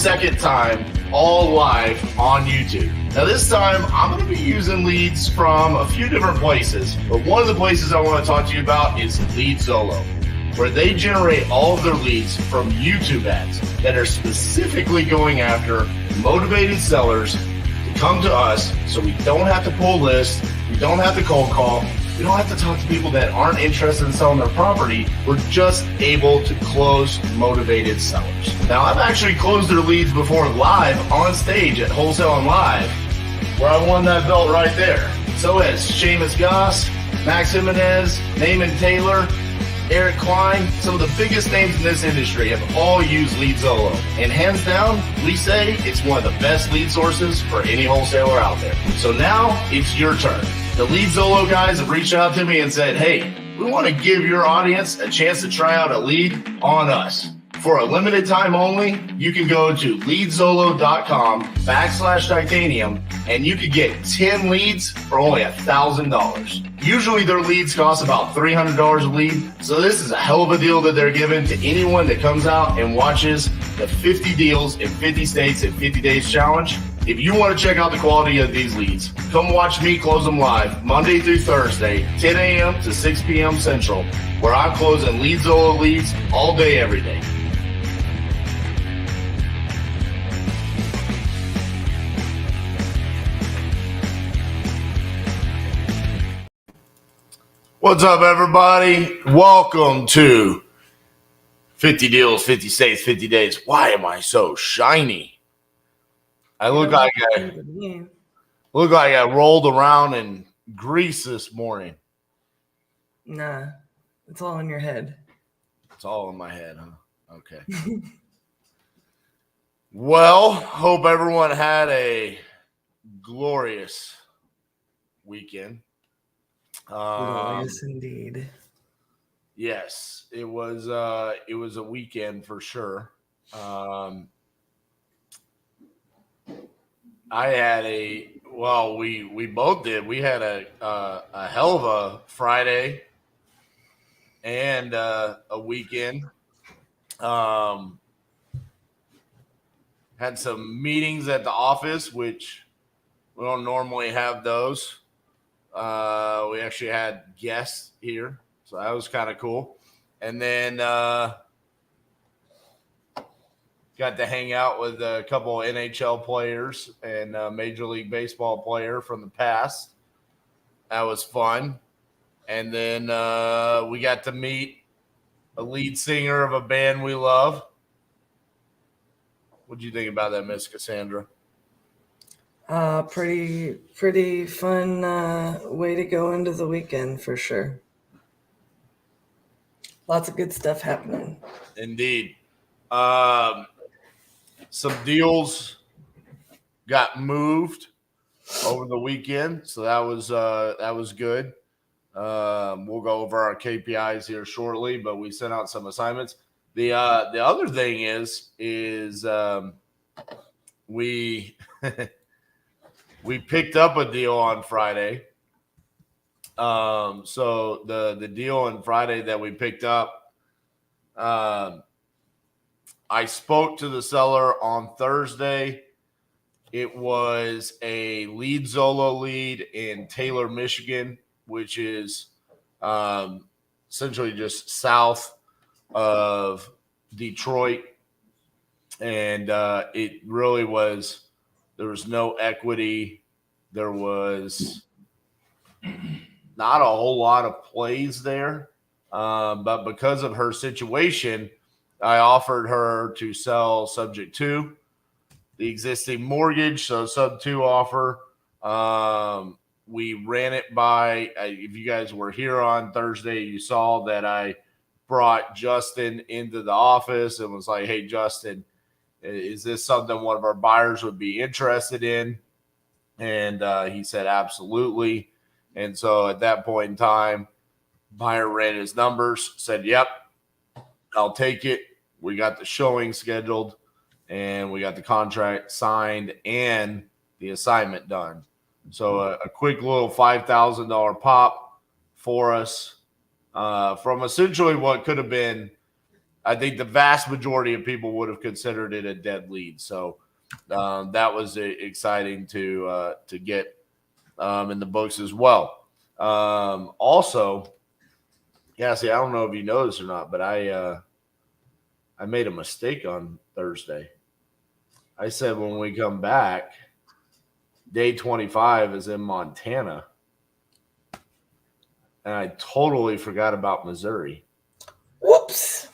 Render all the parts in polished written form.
second time, all live on YouTube. Now this time, I'm going to be using leads from a few different places, but one of the places I want to talk to you about is LeadZolo, where they generate all of their leads from YouTube ads that are specifically going after motivated sellers to come to us so we don't have to pull lists, we don't have to cold call, we don't have to talk to people that aren't interested in selling their property. We're just able to close motivated sellers. Now, I've actually closed their leads before live on stage at Wholesale and Live, where I won that belt right there. So has Seamus Goss, Max Jimenez, Naaman Taylor, Eric Klein. Some of the biggest names in this industry have all used LeadZolo. And hands down, we say it's one of the best lead sources for any wholesaler out there. So now it's your turn. The LeadZolo guys have reached out to me and said, hey, we want to give your audience a chance to try out a lead on us. For a limited time only, you can go to leadzolo.com/titanium and you could get 10 leads for only $1,000. Usually their leads cost about $300 a lead. So this is a hell of a deal that they're giving to anyone that comes out and watches the 50 deals in 50 states in 50 days challenge. If you want to check out the quality of these leads, come watch me close them live Monday through Thursday, 10 a.m. to 6 p.m. Central, where I'm closing LeadZolo leads all day, every day. What's up, everybody? Welcome to 50 Deals, 50 States, 50 Days. Why am I so shiny? I look like I rolled around in grease this morning. Nah, it's all in your head. It's all in my head, huh? Okay. Well, hope everyone had a glorious weekend. Glorious indeed. Yes, it was a weekend for sure. I had we both did. We had a hell of a Friday and a weekend. Had some meetings at the office, which we don't normally have those. We actually had guests here, so that was kind of cool. And then got to hang out with a couple of NHL players and a Major League Baseball player from the past. That was fun. And then we got to meet a lead singer of a band we love. What'd you think about that, Miss Cassandra? Pretty fun way to go into the weekend for sure. Lots of good stuff happening. Indeed. Some deals got moved over the weekend, so that was good. We'll go over our KPIs here shortly, but we sent out some assignments. The other thing is we we picked up a deal on Friday. So the deal on Friday that we picked up, I spoke to the seller on Thursday. It was a LeadZolo lead in Taylor, Michigan, which is essentially just south of Detroit. And it really was, there was no equity. There was not a whole lot of plays there. But because of her situation, I offered her to sell subject to the existing mortgage, so sub 2 offer. We ran it by, if you guys were here on Thursday, you saw that I brought Justin into the office and was like, hey, Justin, is this something one of our buyers would be interested in? And he said, absolutely. And so at that point in time, buyer ran his numbers, said, yep, I'll take it. We got the showing scheduled and we got the contract signed and the assignment done. So a quick little $5,000 pop for us from essentially what could have been I think the vast majority of people would have considered it a dead lead. So that was exciting to get in the books as well. Also, Cassie, I don't know if you know this or not, but I made a mistake on Thursday. I said when we come back, day 25 is in Montana. And I totally forgot about Missouri. Whoops.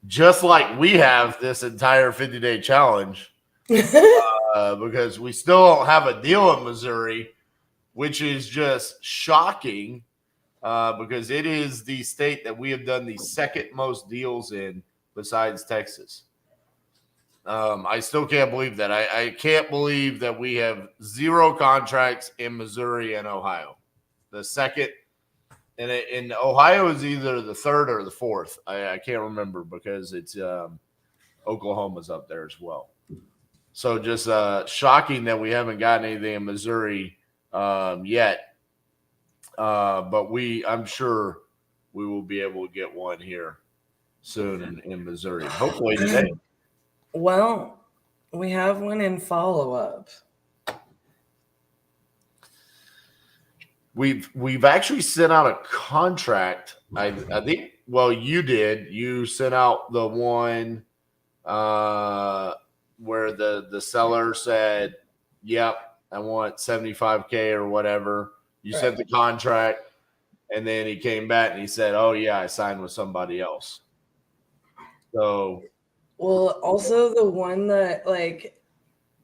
Just like we have this entire 50-day challenge because we still don't have a deal in Missouri, which is just shocking because it is the state that we have done the second most deals in besides Texas. I still can't believe that. I can't believe that we have 0 contracts in Missouri and Ohio. The second, and in Ohio is either the third or the fourth. I can't remember because it's Oklahoma's up there as well. So just shocking that we haven't gotten anything in Missouri yet. But I'm sure we will be able to get one here soon in Missouri. Hopefully today. Well, we have one in follow-up. We've actually sent out a contract. I think. Well, you did. You sent out the one where the seller said, "Yep, I want 75K or whatever." You sent the contract, and then he came back and he said, "Oh yeah, I signed with somebody else." So. Well, also the one that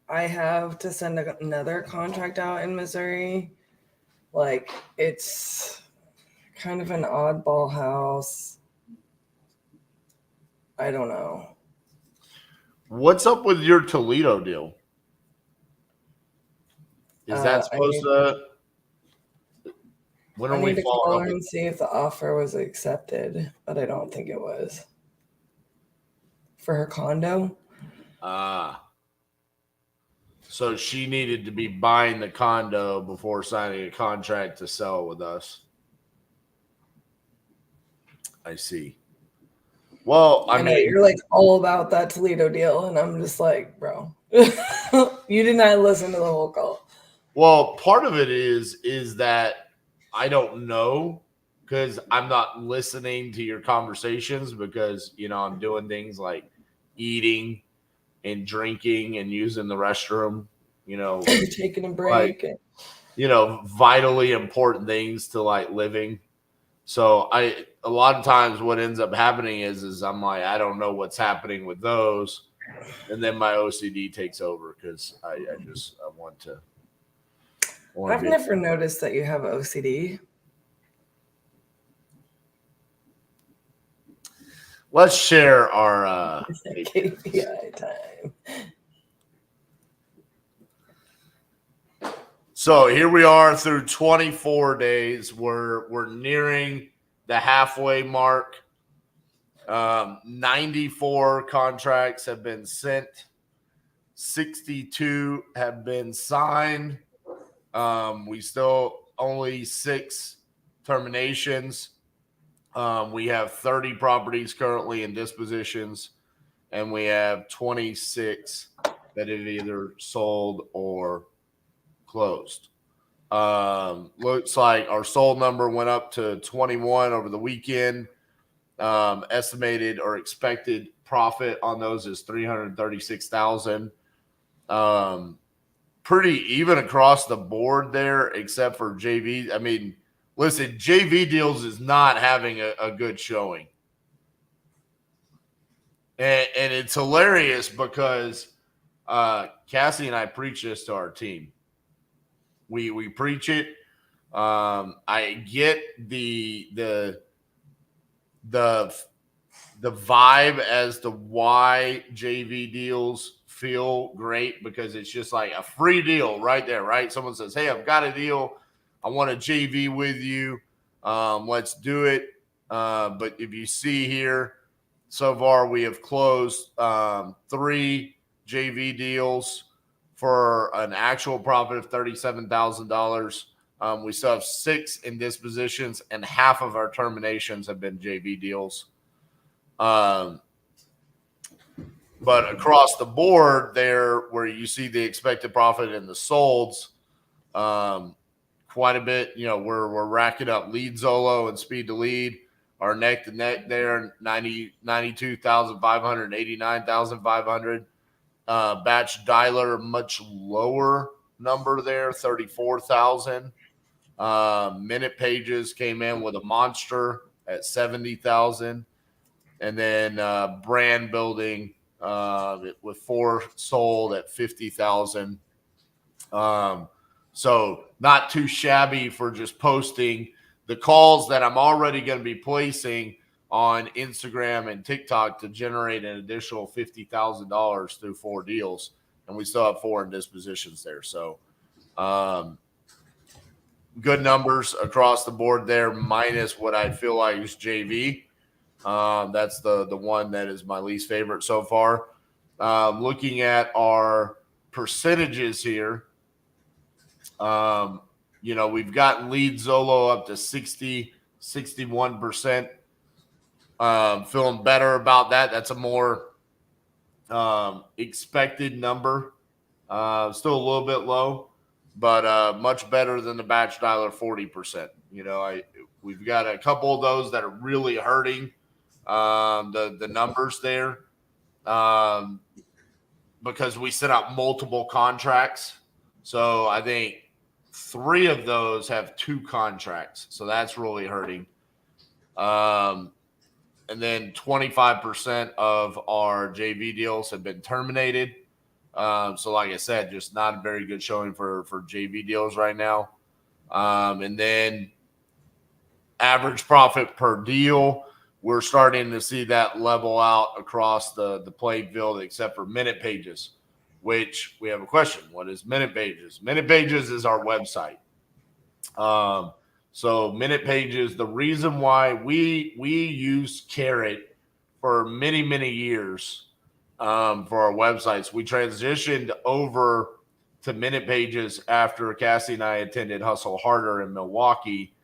I have to send another contract out in Missouri. It's kind of an oddball house. I don't know. What's up with your Toledo deal? Is that supposed to? When are we following up and see if the offer was accepted, but I don't think it was. For her condo. So she needed to be buying the condo before signing a contract to sell with us. I see. Well, I mean, you're all about that Toledo deal, and I'm just like, bro, you did not listen to the whole call. Well, part of it is that I don't know because I'm not listening to your conversations because I'm doing things like eating and drinking and using the restroom, taking a break, vitally important things to living. So a lot of times what ends up happening is I'm like, I don't know what's happening with those. And then my OCD takes over because I want to. I've never noticed that you have OCD. Let's share our KPI time. So here we are through 24 days. We're nearing the halfway mark. 94 contracts have been sent. 62 have been signed. We still only 6 terminations. We have 30 properties currently in dispositions, and we have 26 that have either sold or closed. Looks like our sold number went up to 21 over the weekend. Estimated or expected profit on those is $336,000. Pretty even across the board there, except for JV. I mean, listen, JV deals is not having a good showing. And it's hilarious because Cassie and I preach this to our team. We preach it. I get the vibe as to why JV deals feel great because it's just like a free deal right there, right? Someone says, "Hey, I've got a deal. I want a JV with you. Let's do it." But if you see here, so far we have closed 3 JV deals for an actual profit of $37,000. We still have 6 in dispositions, and half of our terminations have been JV deals. But across the board there, where you see the expected profit and the solds, quite a bit. We're racking up lead Zolo and speed to lead. Our neck to neck there, 92,500, 89,500. Batch dialer, much lower number there, 34,000. Minute pages came in with a monster at 70,000. And then brand building with 4 sold at 50,000. So not too shabby for just posting the calls that I'm already going to be placing on Instagram and TikTok to generate an additional $50,000 through 4 deals. And we still have 4 in dispositions there. So good numbers across the board there, minus what I feel like is JV. That's the one that is my least favorite so far. Looking at our percentages here, we've gotten lead Zolo up to 60, 61%. Feeling better about that. That's a more expected number. Still a little bit low, but much better than the batch dialer 40%. We've got a couple of those that are really hurting the numbers there because we set up multiple contracts. So I think 3 of those have 2 contracts. So that's really hurting. And then 25% of our JV deals have been terminated. So like I said, just not a very good showing for JV deals right now. And then average profit per deal, we're starting to see that level out across the playing field, except for minute pages, which we have a question. What is minute pages? Minute pages is our website. So minute pages, the reason why we use Carrot for many, many years for our websites, we transitioned over to minute pages after Cassie and I attended Hustle Harder in Milwaukee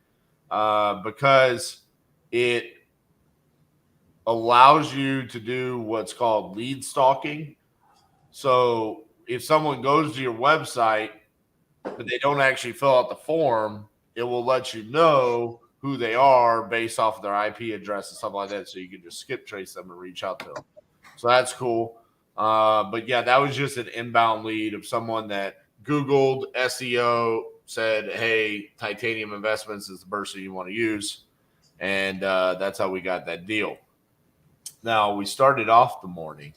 because it allows you to do what's called lead stalking. So if someone goes to your website, but they don't actually fill out the form, it will let you know who they are based off of their IP address and stuff like that. So you can just skip trace them and reach out to them. So that's cool. But yeah, that was just an inbound lead of someone that Googled SEO, said, hey, Titanium Investments is the person you want to use. And that's how we got that deal. Now, we started off the morning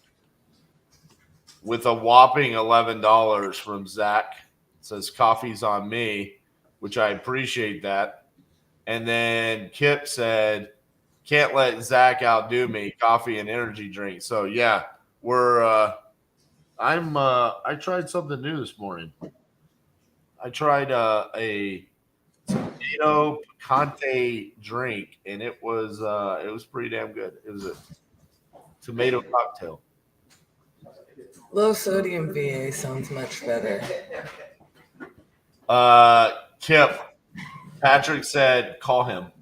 with a whopping $11 from Zach. It says coffee's on me, which I appreciate that. And then Kip said, can't let Zach outdo me, coffee and energy drink. So yeah, I tried something new this morning. I tried a tomato picante drink, and it was pretty damn good. It was a tomato cocktail. Low sodium VA sounds much better. Kip, Patrick said, call him.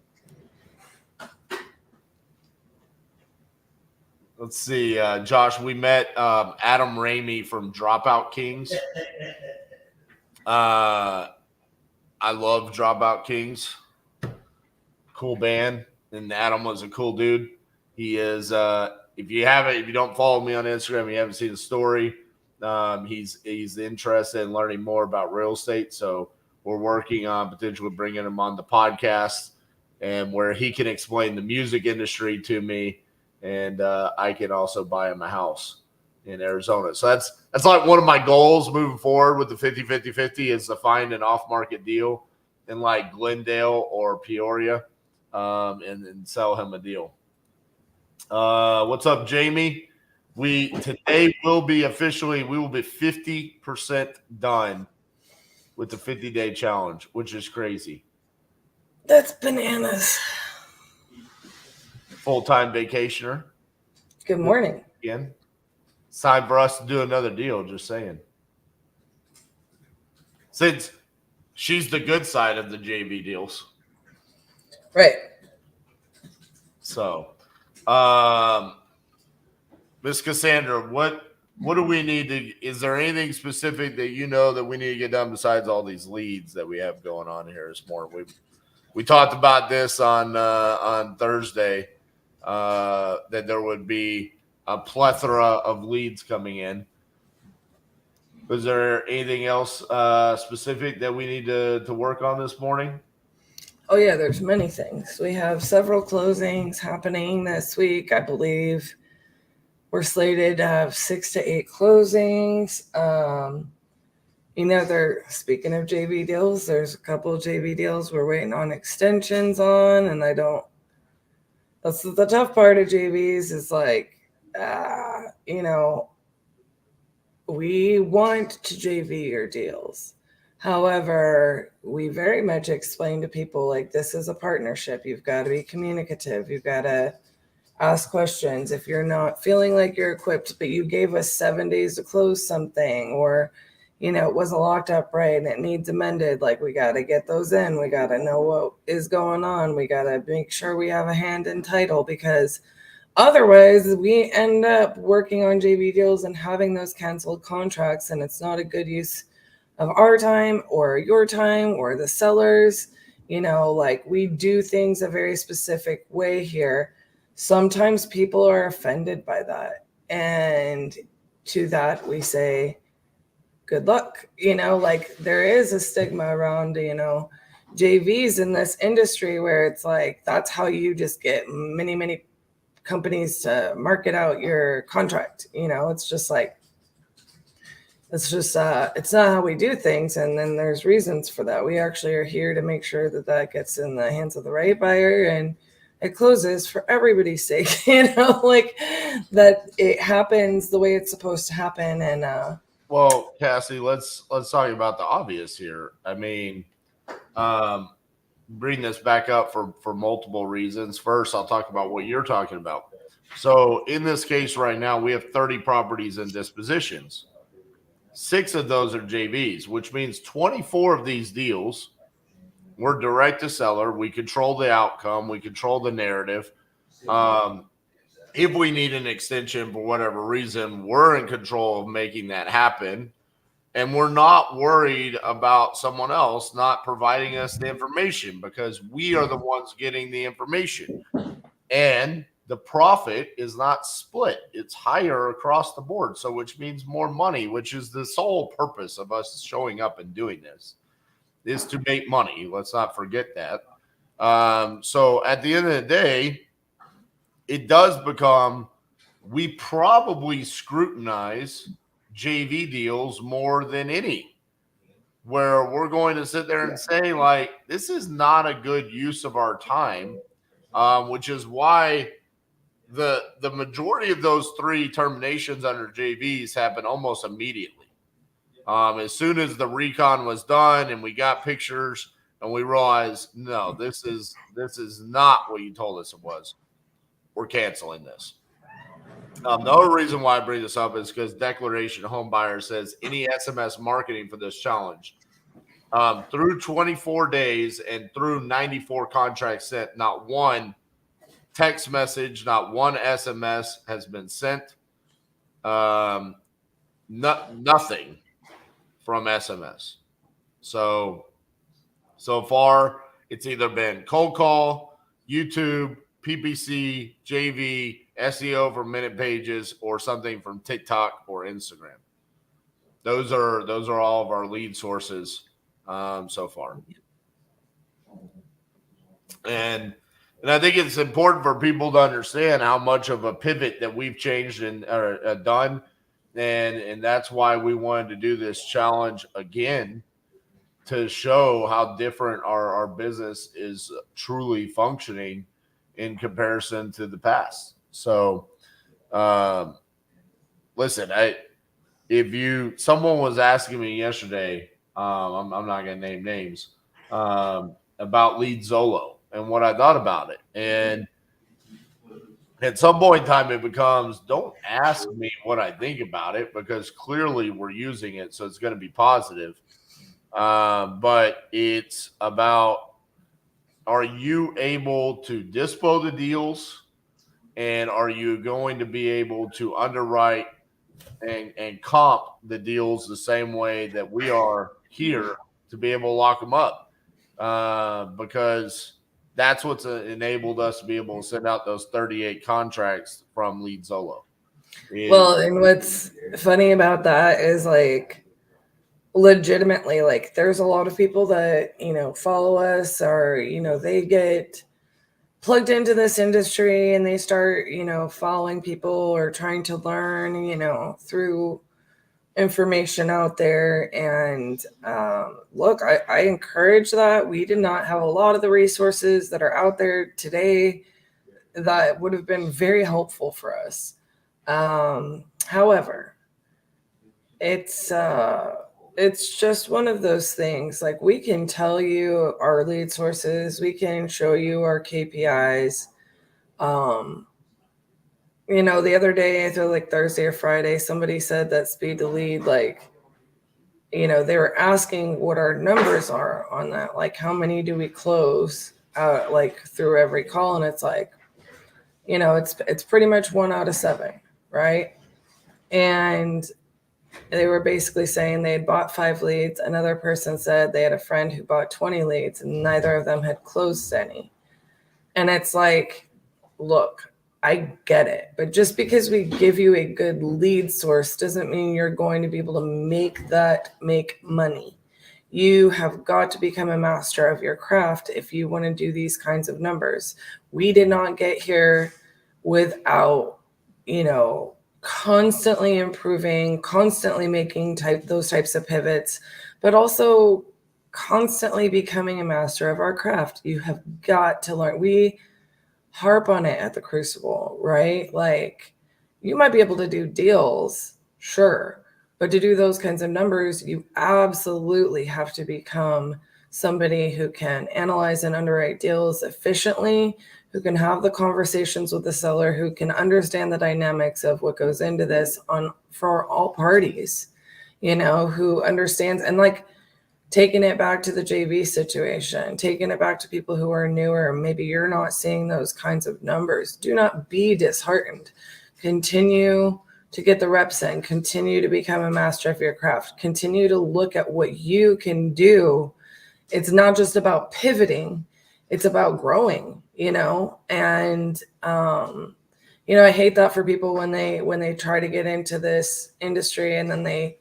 Let's see, Josh, we met Adam Ramey from Dropout Kings. I love Dropout Kings. Cool band. And Adam was a cool dude. He is, if you don't follow me on Instagram, you haven't seen the story. He's interested in learning more about real estate. So we're working on potentially bringing him on the podcast and where he can explain the music industry to me. And I can also buy him a house in Arizona. So that's like one of my goals moving forward with the 50-50-50 is to find an off-market deal in like Glendale or Peoria and sell him a deal. What's up, Jamie? Today we will be 50% done with the 50-day challenge, which is crazy. That's bananas. Full-time vacationer. Good morning. Again. It's time for us to do another deal, just saying. Since she's the good side of the JV deals. Right. So, Miss Cassandra, what do we need to? Is there anything specific that you know that we need to get done besides all these leads that we have going on here this morning? We talked about this on Thursday, that there would be a plethora of leads coming in. Was there anything else specific that we need to work on this morning? Oh yeah, there's many things. We have several closings happening this week. I believe we're slated to have 6 to 8 closings. They're speaking of JV deals. There's a couple of JV deals we're waiting on extensions on, and that's the tough part of JVs is like, we want to JV your deals. However, we very much explain to people like this is a partnership. You've got to be communicative. You've got to ask questions. If you're not feeling like you're equipped, but you gave us 7 days to close something, or it wasn't locked up right and it needs amended, like we got to get those in. We got to know what is going on. We got to make sure we have a hand in title, because otherwise we end up working on JV deals and having those canceled contracts, and it's not a good use of our time or your time or the sellers. Like, we do things a very specific way here. Sometimes people are offended by that, and to that we say good luck. Like, there is a stigma around JVs in this industry where it's like that's how you just get many companies to market out your contract. It's just like, it's not how we do things. And then there's reasons for that. We actually are here to make sure that gets in the hands of the right buyer and it closes for everybody's sake, like that it happens the way it's supposed to happen. And well, Cassie, let's talk about the obvious here. I mean, bring this back up for multiple reasons. First, I'll talk about what you're talking about. So in this case right now, we have 30 properties in dispositions. 6 of those are JVs, which means 24 of these deals we're direct to seller. We control the outcome. We control the narrative. If we need an extension for whatever reason, we're in control of making that happen. And we're not worried about someone else not providing us the information, because we are the ones getting the information. And the profit is not split. It's higher across the board. So, which means more money, which is the sole purpose of us showing up and doing this, is to make money. Let's not forget that. So at the end of the day, it does become, we probably scrutinize JV deals more than any, where we're going to sit there and say, like, this is not a good use of our time, which is why the majority of those 3 terminations under JVs happen almost immediately. As soon as the recon was done and we got pictures and we realized, no, this is not what you told us it was, we're canceling this. The other reason why I bring this up is because Declaration Home Buyer says any SMS marketing for this challenge through 24 days and through 94 contracts sent, not one text message, not one SMS has been sent. Nothing from SMS. So far, it's either been cold call, YouTube, PPC, JV, SEO for minute pages, or something from TikTok or Instagram. Those are all of our lead sources so far. And I think it's important for people to understand how much of a pivot that we've changed and done. And that's why we wanted to do this challenge again, to show how different our business is truly functioning in comparison to the past. So, listen, someone was asking me yesterday, I'm not going to name names, about Lead Zolo and what I thought about it. And at some point in time, it becomes, don't ask me what I think about it, because clearly we're using it, so it's going to be positive. But it's about, are you able to dispo the deals And are you going to be able to underwrite and comp the deals the same way that we are here to be able to lock them up? Because that's what's enabled us to be able to send out those 38 contracts from Lead Zolo. Well, and what's funny about that is like legitimately, like there's a lot of people that, you know, follow us or, you know, they get plugged into this industry and they start, you know, following people or trying to learn, you know, through information out there. And look, I encourage that. We did not have a lot of the resources that are out there today that would have been very helpful for us. However, it's just one of those things. Like we can tell you our lead sources, we can show you our KPIs. You know, the other day, I feel like Thursday or Friday, somebody said that speed to lead, like, you know, they were asking what our numbers are on that. Like, how many do we close like through every call? And it's like, you know, it's pretty much 1 out of 7, right? And they were basically saying they had bought 5 leads. Another person said they had a friend who bought 20 leads and neither of them had closed any. And it's like, look, I get it. But just because we give you a good lead source doesn't mean you're going to be able to make money. You have got to become a master of your craft if you want to do these kinds of numbers. We did not get here without, you know, constantly improving, constantly making those types of pivots, but also constantly becoming a master of our craft. You have got to learn. We harp on it at the Crucible, right? Like you might be able to do deals, sure, but to do those kinds of numbers, you absolutely have to become somebody who can analyze and underwrite deals efficiently, who can have the conversations with the seller, who can understand the dynamics of what goes into this for all parties, you know, who understands. And like taking it back to the JV situation, taking it back to people who are newer, maybe you're not seeing those kinds of numbers. Do not be disheartened. Continue to get the reps in, continue to become a master of your craft, continue to look at what you can do. It's not just about pivoting, it's about growing, you know. And you know, I hate that for people when they try to get into this industry and then they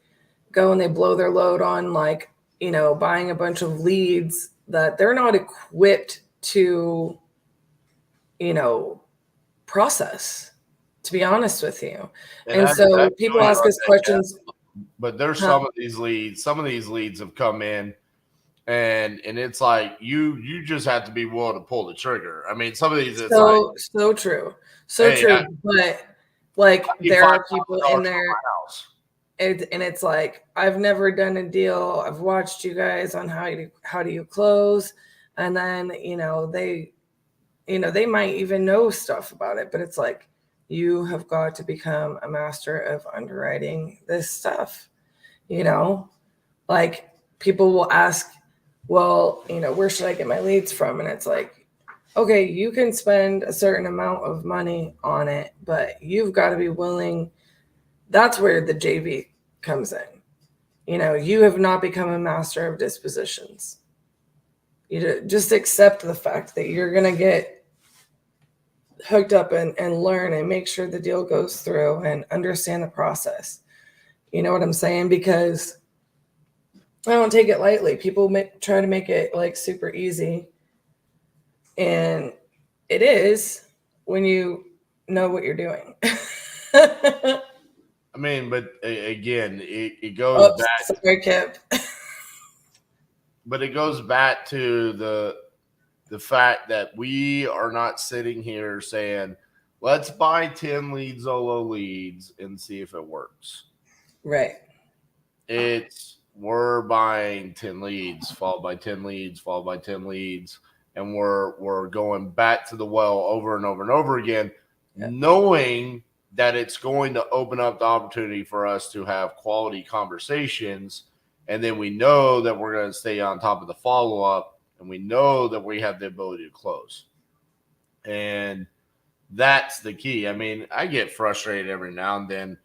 go and they blow their load on, like, you know, buying a bunch of leads that they're not equipped to, you know, process, to be honest with you. And so people ask us questions. But there's some of these leads have come in and it's like you just have to be willing to pull the trigger. I mean, some of these it's so true. But like there are people in there and it's like, I've never done a deal. I've watched you guys on how do you close, and then you know they might even know stuff about it, but it's like you have got to become a master of underwriting this stuff. You know, like people will ask, well, you know, where should I get my leads from? And it's like, okay, you can spend a certain amount of money on it, but you've got to be willing. That's where the JV comes in. You know, you have not become a master of dispositions. You just accept the fact that you're going to get hooked up and learn and make sure the deal goes through and understand the process. You know what I'm saying? Because I don't take it lightly. People try to make it like super easy. And it is when you know what you're doing. I mean, but again, it goes back. Sorry, Kip. But it goes back to the fact that we are not sitting here saying, let's buy 10 Lead Zolo leads and see if it works. Right. We're buying 10 leads, followed by 10 leads, followed by 10 leads, and we're going back to the well over and over and over again, knowing that it's going to open up the opportunity for us to have quality conversations. And then we know that we're going to stay on top of the follow-up, and we know that we have the ability to close. And That's the key. I mean, I get frustrated every now and then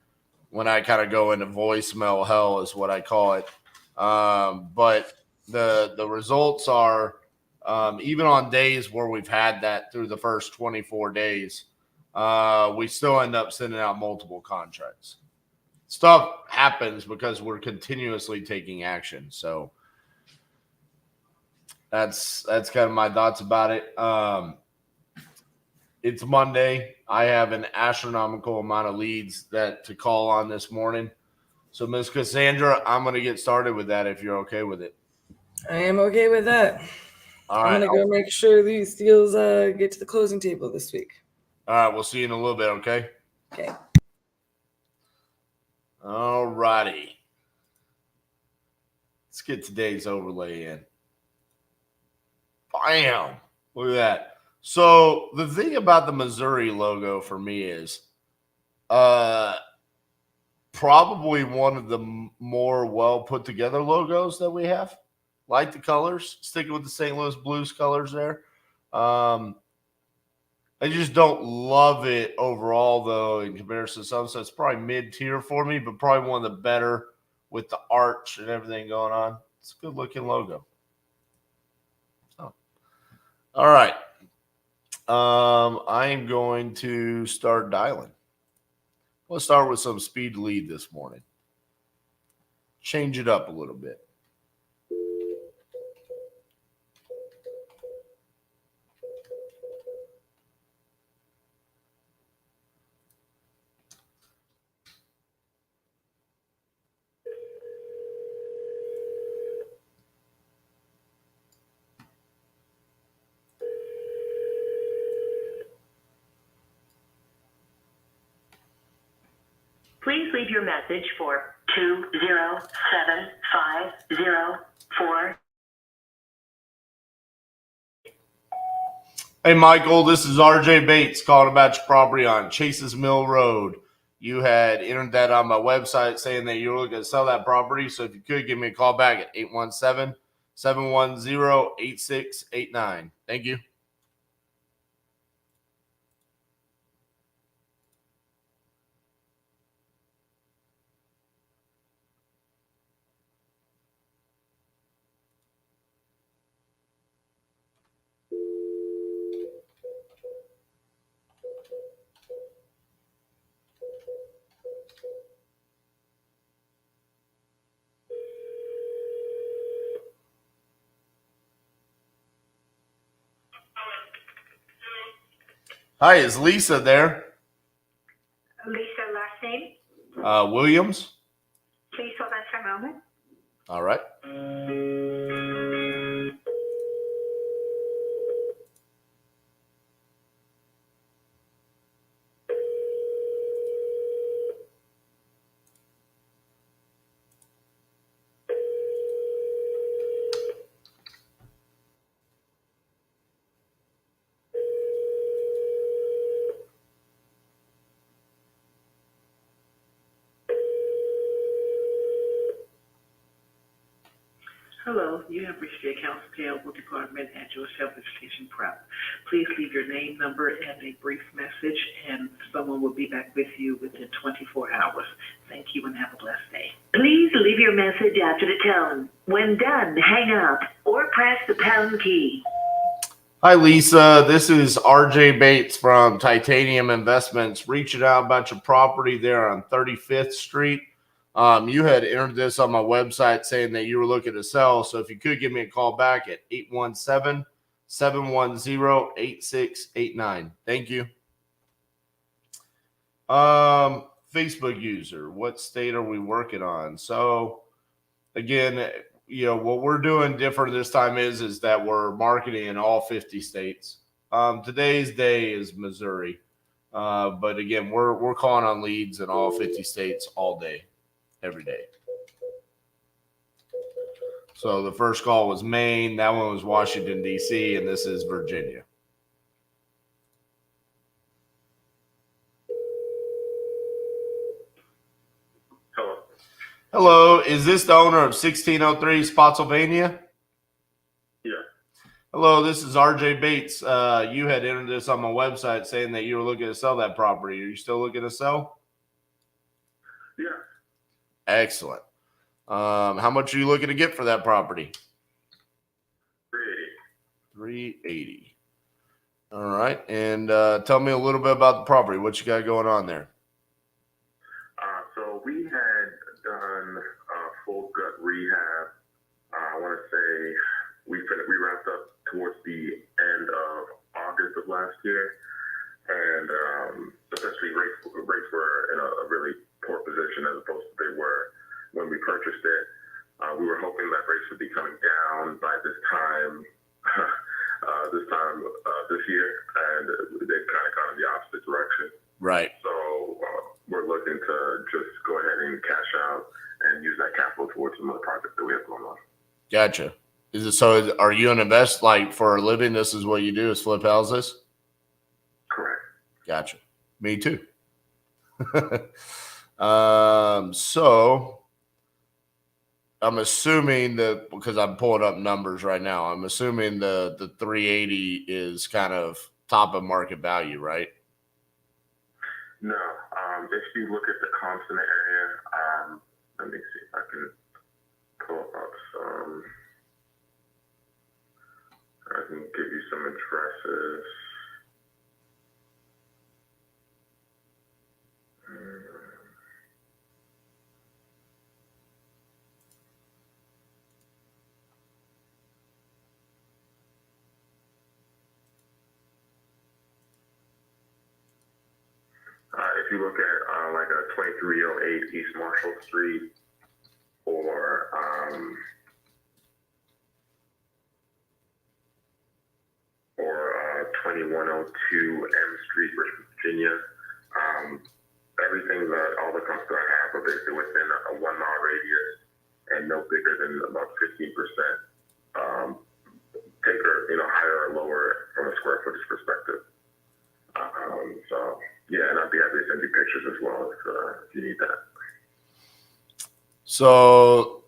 when I kind of go into voicemail hell is what I call it. But the results are even on days where we've had that through the first 24 days, we still end up sending out multiple contracts. Stuff happens because we're continuously taking action. So that's kind of my thoughts about it. It's Monday. I have an astronomical amount of leads to call on this morning. So, Miss Cassandra, I'm going to get started with that if you're okay with it. I am okay with that. All right. I'm going to go make sure these deals get to the closing table this week. All right. We'll see you in a little bit, okay? Okay. All righty. Let's get today's overlay in. Bam. Look at that. So, the thing about the Missouri logo for me is probably one of the more well put together logos that we have. Like the colors, sticking with the St. Louis Blues colors there. I just don't love it overall, though, in comparison to some. So it's probably mid-tier for me, but probably one of the better with the arch and everything going on. It's a good-looking logo. Oh. All right. I am going to start dialing. Let's start with some speed lead this morning. Change it up a little bit. Please leave your message for 207504. Hey, Michael, this is RJ Bates calling about your property on Chases Mill Road. You had entered that on my website saying that you were looking to sell that property. So if you could, give me a call back at 817-710-8689. Thank you. Hi, is Lisa there? Lisa, last name? Williams. Please hold on for a moment. All right. Hello, you have reached the Accounts Payable Department at your self-education prep. Please leave your name, number, and a brief message, and someone will be back with you within 24 hours. Thank you and have a blessed day. Please leave your message after the tone. When done, hang up or press the pound key. Hi, Lisa. This is RJ Bates from Titanium Investments reaching out about your property there on 35th Street. You had entered this on my website saying that you were looking to sell. So if you could give me a call back at 817-710-8689. Thank you. Facebook user, what state are we working on? So again, what we're doing different this time is that we're marketing in all 50 states. Today's day is Missouri. But again, we're calling on leads in all 50 states all day, every day. So the first call was Maine, that one was Washington, D.C., and this is Virginia. Hello, is this the owner of 1603 Spotsylvania? Yeah. Hello, this is RJ Bates. You had entered this on my website saying that you were looking to sell that property. Are you still looking to sell? Yeah. Excellent. How much are you looking to get for that property? 380. 380. All right. And tell me a little bit about the property. What you got going on there? So we had done full gut rehab. I want to say we wrapped up towards the end of August of last year, and essentially rates were in a really poor position as opposed to they were when we purchased it. We were hoping that rates would be coming down by this time. This year, and they've kind of gone in the opposite direction. Right. So we're looking to just go ahead and cash out and use that capital towards some of the projects that we have going on. Gotcha. Is it so? Are you an invest like for a living? This is what you do is flip houses? Correct. Gotcha. Me too. So I'm assuming that because I'm pulling up numbers right now, I'm assuming the 380 is kind of top of market value, right? No. If you look at the comps in the area, let me see if I can pull up some. I can give you some addresses. If you look at like a 2308 East Marshall Street or 2102 M Street, Virginia, everything that all the comps that I have are basically within a 1 mile radius and no bigger than about 15% higher or lower from a square footage perspective. So yeah, and I'd be happy to send you pictures as well if you need that. So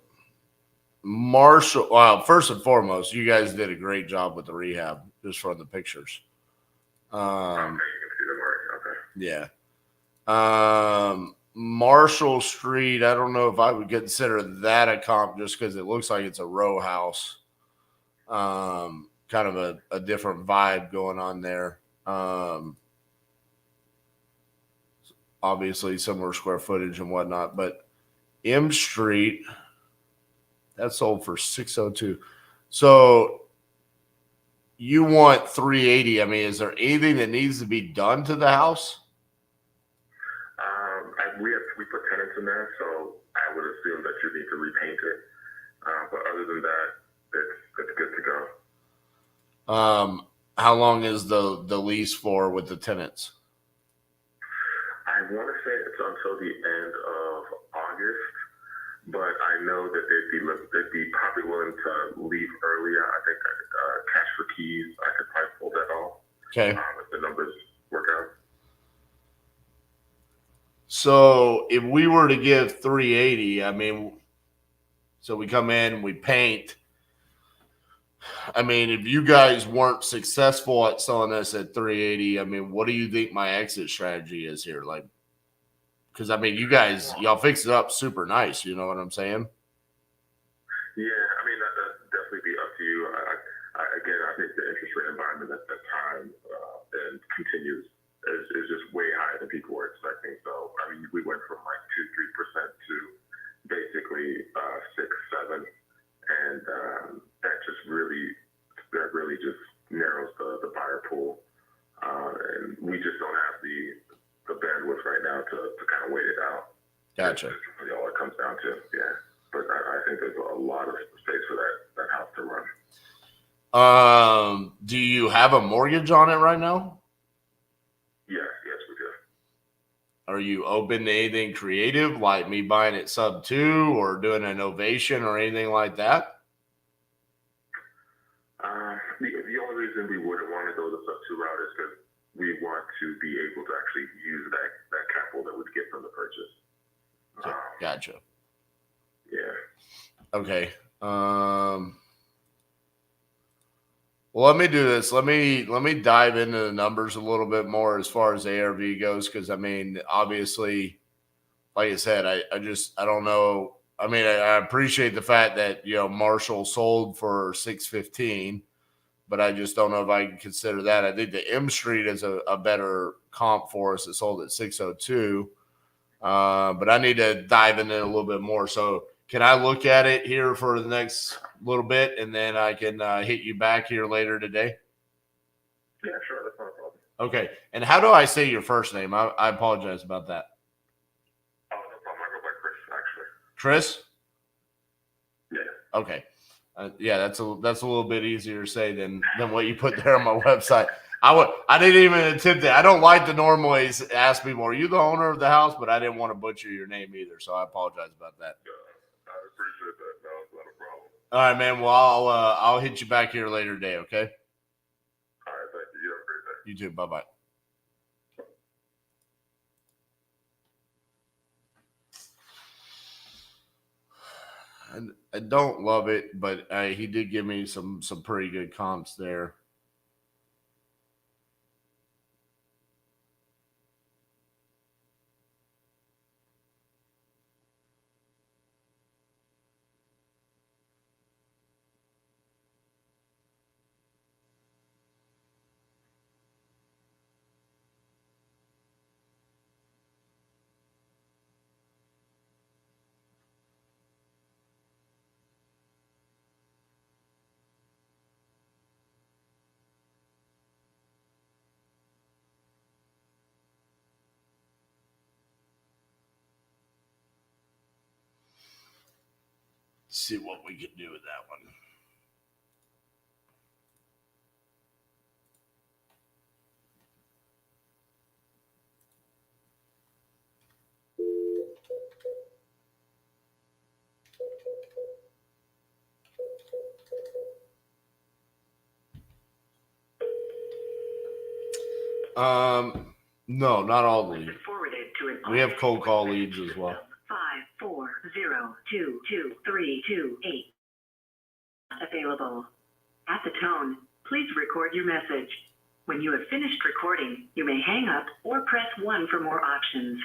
Marshall, well, first and foremost, you guys did a great job with the rehab just from the pictures. Okay, you can see them already. Okay. Yeah. Marshall Street, I don't know if I would consider that a comp just because it looks like it's a row house. Kind of a different vibe going on there. Obviously similar square footage and whatnot, but M Street, that sold for 602. So you want 380. I mean, is there anything that needs to be done to the house? We put tenants in there, so I would assume that you need to repaint it. But other than that, it's good to go. How long is the lease for with the tenants? I want to say it's until the end of August, but I know that they'd be probably willing to leave earlier. I think cash for keys, I could probably pull that off. Okay. If the numbers work out. So if we were to give 380, I mean, so we come in, we paint. I mean, if you guys weren't successful at selling this at 380, I mean, what do you think my exit strategy is here? Like, because I mean, y'all fix it up super nice. You know what I'm saying? Yeah, I mean, that'd definitely be up to you. I think the interest rate environment at that time and continues is just way higher than people were expecting. So, I mean, we went from like 2-3% to basically 6-7, and that really just narrows the buyer pool. And we just don't have the bandwidth right now to kind of wait it out. Gotcha. That's really all it comes down to. Yeah. But I think there's a lot of space for that house to run. Do you have a mortgage on it right now? Yes, we do. Are you open to anything creative, like me buying it sub 2 or doing an ovation or anything like that? The only reason we wouldn't want to go the sub 2 route is because we want to be able to actually use that capital that we'd get from the purchase. Gotcha. Yeah. Okay. Well, Well, let me do this. Let me dive into the numbers a little bit more as far as ARV goes, because I mean, obviously, like I said, I don't know. I mean, I appreciate the fact that Marshall sold for 615, but I just don't know if I can consider that. I think the M Street is a better comp for us. It sold at 602, but I need to dive into it a little bit more. So can I look at it here for the next little bit, and then I can hit you back here later today? Yeah, sure. That's not a problem. Okay. And how do I say your first name? I apologize about that. Oh, no problem. I go by Chris, actually. Chris? Yeah. Okay. Yeah, that's a little bit easier to say than what you put there on my website. I didn't even attempt it. I don't like to normally ask people, "Are you the owner of the house?" But I didn't want to butcher your name either, so I apologize about that. I appreciate that. No, it's not a problem. All right, man. Well, I'll hit you back here later today. Okay. All right, thank you. You have a great day. You too. Bye bye. I don't love it, but he did give me some pretty good comps there. See what we can do with that one. No, not all the leads. Forwarded to an We have cold call leads as well. 5402228 available. At the tone, please record your message. When you have finished recording, you may hang up or press 1 for more options.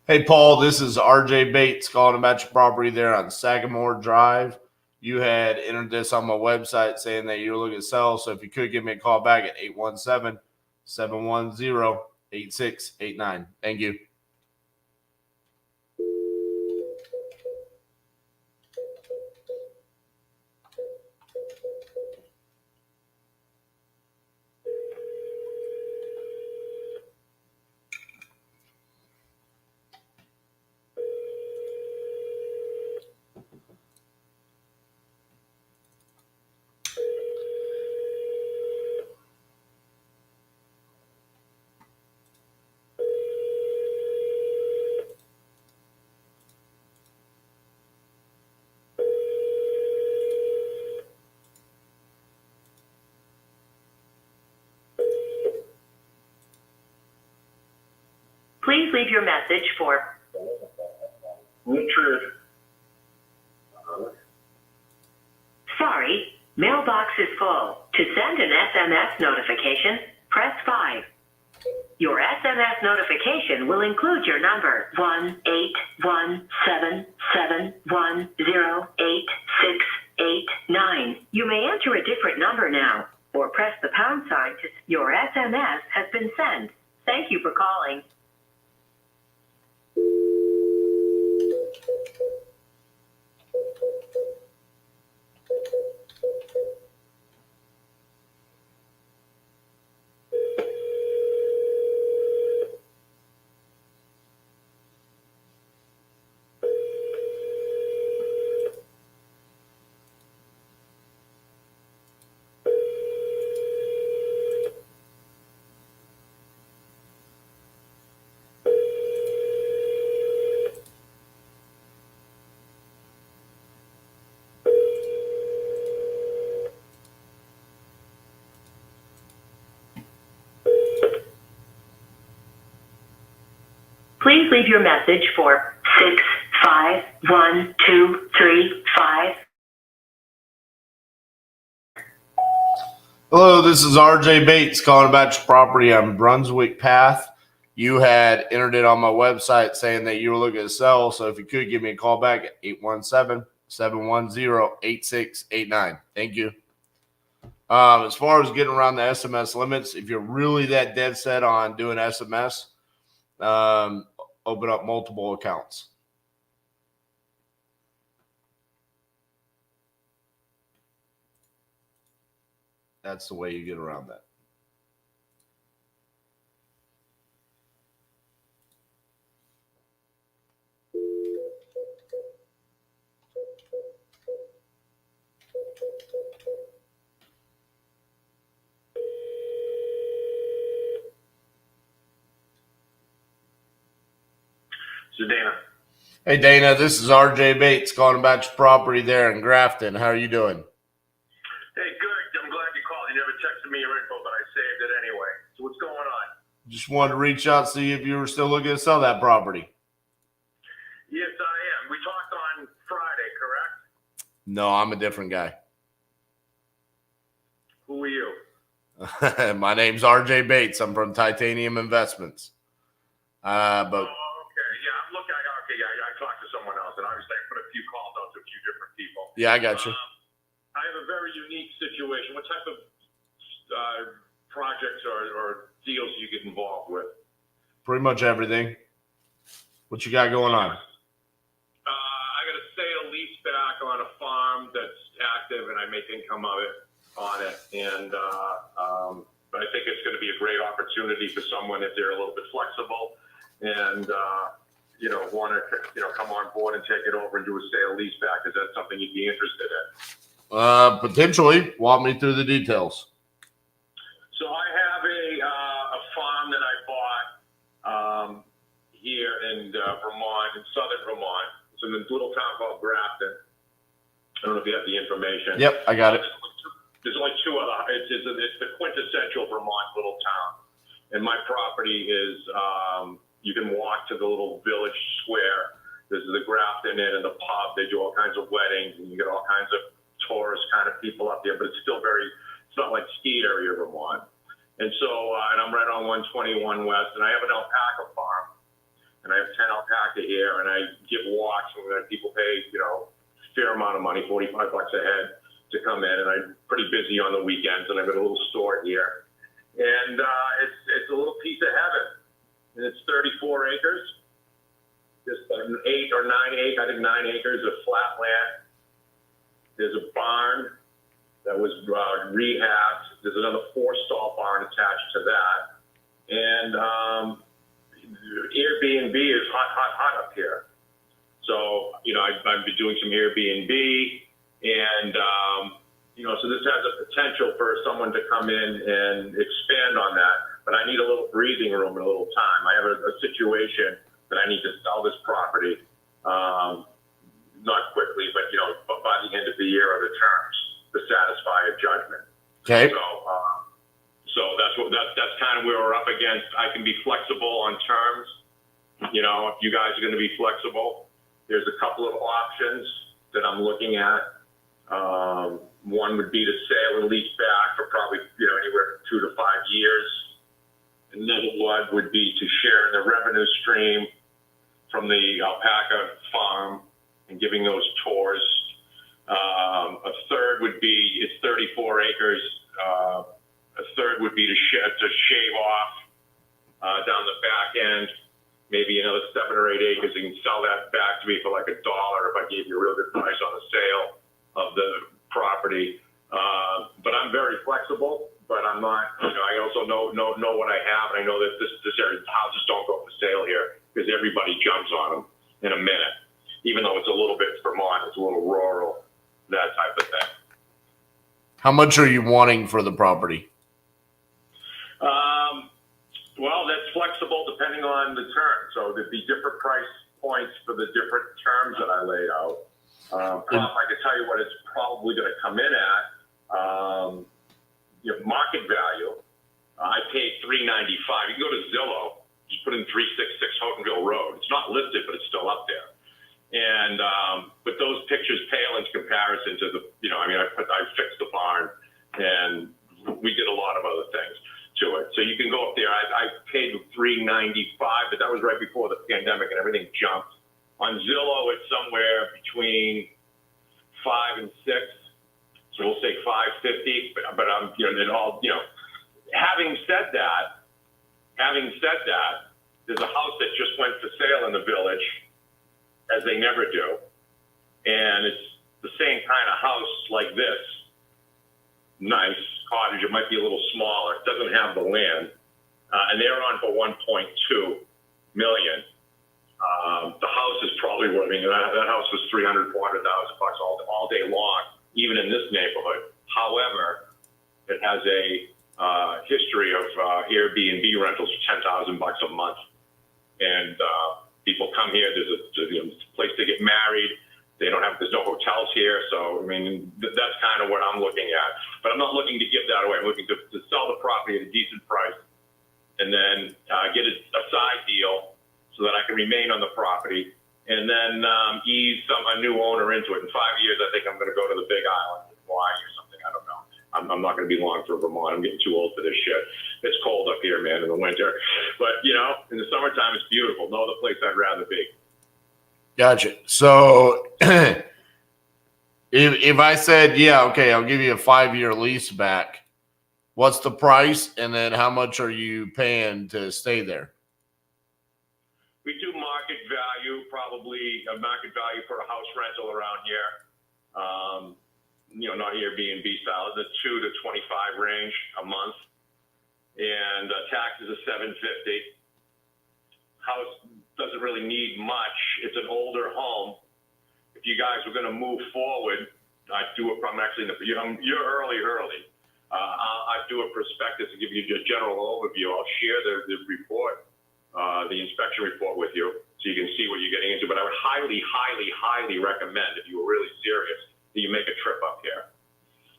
Hey, Paul, this is RJ Bates calling about your property there on Sagamore Drive. You had entered this on my website saying that you're looking to sell. So if you could give me a call back at 817-710-8689. Thank you. Please leave your message for Richard. Sorry, mailbox is full. To send an SMS notification, press 5. Your SMS notification will include your number 1-817-710-8689. You may enter a different number now or press the pound sign to. Your SMS has been sent. Thank you for calling. Please leave your message for 651-235. Hello, this is RJ Bates calling about your property on Brunswick Path. You had entered it on my website saying that you were looking to sell. So if you could give me a call back at 817-710-8689. Thank you. As far as getting around the SMS limits, if you're really that dead set on doing SMS, open up multiple accounts. That's the way you get around that. So Dana, Hey, Dana, this is RJ Bates calling about your property there in Grafton. How are you doing? hey, good. I'm glad you called. You never texted me your info, but I saved it anyway. So what's going on? Just wanted to reach out, see if you were still looking to sell that property. Yes, I am. We talked on Friday, correct? No, I'm a different guy. Who are you? My name's RJ Bates. I'm from Titanium Investments. But Oh, okay. Yeah, I'm looking. Okay, yeah, I talked to someone else, and obviously I put a few calls out to a few different people. yeah, I got you. I have a very unique situation. What type of projects or deals do you get involved with? Pretty much everything. What you got going on? I got a sale lease back on a farm that's active, and I make income of it on it. And but I think it's going to be a great opportunity for someone if they're a little bit flexible and want to come on board and take it over and do a sale lease back. Is that something you'd be interested in? Potentially. Walk me through the details. So I have a farm that I bought here in Vermont, in southern Vermont. It's in a little town called Grafton. I don't know if you have the information. Yep, I got it. There's only two other. It's the quintessential Vermont little town, and my property is. You can walk to the little village square. This is the Grafton Inn and the pub. They do all kinds of weddings, and you get all kinds of tourist kind of people up there. But it's still it's not like ski area Vermont. And so, and I'm right on 121 West, and I have an alpaca farm, and I have 10 alpaca here, and I give walks, and people pay a fair amount of money, $45 a head, to come in, and I'm pretty busy on the weekends, and I've got a little store here, and it's a little piece of heaven. And it's 34 acres, just 8 or 9 acres, I think 9 acres of flat land. There's a barn that was rehabbed. There's another 4-stall barn attached to that. And Airbnb is hot up here. So, I've been doing some Airbnb, and, so this has a potential for someone to come in and expand on that. But I need a little breathing room and a little time. I have a situation that I need to sell this property, not quickly, but by the end of the year of the terms to satisfy a judgment. Okay. So that's kind of where we're up against. I can be flexible on terms. If you guys are going to be flexible, there's a couple of options that I'm looking at. One would be to sale and lease back for probably anywhere from 2 to 5 years. Another one would be to share in the revenue stream from the alpaca farm and giving those tours. A third would be, it's 34 acres. A third would be to shave off down the back end, maybe another 7 or 8 acres. You can sell that back to me for like $1 if I gave you a real good price on the sale of the property. But I'm very flexible. But I'm not, I also know what I have, and I know that this area houses don't go for sale here because everybody jumps on them in a minute. Even though it's a little bit Vermont, it's a little rural, that type of thing. How much are you wanting for the property? Well, that's flexible depending on the term. So there'd be different price points for the different terms that I laid out. I can tell you what it's probably going to come in at. Market value, I paid $395. You can go to Zillow, just put in 366 Houghtonville Road. It's not listed, but it's still up there. And but those pictures pale in comparison to the, I fixed the barn and we did a lot of other things to it. So you can go up there. I paid $395, but that was right before the pandemic and everything jumped. On Zillow, it's somewhere between 5 and 6. So we'll say 550, but I'm, then all, having said that, there's a house that just went for sale in the village, as they never do. And it's the same kind of house like this. Nice cottage. It might be a little smaller. It doesn't have the land. And they're on for $1.2 million. The house is probably worth, that house was $300,000, $400,000 all day long, even in this neighborhood. However, it has a history of Airbnb rentals for $10,000 a month. And people come here. There's a place to get married. There's no hotels here. So, that's kind of what I'm looking at. But I'm not looking to give that away. I'm looking to sell the property at a decent price and then get a side deal so that I can remain on the property and then ease a new owner into it. In 5 years, I think I'm going to go to the Big Island, Hawaii or something. I don't know. I'm not going to be long for Vermont. I'm getting too old for this shit. It's cold up here, man, in the winter. But, in the summertime, it's beautiful. No other place I'd rather be. Gotcha. So if I said, yeah, okay, I'll give you a 5-year lease back, what's the price? And then how much are you paying to stay there? We do market value, probably a market value for a house rental around here. Not Airbnb style, the 2 to 25 range a month. And taxes are $750. House doesn't really need much. It's an older home. If you guys were going to move forward, I'd do it. I'm actually you're early. I'd do a prospectus to give you a general overview. I'll share the report, the inspection report with you, so you can see what you're getting into. But I would highly recommend, if you were really serious, that you make a trip up here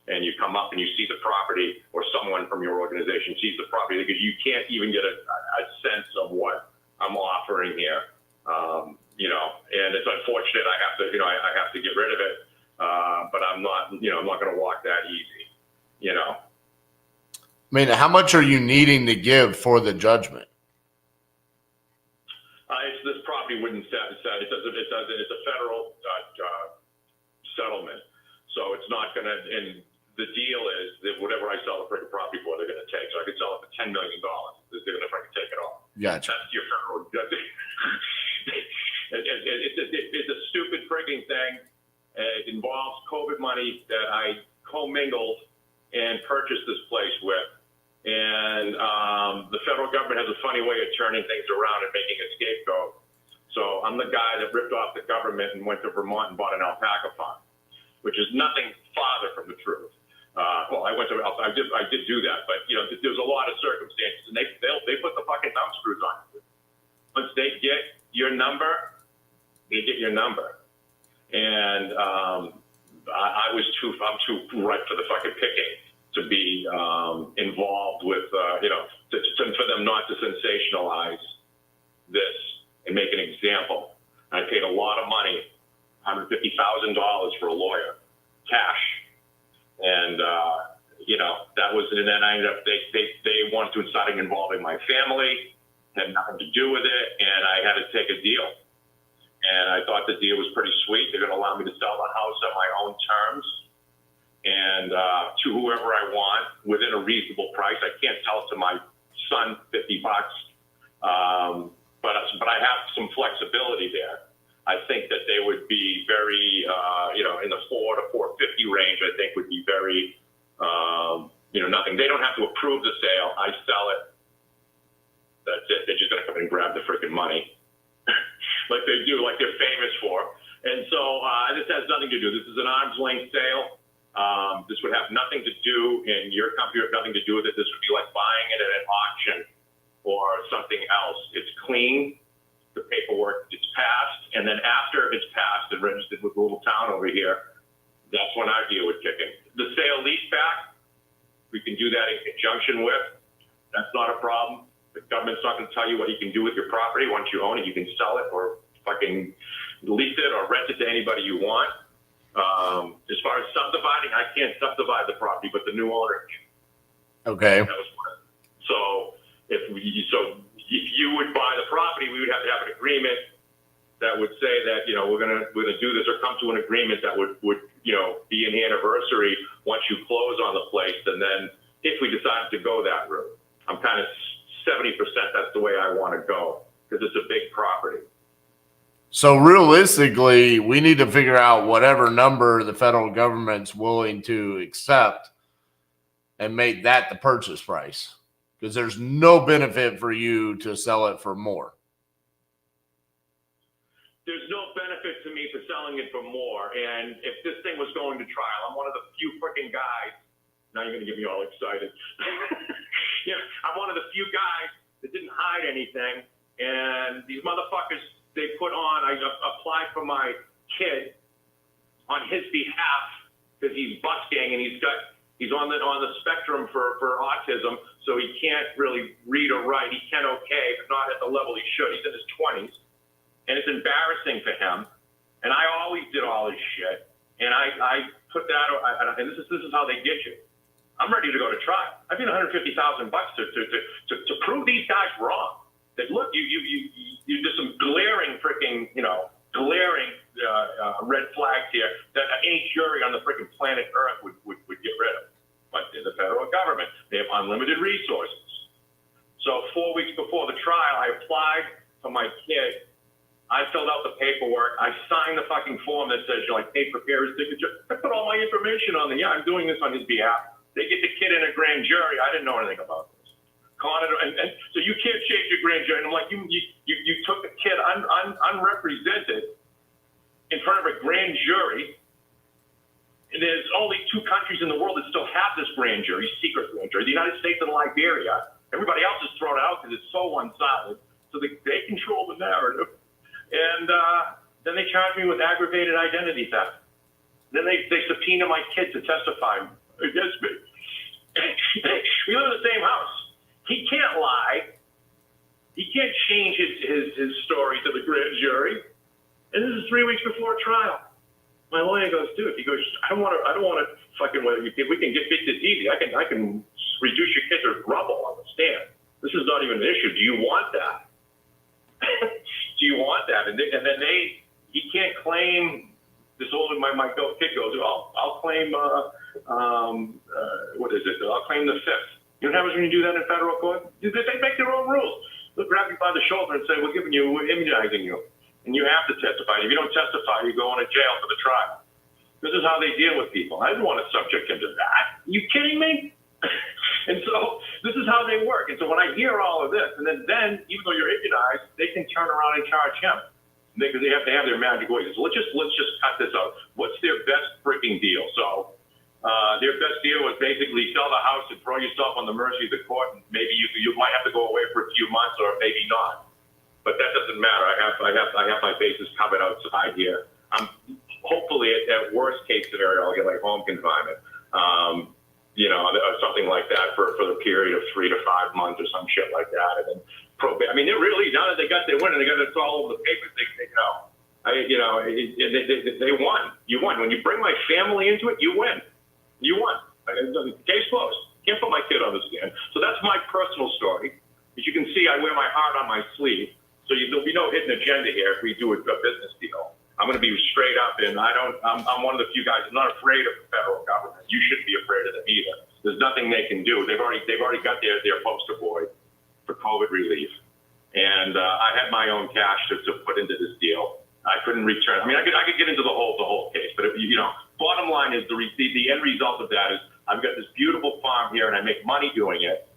and you come up and you see the property, or someone from your organization sees the property, because you can't even get a sense of what I'm offering here. And it's unfortunate I have to get rid of it. But I'm not going to walk that easy, How much are you needing to give for the judgment? This property wouldn't set. It's a federal settlement. So it's not going to, and the deal is that whatever I sell the freaking property for, they're going to take. So I could sell it for $10 million. They're going to freaking take it all. Gotcha. That's your federal. It's a stupid freaking thing. It involves COVID money that I commingled and purchased this place with. And the federal government has a funny way of turning things around and making a scapegoat. So I'm the guy that ripped off the government and went to Vermont and bought an alpaca farm, which is nothing farther from the truth. I did do that, but there's a lot of circumstances, and they put the fucking thumb screws on it. Once they get your number, they get your number. And I'm too ripe for the fucking picking to be involved with, for them not to sensationalize this and make an example. I paid a lot of money, $150,000 for a lawyer, cash. And, that was, and then I ended up, they wanted to start involving my family, had nothing to do with it, and I had to take a deal. And I thought the deal was pretty sweet. They're going to allow me to sell the house on my own terms and to whoever I want within a reasonable price. I can't sell it to my son $50, but I have some flexibility there. I think that they would be very, in the $400 to $450 range. I think would be very, nothing. They don't have to approve the sale. I sell it. That's it. They're just going to come and grab the freaking money, like they do, like they're famous for. And so this has nothing to do. This is an arm's length sale. This would have nothing to do, and your company would have nothing to do with it. This would be like buying it at an auction or something else. It's clean. The paperwork, it's passed. And then after it's passed and registered with the little town over here, that's when our deal would kick in. The sale lease back, we can do that in conjunction with. That's not a problem. The government's not going to tell you what you can do with your property. Once you own it, you can sell it or fucking lease it or rent it to anybody you want. As far as subdividing, I can't subdivide the property, but the new owner can. Okay. That was one. So if you would buy the property, we would have to have an agreement that would say that, you know, we're gonna do this, or come to an agreement that would you know, be an anniversary once you close on the place. And then if we decided to go that route, I'm kind of 70% that's the way I want to go, because it's a big property. So realistically, we need to figure out whatever number the federal government's willing to accept and make that the purchase price, because there's no benefit for you to sell it for more. There's no benefit to me for selling it for more. And if this thing was going to trial, I'm one of the few freaking guys. Now you're going to get me all excited. Yeah, I'm one of the few guys that didn't hide anything. And these motherfuckers, they put on, I applied for my kid on his behalf because he's busking and he's on the spectrum for autism, so he can't really read or write. He can okay, but not at the level he should. He's in his 20s, and it's embarrassing for him. And I always did all this shit, and I put that, and this is how they get you. I'm ready to go to trial. I paid $150,000 to prove these guys wrong. That look, you did some glaring freaking, glaring red flags here that any jury on the freaking planet Earth would get rid of. But the federal government, they have unlimited resources. So 4 weeks before the trial, I applied for my kid. I filled out the paperwork. I signed the fucking form that says, prepare his signature. I put all my information on there. Yeah, I'm doing this on his behalf. They get the kid in a grand jury. I didn't know anything about this. And so you can't change your grand jury. And I'm like, you took the kid unrepresented in front of a grand jury. And there's only 2 countries in the world that still have this grand jury, secret grand jury, the United States and Liberia. Everybody else is thrown out because it's so one-sided. So they control the narrative. And then they charge me with aggravated identity theft. Then they subpoena my kid to testify against me. We live in the same house. He can't lie. He can't change his story to the grand jury. And this is 3 weeks before trial. My lawyer goes, dude, he goes, I don't want to fucking, we can get this easy. I can reduce your kid to rubble on the stand. This is not even an issue. Do you want that? Do you want that? And then he can't claim this older, my kid goes, I'll claim, what is it? I'll claim the 5th. You know what happens when you do that in federal court? They make their own rules. They'll grab you by the shoulder and say, we're immunizing you. And you have to testify. If you don't testify, you're going to jail for the trial. This is how they deal with people. I didn't want to subject him to that. Are you kidding me? And so this is how they work. And so when I hear all of this, and then even though you're immunized, they can turn around and charge him. Because they have to have their magic ways. So let's just cut this out. What's their best freaking deal? So their best deal was basically sell the house and throw yourself on the mercy of the court. And maybe you might have to go away for a few months, or maybe not. But that doesn't matter. I have my bases covered outside here. Hopefully at worst case scenario, I'll get like home confinement, or something like that for the period of 3 to 5 months or some shit like that, and then probate. I mean, they're really, now that they got their win and they got it all over the papers, they won. You won. When you bring my family into it, you win. You won. Case closed. Can't put my kid on the stand. So that's my personal story. As you can see, I wear my heart on my sleeve. So there'll be no hidden agenda here if we do a business deal. I'm going to be straight up, and I'm one of the few guys who's not afraid of the federal government. You shouldn't be afraid of them either. There's nothing they can do. They've already got their poster boy for COVID relief, and I had my own cash to put into this deal. I couldn't return. I mean, I could get into the whole case, but bottom line is the end result of that is I've got this beautiful farm here, and I make money doing it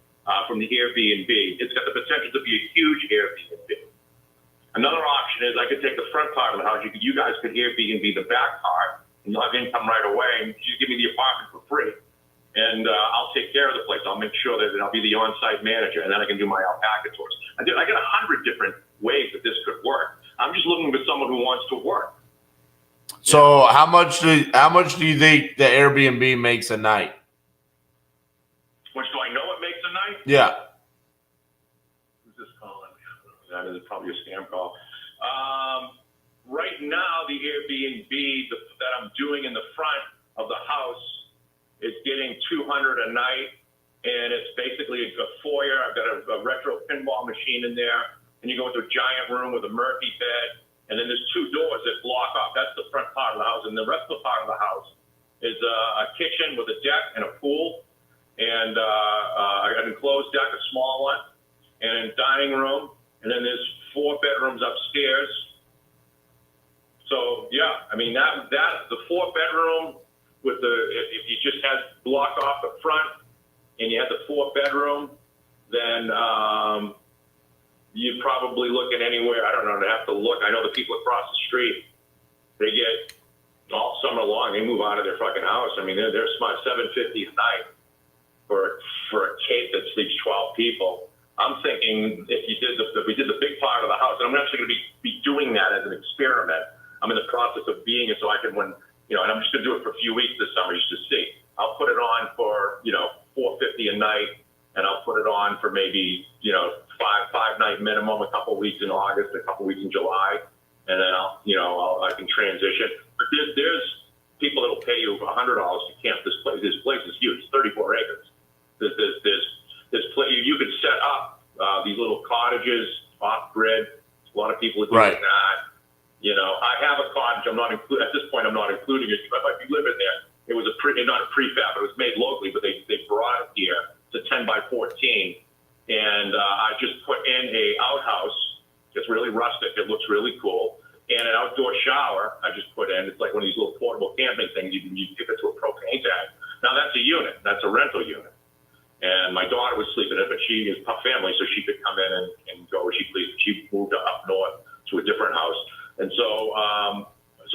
from the Airbnb. It's got the potential to be a huge Airbnb. Another option is I could take the front part of the house. You guys could Airbnb the back part, and you'll have income right away, and you give me the apartment for free. And I'll take care of the place. I'll make sure that I'll be the on-site manager, and then I can do my alpaca tours. I got 100 different ways that this could work. I'm just looking for someone who wants to work. So how much do you think the Airbnb makes a night? Which do I know it makes a night? Yeah. Who's this calling? That is probably a scam call. Right now, the Airbnb that I'm doing in the front of the house is getting $200 a night. and it's basically a foyer. I've got a retro pinball machine in there, and you go into a giant room with a Murphy bed, and then there's 2 doors that block off. That's the front part of the house, and the rest of the part of the house is a kitchen with a deck and a pool, and an enclosed deck, a small one, and a dining room, and then there's 4 bedrooms upstairs. So yeah, I mean that the 4 bedroom with if you just had block off the front and you had the 4 bedroom, then you'd probably look at anywhere. I don't know. I have to look. I know the people across the street, they get all summer long. They move out of their fucking house. I mean, they're smart. $750 a night for a cape that sleeps 12 people. I'm thinking if we did the big part of the house, and I'm actually going to be doing that as an experiment. I'm in the process of being it, so I can and I'm just going to do it for a few weeks this summer just to see. I'll put it on for $450 a night, and I'll put it on for maybe five night minimum, a couple weeks in August, a couple weeks in July, and then I can transition. But there's people that'll pay you $100 to camp this place. This place is huge. It's 34 acres. There's you could set up these little cottages off grid. A lot of people are doing that. I have a cottage. I'm not at this point. I'm not including it. But if you live in there, it was not a prefab. It was made locally, but they brought it here. It's a 10 by 14, and I just put in a outhouse. It's really rustic. It looks really cool. And an outdoor shower I just put in. It's like one of these little portable camping things. You tip it to a propane tank. Now that's a unit. That's a rental unit. And my daughter was sleeping in it, but she is a family, so she could come in and go where she pleased. She moved up north to a different house. And so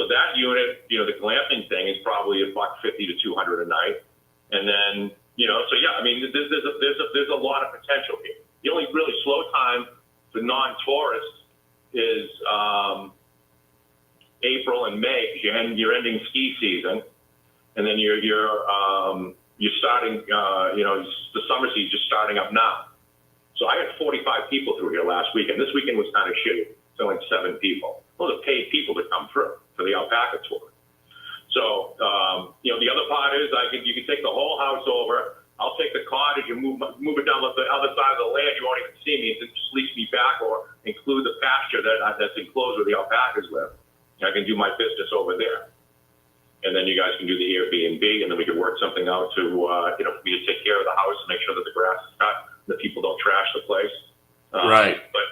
that unit, the glamping thing is probably $150 to $200 a night. And then, so yeah, I mean, there's a lot of potential here. The only really slow time for non-tourists is April and May, because you're ending ski season, and then you're starting, the summer season just starting up now. So I had 45 people through here last weekend. This weekend was kind of shitty. It's only 7 people. Those are paid people to come through for the alpaca tour. So, the other part is you can take the whole house over. I'll take the cottage and move it down the other side of the land. You won't even see me. It just leads me back, or include the pasture that's enclosed where the alpacas live. I can do my business over there. And then you guys can do the Airbnb, and then we can work something out to, for me to take care of the house and make sure that the grass is cut, that people don't trash the place. Right. But,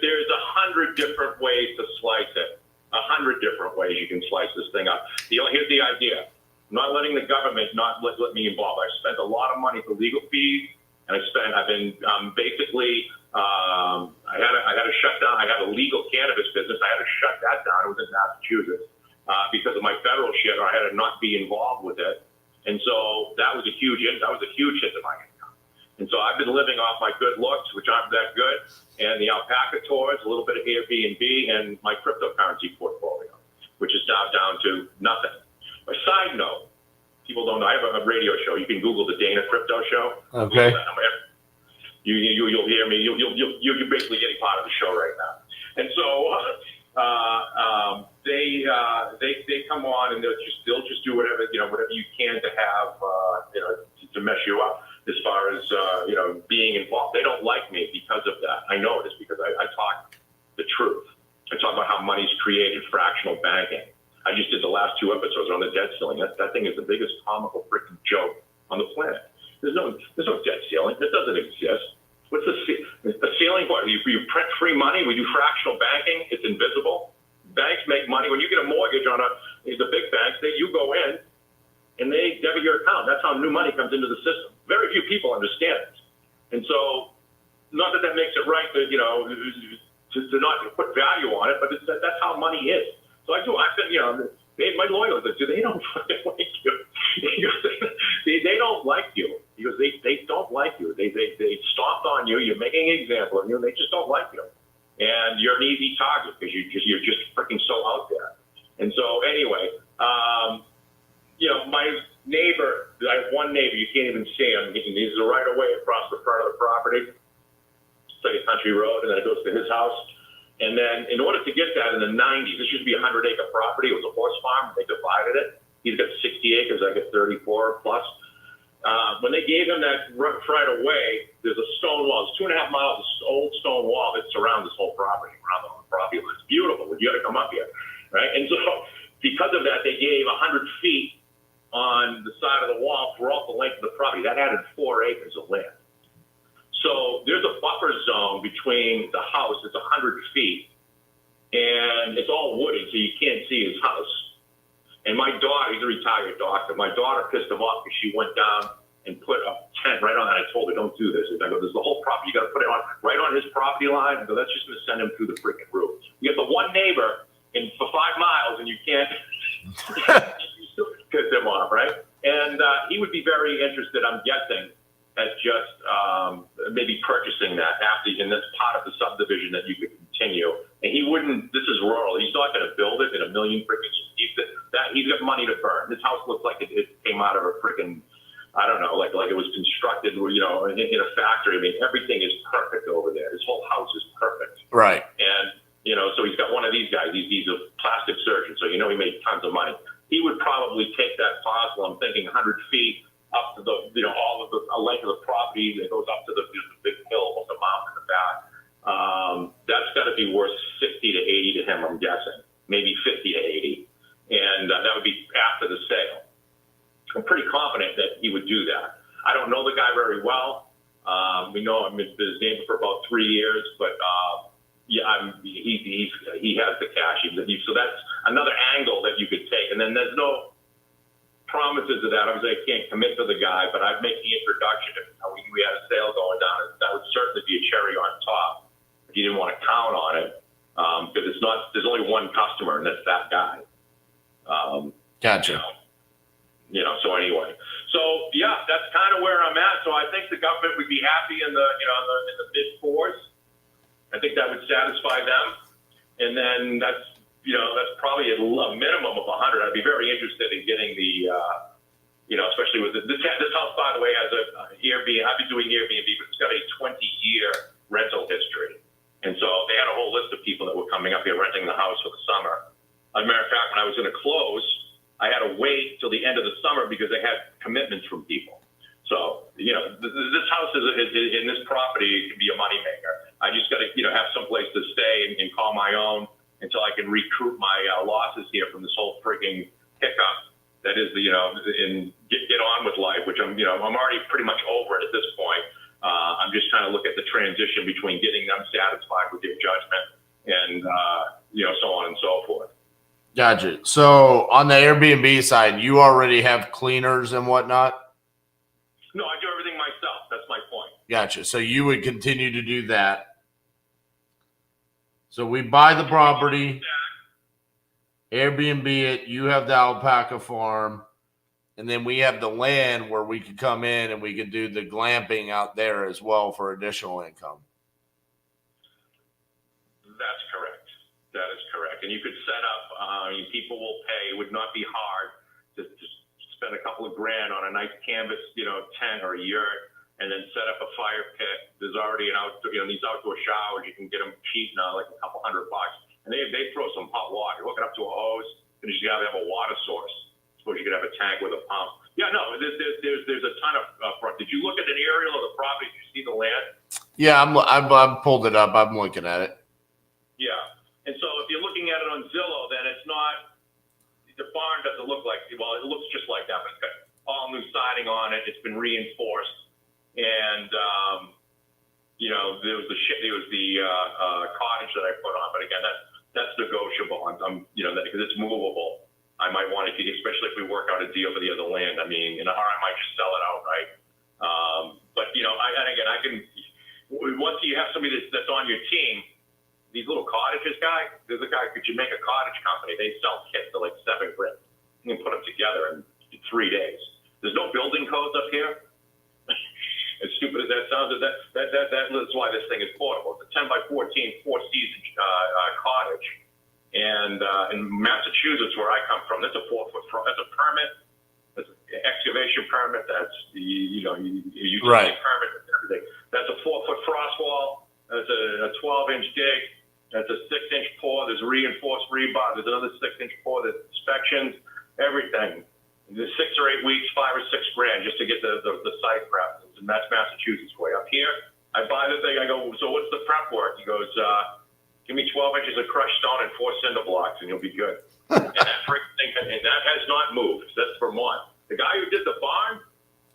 there's 100 different ways to slice it. 100 different ways you can slice this thing up. Here's the idea. I'm not letting the government not let me involved. I spent a lot of money for legal fees, and I had to shut down. I had a legal cannabis business. I had to shut that down. It was in Massachusetts because of my federal shit, or I had to not be involved with it. And so that was a huge hit to my income. And so I've been living off my good looks, which aren't that good, and the alpaca tours, a little bit of Airbnb, and my cryptocurrency portfolio, which is now down to nothing. A side note, people don't know, I have a radio show. You can Google the Dana Crypto Show. Okay. You'll hear me. You're basically getting part of the show right now. And so they come on, and they'll just do whatever you can to have to mess you up as far as being involved. They don't like me because of that. I know this because I talk the truth. I talk about how money's created, fractional banking. I just did the last 2 episodes on the debt ceiling. That thing is the biggest comical freaking joke on the planet. There's no debt ceiling. It doesn't exist. What's the ceiling? What, you print free money? We do fractional banking. It's invisible. Banks make money. When you get a mortgage on the big banks, you go in and they debit your account. That's how new money comes into the system. Very few people understand it. And so, not that makes it right to not put value on it, but that's how money is. So I've been, my lawyers, they don't fucking like you. They don't like you because they don't like you. They stomped on you. You're making an example of you. They just don't like you, and you're an easy target because you're just freaking so out there. And so anyway, my neighbor, I have one neighbor. You can't even see him. He's right away across the front of the property. It's like a country road, and then it goes to his house. And then in order to get that in the 90s, this used to be a 100-acre property. It was a horse farm. They divided it. He's got 60 acres. I got 34 plus. When they gave him that right away, there's a stone wall. It's 2.5 miles of old stone wall that surrounds this whole property, around the whole property line. It's beautiful. You got to come up here, right? And so because of that, they gave 100 feet on the side of the wall throughout the length of the property. That added 4 acres of land. So there's a buffer zone between the house. It's 100 feet, and it's all wooded, so you can't see his house. And my daughter, he's a retired doctor. My daughter pissed him off because she went down and put a tent right on that. I told her, don't do this. And I go, there's the whole property. You got to put it on right on his property line. I go, that's just going to send him through the freaking roof. You get the one neighbor for 5 miles, and you can't you still piss him off, right? And he would be very interested, I'm guessing, at just maybe purchasing that after, and that's part of the subdivision that you could continue. And he wouldn't. This is rural. He's not going to build it in a million freaking. He's got money to burn. This house looks like it came out of a freaking, I don't know, like it was constructed, you know, in a factory. I mean, everything is perfect over there. His whole house is perfect. Right. And you know, so he's got one of these guys. He's a plastic surgeon, so you know he made tons of money. He would probably take that parcel. I'm thinking 100 feet up to the, you know, all of the length of the property that goes up to the big hill, almost a mile in the back. That's got to be worth 60 to 80 to him, I'm guessing, maybe 50 to 80, and that would be after the sale. I'm pretty confident that he would do that. I don't know the guy very well. We know him, his neighbor for about 3 years, but yeah, he has the cash. So that's another angle that you could take, and then there's no promises of that. Obviously, I can't commit to the guy, but I'd make the introduction if we had a sale going down. That would certainly be a cherry on top. If you didn't want to count on it, because it's not. There's only one customer, and that's that guy. Gotcha. You know. So anyway, so yeah, that's kind of where I'm at. So I think the government would be happy in the in the mid fours. I think that would satisfy them, and then that's probably a minimum of 100. I'd be very interested in getting the, especially with this house, by the way, has a Airbnb. I've been doing Airbnb, but it's got a 20-year rental history. And so they had a whole list of people that were coming up here renting the house for the summer. As a matter of fact, when I was going to close, I had to wait till the end of the summer because they had commitments from people. So, this house is in this property can be a moneymaker. I just got to, have some place to stay and call my own until I can recoup my losses here from this whole freaking hiccup that is and get on with life, which I'm already pretty much over it at this point. I'm just trying to look at the transition between getting them satisfied with their judgment and, so on and so forth. Gotcha. So on the Airbnb side, you already have cleaners and whatnot? No, I do everything myself. That's my point. Gotcha. So you would continue to do that. So we buy the property, Airbnb it, you have the alpaca farm, and then we have the land where we could come in and we could do the glamping out there as well for additional income. That's correct. That is correct. And you could set up, people will pay. It would not be hard to spend a couple of grand on a nice canvas, tent or a yurt, and then set up a fire pit. There's already an these outdoor showers, you can get them cheap now, like a couple $100. And they throw some hot water. You hook it up to a hose, and you gotta have a water source. Suppose you could have a tank with a pump. Yeah, no, there's a ton of front. Did you look at an aerial of the property? Did you see the land? Yeah, I've pulled it up. I'm looking at it. Yeah. And so if you're looking at it on Zillow, then it's not, the barn doesn't look like, well, it looks just like that, but it's got all new siding on it. It's been reinforced. And, there was the cottage that I put on, but again, that's negotiable. I'm because it's movable. I might want to, especially if we work out a deal for the other land. I mean, or I might just sell it outright. But I can, once you have somebody that's on your team, these little cottages guy, there's a guy, could you make a cottage company? They sell kits for like $7,000. You can put them together in 3 days. There's no building codes up here. As stupid as that sounds, that's why this thing is portable. It's a 10 by 14, 4-season cottage. And in Massachusetts, where I come from, that's a 4-foot that's a permit. That's an excavation permit. That's utility Right. permit. Everything. That's a 4-foot frost wall. That's a 12-inch dig. That's a 6-inch pour. There's reinforced rebar. There's another 6-inch pour. There's inspections. Everything. There's 6 or 8 weeks, $5 or $6 grand. $3,000 just to get the site prep. And that's Massachusetts way. Up here, I buy the thing. I go, so what's the prep work? He goes, give me 12 inches of crushed stone and 4 cinder blocks, and you'll be good. And that freaking thing, and that has not moved. That's Vermont. The guy who did the barn,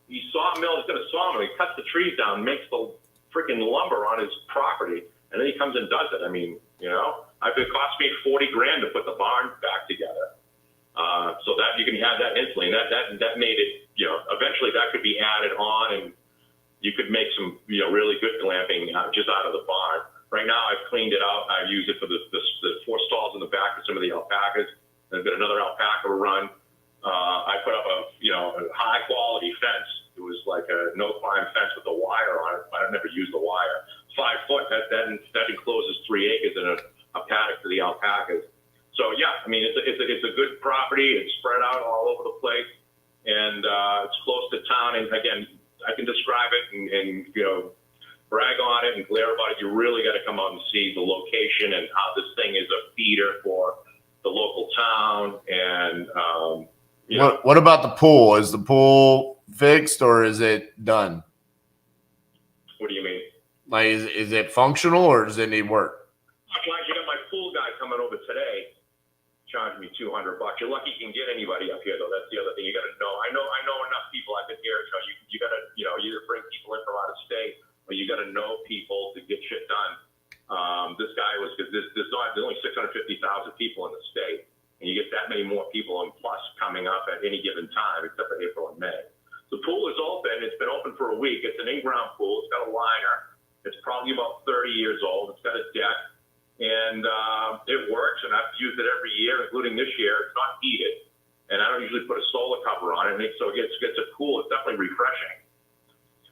he sawmill. He's got a sawmill. He cuts the trees down, makes the freaking lumber on his property, and then he comes and does it. I mean, you know, it cost me $40,000 to put the barn back together. So that you can have that instantly. And that made it, you know, eventually that could be added on, and you could make some, you know, really good glamping just out of the barn. Right now, I've cleaned it out. I've used it for the 4 stalls in the back for some of the alpacas. I've got another alpaca run. I put up a high quality fence. It was like a no climb fence with a wire on it. I've never used the wire. 5 foot. That encloses 3 acres and a paddock for the alpacas. So yeah, I mean it's a good property. It's spread out all over the place, and it's close to town. And again, I can describe it and you know, brag on it and glare about it. You really got to come out and see the location and how this thing is a feeder for the local town. And you know, What about the pool? Is the pool fixed or is it done? what do you mean? Like, is it functional or does it need work? You got my pool guy coming over today, charging me $200. You're lucky you can get anybody up here, though. That's the other thing. You got to know. I know enough people. I've been here, so you got to, you know, either bring people in from out of state or you got to know people to get shit done. This guy was, because there's only 650,000 people in the state, and you get that many more people and plus coming up at any given time, except for April and May. The pool is open. It's been open for a week. It's an in-ground pool. It's got a liner. It's probably about 30 years old. It's got a deck, and it works. And I've used it every year, including this year. It's not heated, and I don't usually put a solar cover on it, so it gets a cool. It's definitely refreshing.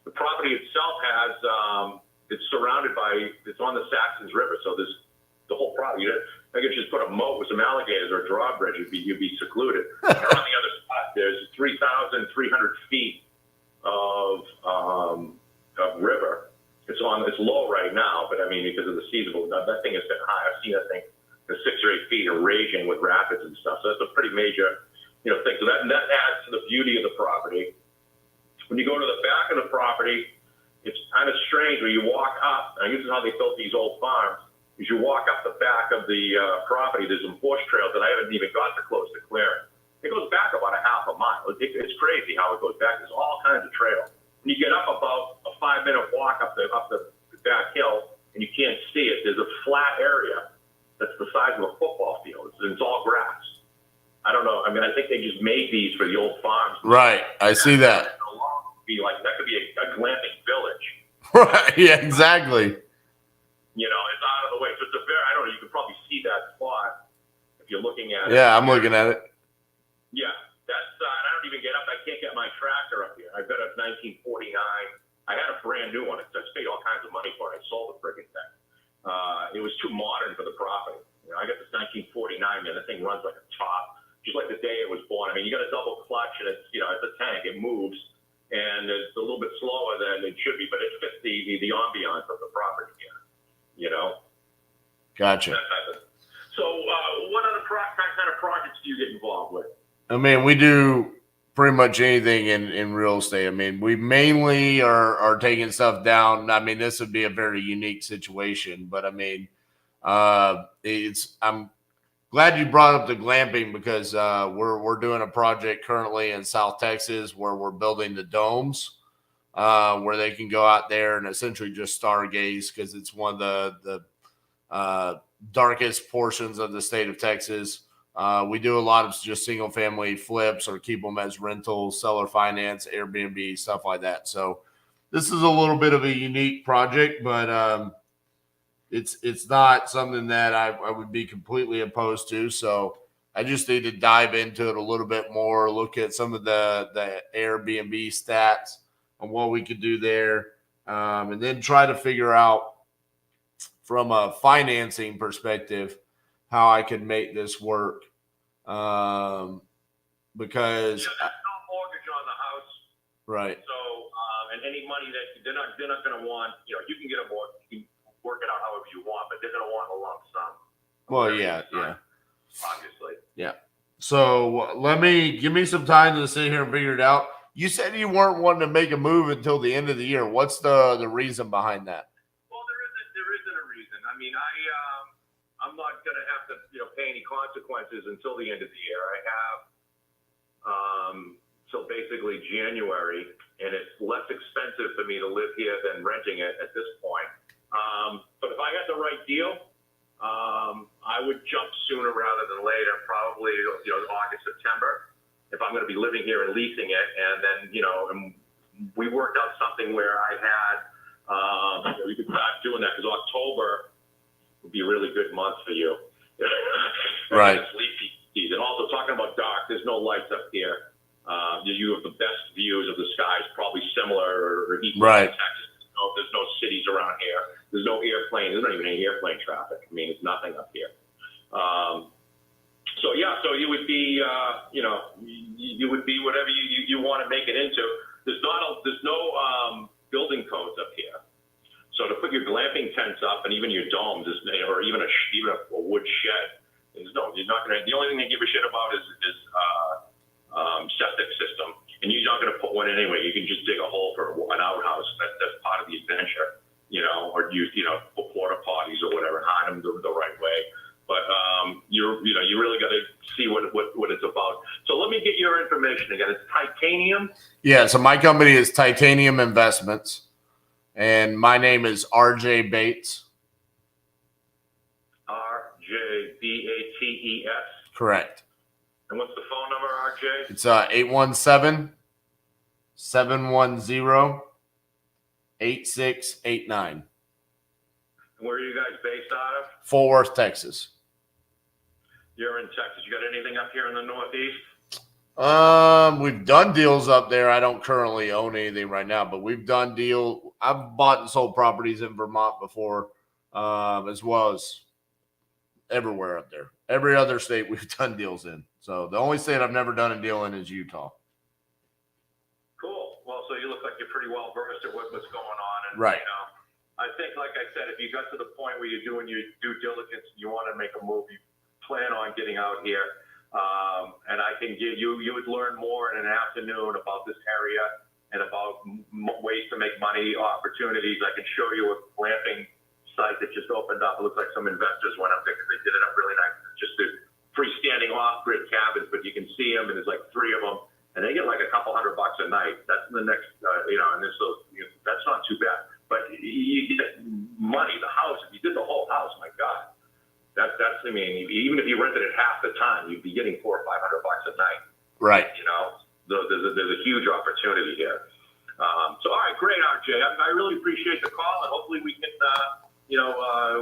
The property itself has it's surrounded by, it's on the Saxons River, so there's the whole property. I could just put a moat with some alligators or a drawbridge. You'd be secluded. And on the other side, there's 3,300 feet of river. It's low right now, but I mean, because of the seasonal, that thing has been high. I've seen that thing at 6 or 8 feet and raging with rapids and stuff. So that's a pretty major, you know, thing. So that adds to the beauty of the property. When you go to the back of the property, it's kind of strange where you walk up, and this is how they built these old farms. As you walk up the back of the property, there's some horse trails that I haven't even got to close to clearing. It goes back about a half a mile. It's crazy how it goes back. There's all kinds of trails. When you get up about a 5-minute walk up the back hill, and you can't see it, there's a flat area that's the size of a football field. It's all grass. I don't know. I mean, I think they just made these for the old farms. Right. I see that. That could be a glamping village. Right. Yeah, exactly. You know, it's out of the way. So it's I don't know, you could probably see that spot if you're looking at it. Yeah, I'm looking at it. Yeah, that's, I don't even get up. I can't get my tractor up here. I've got a 1949. I had a brand new one. I paid all kinds of money for it. I sold the friggin' thing. It was too modern for the property. You know, I got this 1949, man. That thing runs like a top, just like the day it was born. I mean, you got a double clutch, and it's, you know, it's a tank. It moves, and it's a little bit slower than it should be, but it fits the ambiance of the property here. You know? Gotcha. So, what other kind of projects do you get involved with? I mean, we do pretty much anything in real estate. I mean, we mainly are taking stuff down. I mean, this would be a very unique situation, but I mean, I'm glad you brought up the glamping because we're doing a project currently in South Texas where we're building the domes. Where they can go out there and essentially just stargaze because it's one of the darkest portions of the state of Texas. We do a lot of just single family flips or keep them as rentals, seller finance, Airbnb, stuff like that. So this is a little bit of a unique project, but it's not something that I would be completely opposed to. So I just need to dive into it a little bit more, look at some of the Airbnb stats on what we could do there, and then try to figure out from a financing perspective how I can make this work. Because there's no mortgage on the house, right. So and any money that they're not going to want, you know, you can get a mortgage, you can work it out however you want, but they're going to want a lump sum. Well, yeah. Obviously. Yeah. So give me some time to sit here and figure it out. You said you weren't wanting to make a move until the end of the year. What's the reason behind that? Well, there isn't a reason. I mean, I'm not going to have to, pay any consequences until the end of the year. I have till basically January, and it's less expensive for me to live here than renting it at this point. But if I got the right deal, I would jump sooner rather than later, probably August, September, if I'm going to be living here and leasing it. And then and we worked out something where I had we could start doing that because October would be a really good month for you. Right. It's leafy season. Also, talking about dark, there's no lights up here. You have the best views of the skies, probably similar or equal Right. to Texas. There's no cities around here. There's no airplane. There's not even any airplane traffic. I mean, it's nothing up here. So you would be, you would be whatever you want to make it into. There's no building codes up here. So to put your glamping tents up and even your domes, or even a wood shed, you're not going to. The only thing they give a shit about is septic system, and you're not going to put one in anyway. You can just dig a hole for an outhouse. That's part of the adventure, or use porta potties or whatever, hide them the right way. But you really got to see what it's about. So let me get your information again. It's Titanium. Yeah. So my company is Titanium Investments, and my name is RJ Bates. RJBATES. Correct. And what's the phone number, RJ? It's 817-710-8689. And where are you guys based out of? Fort Worth, Texas. You're in Texas. You got anything up here in the Northeast? We've done deals up there. I don't currently own anything right now, but we've done deal. I've bought and sold properties in Vermont before, as well as everywhere up there. Every other state we've done deals in. So the only state I've never done a deal in is Utah. Cool. Well, so you look like you're pretty well versed at what's going on. And, Right. I think, like I said, if you got to the point where you're doing your due diligence and you want to make a move, you plan on getting out here. And I can give you would learn more in an afternoon about this area and about ways to make money, opportunities. I can show you a glamping site that just opened up. It looks like some investors went up there because they did it up really nice. It's just a freestanding off-grid cabins, but you can see them, and there's like 3 of them, and they get like a couple $100 a night. That's the next, and this, that's not too bad. But you get money, the house. If you did the whole house, my God. That's I mean, even if you rented it half the time, you'd be getting $400 or $500 a night. Right. There's a huge opportunity here. So all right, great, RJ. I really appreciate the call, and hopefully we can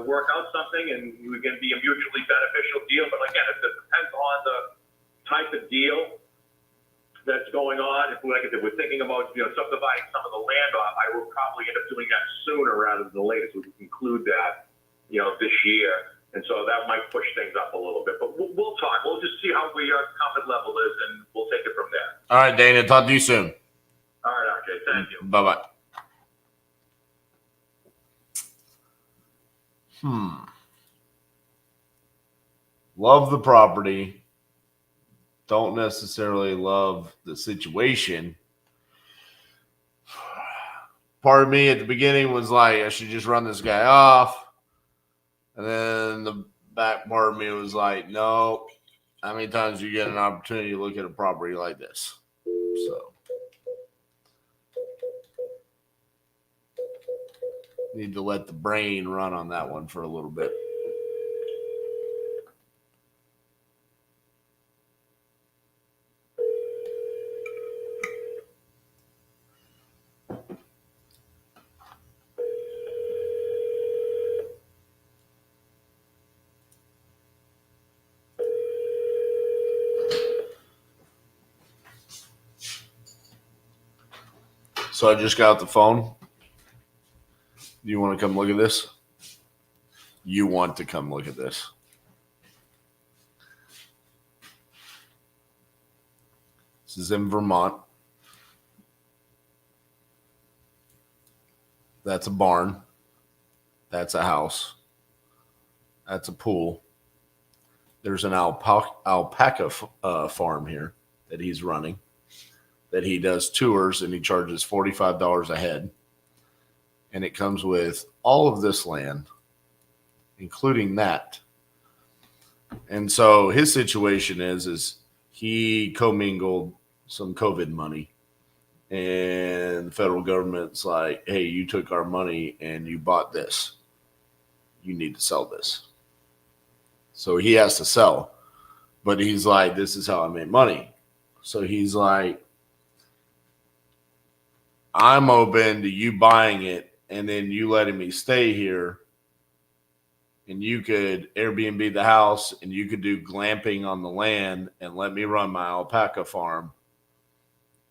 work out something, and we can be a mutually beneficial deal. But again, it depends on the type of deal that's going on. If, like I said, we're thinking about subdividing some of the land off, I will probably end up doing that sooner rather than later, so we can conclude that this year. And so that might push things up a little bit. But we'll talk. We'll just see how our comfort level is, and we'll take it from there. All right, Dana. Talk to you soon. All right, RJ. Thank you. Bye-bye. Love the property. Don't necessarily love the situation. Part of me at the beginning was like, I should just run this guy off. And then the back part of me was like, no. How many times you get an opportunity to look at a property like this? So need to let the brain run on that one for a little bit. So I just got off the phone. Do you want to come look at this? You want to come look at this. This is in Vermont. That's a barn. That's a house. That's a pool. There's an alpaca farm here that he's running. that he does tours, and he charges $45 a head. And it comes with all of this land, including that. And so his situation is he commingled some COVID money, and the federal government's like, hey, you took our money and you bought this. You need to sell this. So he has to sell. But he's like, this is how I make money. So he's like, I'm open to you buying it and then you letting me stay here. And you could Airbnb the house and you could do glamping on the land and let me run my alpaca farm.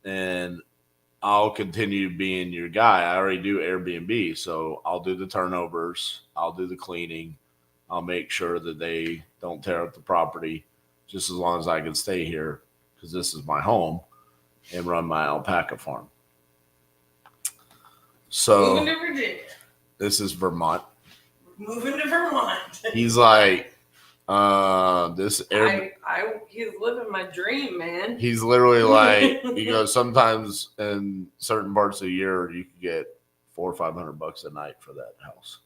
And I'll continue being your guy. I already do Airbnb. So I'll do the turnovers. I'll do the cleaning. I'll make sure that they don't tear up the property just as long as I can stay here because this is my home and run my alpaca farm. So Moving to Virginia. This is Vermont. Moving to Vermont. He's like, he's living my dream, man. He's literally like, he goes, sometimes in certain parts of the year, you could get $400 or $500 a night for that house.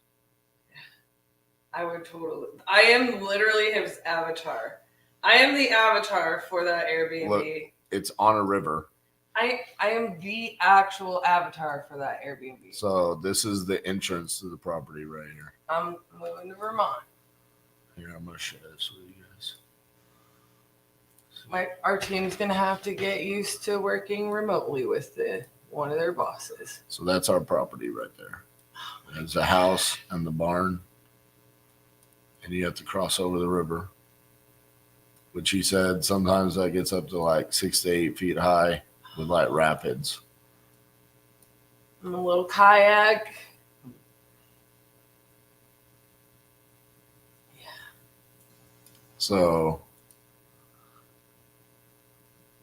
I would totally. I am literally his avatar. I am the avatar for that Airbnb. Look, it's on a river. I am the actual avatar for that Airbnb. So this is the entrance to the property right here. I'm moving to Vermont. Here, I'm going to share this with you guys. Our team's gonna have to get used to working remotely with one of their bosses. So that's our property right there. There's the house and the barn. And you have to cross over the river, which he said sometimes that gets up to like 6 to 8 feet high with like rapids. And a little kayak. Yeah. So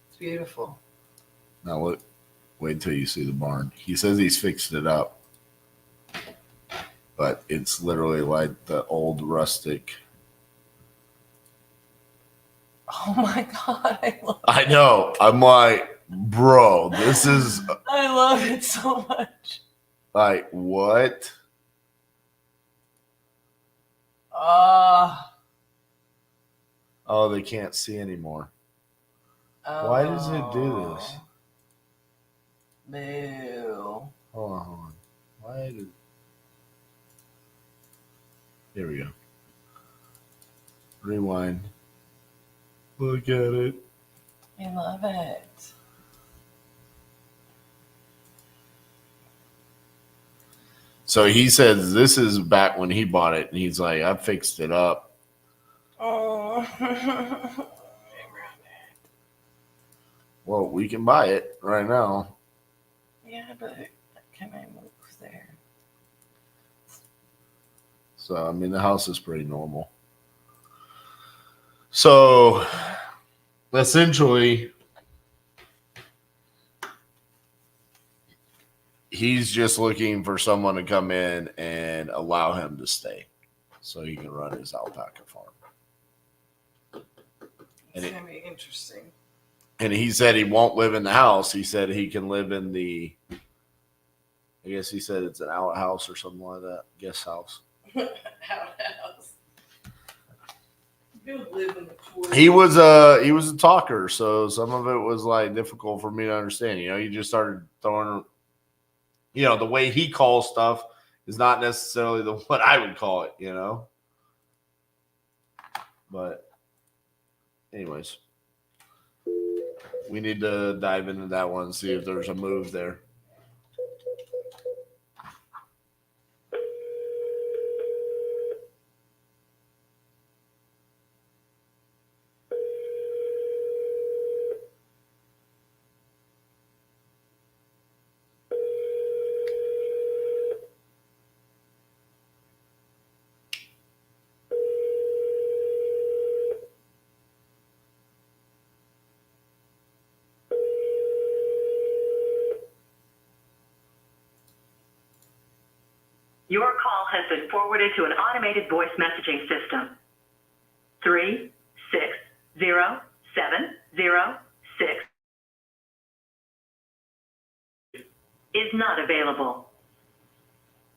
It's beautiful. now look, wait till you see the barn. He says he's fixed it up, but it's literally like the old rustic. Oh my God. I know. I'm like, bro, this is I love it so much. like, what? Oh, they can't see anymore. Why does it do this? Boo. Hold on. Why did... Here we go. Rewind. Look at it. I love it. So he says this is back when he bought it, and he's like, I fixed it up. Oh. Well, we can buy it right now. Yeah, but can I move there? So, I mean, the house is pretty normal. So, essentially, he's just looking for someone to come in and allow him to stay so he can run his alpaca farm. It's going to be interesting. And he said he won't live in the house. He said he can live in the, I guess he said it's an outhouse or something like that, guest house. Outhouse. You live in the tour. He was a talker, so some of it was like difficult for me to understand. You know, you just started throwing, you know, the way he calls stuff is not necessarily what I would call it, you know. But anyways, we need to dive into that one and see if there's a move there. Your call has been forwarded to an automated voice messaging system. 3607006 is not available.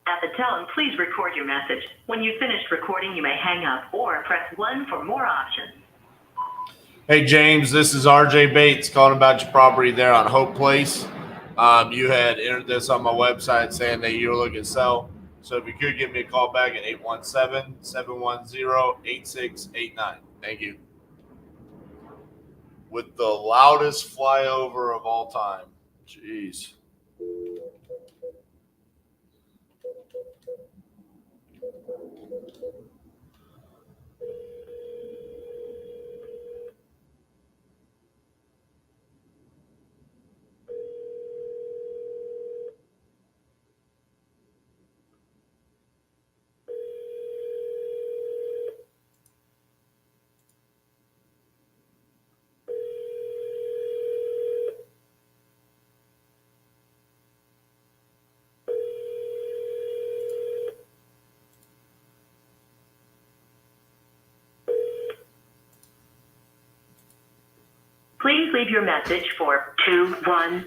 At the tone, please record your message. When you've finished recording, you may hang up or press 1 for more options. Hey, James, this is RJ Bates calling about your property there on Hope Place. You had entered this on my website saying that you were looking to sell. So if you could give me a call back at 817-710-8689. Thank you. With the loudest flyover of all time. Jeez. Please leave your message for 216-548.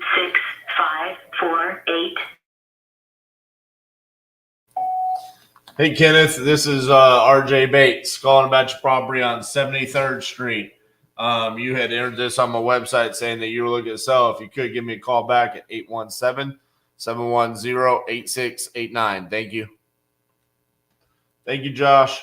Hey, Kenneth, this is RJ Bates calling about your property on 73rd Street. You had entered this on my website saying that you were looking to sell. If you could give me a call back at 817-710-8689. Thank you. Thank you, Josh.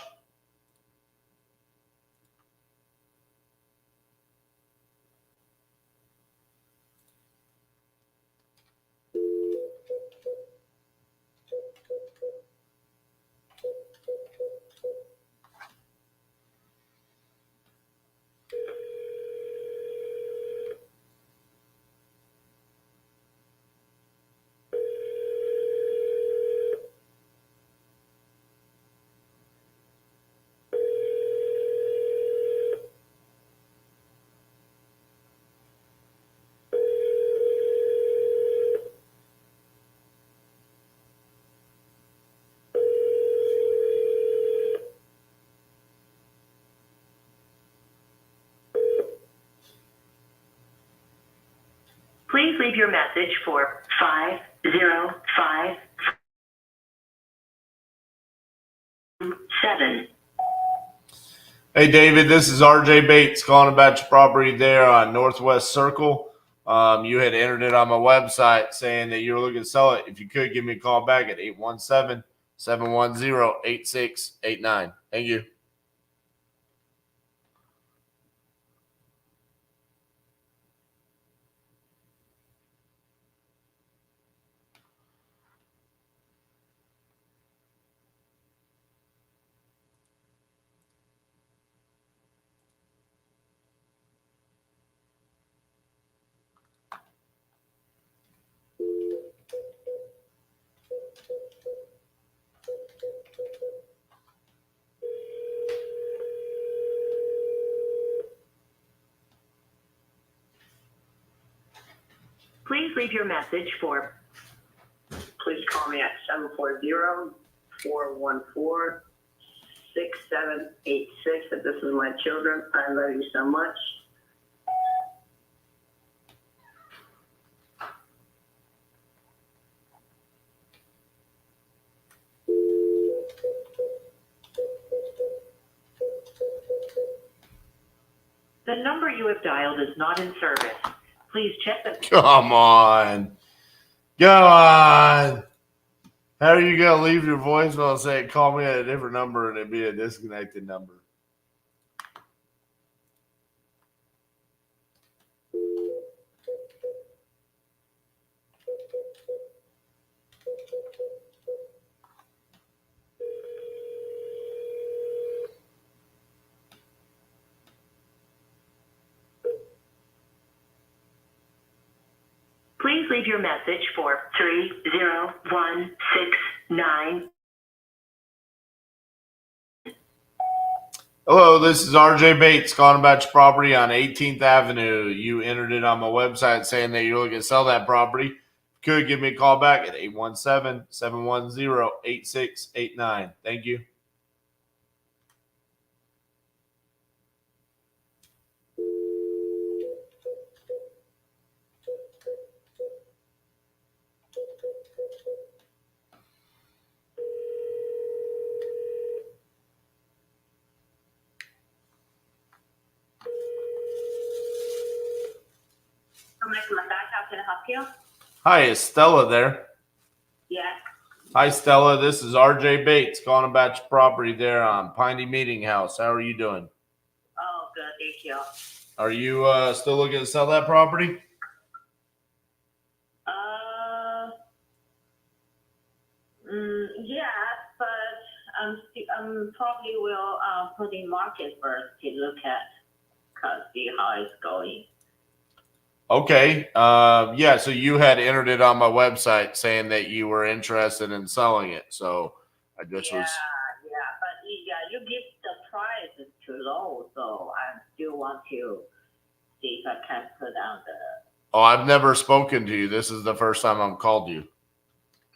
Please leave your message for 5057. Hey, David, this is RJ Bates calling about your property there on Northwest Circle. You had entered it on my website saying that you were looking to sell it. If you could give me a call back at 817-710-8689. Thank you. Please leave your message for. Please call me at 740-414-6786. If this is my children, I love you so much. The number you have dialed is not in service. Please check the. Come on. Come on. How are you going to leave your voicemail and say, call me at a different number and it'd be a disconnected number? Please leave your message for 30169. Hello, this is RJ Bates calling about your property on 18th Avenue. You entered it on my website saying that you're looking to sell that property. Could give me a call back at 817-710-8689. Thank you. How can I help you? Hi, is Stella there? Yes. Hi, Stella. This is RJ Bates calling about your property there on Piney Meeting House. How are you doing? Oh, good. Thank you. Are you still looking to sell that property? Yeah, but I'm probably will put in market first to look at, see how it's going. Okay. Yeah, so you had entered it on my website saying that you were interested in selling it. So I just Yeah, was. but you give the price is too low, so I still want to see if I can put down the. Oh, I've never spoken to you. This is the first time I've called you.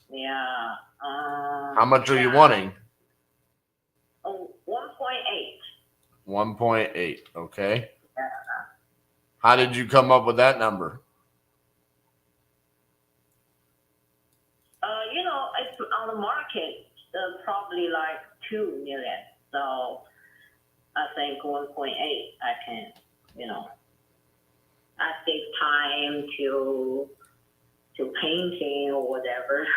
Yeah. How much are you wanting? Oh, 1.8. 1.8. Okay. Yeah. How did you come up with that number? It's on the market, probably like 2 million. So I think 1.8, I can, I take time to painting or whatever.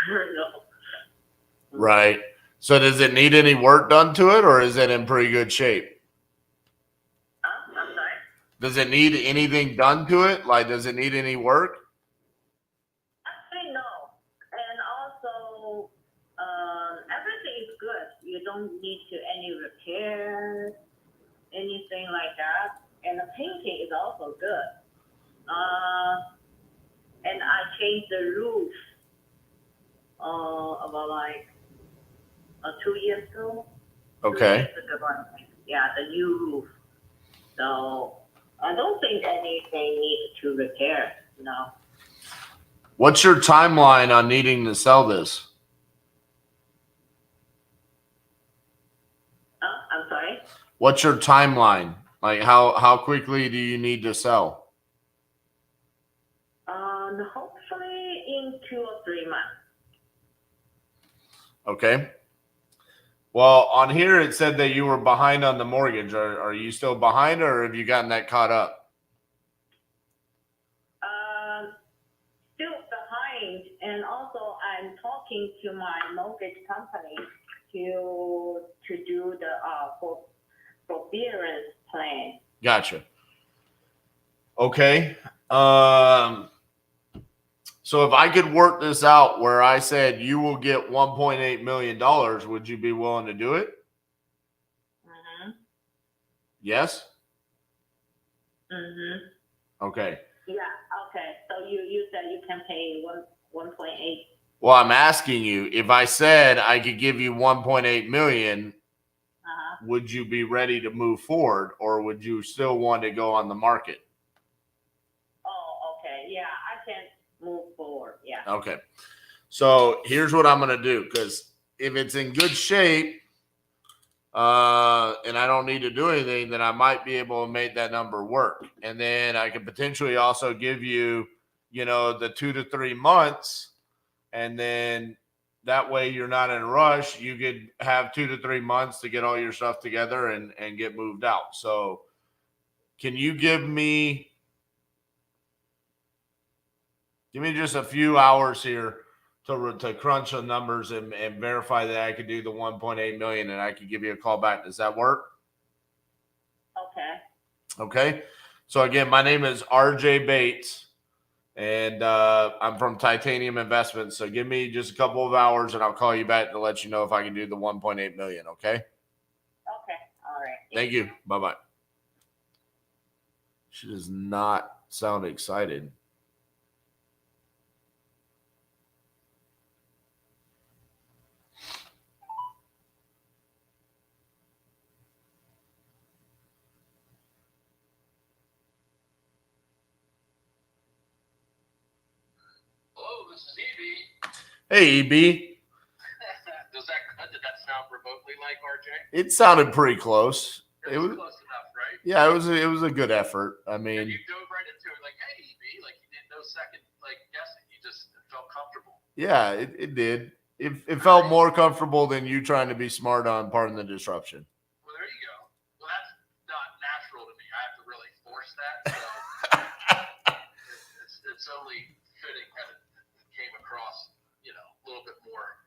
Right. So does it need any work done to it, or is it in pretty good shape? I'm sorry. Does it need anything done to it? Like, does it need any work? Actually, no. And also, everything is good. You don't need to any repair, anything like that. And the painting is also good. And I changed the roof about like 2 years ago. Okay. 2 years ago. Yeah, the new roof. So I don't think anything needs to repair. No. What's your timeline on needing to sell this? I'm sorry. What's your timeline? Like, how quickly do you need to sell? Hopefully in 2 or 3 months. Okay. Well, on here it said that you were behind on the mortgage. Are you still behind, or have you gotten that caught up? Still behind, and also I'm talking to my mortgage company to do the forbearance plan. Gotcha. Okay. So if I could work this out where I said you will get $1.8 million, would you be willing to do it? Mm-hmm. Yes? Mm-hmm. Okay. Yeah, okay. So you said you can pay 1.8. Well, I'm asking you, if I said I could give you 1.8 million, would you be ready to move forward, or would you still want to go on the market? Oh, okay. Yeah, I can move forward. Yeah. Okay. So here's what I'm going to do, because if it's in good shape, and I don't need to do anything, then I might be able to make that number work. And then I could potentially also give you, the 2 to 3 months. And then that way you're not in a rush. You could have 2 to 3 months to get all your stuff together and get moved out. So can you give me just a few hours here to crunch the numbers and verify that I could do the 1.8 million, and I could give you a call back. Does that work? Okay. Okay. So again, my name is RJ Bates, and I'm from Titanium Investments. So give me just a couple of hours and I'll call you back to let you know if I can do the 1.8 million. Okay. Okay. All right. Thank you. Bye-bye. She does not sound excited. Hello, this is EB. Hey, EB. Did that sound remotely like RJ? It sounded pretty close. It was close enough, right? Yeah, it was a good effort. I mean, and you dove right into it, like, hey, EB, like you did no second, like guessing. You just felt comfortable. yeah, it did. It felt more comfortable than you trying to be smart on Pardon the Disruption. Well, there you go. Well, that's not natural to me. I have to really force that. So it's only fitting that it came across, a little bit more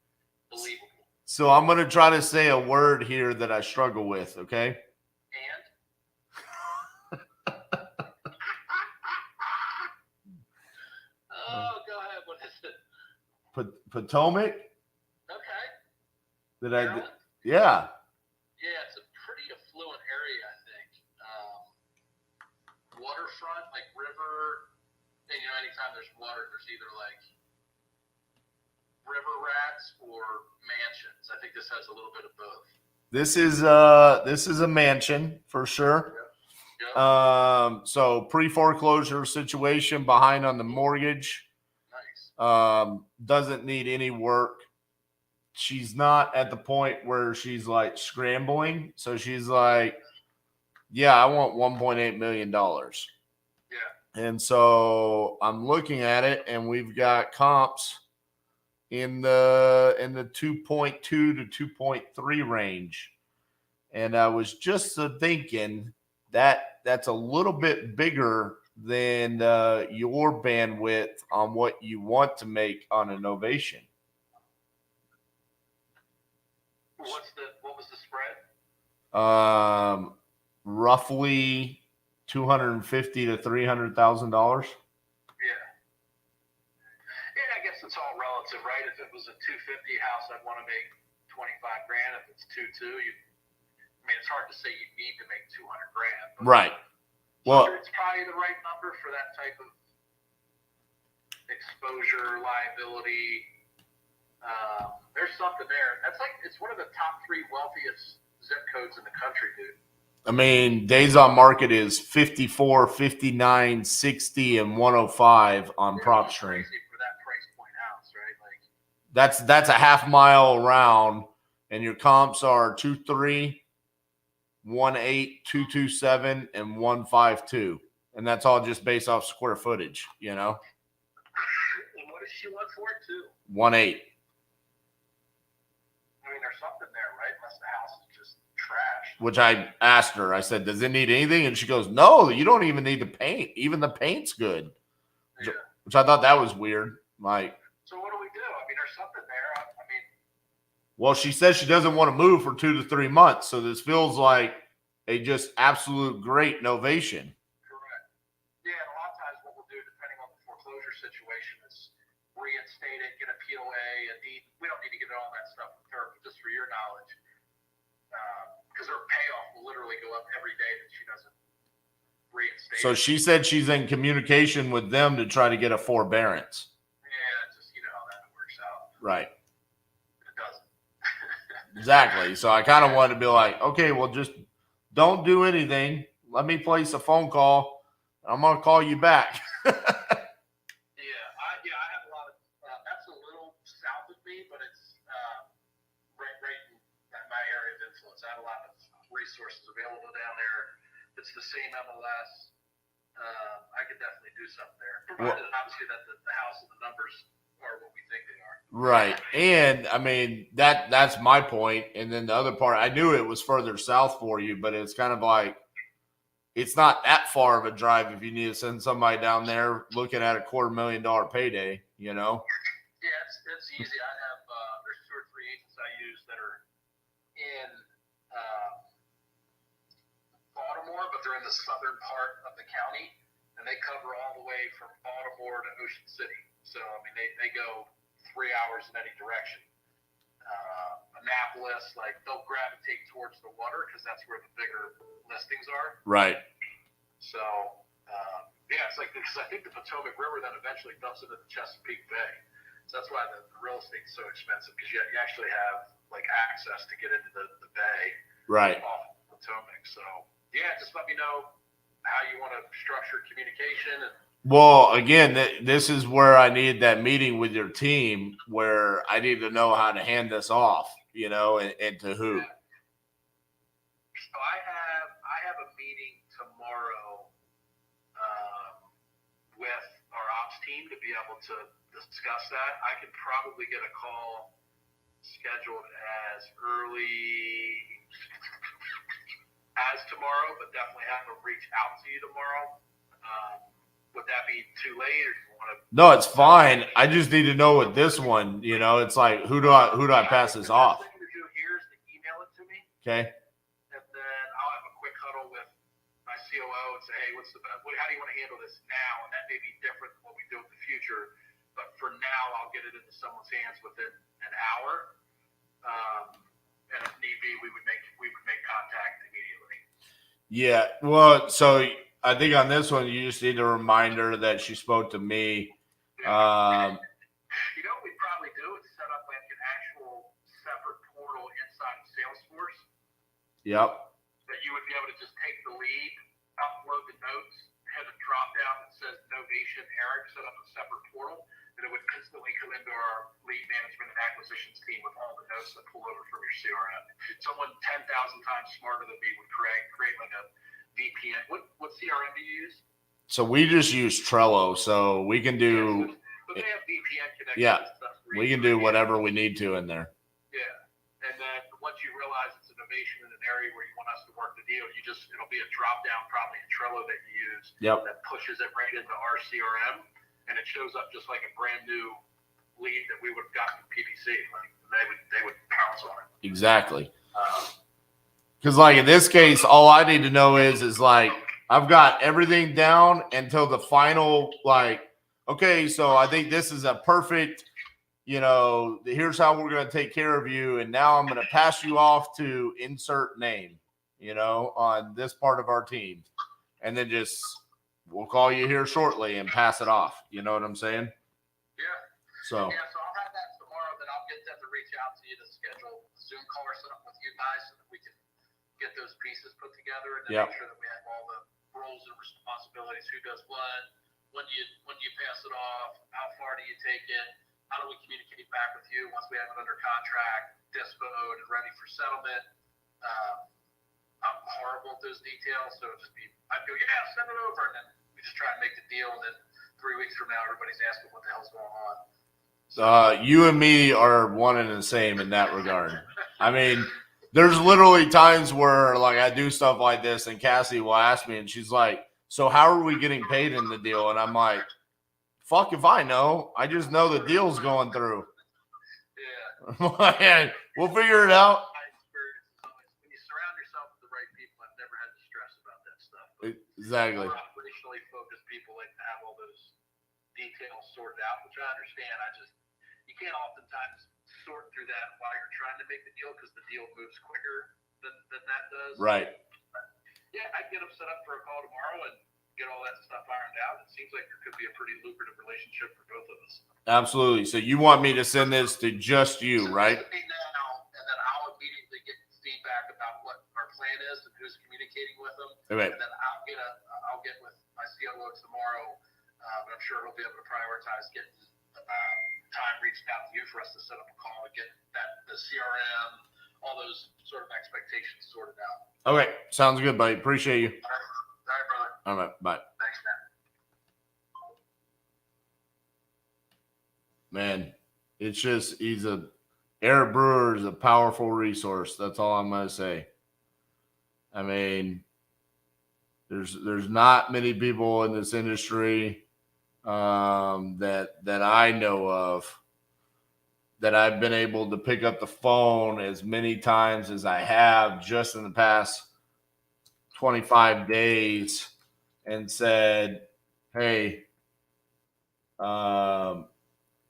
believable. So I'm going to try to say a word here that I struggle with, okay? And oh, go ahead. What is it? Potomac? Okay. Did Maryland? Yeah. Yeah, it's a pretty affluent area, I think. Waterfront, like river, and anytime there's water, there's either like river rats or mansions. I think this has a little bit of both. This is a mansion for sure. Yep. So pre-foreclosure situation, behind on the mortgage. Nice. Doesn't need any work. She's not at the point where she's like scrambling. So she's like, yeah, I want $1.8 million. Yeah. And so I'm looking at it, and we've got comps in the 2.2 to 2.3 range. And I was just thinking that that's a little bit bigger than your bandwidth on what you want to make on an ovation. What was the spread? Roughly $250,000 to $300,000. Yeah. Yeah, I guess it's all relative, right? If it was a 250 house, I'd want to make 25 grand. If it's 2.2, it's hard to say you need to make 200 grand. But Right. Well, it's probably the right number for that type of exposure, liability. There's something there. It's one of the top 3 wealthiest zip codes in the country, dude. I mean, days on market is 54, 59, 60, and 105 on prop stream. Crazy for that price point house, right? That's a half mile around, and your comps are 2.3, 1.8, 2.27, and 1.52, and that's all just based off square footage, And what does she want for it too? 1.8. There's something there, right? Unless the house is just trash. Which I asked her. I said, "Does it need anything?" And she goes, "No, you don't even need the paint. Even the paint's good." Yeah. Which I thought that was weird. Like, so what do we do? There's something there. well, she says she doesn't want to move for 2 to 3 months, so this feels like a just absolute great novation. Correct. Yeah, and a lot of times what we'll do, depending on the foreclosure situation, is reinstate it, get a POA, a deed. We don't need to get all that stuff with her, but just for your knowledge, because her payoff will literally go up every day that she doesn't reinstate. So she said she's in communication with them to try to get a forbearance. Yeah, just how that works out. Right. It doesn't. Exactly. So I kind of wanted to be like, okay, well, just don't do anything. Let me place a phone call. I'm going to call you back. I have a lot of, that's a little south of me, but it's right in my area of influence. I have a lot of resources available down there. It's the same MLS. I could definitely do something there, provided obviously that the house and the numbers are what we think they are. Right. And I mean, that's my point. And then the other part, I knew it was further south for you, but it's kind of like, it's not that far of a drive if you need to send somebody down there looking at $250,000 payday, Yeah, it's easy. I have, there's 2 or 3 agents I use that are in Baltimore, but they're in the southern part of the county, and they cover all the way from Baltimore to Ocean City. So, they go 3 hours in any direction. Annapolis, they'll gravitate towards the water because that's where the bigger listings are. Right. So, it's because I think the Potomac River then eventually dumps into the Chesapeake Bay. So that's why the real estate's so expensive, because you actually have access to get into the bay. Right. Off Potomac. So, just let me know how you want to structure communication. Well, again, this is where I needed that meeting with your team where I need to know how to hand this off, and to who. So I have a meeting tomorrow with our ops team to be able to discuss that. I can probably get a call scheduled as early as tomorrow, but definitely have them reach out to you tomorrow. would that be too late, or do you want to? No, it's fine. I just need to know with this one, you know, it's like, who do I pass this off? The best thing to do here is to email it to me, Okay. and then I'll have a quick huddle with my COO and say, hey, how do you want to handle this now? And that may be different than what we do in the future, but for now, I'll get it into someone's hands within an hour. And if need be, we would make contact immediately. Yeah. Well, so I think on this one, you just need a reminder that she spoke to me. You know what we'd probably do is set up like an actual separate portal inside of Salesforce Yep. that you would be able to just take the lead, upload the notes, have a drop down that says Novation Eric, set up a separate portal, and it would instantly come into our lead management and acquisitions team with all the notes that pull over from your CRM. Someone 10,000 times smarter than me would create like a VPN. What CRM do you use? So we just use Trello, so we can do, But they have VPN connections. yeah, and stuff we can do whatever we need to in there. Yeah. And then once you realize it's innovation in an area where you want us to work the deal, it'll be a drop down probably in Trello that you use. Yep. That pushes it right into our CRM, and it shows up just like a brand new lead that we would have gotten from PPC. Like they would pounce on it. Exactly. Because like in this case, all I need to know is like, I've got everything down until the final, like, okay, so I think this is a perfect, you know, here's how we're going to take care of you. And now I'm going to pass you off to insert name, you know, on this part of our team. And then just, we'll call you here shortly and pass it off. You know what I'm saying? Yeah. So, Yeah, so I'll have that tomorrow. Then I'll get them to reach out to you to schedule a Zoom call or something with you guys so that we can get those pieces put together and then make sure that we have all the roles and responsibilities, who does what, when do you pass it off, how far do you take it, how do we communicate back with you once we have it under contract, dispoed and ready for settlement. I'm horrible at those details, so I'd go, yeah, send it over, and then we just try and make the deal, and then 3 weeks from now everybody's asking what the hell's going on. you and me are one and the same in that regard. I mean, there's literally times where like I do stuff like this and Cassie will ask me and she's like, so how are we getting paid in the deal? And I'm like, fuck if I know. I just know the deal's going through. Yeah. We'll figure it out. My experience is always when you surround yourself with the right people, I've never had to stress about that stuff. But Exactly. more operationally focused people like to have all those details sorted out, which I understand. You can't oftentimes sort through that while you're trying to make the deal because the deal moves quicker than that does. Right. Yeah, I'd get them set up for a call tomorrow and get all that stuff ironed out. It seems like there could be a pretty lucrative relationship for both of us. Absolutely. So you want me to send this to just you, right? Send me now, and then I'll immediately get feedback about what our plan is and who's communicating with them. Right. And then I'll get with my COO tomorrow, but I'm sure he'll be able to prioritize getting time reached out to you for us to set up a call and get the CRM, all those sort of expectations sorted out. Okay. Sounds good, buddy. Appreciate you. All right, brother. All right. Bye. Thanks, man. Man, it's just Eric Brewer is a powerful resource. That's all I'm gonna say. I mean, there's not many people in this industry that I know of that I've been able to pick up the phone as many times as I have just in the past 25 days and said, hey, I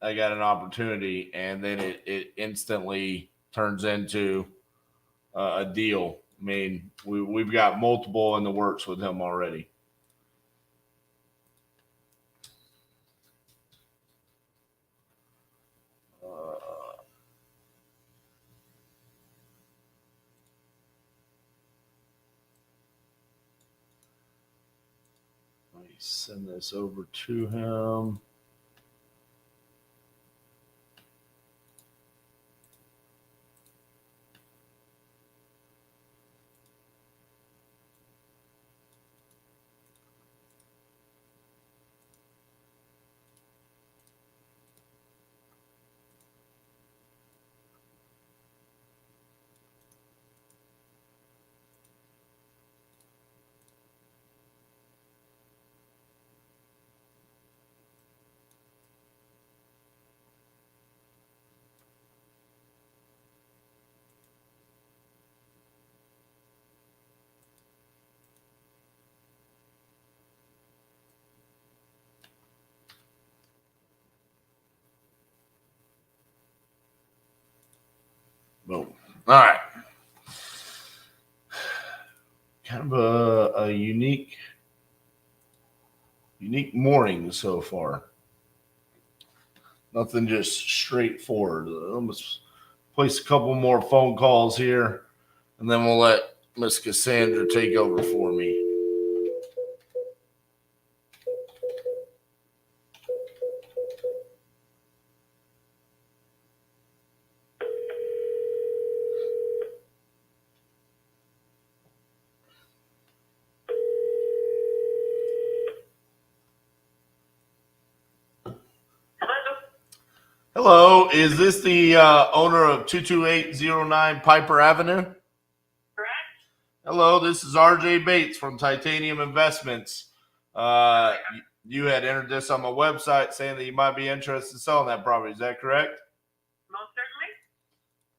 got an opportunity, and then it instantly turns into a deal. I mean, we've got multiple in the works with him already. Let me send this over to him. All right. Kind of a unique morning so far. Nothing just straightforward. Let's place a couple more phone calls here, and then we'll let Miss Cassandra take over for me. Hello, is this the owner of 22809 Piper Avenue? Correct? Hello, this is RJ Bates from Titanium Investments. You had entered this on my website saying that you might be interested in selling that property. Is that correct? Most certainly.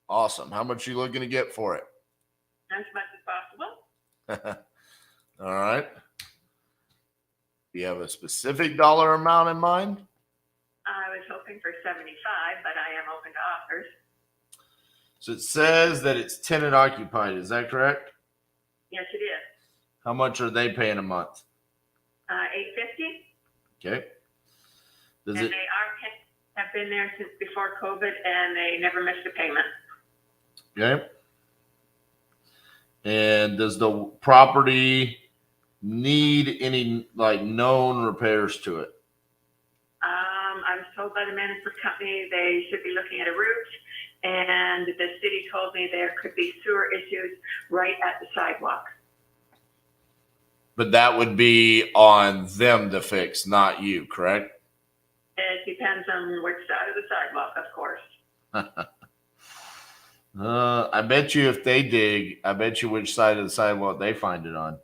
Awesome. How much are you looking to get for it? As much as possible. All right. Do you have a specific dollar amount in mind? I was hoping for 75, but I am open to offers. So it says that it's tenant occupied. Is that correct? Yes, it is. How much are they paying a month? $850. Okay. Does And it? they have been there since before COVID, and they never missed a payment. Okay. And does the property need any like known repairs to it? I was told by the management company they should be looking at a roof, and the city told me there could be sewer issues right at the sidewalk. But that would be on them to fix, not you, correct? It depends on which side of the sidewalk, of course. I bet you if they dig, I bet you which side of the sidewalk they find it on.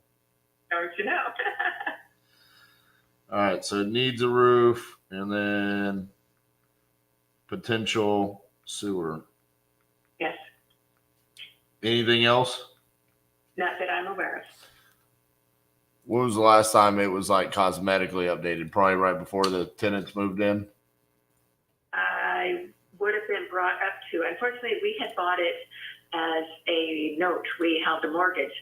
Don't you know? All right, so it needs a roof and then potential sewer. Yes, Anything else? not that I'm aware of. When was the last time it was like cosmetically updated? Probably right before the tenants moved in. I would have been brought up to. Unfortunately, we had bought it as a note. We held a mortgage.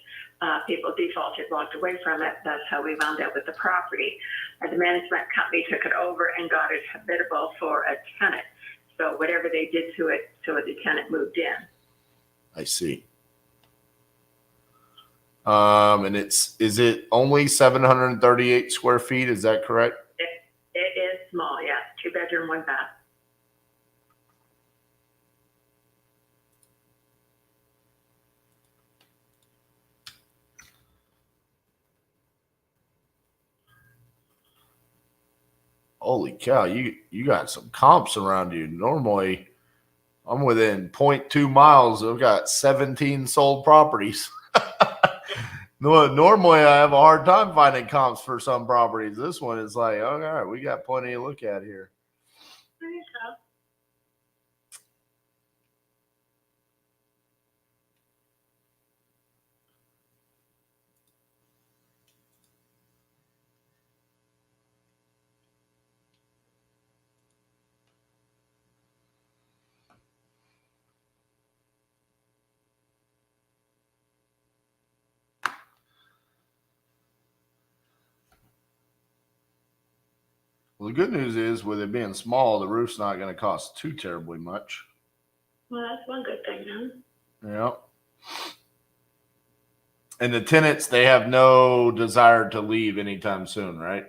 People defaulted, walked away from it. That's how we wound up with the property. The management company took it over and got it habitable for a tenant. So whatever they did to it, so the tenant moved in. I see. And is it only 738 square feet? Is that correct? It is small, yeah. 2-bedroom, 1 bath. Holy cow, you got some comps around you. Normally, I'm within 0.2 miles. I've got 17 sold properties. Normally, I have a hard time finding comps for some properties. This one is like, all right, we got plenty to look at here. There you go. Well, the good news is, with it being small, the roof's not going to cost too terribly much. Well, that's one good thing, huh? Yeah. And the tenants, they have no desire to leave anytime soon, right?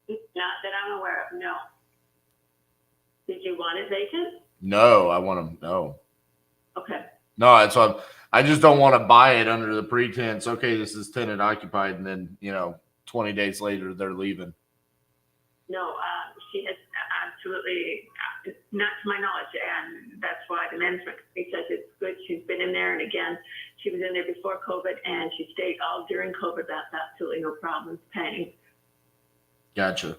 Not that I'm aware of, no. Did you want it vacant? No, I want them. No. Okay. No, that's what I just don't want to buy it under the pretense, okay, this is tenant occupied, and then 20 days later they're leaving. No, she has absolutely, not to my knowledge, and that's why the management company says it's good. She's been in there, and again, she was in there before COVID, and she stayed all during COVID. That's absolutely no problems paying. Gotcha.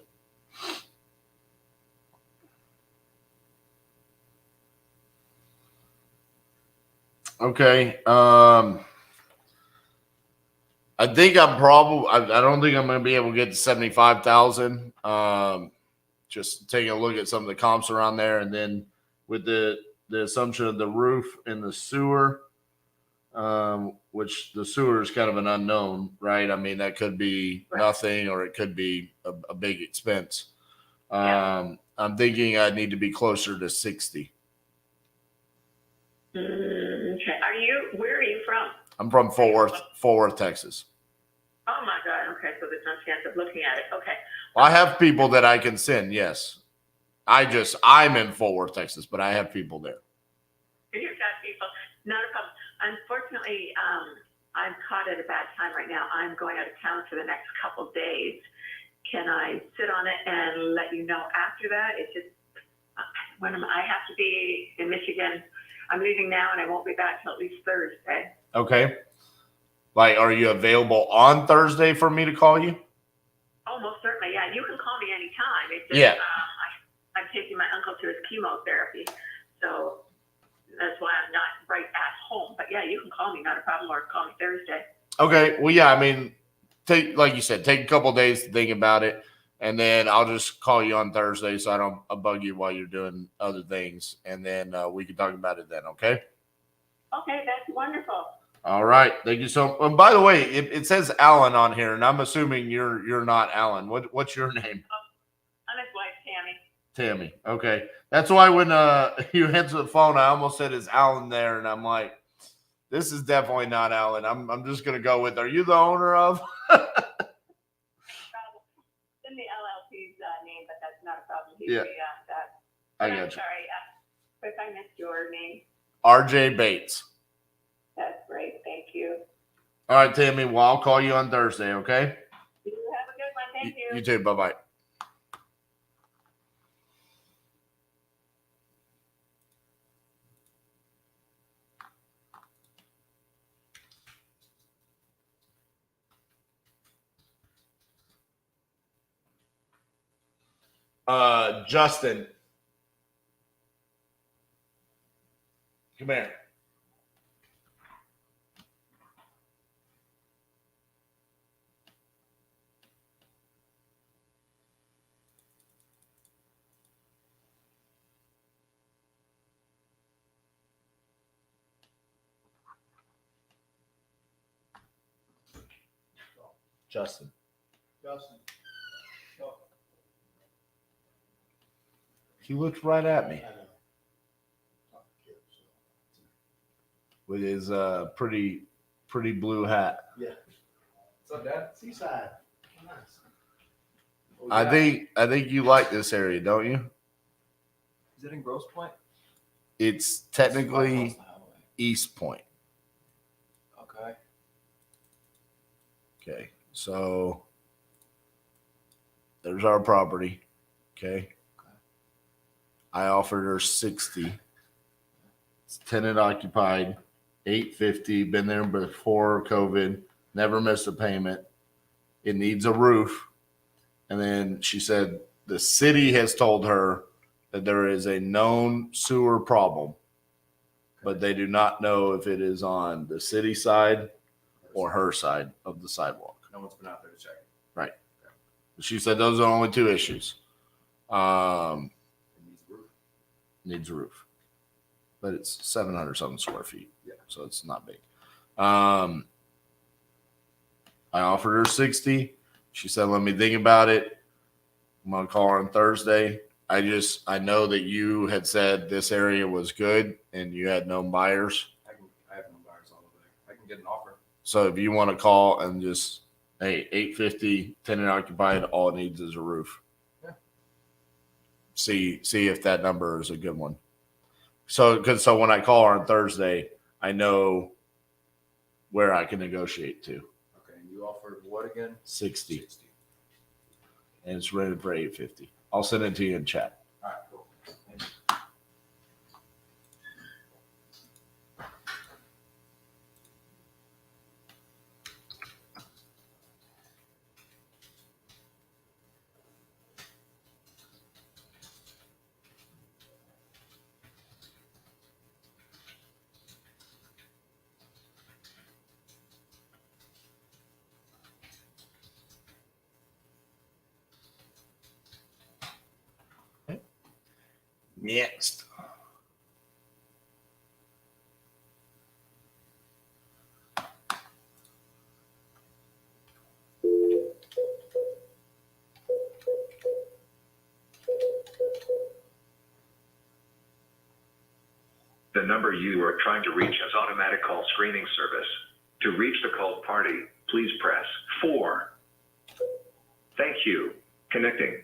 Okay. I think I don't think I'm going to be able to get to 75,000. Just taking a look at some of the comps around there, and then with the assumption of the roof and the sewer, which the sewer is kind of an unknown, right? I mean, that could be Right. nothing or it could be a big expense. Yeah. I'm thinking I need to be closer to 60. Okay. Where are you from? I'm from Fort Worth, Texas. Oh my God. Okay. So there's no chance of looking at it. Okay. I have people that I can send. Yes. I'm in Fort Worth, Texas, but I have people there. You've got people. Not a problem. Unfortunately, I'm caught at a bad time right now. I'm going out of town for the next couple days. Can I sit on it and let you know after that? It's just I have to be in Michigan. I'm leaving now and I won't be back till at least Thursday. Okay. Like, are you available on Thursday for me to call you? Oh, most certainly. Yeah, you can call me anytime. It's just, Yeah. I'm taking my uncle to his chemotherapy, so that's why I'm not right at home. But yeah, you can call me, not a problem, or call me Thursday. Okay. Well, yeah, I mean, like you said, take a couple days to think about it, and then I'll just call you on Thursday so I don't bug you while you're doing other things, and then we can talk about it then. Okay. Okay, that's wonderful. All right. Thank you so. And by the way, it says Alan on here, and I'm assuming you're not Alan. What's your name? I'm his wife, Tammy. Tammy. Okay. That's why when you answer the phone, I almost said is Alan there, and I'm like, this is definitely not Alan. I'm just gonna go with. Are you the owner of? In the LLC's name, but that's not a problem. Yeah. I I'm got you. sorry if I missed your name. RJ Bates. That's great. Thank you. All right, Tammy. Well, I'll call you on Thursday. Okay. You have a good one. Thank you. You too. Bye bye. Justin. Come here. Justin. He looked right at me with his pretty blue hat. Yeah. What's up, Dad? Seaside. Nice. I think you like this area, don't you? Is it in Grosse Point? It's technically East Point. Okay. Okay, so there's our property. Okay. I offered her 60. It's tenant occupied, 850. Been there before COVID. Never missed a payment. It needs a roof. And then she said the city has told her that there is a known sewer problem, but they do not know if it is on the city side or her side of the sidewalk. No one's been out there to check. Right. She said those are the only two issues. It needs a roof. Needs a roof, but it's 700 something square feet. Yeah. So it's not big. I offered her 60. She said, let me think about it. I'm going to call her on Thursday. I know that you had said this area was good and you had no buyers. I have no buyers all over there. I can get an offer. So if you want to call and just, hey, 850 tenant occupied, all it needs is a roof. Yeah. See if that number is a good one. So when I call her on Thursday, I know where I can negotiate to. Okay. And you offered what again? 60. And it's rented for 850. I'll send it to you in chat. All right, cool. Thank you. Next. number you are trying to reach has automatic call screening service. To reach the called party, please press 4. Thank you. Connecting.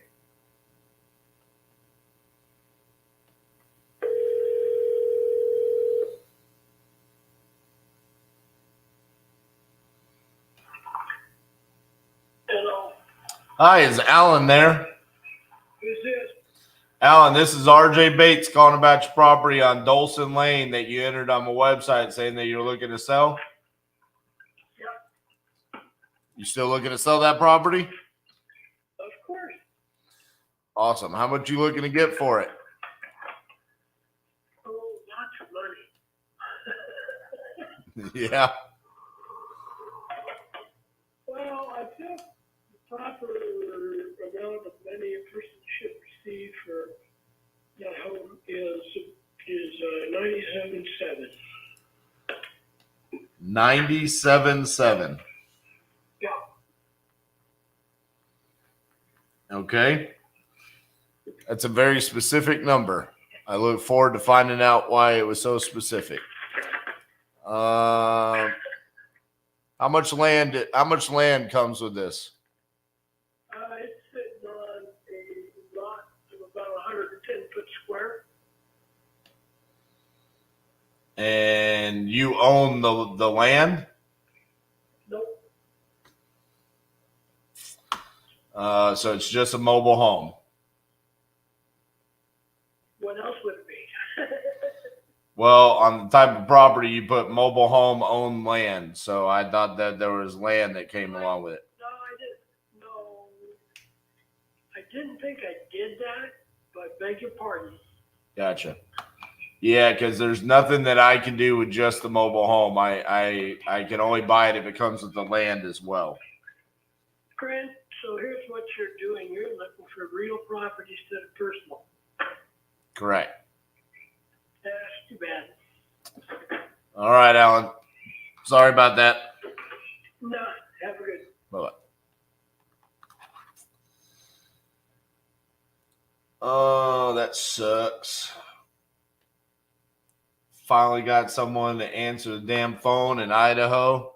Hello, Hi, is Alan there? who's this? Alan, this is RJ Bates calling about your property on Dolson Lane that you entered on my website saying that you're looking to sell. Yep. You still looking to sell that property? Of course. Awesome. How much you looking to get for it? Oh, lots of money. Yeah. Well, I think the proper amount of money a person should receive for that home is 97.7. 97.7. Yeah. Okay. That's a very specific number. I look forward to finding out why it was so specific. How much land comes with this? It's sitting on a lot of about 110 foot square. And you own the land? Nope. So it's just a mobile home. What else would it be? Well, on the type of property you put mobile home owned land. So I thought that there was land that came along with it. No, I didn't. No, I didn't think I did that, but beg your pardon. Gotcha. Yeah, because there's nothing that I can do with just the mobile home. I can only buy it if it comes with the land as well. Grant, so here's what you're doing. You're looking for real property instead of personal. Correct. That's too bad. All right, Alan. Sorry about that. No, have a good. Bye-bye. Oh, that sucks. Finally got someone to answer the damn phone in Idaho.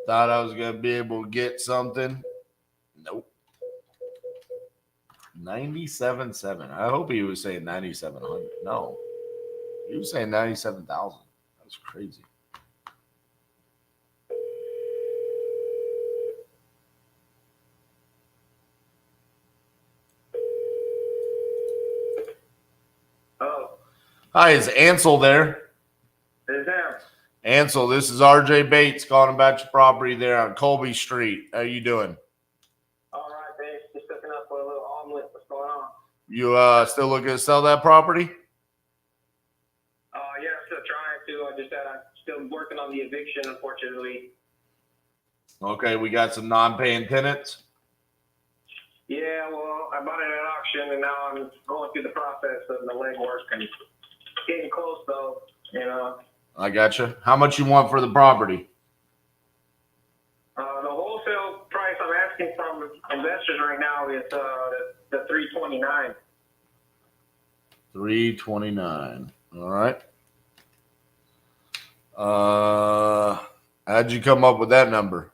Thought I was going to be able to get something. Nope. 97.7. I hope he was saying 9,700. No. He was saying 97,000. That's crazy. Oh, Hi, is Ansel there? is there? Ansel, this is RJ Bates calling about your property there on Colby Street. How you doing? All right, Dave. Just cooking up for a little omelet. What's going on? You still looking to sell that property? Yeah, I'm still trying to. I'm still working on the eviction, unfortunately. Okay, we got some non-paying tenants. Yeah, well, I bought it at auction, and now I'm going through the process of the legwork and getting close, though. You know. I gotcha. How much you want for the property? The wholesale price I'm asking from investors right now is the $329. $329. All right. How'd you come up with that number?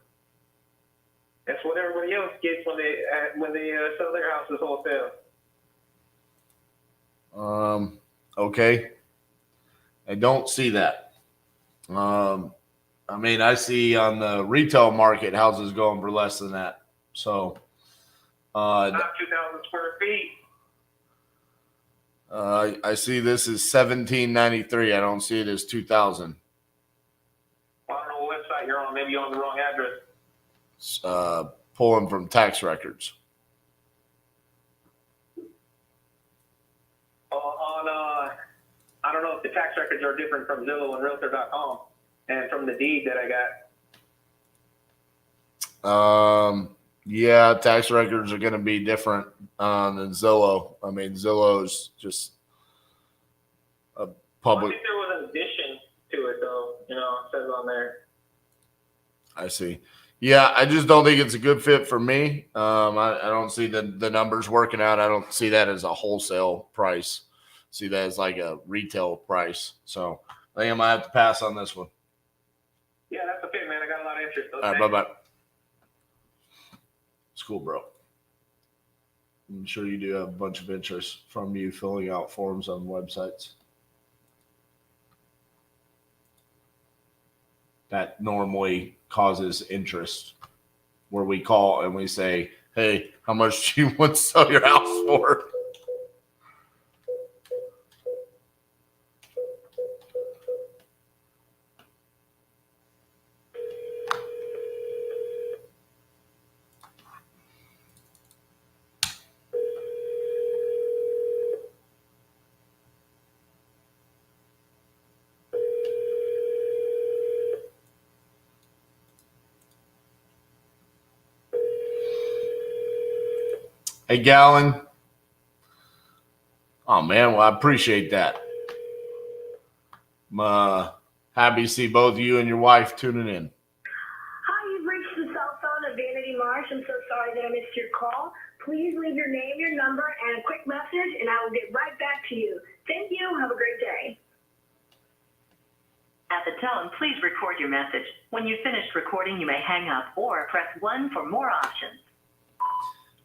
That's what everybody else gets when they sell their houses wholesale. Okay. I don't see that. I mean, I see on the retail market houses going for less than that. So, Not 2,000 square feet. I see this is 1793. I don't see it as 2000. I don't know what website you're on. Maybe you're on the wrong address. Pulling from tax records. I don't know if the tax records are different from Zillow and Realtor.com and from the deed that I got. Yeah, tax records are going to be different than Zillow. I mean, Zillow's just a I public. think there was an addition to it, though. You know, it says on there. I see. Yeah, I just don't think it's a good fit for me. I don't see the numbers working out. I don't see that as a wholesale price. see that as like a retail price. So I think I might have to pass on this one. Yeah, that's okay, man. I got a lot of interest. All right, bye-bye. It's cool, bro. I'm sure you do have a bunch of interest from you filling out forms on websites. That normally causes interest where we call and we say, hey, how much do you want to sell your house for? Hey, Gallon. Oh, man. Well, I appreciate that. I'm happy to see both you and your wife tuning in. Hi, you've reached the cell phone of Vanity Marsh. I'm so sorry that I missed your call. Please leave your name, your number, and a quick message, and I will get right back to you. Thank you. Have a great day. At the tone, please record your message. When you've finished recording, you may hang up or press 1 for more options.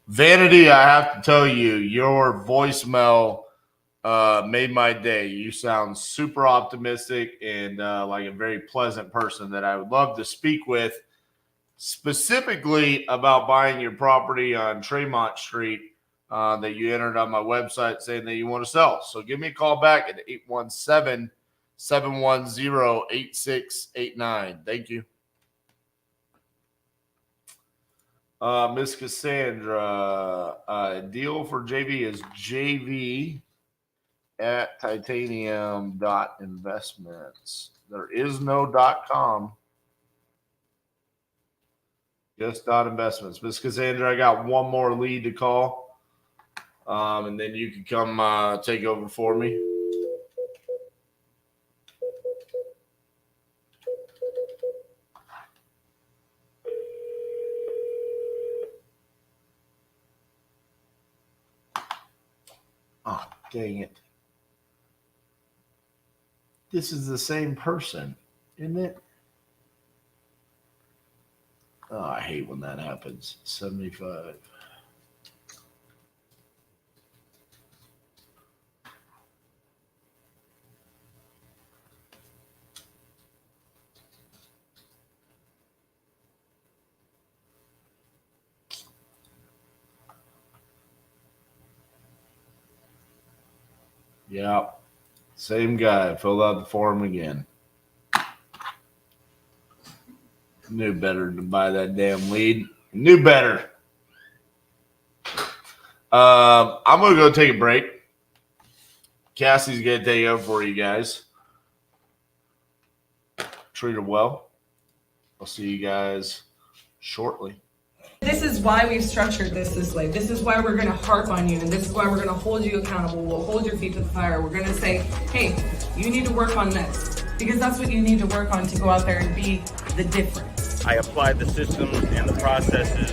Vanity, I have to tell you, your voicemail made my day. You sound super optimistic and like a very pleasant person that I would love to speak with, specifically about buying your property on Tremont Street that you entered on my website saying that you want to sell. So give me a call back at 817-710-8689. Thank you. Miss Cassandra, deal for JV is JV at titanium.investments. There is no .com. Just .investments. Miss Cassandra, I got one more lead to call. And then you can come take over for me. Oh, dang it. This is the same person, isn't it? Oh, I hate when that happens. 75. Yeah, same guy. Filled out the form again. Knew better to buy that damn lead. Knew better. I'm going to go take a break. Cassie's going to take over for you guys. Treat her well. I'll see you guys shortly. This is why we've structured this way. This is why we're going to harp on you, and this is why we're going to hold you accountable. We'll hold your feet to the fire. We're going to say, hey, you need to work on this, because that's what you need to work on to go out there and be the difference. I applied the systems and the processes,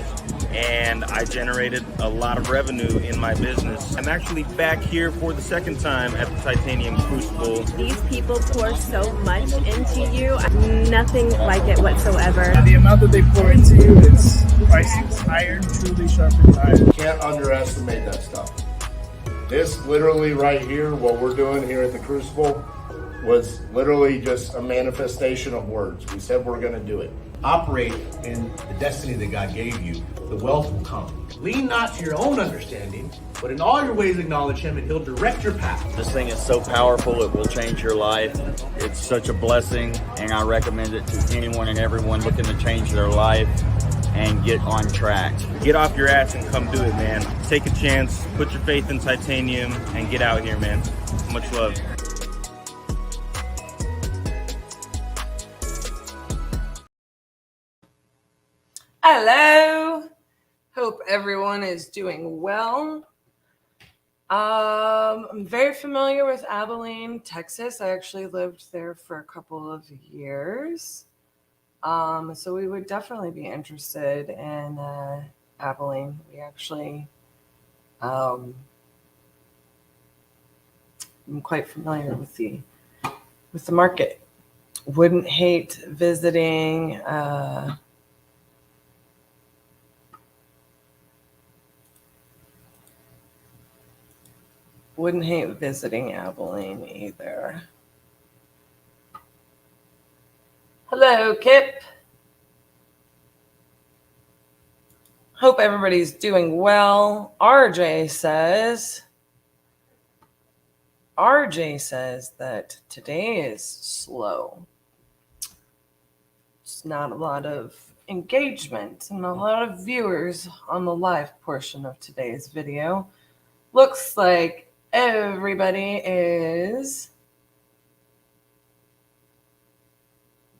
and I generated a lot of revenue in my business. I'm actually back here for the second time at the Titanium Crucible. These people pour so much into you. Nothing like it whatsoever. The amount that they pour into you is priceless. Iron truly sharpens iron. Can't underestimate that stuff. This literally right here, what we're doing here at the Crucible, was literally just a manifestation of words. We said we're going to do it. Operate in the destiny that God gave you. The wealth will come. Lean not to your own understanding, but in all your ways acknowledge Him, and He'll direct your path. This thing is so powerful, it will change your life. It's such a blessing, and I recommend it to anyone and everyone looking to change their life and get on track. Get off your ass and come do it, man. Take a chance, put your faith in Titanium, and get out here, man. Much love. Hello. Hope everyone is doing well. I'm very familiar with Abilene, Texas. I actually lived there for a couple of years. So we would definitely be interested in Abilene. We actually I'm quite familiar with the market. Wouldn't hate visiting. Wouldn't hate visiting Abilene either. Hello, Kip. Hope everybody's doing well. RJ says that today is slow. It's not a lot of engagement and a lot of viewers on the live portion of today's video. Looks like everybody is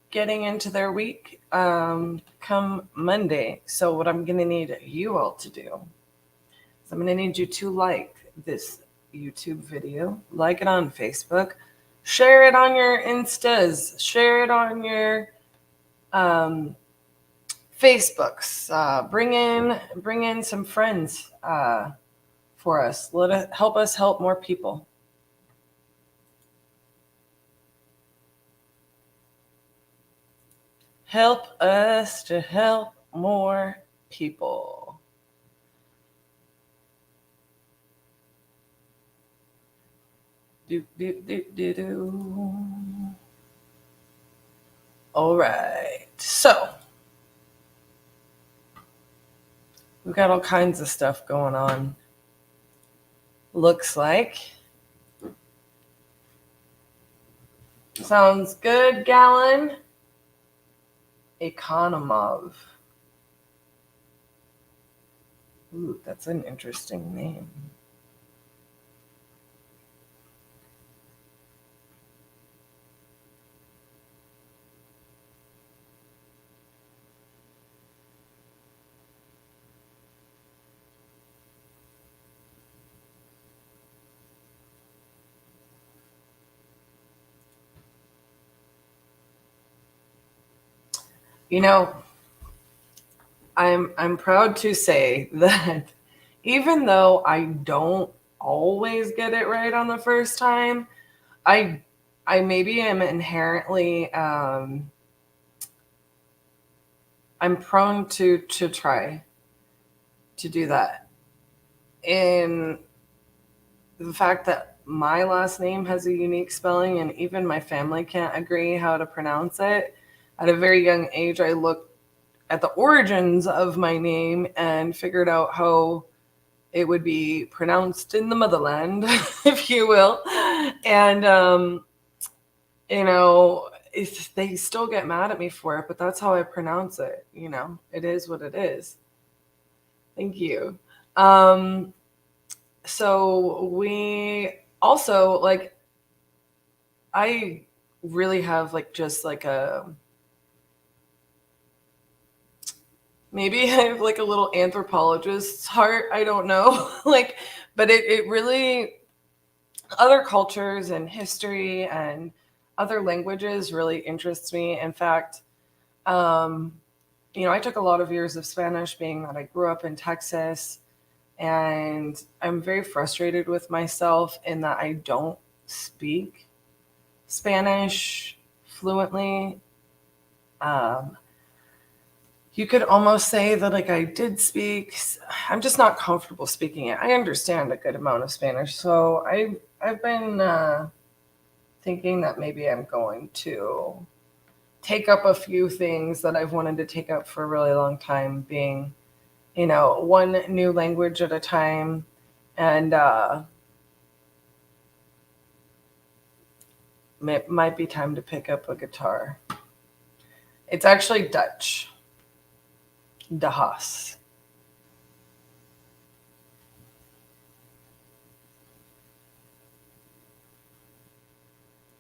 getting into their week come Monday. So what I'm going to need you all to do is I'm going to need you to like this YouTube video, like it on Facebook, share it on your Instas, share it on your Facebooks. Bring in some friends for us. Let it help us help more people. Help us to help more people. All right. So we've got all kinds of stuff going on. Looks like. Sounds good, Gallon. Economov. Ooh, that's an interesting name. You know, I'm proud to say that even though I don't always get it right on the first time, I maybe am inherently I'm prone to try to do that. And the fact that my last name has a unique spelling and even my family can't agree how to pronounce it. At a very young age, I looked at the origins of my name and figured out how it would be pronounced in the motherland, if you will. And, you know, they still get mad at me for it, but that's how I pronounce it. You know, it is what it is. Thank you. So we also, like, I really have like just like a, maybe I have like a little anthropologist's heart. I don't know. Like, but it really, other cultures and history and other languages really interests me. In fact, you know, I took a lot of years of Spanish, being that I grew up in Texas, and I'm very frustrated with myself in that I don't speak Spanish fluently. You could almost say that like I did speak, I'm just not comfortable speaking it. I understand a good amount of Spanish. So I've been thinking that maybe I'm going to take up a few things that I've wanted to take up for a really long time, being, you know, one new language at a time. And it might be time to pick up a guitar. It's actually Dutch. DeHaas.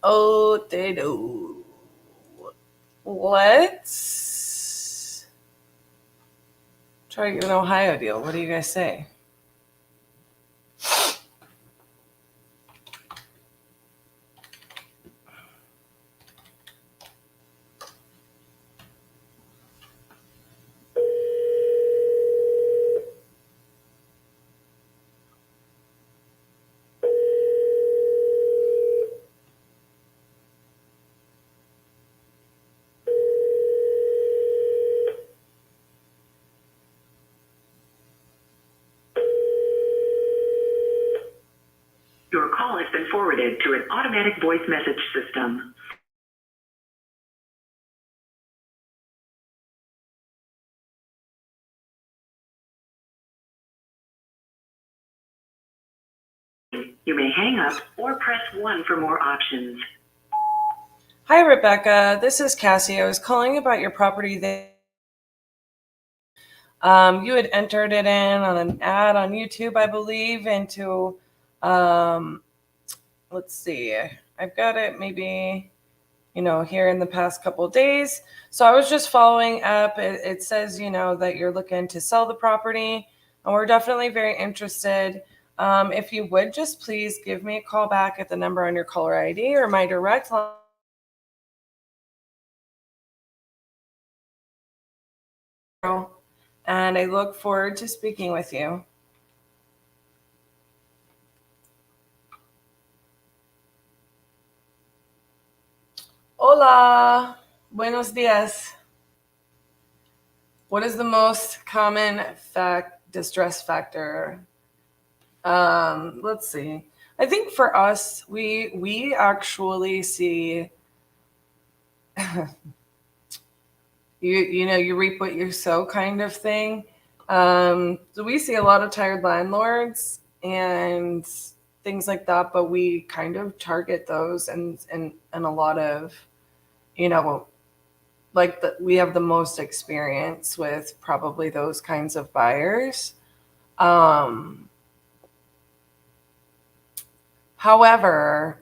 Oh, they do. Let's try to get an Ohio deal. What do you guys say? has been forwarded to an automatic voice message system. You may hang up or press 1 for more options. Hi, Rebecca. This is Cassie. I was calling about your property there. You had entered it in on an ad on YouTube, I believe, into, let's see, I've got it maybe, here in the past couple of days. So I was just following up. It says, that you're looking to sell the property, and we're definitely very interested. If you would just please give me a call back at the number on your caller ID or my direct line. And I look forward to speaking with you. Hola, buenos dias. What is the most common distress factor? Let's see. I think for us, we actually see you reap what you sow kind of thing. So we see a lot of tired landlords and things like that, but we kind of target those and a lot of, we have the most experience with probably those kinds of buyers. However,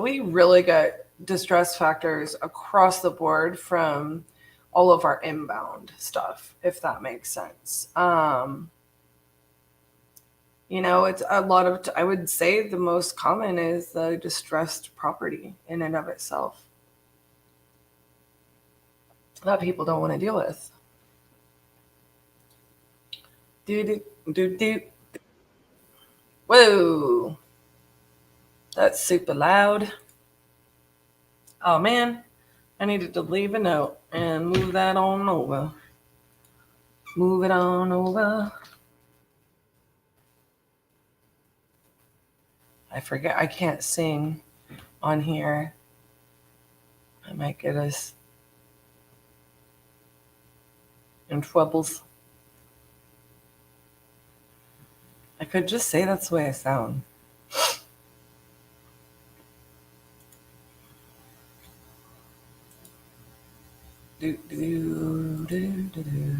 we really get distress factors across the board from all of our inbound stuff, if that makes sense. It's a lot of, I would say the most common is the distressed property in and of itself that people don't want to deal with. Whoa, that's super loud. Oh man, I needed to leave a note and move that on over. Move it on over. I forget, I can't sing on here. I might get us in troubles. I could just say that's the way I sound. Do, do, do, do, do.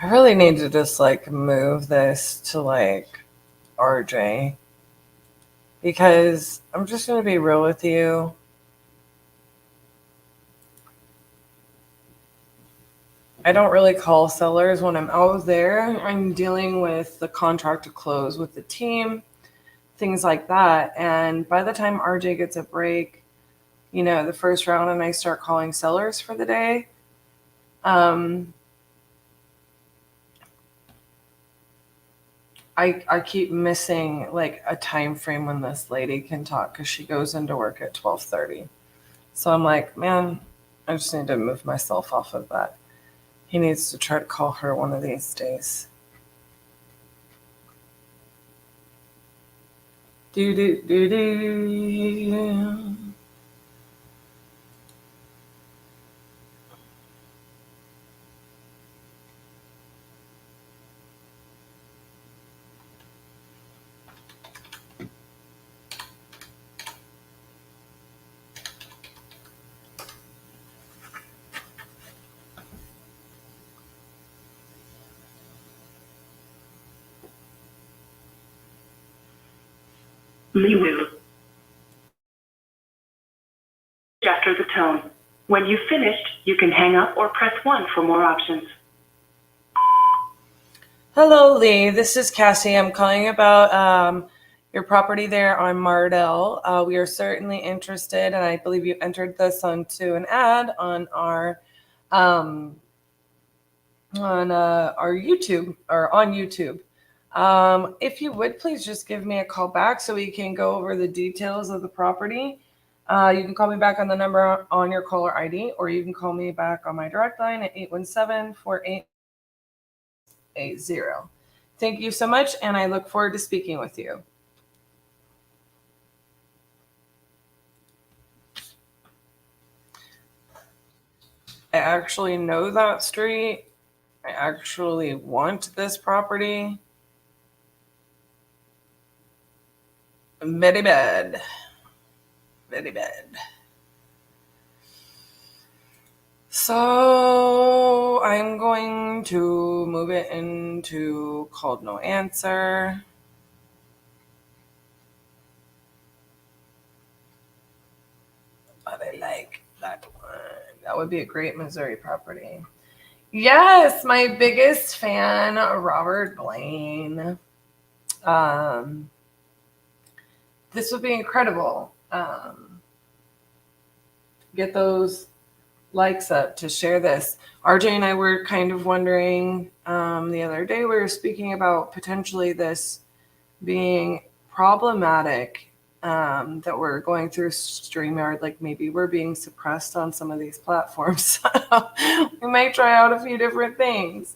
I really need to just move this to RJ, because I'm just going to be real with you. I don't really call sellers when I'm out there. I'm dealing with the contract to close with the team, things like that. And by the time RJ gets a break, the first round, and I start calling sellers for the day, I keep missing a time frame when this lady can talk, because she goes into work at 12:30. So I'm like, man, I just need to move myself off of that. He needs to try to call her one of these days. Do do do do. After the tone. When you've finished, you can hang up or press 1 for more options. Hello, Lee. This is Cassie. I'm calling about your property there on Mardell. We are certainly interested, and I believe you entered this onto an ad on our YouTube or on YouTube. If you would please just give me a call back so we can go over the details of the property. You can call me back on the number on your caller ID, or you can call me back on my direct line at 817-4880. Thank you so much, and I look forward to speaking with you. I actually know that street. I actually want this property. Very bad. Very bad. So I'm going to move it into called no answer. But I like that one. That would be a great Missouri property. Yes, my biggest fan, Robert Blaine. This would be incredible. Get those likes up to share this. RJ and I were kind of wondering the other day, we were speaking about potentially this being problematic, that we're going through StreamYard, like maybe we're being suppressed on some of these platforms. We might try out a few different things.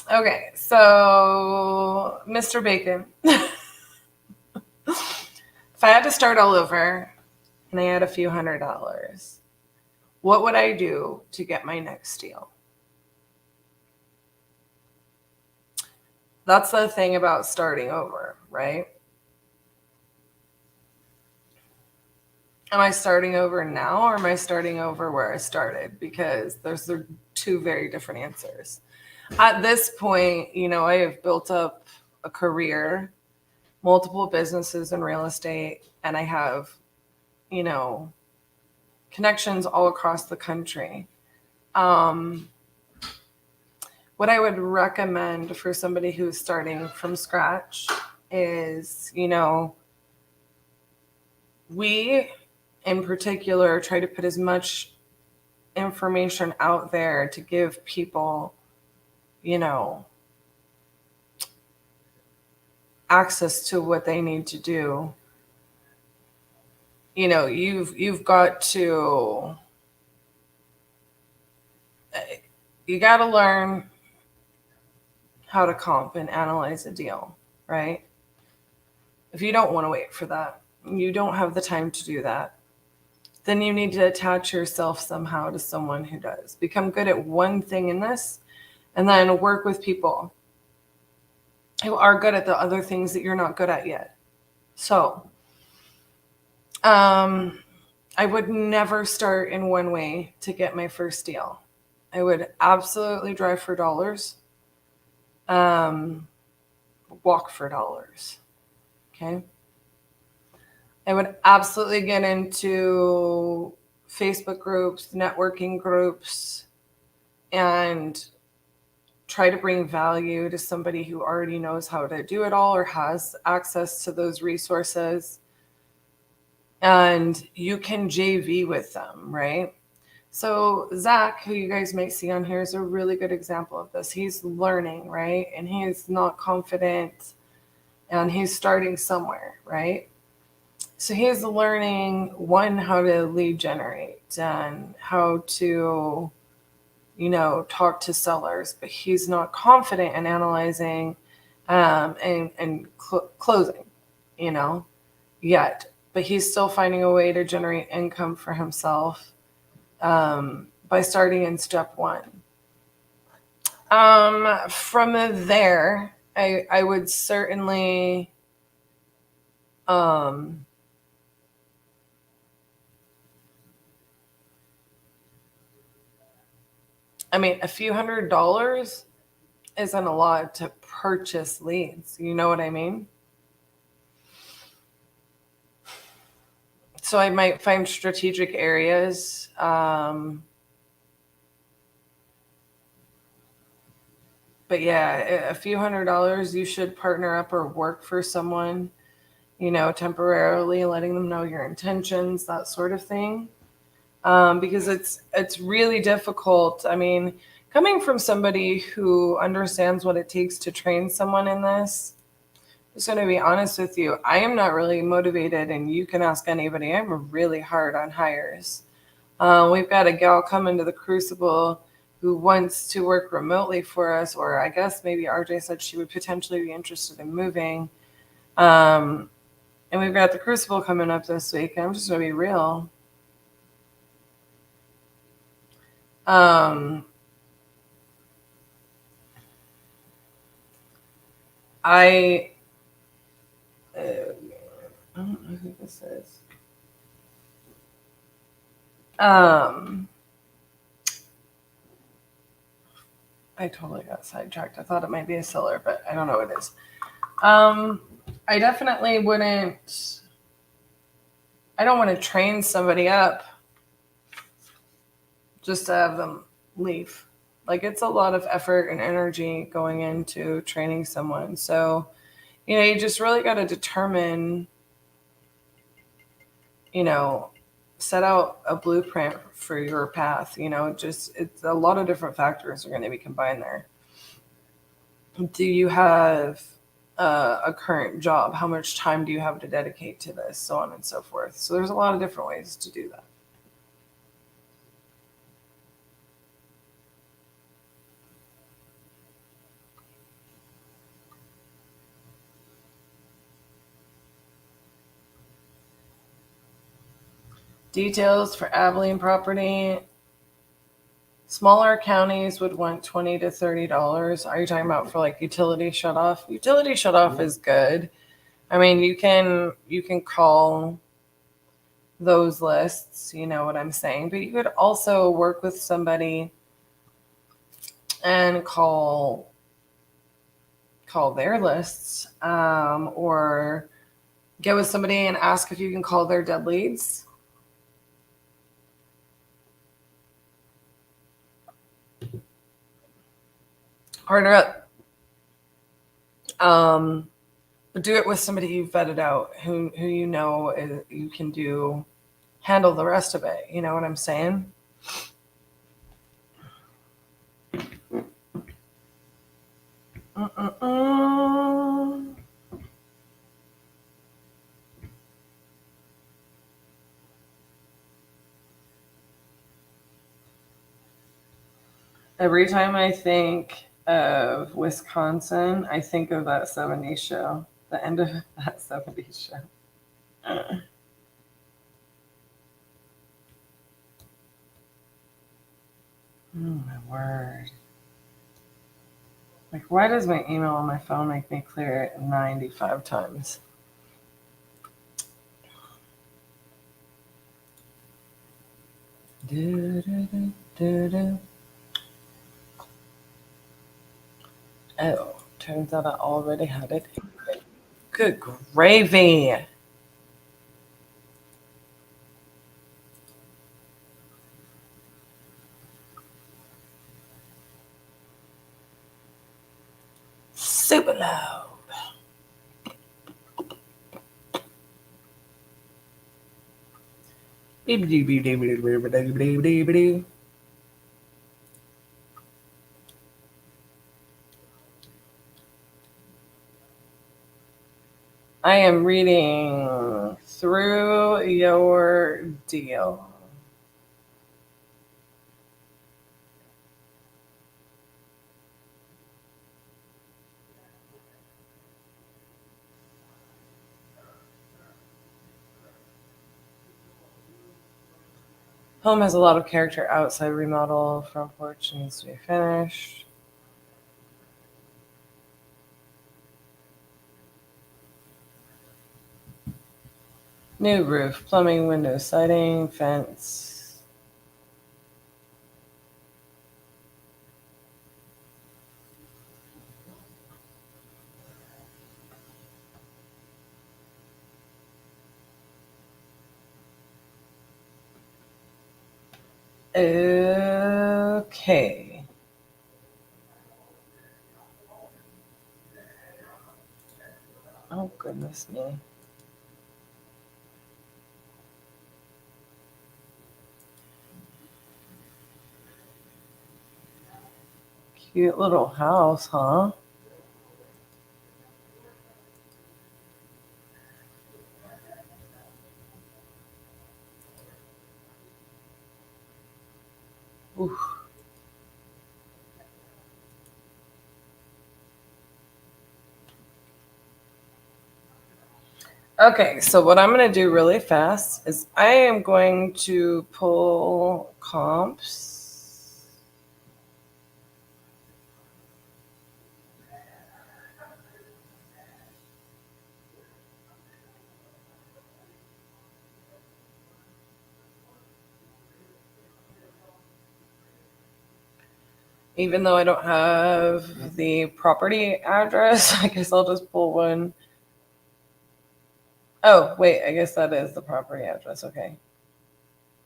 Okay, so Mr. Bacon. If I had to start all over and I had a few $100s, what would I do to get my next deal? That's the thing about starting over, right? Am I starting over now, or am I starting over where I started? Because those are two very different answers. At this point, I have built up a career, multiple businesses in real estate, and I have, connections all across the country. What I would recommend for somebody who's starting from scratch is, we in particular try to put as much information out there to give people, access to what they need to do. You've got to, you got to learn how to comp and analyze a deal, right? If you don't want to wait for that, you don't have the time to do that, then you need to attach yourself somehow to someone who does. Become good at one thing in this, and then work with people who are good at the other things that you're not good at yet. So, I would never start in one way to get my first deal. I would absolutely drive for dollars, walk for dollars. Okay. I would absolutely get into Facebook groups, networking groups, and try to bring value to somebody who already knows how to do it all or has access to those resources. And you can JV with them, right? So Zach, who you guys might see on here, is a really good example of this. He's learning, right? And he's not confident, and he's starting somewhere, right? So he's learning, one, how to lead generate and how to, talk to sellers, but he's not confident in analyzing and closing, yet. But he's still finding a way to generate income for himself by starting in step one. From there, I would certainly a few $100s isn't a lot to purchase leads. You know what I mean? So I might find strategic areas. But yeah, a few $100s, you should partner up or work for someone, temporarily, letting them know your intentions, that sort of thing. Because it's really difficult. I mean, coming from somebody who understands what it takes to train someone in this, I'm just going to be honest with you. I am not really motivated, and you can ask anybody. I'm really hard on hires. We've got a gal coming to the Crucible who wants to work remotely for us, or I guess maybe RJ said she would potentially be interested in moving. And we've got the Crucible coming up this week. I'm just going to be real. I don't know who this is. I totally got sidetracked. I thought it might be a seller, but I don't know what it is. I definitely wouldn't. I don't want to train somebody up just to have them leave. Like, it's a lot of effort and energy going into training someone. So, you just really got to determine, set out a blueprint for your path. It's a lot of different factors are going to be combined there. Do you have a current job? How much time do you have to dedicate to this? So on and so forth. So there's a lot of different ways to do that. Details for Abilene property. Smaller counties would want $20 to $30. Are you talking about for like utility shutoff? Utility shutoff is good. I mean, you can call those lists, you know what I'm saying? But you could also work with somebody and call their lists, or get with somebody and ask if you can call their dead leads. Partner up. But do it with somebody you've vetted out, who you can handle the rest of it. You know what I'm saying? Every time I think of Wisconsin, I think of that 70s show, the end of that 70s show. Oh, my word. Like, why does my email on my phone make me clear it 95 times? Oh, turns out I already had it. Good gravy. Super loud. I am reading through your deal. Home has a lot of character. Outside remodel, front porch needs to be finished. New roof, plumbing, windows, siding, fence. Okay. Goodness me. Cute little house, huh? Oof. Okay, so what I'm going to do really fast is I am going to pull comps. Even though I don't have the property address, I guess I'll just pull one. Oh, wait, I guess that is the property address. Okay.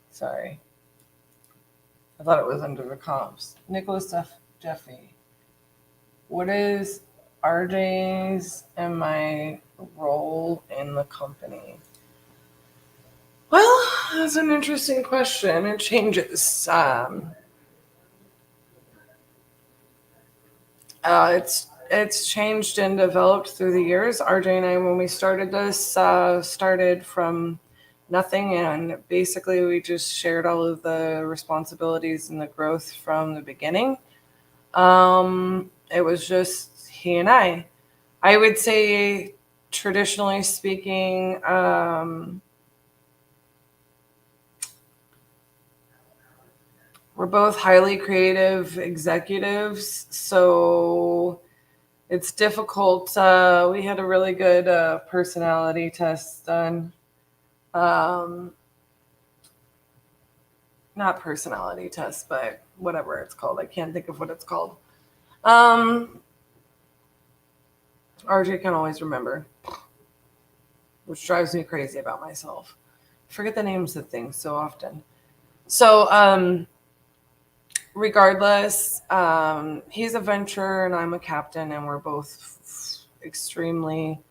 Sorry. I thought it was under the comps. Nicholas Jeffy. What is RJ's and my role in the company? Well, that's an interesting question. It changes. It's changed and developed through the years. RJ and I, when we started this, started from nothing, and basically we just shared all of the responsibilities and the growth from the beginning. It was just he and I. I would say, traditionally speaking, we're both highly creative executives, so it's difficult. We had a really good personality test done. Not personality test, but whatever it's called. I can't think of what it's called. RJ can always remember, which drives me crazy about myself. I forget the names of things so often. So, regardless, he's a venturer and I'm a captain, and we're both extremely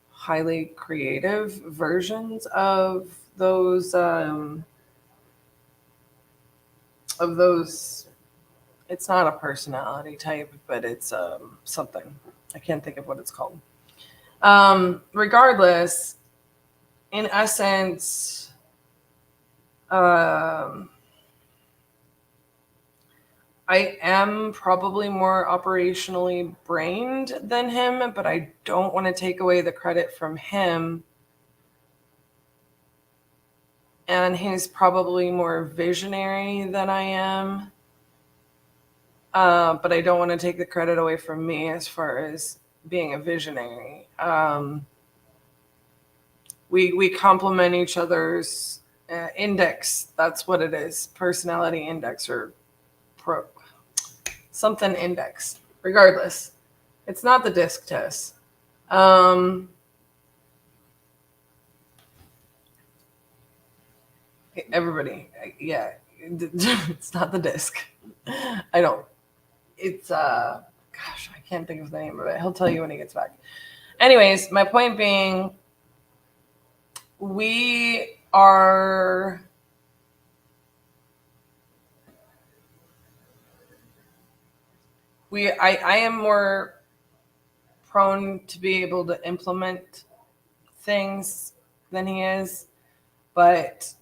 highly creative versions of those. It's not a personality type, but it's something. I can't think of what it's called. Regardless, in essence, I am probably more operationally brained than him, but I don't want to take away the credit from him. And he's probably more visionary than I am. But I don't want to take the credit away from me as far as being a visionary. We complement each other's index. That's what it is. Personality index or something index. Regardless, it's not the DISC test. Everybody, yeah, it's not the DISC. I don't. It's gosh, I can't think of the name of it. He'll tell you when he gets back. Anyways, my point being, I am more prone to be able to implement things than he is, but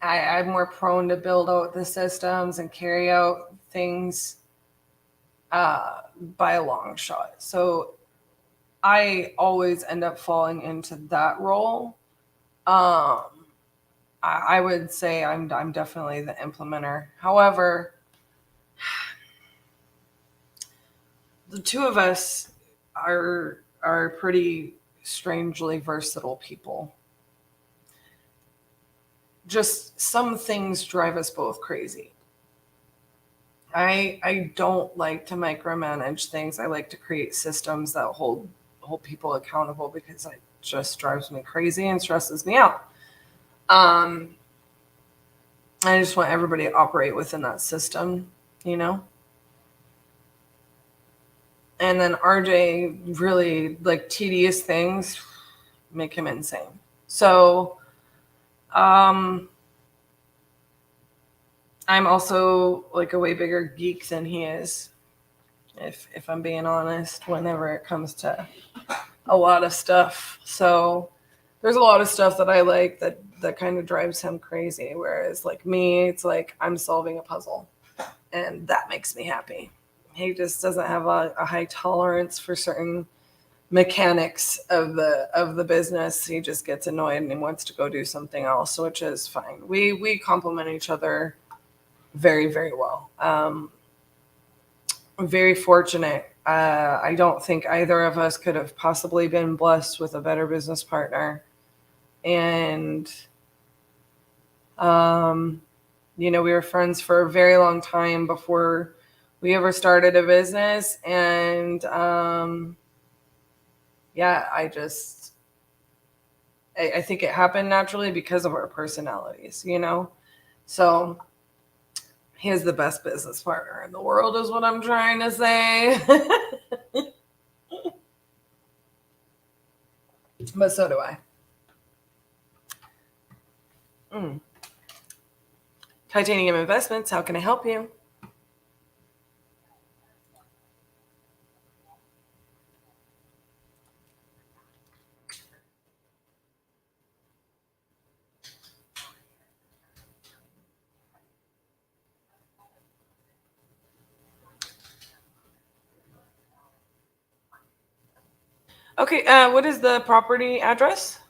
I'm more prone to build out the systems and carry out things by a long shot. So I always end up falling into that role. I would say I'm definitely the implementer. However, the two of us are pretty strangely versatile people. Just some things drive us both crazy. I don't like to micromanage things. I like to create systems that hold people accountable, because it just drives me crazy and stresses me out. I just want everybody to operate within that system, you know? And then RJ really like tedious things make him insane. So I'm also like a way bigger geek than he is, if I'm being honest, whenever it comes to a lot of stuff. So there's a lot of stuff that I like that kind of drives him crazy. Whereas like me, it's like I'm solving a puzzle and that makes me happy. He just doesn't have a high tolerance for certain mechanics of the business. He just gets annoyed and he wants to go do something else, which is fine. We complement each other very, very well. I'm very fortunate. I don't think either of us could have possibly been blessed with a better business partner. And we were friends for a very long time before we ever started a business. And I think it happened naturally because of our personalities, So he is the best business partner in the world is what I'm trying to say. But so do I. Titanium Investments, how can I help you? Okay, what is the property address?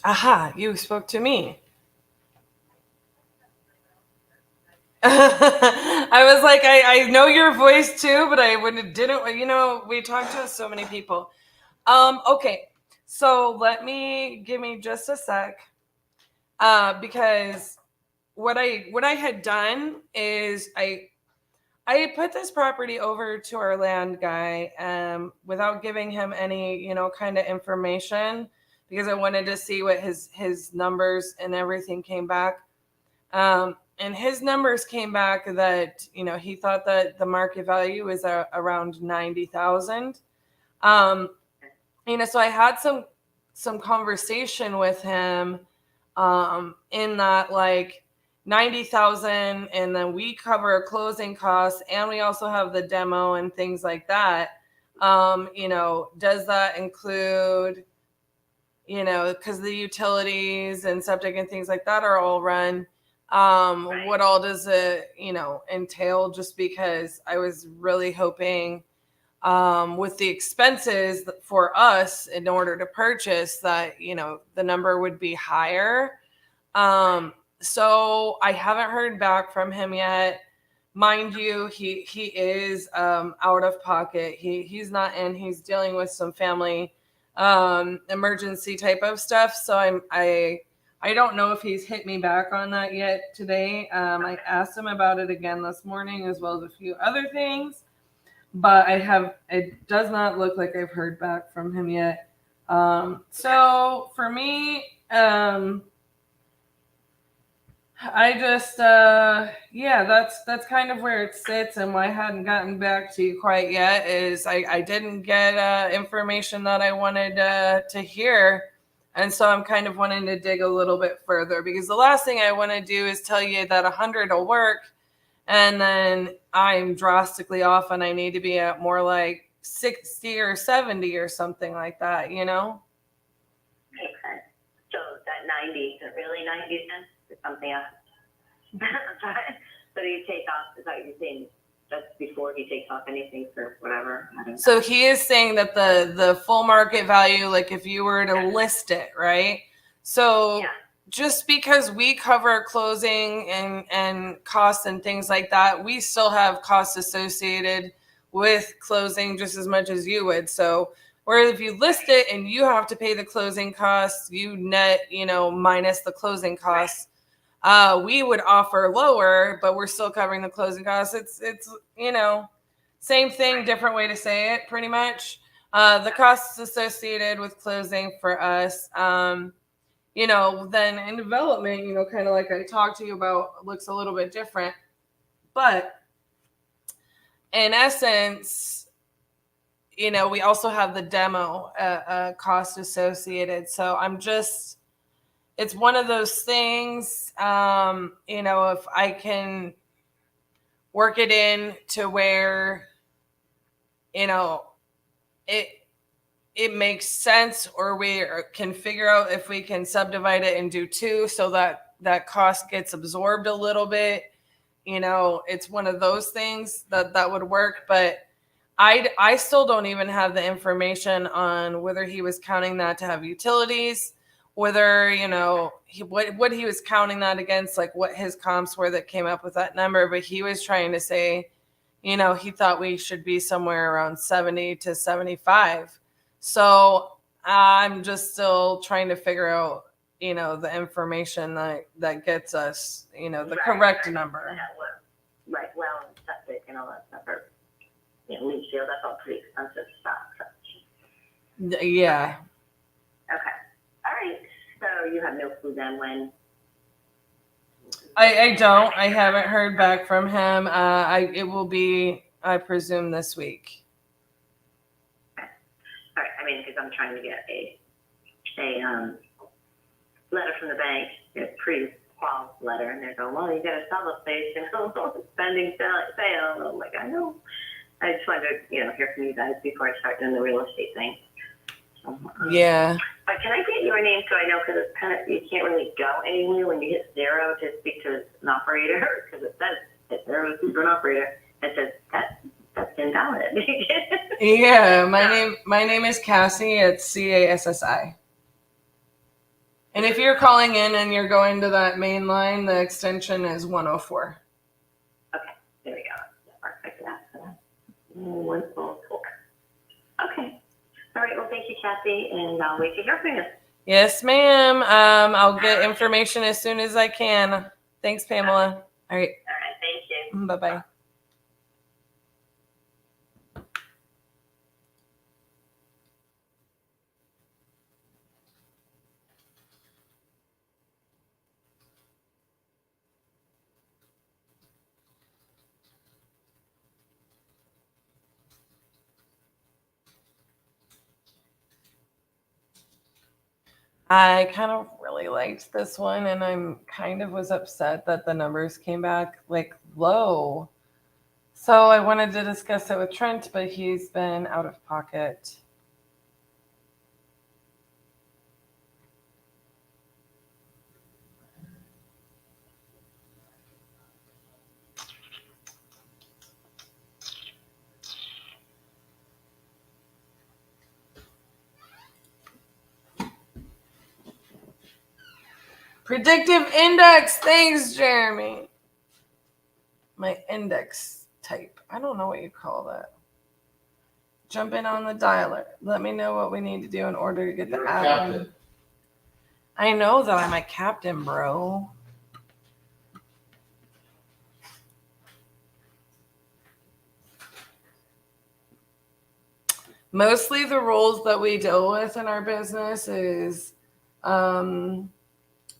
Aha, you spoke to me. I was like, I know your voice too, but I didn't, we talked to so many people. Okay, so give me just a sec. Because what I had done is I put this property over to our land guy without giving him any, kind of information because I wanted to see what his numbers and everything came back. And his numbers came back that, he thought that the market value is around 90,000. So I had some conversation with him in that like 90,000, and then we cover closing costs and we also have the demo and things like that. Does that include, because the utilities and septic and things like that are all run. What all does it, entail? Just because I was really hoping with the expenses for us in order to purchase that, the number would be higher. So I haven't heard back from him yet. Mind you, he is out of pocket. He's not in. He's dealing with some family emergency type of stuff. So I don't know if he's hit me back on that yet today. I asked him about it again this morning, as well as a few other things, but it does not look like I've heard back from him yet. So for me, I just, that's kind of where it sits, and why I hadn't gotten back to you quite yet is I didn't get information that I wanted to hear. And so I'm kind of wanting to dig a little bit further, because the last thing I want to do is tell you that 100 will work, and then I'm drastically off and I need to be at more like 60 or 70 or something like that, Okay. So that 90, is it really 90 cents or something else? So do you take off, is that what you're saying? That's before he takes off anything for whatever? So he is saying that the full market value, like if you were to list it, right? So just because we cover closing and costs and things like that, we still have costs associated with closing just as much as you would. So whereas if you list it and you have to pay the closing costs, you net, minus the closing costs. We would offer lower, but we're still covering the closing costs. It's Same thing, different way to say it, pretty much. The costs associated with closing for us, you know, then in development, you know, kind of like I talked to you about, looks a little bit different. But in essence, you know, we also have the demo cost associated. So I'm just, it's one of those things, you know, if I can work it in to where, you know, it makes sense, or we can figure out if we can subdivide it and do two so that that cost gets absorbed a little bit. You know, it's one of those things that would work. But I still don't even have the information on whether he was counting that to have utilities, whether, you know, what he was counting that against, like what his comps were that came up with that number. But he was trying to say, you know, he thought we should be somewhere around 70 to 75. So I'm just still trying to figure out, you know, the information that gets us, you know, the correct number. Right, well, and septic and all that stuff, or, you know, leach field, that's all pretty expensive stuff. So. Yeah. Okay. All right. So you have no clue then when? I don't. I haven't heard back from him. It will be, I presume, this week. Okay. All right. I mean, because I'm trying to get a letter from the bank, a pre-qual letter, and they're going, well, you got to sell the place, you know, pending sale. And I'm like, I know. I just wanted to, you know, hear from you guys before I start doing the real estate thing. Yeah. But can I get your name so I know, because it's kind of, you can't really go anywhere when you hit 0 to speak to an operator, because it says hit 0 to speak to an operator. It says that's invalid. Yeah, my name is Cassie. It's CASSI. And if you're calling in and you're going to that main line, the extension is 104. Okay, there we go. Perfect. That's 104. Okay. All right. Well, thank you, Cassie, and I'll wait to hear from you. Yes, ma'am. I'll get information as soon as I can. Thanks, Pamela. All right. All right. Thank you. Bye-bye. I kind of really liked this one, and I'm kind of was upset that the numbers came back like low. So I wanted to discuss it with Trent, but he's been out of pocket. Predictive index. Thanks, Jeremy. My index type. I don't know what you call that. Jump in on the dialer. Let me know what we need to do in order to get the app in. I know that I'm a captain, bro. Mostly the roles that we deal with in our business is,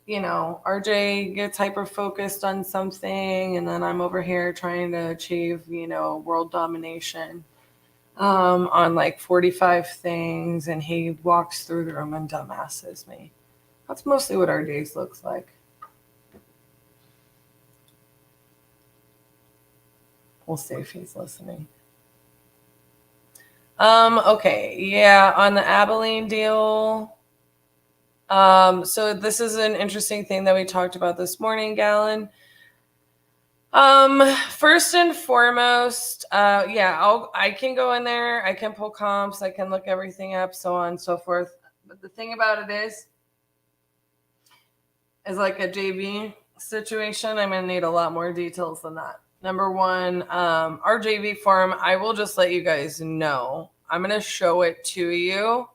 you know, RJ gets hyper-focused on something, and then I'm over here trying to achieve, you know, world domination on like 45 things, and he walks through the room and dumbasses me. That's mostly what our days looks like. We'll see if he's listening. Okay, yeah, on the Abilene deal. So this is an interesting thing that we talked about this morning, Gallon. First and foremost, yeah, I can go in there, I can pull comps, I can look everything up, so on and so forth. But the thing about it is like a JV situation, I'm gonna need a lot more details than that. Number one, our JV form, I will just let you guys know. I'm gonna show it to you.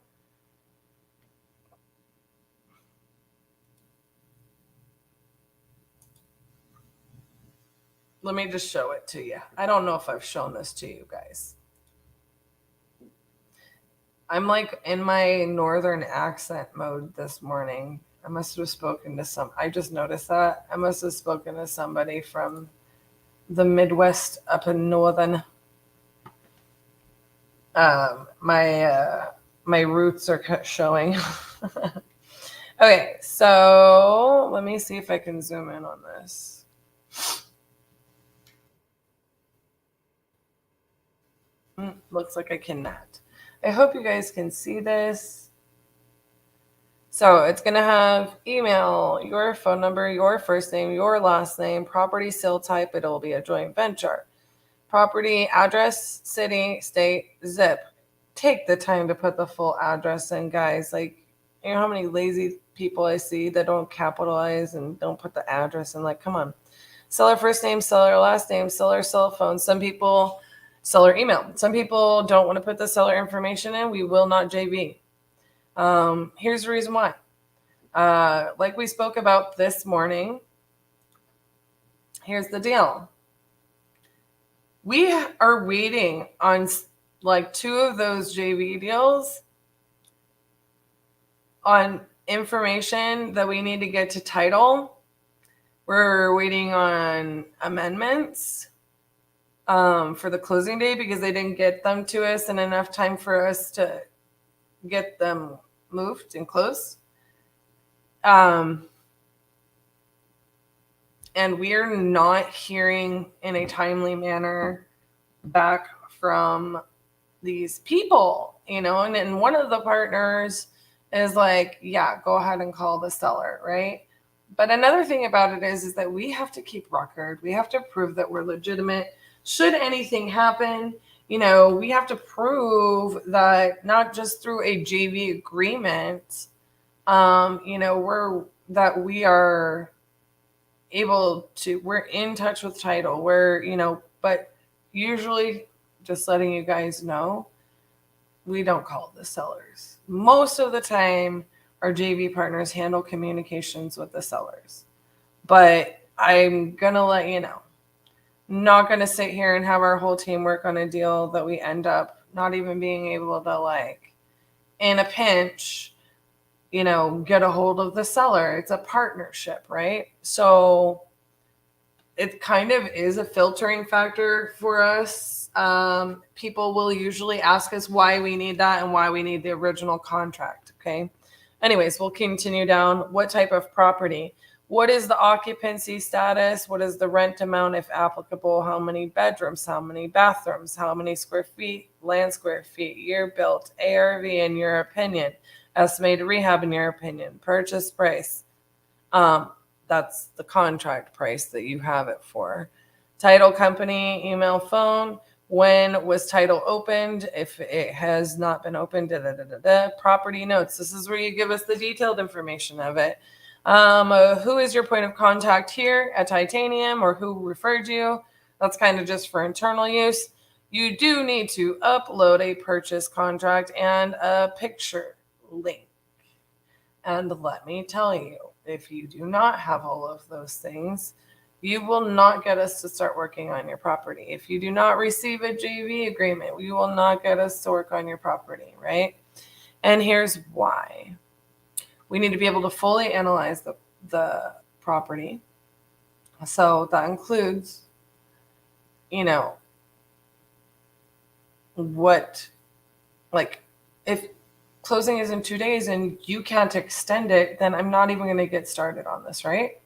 Let me just show it to you. I don't know if I've shown this to you guys. I'm like in my northern accent mode this morning. I must have spoken to I just noticed that. I must have spoken to somebody from the Midwest up in northern. My roots are showing. Okay, so let me see if I can zoom in on this. Looks like I cannot. I hope you guys can see this. So it's going to have email, your phone number, your first name, your last name, property sale type. It'll be a joint venture. Property address, city, state, zip. Take the time to put the full address in, guys. Like, you know how many lazy people I see that don't capitalize and don't put the address in? Like, come on. Seller first name, seller last name, seller cell phone. Some people, seller email. Some people don't want to put the seller information in. We will not JV. Here's the reason why. Like we spoke about this morning, here's the deal. We are waiting on like 2 of those JV deals on information that we need to get to title. We're waiting on amendments for the closing date because they didn't get them to us in enough time for us to get them moved and closed. And we're not hearing in a timely manner back from these people, you know, and one of the partners is like, yeah, go ahead and call the seller, right? But another thing about it is that we have to keep record. We have to prove that we're legitimate. Should anything happen, you know, we have to prove that not just through a JV agreement, you know, we are able to, we're in touch with title. We're, you know, but usually just letting you guys know, we don't call the sellers. Most of the time, our JV partners handle communications with the sellers. But I'm going to let you know. Not going to sit here and have our whole team work on a deal that we end up not even being able to, like, in a pinch, you know, get a hold of the seller. It's a partnership, right? So it kind of is a filtering factor for us. People will usually ask us why we need that and why we need the original contract. Okay. Anyways, we'll continue down. What type of property? What is the occupancy status? What is the rent amount if applicable? How many bedrooms? How many bathrooms? How many square feet? Land square feet? Year built? ARV in your opinion? Estimated rehab in your opinion? Purchase price? That's the contract price that you have it for. Title company, email, phone. When was title opened? If it has not been opened, property notes. This is where you give us the detailed information of it. Who is your point of contact here at Titanium, or who referred you? That's kind of just for internal use. You do need to upload a purchase contract and a picture link. And let me tell you, if you do not have all of those things, you will not get us to start working on your property. If you do not receive a JV agreement, you will not get us to work on your property, right? And here's why. We need to be able to fully analyze the property. So that includes, you know, what, like, if closing is in 2 days and you can't extend it, then I'm not even going to get started on this, right?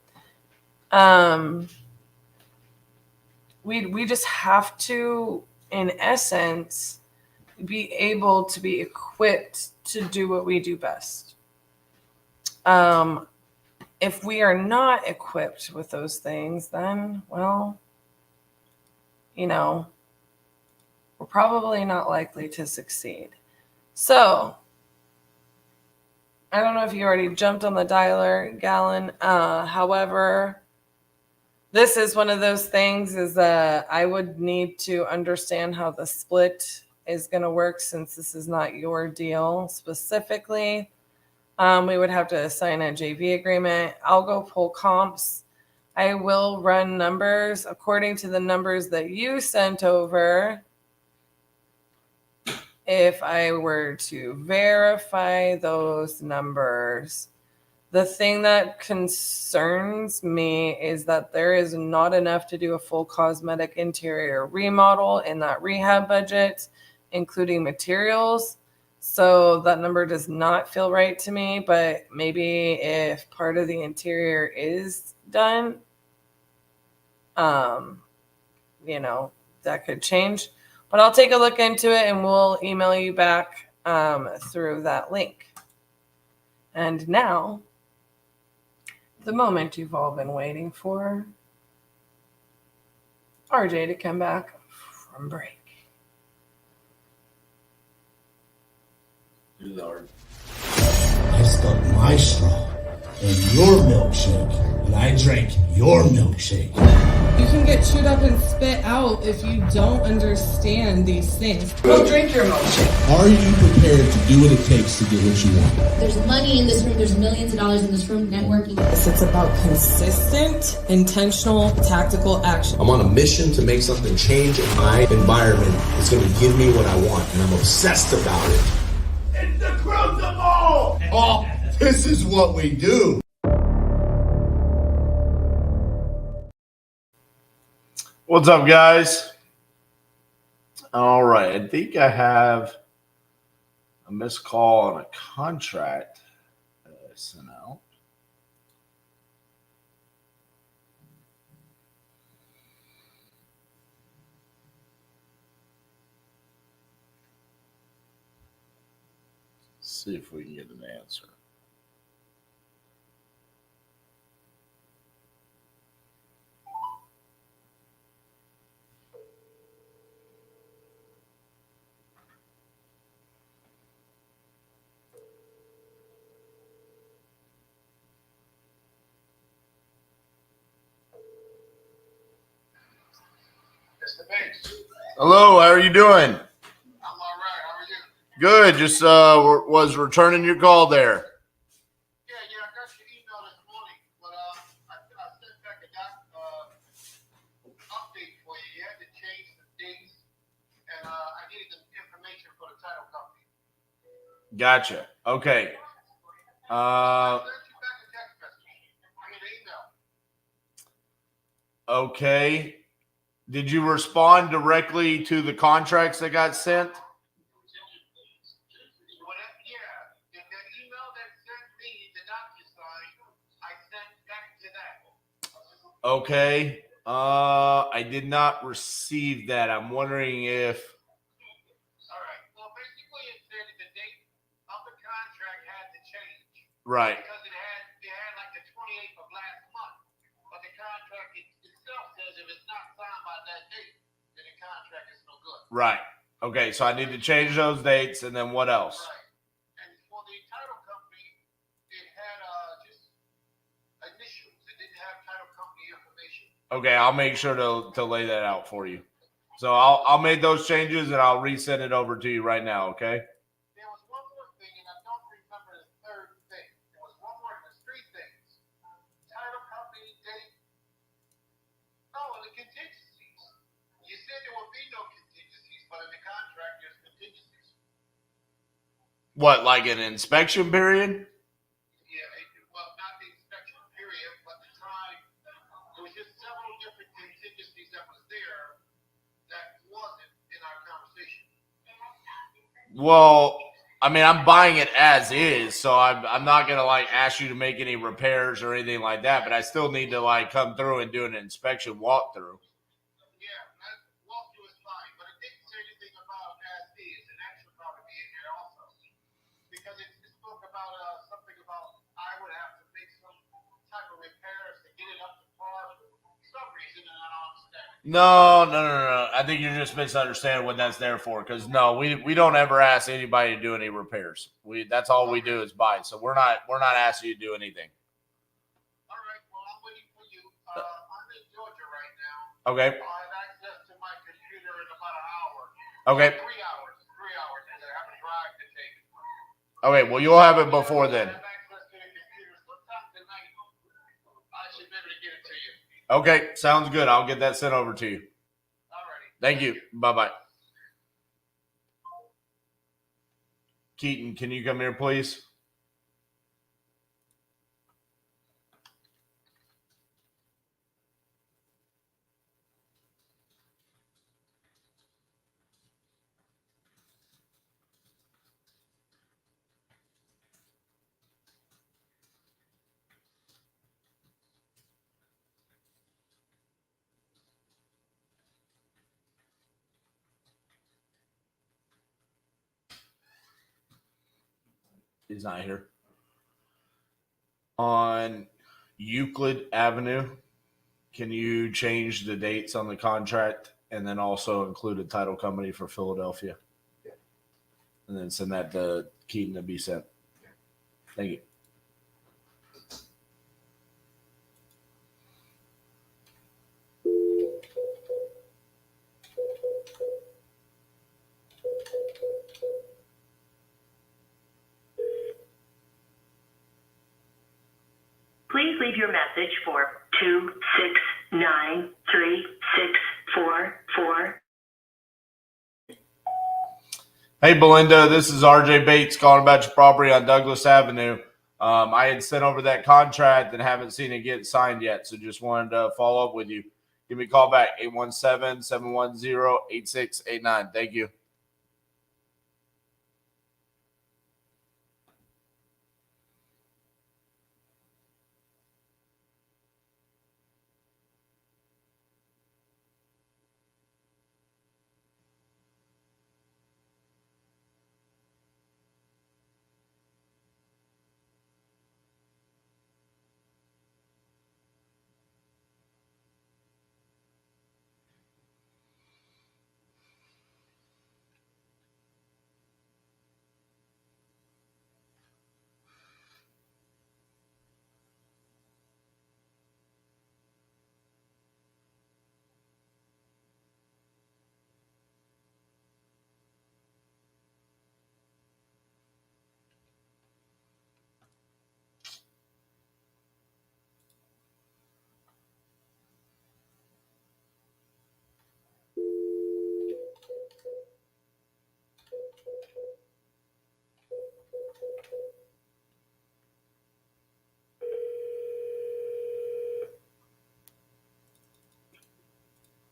We just have to, in essence, be able to be equipped to do what we do best. If we are not equipped with those things, then, well, you know, we're probably not likely to succeed. So, I don't know if you already jumped on the dialer, Gallon. However, this is one of those things is that I would need to understand how the split is going to work since this is not your deal specifically. We would have to sign a JV agreement. I'll go pull comps. I will run numbers according to the numbers that you sent over. If I were to verify those numbers, the thing that concerns me is that there is not enough to do a full cosmetic interior remodel in that rehab budget, including materials. So that number does not feel right to me, but maybe if part of the interior is done, you know, that could change. But I'll take a look into it and we'll email you back through that link. And now, the moment you've all been waiting for, RJ to come back from break. Lord. I stuck my straw in your milkshake, and I drank your milkshake. You can get chewed up and spit out if you don't understand these things. Go drink your milkshake. Are you prepared to do what it takes to get what you want? There's money in this room. There's millions of dollars in this room networking. It's about consistent, intentional, tactical action. I'm on a mission to make something change in my environment. It's going to give me what I want, and I'm obsessed about it. It's the Crucible! Oh, this is what we do. What's up, guys? All right, I think I have a missed call on a contract that I sent out. Let's see if we can get an answer. Hello, how are you doing? I'm all right. How are you? Good. Just was returning your call there. Yeah, I got your email this morning, but I sent back a update for you. You had to change the dates, and I needed the information for the title company. Gotcha. Okay. I sent you back a text message. I mean, an email. Okay. Did you respond directly to the contracts that got sent? Yeah, the email that sent me the DocuSign, I sent back to that. Okay. I did not receive that. I'm wondering if. All right. Well, basically, it said that the date of the contract had to change. Right. Because it had like the 28th of last month. But the contract itself says if it's not signed by that date, then the contract is no good. Right. Okay. So I need to change those dates, and then what else? Right. And for the title company, it had just initials. It didn't have title company information. Okay. I'll make sure to lay that out for you. So I'll make those changes and I'll resend it over to you right now. Okay. There was one more thing, and I don't remember the third thing. There was one more. There's three things. Title company date. Oh, and the contingencies. You said there would be no contingencies, but in the contract there's contingencies. What, like an inspection period? Yeah, well, not the inspection period, but the time. There was just several different contingencies that was there that wasn't in our conversation. Well, I mean, I'm buying it as is, so I'm not gonna like ask you to make any repairs or anything like that. But I still need to like come through and do an inspection walkthrough. Yeah, that walkthrough is fine, but it didn't say anything about as is, and that should probably be in there also. Because it spoke about something about I would have to make some type of repairs to get it up to par for some reason, and I don't understand. No. I think you're just misunderstanding what that's there for. Because no, we don't ever ask anybody to do any repairs. That's all we do is buy. So we're not asking you to do anything. All right, well, I'm waiting for you. I'm in Georgia right now. Okay. I have access to my computer in about an hour. Okay. 3 hours, and I have a drive to take. Okay. Well, you'll have it before then. I have access to the computer sometime tonight. I should be able to get it to you. Okay, sounds good. I'll get that sent over to you. Thank you. Bye-bye. Keaton, can you come here, please? He's not here. On Euclid Avenue, can you change the dates on the contract and then also include a title company for Philadelphia? Yeah. And then send that to Keaton to be sent. Thank you. Please leave your message for 2693644. Hey, Belinda, this is RJ Bates calling about your property on Douglas Avenue. I had sent over that contract and haven't seen it get signed yet, so just wanted to follow up with you. Give me a call back, 817-710-8689. Thank you.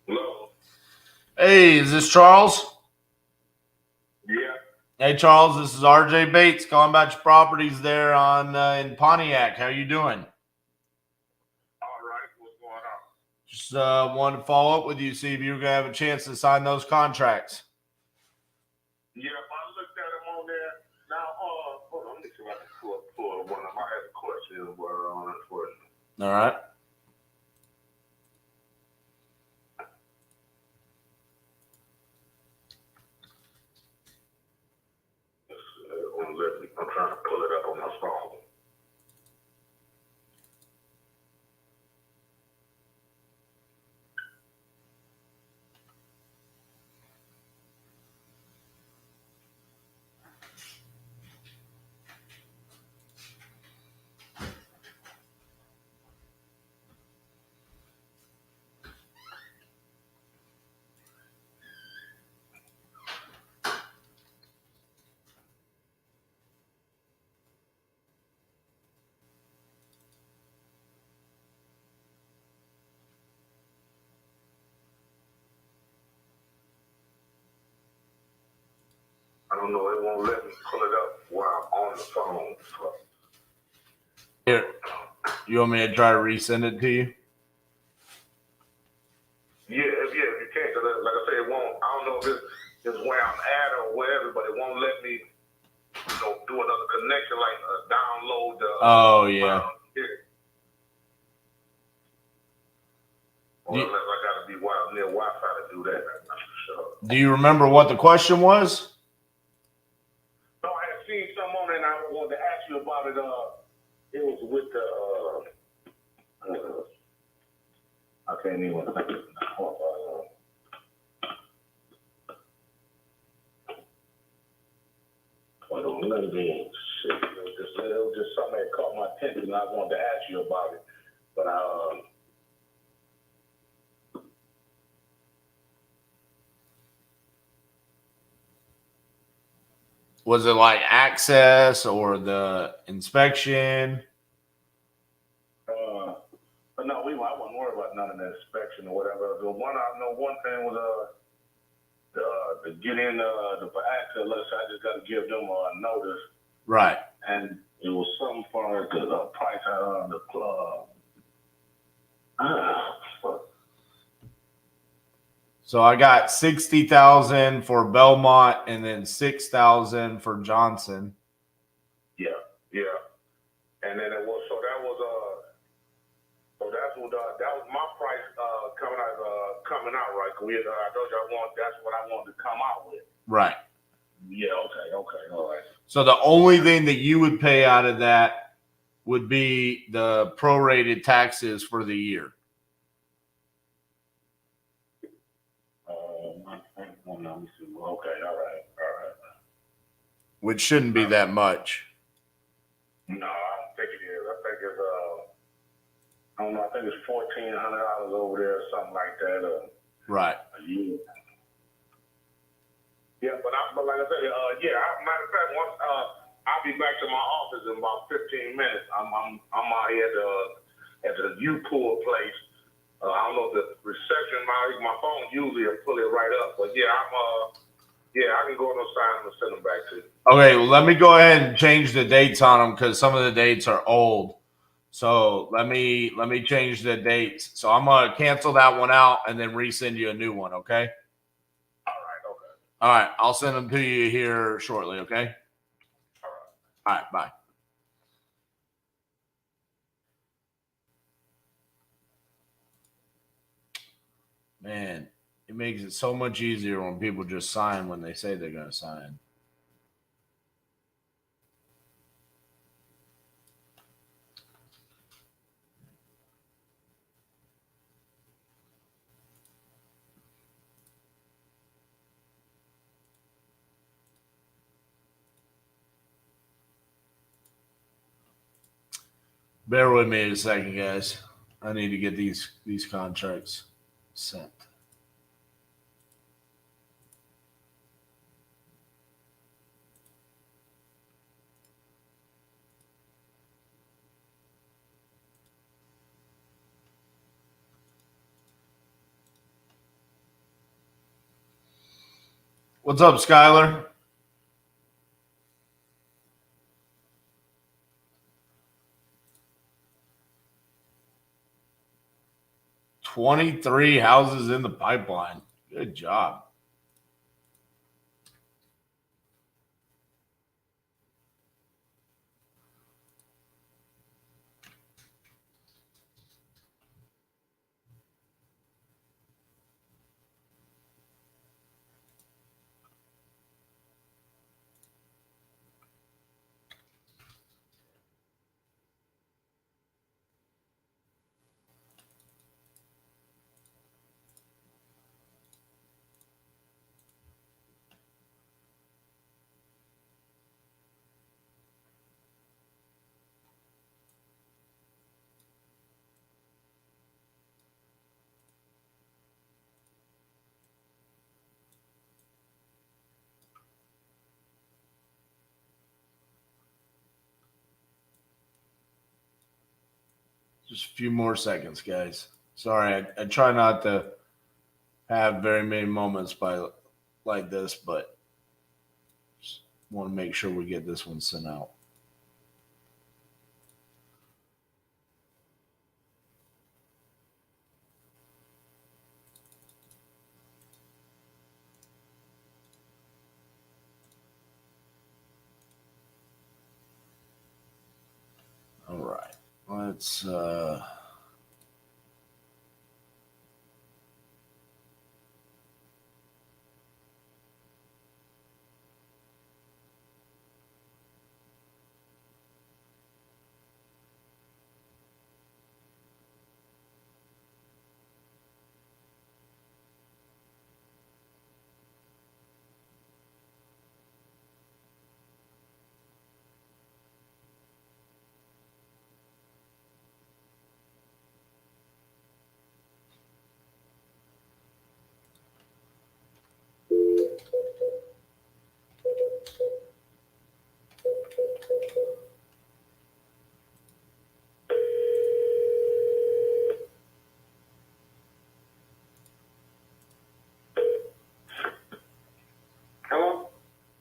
Hello. Hey, is this Charles? Yeah. Hey, Charles, this is RJ Bates calling about your properties there on in Pontiac. How you doing? All right. What's going on? Just wanted to follow up with you, see if you were going to have a chance to sign those contracts. Yeah, I looked at them on there. Now, hold on. Let me see if I can pull one of them. I had a question on it for you. All right. I'm trying to pull it up on my phone. I don't know. It won't let me pull it up while I'm on the phone. Here, you want me to try to resend it to you? Yeah, if you can. Cause like I say, it won't. I don't know if it's where I'm at or wherever, but it won't let me, do another connection like download the. Oh, yeah. Or unless I gotta be near Wi-Fi to do that. I'm not sure. Do you remember what the question was? No, I had seen something on it and I wanted to ask you about it. It was with the I can't even think of it now. Hold on, let me see. It was just something that caught my attention and I wanted to ask you about it. But Was it like access or the inspection? But no, I wasn't worried about none of the inspection or whatever. The one I know, one thing was to get in for access. Let's say I just got to give them a notice, Right. and it was something for the price of the club. So I got 60,000 for Belmont and then 6,000 for Johnson. Yeah. And then it was that was my price coming out right. Cause I told you that's what I wanted to come out with. Right. Yeah. Okay. All right. So the only thing that you would pay out of that would be the prorated taxes for the year. Let me see. Okay. All right. Which shouldn't be that much. No, I don't think it is. I think it's I don't know. I think it's $1,400 over there, or something like that. Right. A year. Yeah, but like I said, matter of fact, once I'll be back to my office in about 15 minutes. I'm out here at the U-Pool place. I don't know if the reception, my phone usually will pull it right up, but I can go on those signs and send them back to you. Okay, well, let me go ahead and change the dates on them because some of the dates are old. So let me change the dates. So I'm gonna cancel that one out and then resend you a new one. Okay. All right. I'll send them to you here shortly. Okay. All right. Bye. Man, it makes it so much easier when people just sign when they say they're going to sign. Bear with me a second, guys. I need to get these contracts sent. What's up, Skylar? $23 houses in the pipeline. Good job. Just a few more seconds, guys. Sorry, I try not to have very many moments like this, but just want to make sure we get this one sent out. All right. Let's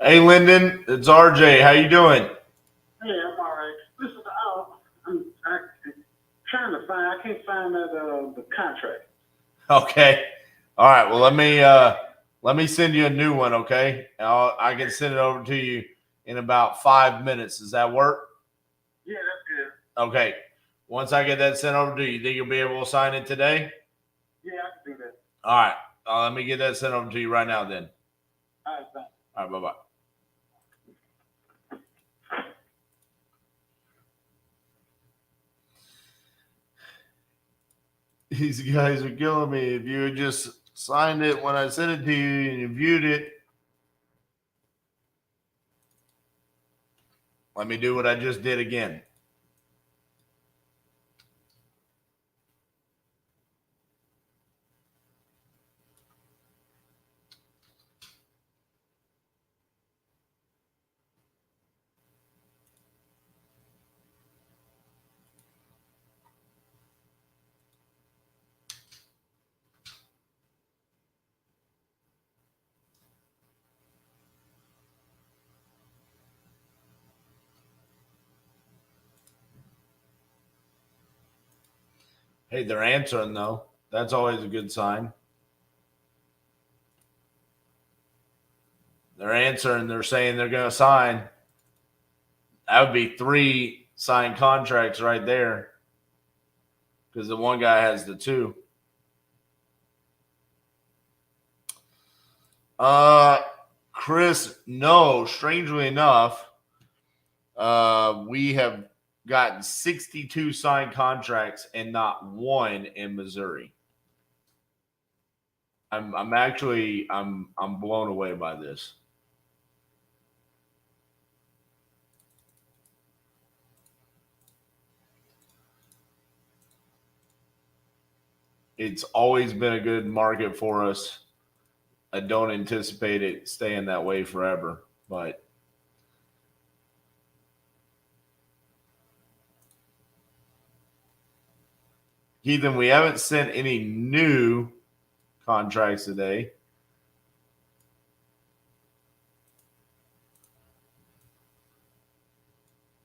Hey, Lyndon, it's RJ. How you doing? Hey, I'm all right. Listen, I'm trying to find. I can't find that the contract. Okay. All right. Well, let me send you a new one. Okay. I can send it over to you in about 5 minutes. Does that work? Yeah, that's good. Okay. Once I get that sent over to you, think you'll be able to sign it today? Yeah, I can do that. All right. Let me get that sent over to you right now then. All right, thanks. All right. Bye-bye. These guys are killing me. If you had just signed it when I sent it to you and you viewed it, let me do what I just did again. Hey, they're answering though. That's always a good sign. They're answering. They're saying they're going to sign. That would be 3 signed contracts right there, because the one guy has the 2. Chris, no. Strangely enough, we have gotten 62 signed contracts and not one in Missouri. I'm blown away by this. It's always been a good market for us. I don't anticipate it staying that way forever, but Ethan, we haven't sent any new contracts today.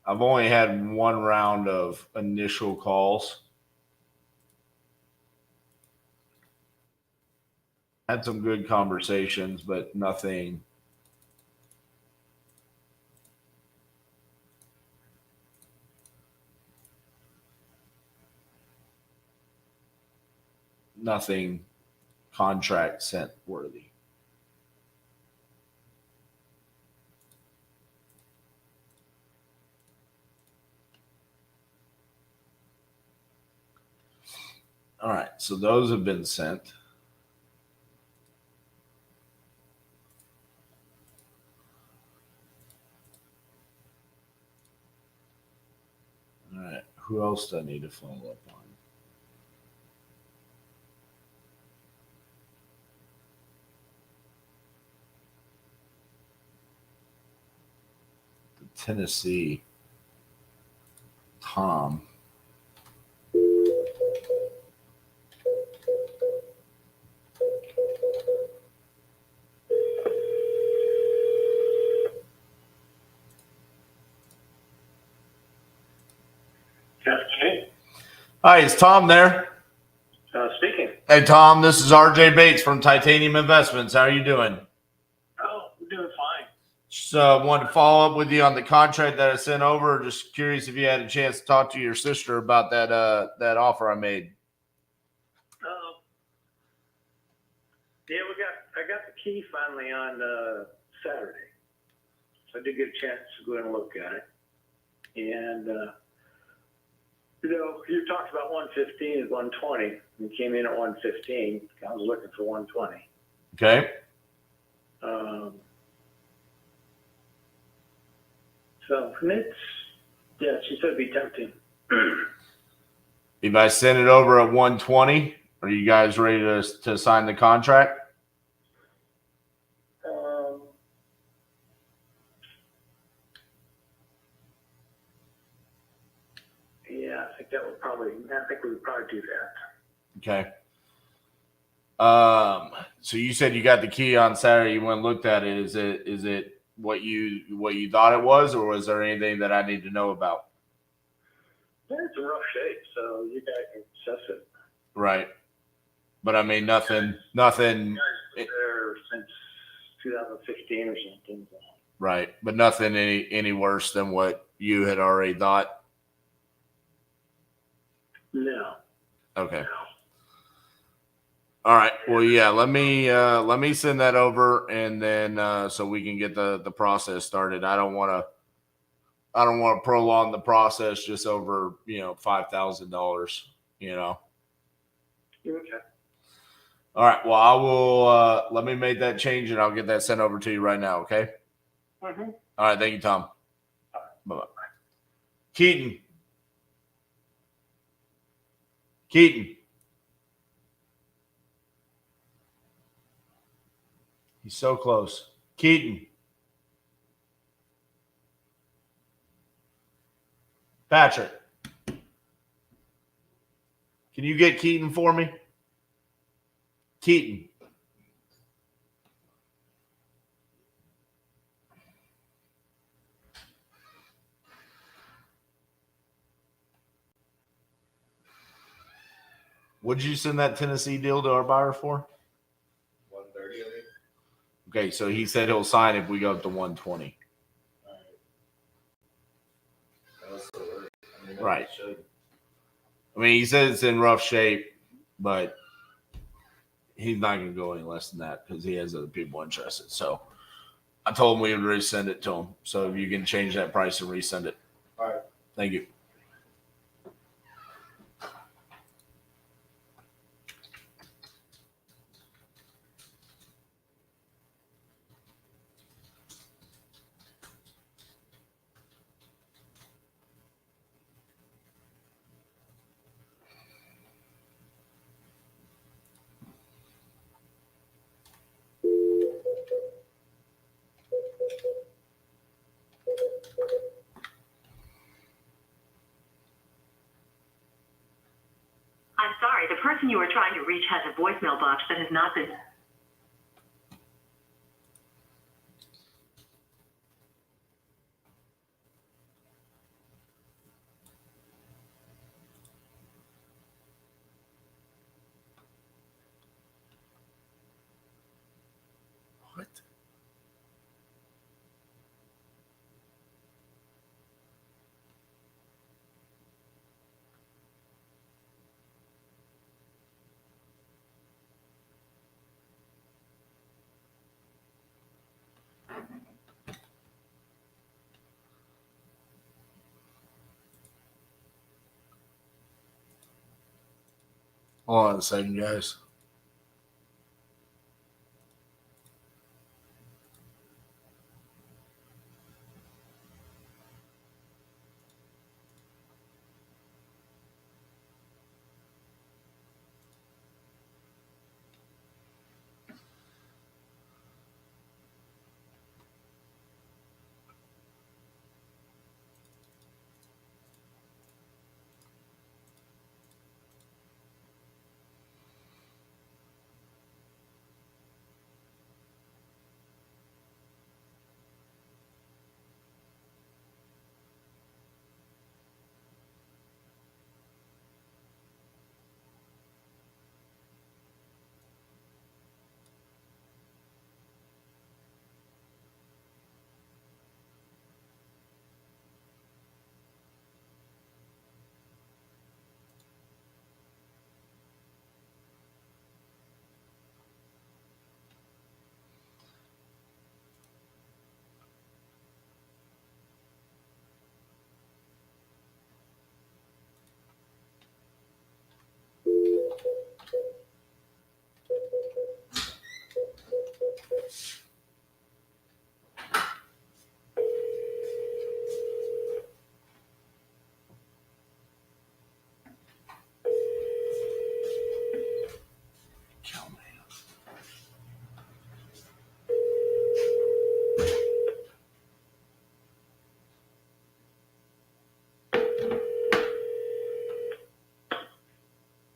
I've only had 1 round of initial calls. Had some good conversations, but nothing. Nothing contract sent worthy. All right, so those have been sent. All right, who else do I need to follow up on? The Tennessee Tom. Hi, is Tom there? Speaking. Hey, Tom, this is RJ Bates from Titanium Investments. How are you doing? Oh, I'm doing fine. Just wanted to follow up with you on the contract that I sent over. Just curious if you had a chance to talk to your sister about that offer I made. Yeah, I got the key finally on Saturday, so I did get a chance to go in and look at it. And you talked about 115 and 120. You came in at 115. I was looking for 120. Okay. So she said it'd be tempting. If I send it over at 120, are you guys ready to sign the contract? Yeah, I think we would probably do that. Okay. So you said you got the key on Saturday. You went and looked at it. Is it what you thought it was, or was there anything that I need to know about? Yeah, it's in rough shape, so you guys can assess it. Right. But I mean, nothing. You guys been there since 2015 or something. Right, but nothing any worse than what you had already thought. No. Okay. All right. Well, yeah. Let me send that over, and then so we can get the process started. I don't want to prolong the process just over $5,000. Okay. All right. Well, I will. Let me make that change, and I'll get that sent over to you right now. Okay. Mm-hmm. All right. Thank you, Tom. Bye-bye. Keaton. He's so close. Keaton. Patrick. Can you get Keaton for me? Keaton. Would you send that Tennessee deal to our buyer for? 130, I think. Okay, so he said he'll sign if we go up to 120. That was so early. I mean, Right. Should. I mean, he says it's in rough shape, but he's not going to go any less than that because he has other people interested. So I told him we would resend it to him. So if you can change that price and resend it. All right. Thank you. I'm sorry, the person you are trying to reach has a voicemail box that has not been. What? Hold on a second, guys.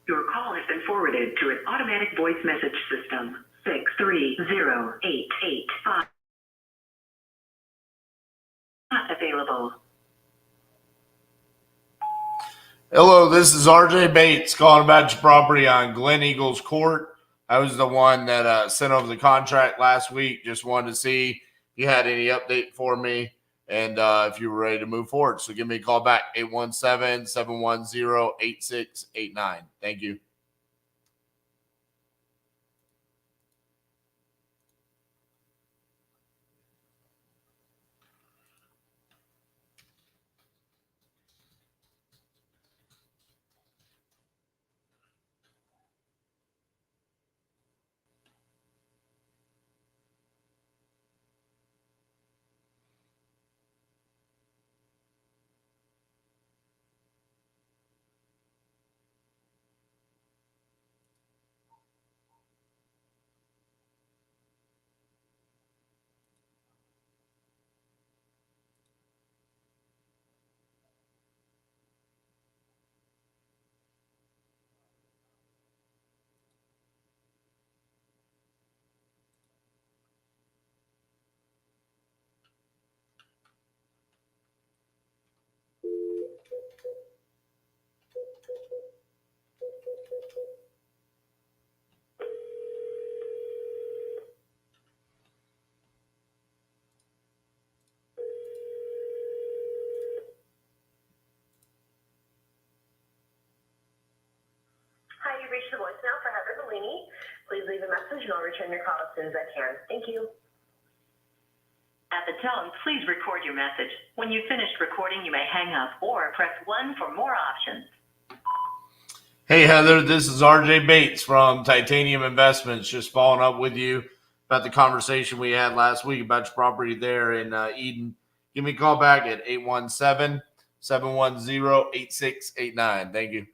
Your call has been forwarded to an automatic voice message system. 630885. Hello, this is RJ Bates calling about your property on Glen Eagles Court. I was the one that sent over the contract last week. Just wanted to see if you had any update for me and if you were ready to move forward. So give me a call back, 817-710-8689. Thank you. Hi, you reached the voicemail for Heather Bellini. Please leave a message and I'll return your call as soon as I can. Thank you. At the tone, please record your message. When you've finished recording, you may hang up or press 1 for more options. Hey, Heather, this is RJ Bates from Titanium Investments. Just following up with you about the conversation we had last week about your property there in Eden. Give me a call back at 817-710-8689. Thank you.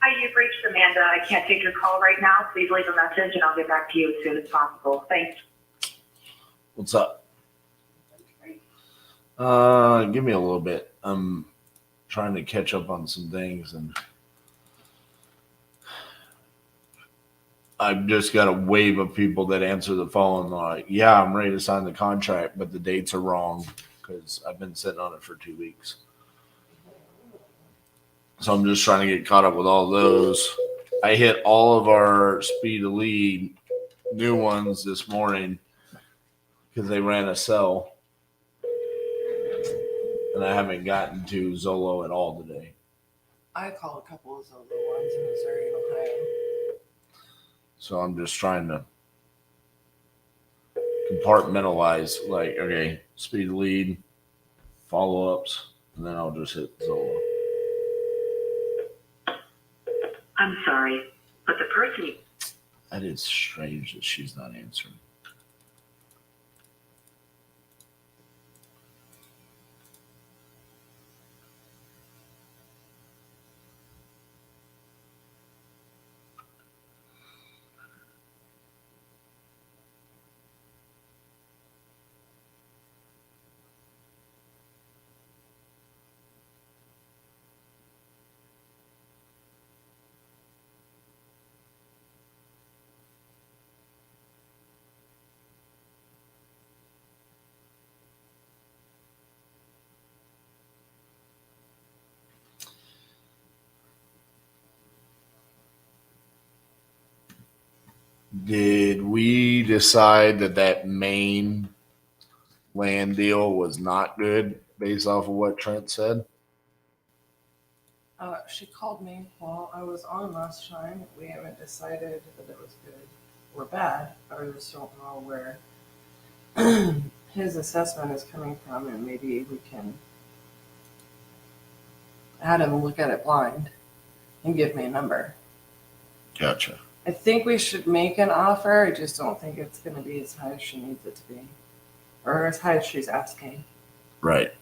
Hi, you've reached Amanda. I can't take your call right now. Please leave a message and I'll get back to you as soon as possible. Thanks. What's up? Give me a little bit. I'm trying to catch up on some things and I've just got a wave of people that answer the phone like, yeah, I'm ready to sign the contract, but the dates are wrong because I've been sitting on it for 2 weeks. So I'm just trying to get caught up with all those. I hit all of our speed of lead new ones this morning because they ran a sell. And I haven't gotten to Zolo at all today. I call a couple of Zolo ones in Missouri and Ohio. So I'm just trying to compartmentalize, like, okay, speed lead, follow-ups, and then I'll just hit Zolo. I'm sorry, but the person you... That is strange that she's not answering. Did we decide that main land deal was not good based off of what Trent said? She called me while I was on last time. We haven't decided that it was good or bad. I just don't know where his assessment is coming from, and maybe we can have him look at it blind and give me a number. Gotcha. I think we should make an offer. I just don't think it's going to be as high as she needs it to be, or as high as she's asking. Right.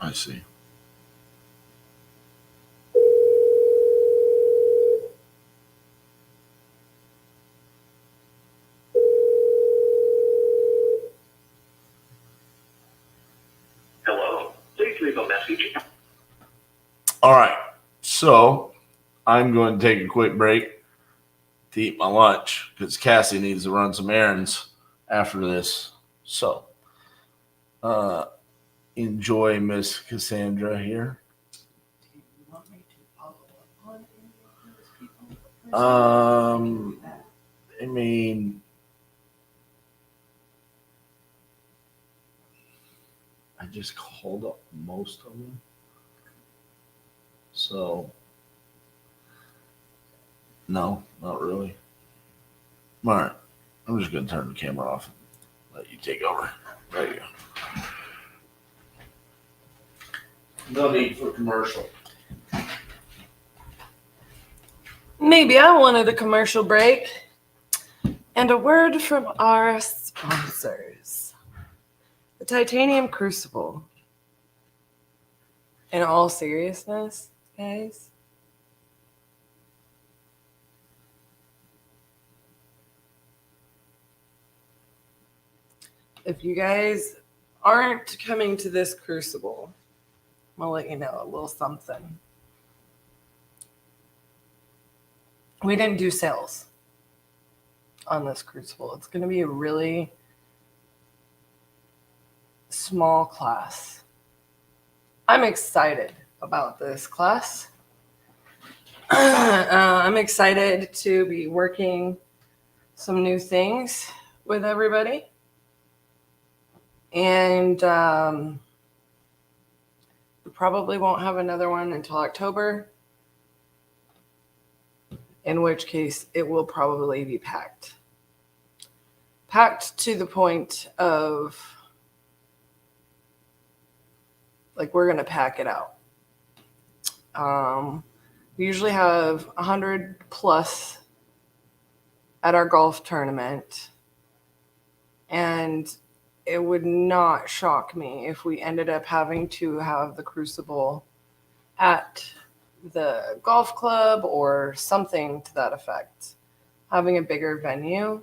I see. Hello, please leave a message. All right. So I'm going to take a quick break to eat my lunch because Cassie needs to run some errands after this. So enjoy Miss Cassandra here. I mean, I just called up most of them. So, no, not really. All right. I'm just going to turn the camera off and let you take over. There you go. No need for commercial. Maybe I wanted a commercial break. And a word from our sponsors. The Titanium Crucible. In all seriousness, guys, if you guys aren't coming to this Crucible, I'm going to let you know a little something. We didn't do sales on this Crucible. It's going to be a really small class. I'm excited about this class. I'm excited to be working some new things with everybody. And we probably won't have another one until October, in which case it will probably be packed. Packed to the point of, like, we're going to pack it out. We usually have 100 plus at our golf tournament. And it would not shock me if we ended up having to have the Crucible at the golf club or something to that effect. Having a bigger venue.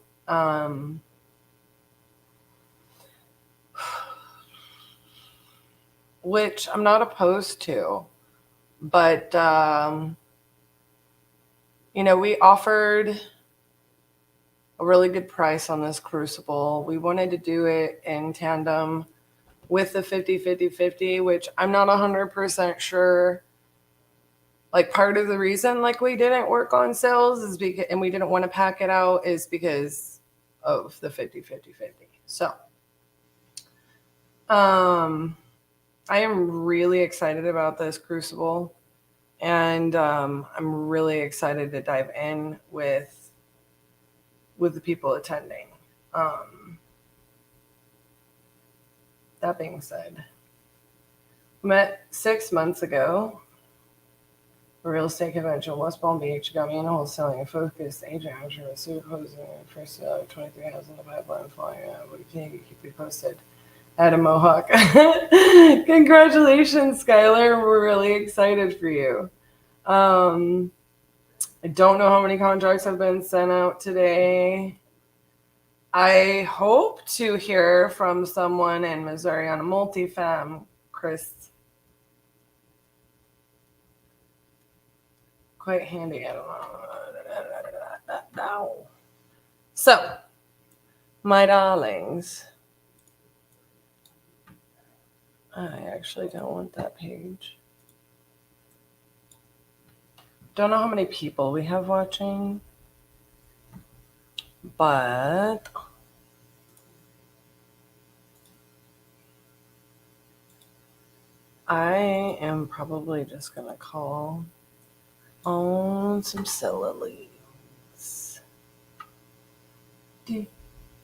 Which I'm not opposed to. But, we offered a really good price on this Crucible. We wanted to do it in tandem with the 50-50-50, which I'm not 100% sure. Like, part of the reason, like, we didn't work on sales is because, and we didn't want to pack it out, is because of the 50-50-50. So, I am really excited about this Crucible, and I'm really excited to dive in with the people attending. That being said, I met 6 months ago, a real estate convention in West Palm Beach, got me in a wholesaling and focused agent manager with superposing first 23 houses in the pipeline flying out. What can you keep me posted? At a Mohawk. Congratulations, Skylar. We're really excited for you. I don't know how many contracts have been sent out today. I hope to hear from someone in Missouri on a multifam, Chris quite handy. I don't know. So, my darlings, I actually don't want that page. Don't know how many people we have watching, but I am probably just going to call on some seller leads. Do,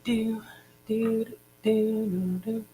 do, do, do, do.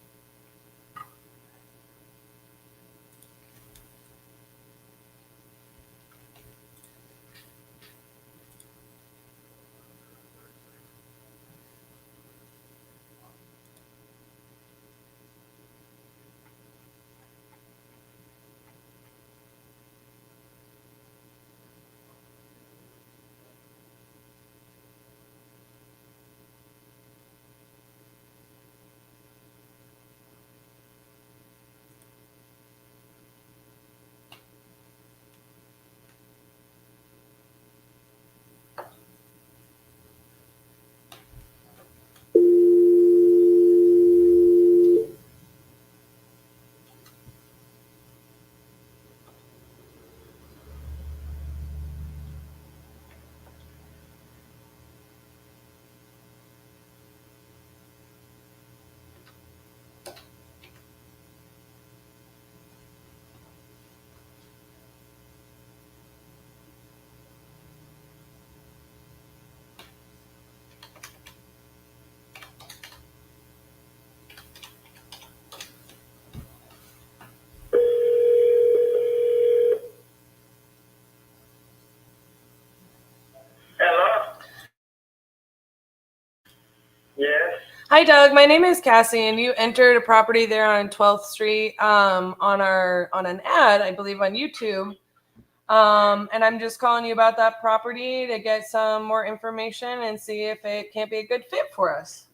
Yes. Hi, Doug. My name is Cassie, and you entered a property there on 12th Street on an ad, I believe, on YouTube. And I'm just calling you about that property to get some more information and see if it can't be a good fit for us.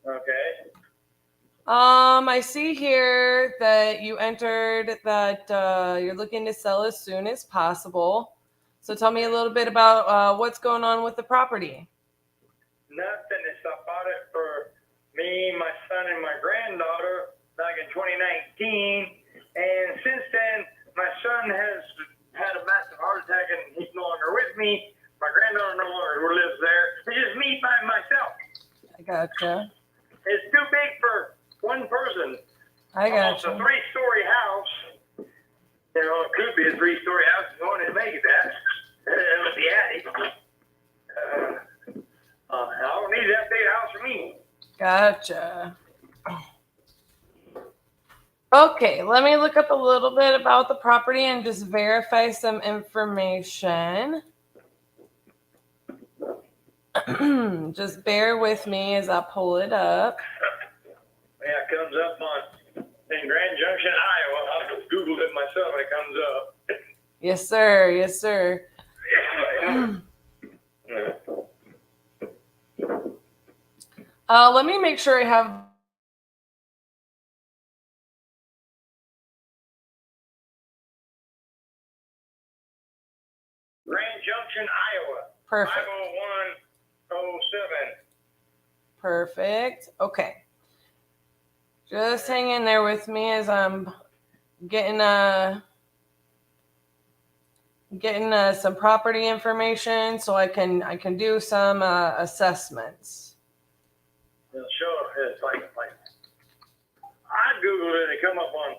Okay. I see here that you entered that you're looking to sell as soon as possible. So tell me a little bit about what's going on with the property. Nothing. I bought it for me, my son, and my granddaughter back in 2019. And since then, my son has had a massive heart attack and he's no longer with me. My granddaughter no longer lives there. It's just me by myself. I gotcha. It's too big for one person. I Almost gotcha. a 3-story house. You know, it could be a 3-story house if you wanted to make it that. With the attic. I don't need that big house for me. Gotcha. Okay, let me look up a little bit about the property and just verify some information. Just bear with me as I pull it up. Yeah, it comes up in Grand Junction, Iowa. I just Googled it myself and it comes up. Yes, sir. Yes, sir. Let me make sure I have Grand Junction, Iowa. Perfect. 50107. Perfect. Okay. Just hang in there with me as I'm getting some property information so I can do some assessments. Yeah, sure. It's like I Googled it and it come up on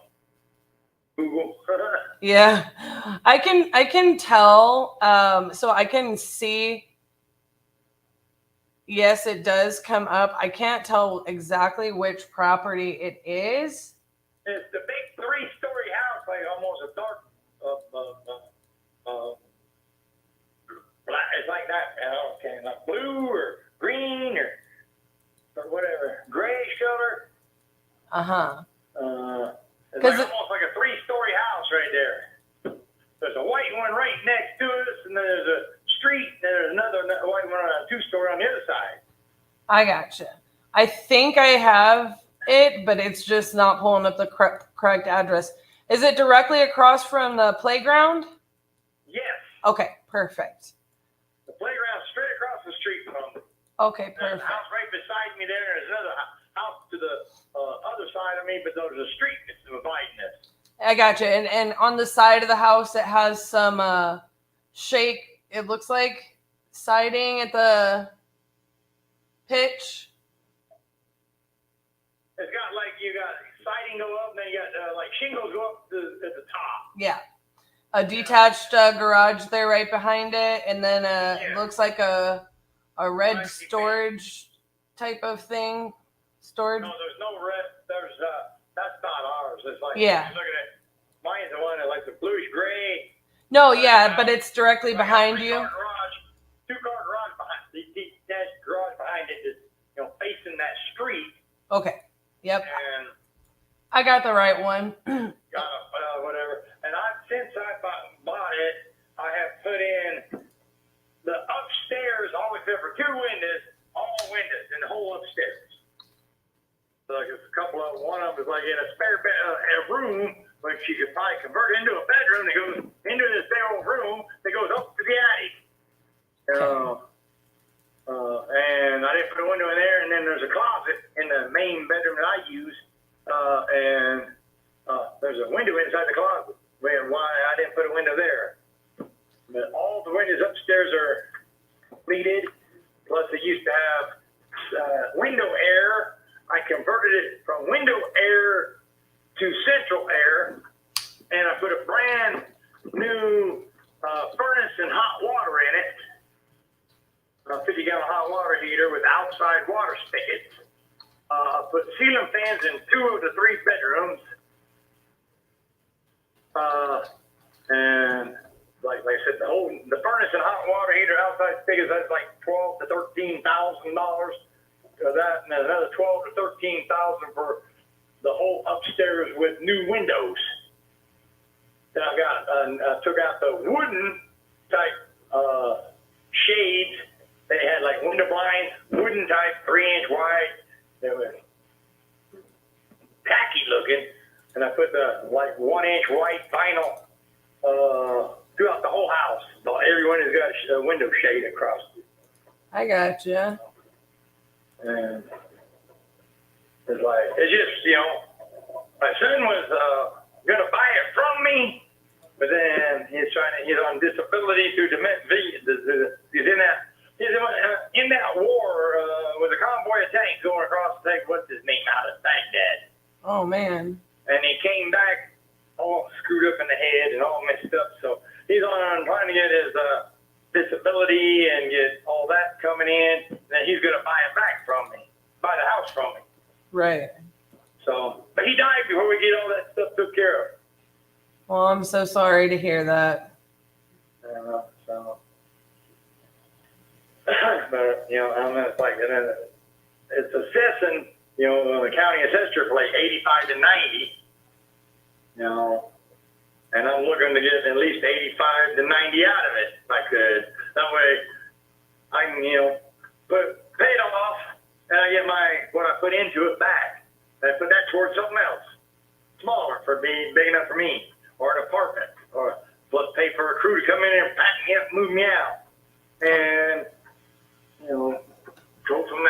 Google. Yeah, I can tell. So I can see. Yes, it does come up. I can't tell exactly which property it is. It's the big 3-story house, like almost a dark, black. It's like that, you know, okay, like blue or green or whatever, grayish color. It's like almost like a 3-story house right there. There's a white one right next to us, and then there's a street. There's another white one on a 2-story on the other side. I gotcha. I think I have it, but it's just not pulling up the correct address. Is it directly across from the playground? Yes. Okay, perfect. The playground's straight across the street from me. Okay, There's perfect. a house right beside me there. There's another house to the other side of me, but there's a street that's dividing this. I got you. And on the side of the house, it has some shake. It looks like siding at the pitch. It's got like you got siding go up, and then you got like shingles go up at the top. Yeah. A detached garage there right behind it, and then it looks like a red storage type of thing. Storage. No, there's no red. There's that's not ours. It's like Yeah. Look at it. Mine's the one that like the bluish gray. No, yeah, but it's directly behind you. Two-car garage behind the detached garage behind it is facing that street. Okay. Yep. And I got the right one. whatever. And since I bought it, I have put in the upstairs, all except for two windows, all windows in the whole upstairs. So like there's a couple of one of them is like in a spare a room, like she could probably convert into a bedroom that goes into this big old room that goes up to the attic. And I didn't put a window in there, and then there's a closet in the main bedroom that I use, and there's a window inside the closet. Why I didn't put a window there? But all the windows upstairs are completed. Plus, they used to have window air. I converted it from window air to central air, and I put a brand new furnace and hot water in it. A 50-gallon hot water heater with outside water spigots. I put ceiling fans in 2 of the 3 bedrooms. And like I said, the furnace and hot water heater outside spigots, that's like $12,000 to $13,000 for that, and then another $12,000 to $13,000 for the whole upstairs with new windows. Then I took out the wooden type shades. They had like window blinds, wooden type, 3-inch wide. They were tacky looking, and I put the like 1-inch white vinyl throughout the whole house. So everyone has got a window shade across it. I got you. And it's just my son was gonna buy it from me, but then he's on disability through he's in that war with a convoy of tanks going across the what's his name out of Baghdad. Oh man. And he came back all screwed up in the head and all messed up. So he's on trying to get his disability and get all that coming in. Then he's going to buy it back from me, buy the house from me. Right. So, but he died before we get all that stuff took care of. Well, I'm so sorry to hear that. But and then it's like, and then it's assessing, the county assessor for like 85 to 90. And I'm looking to get at least 85 to 90 out of it if I could. That way I can, pay it off and I get what I put into it back. And I put that towards something else. Smaller for being big enough for me. Or an apartment. Or plus pay for a crew to come in and pack me up, move me out. And, go from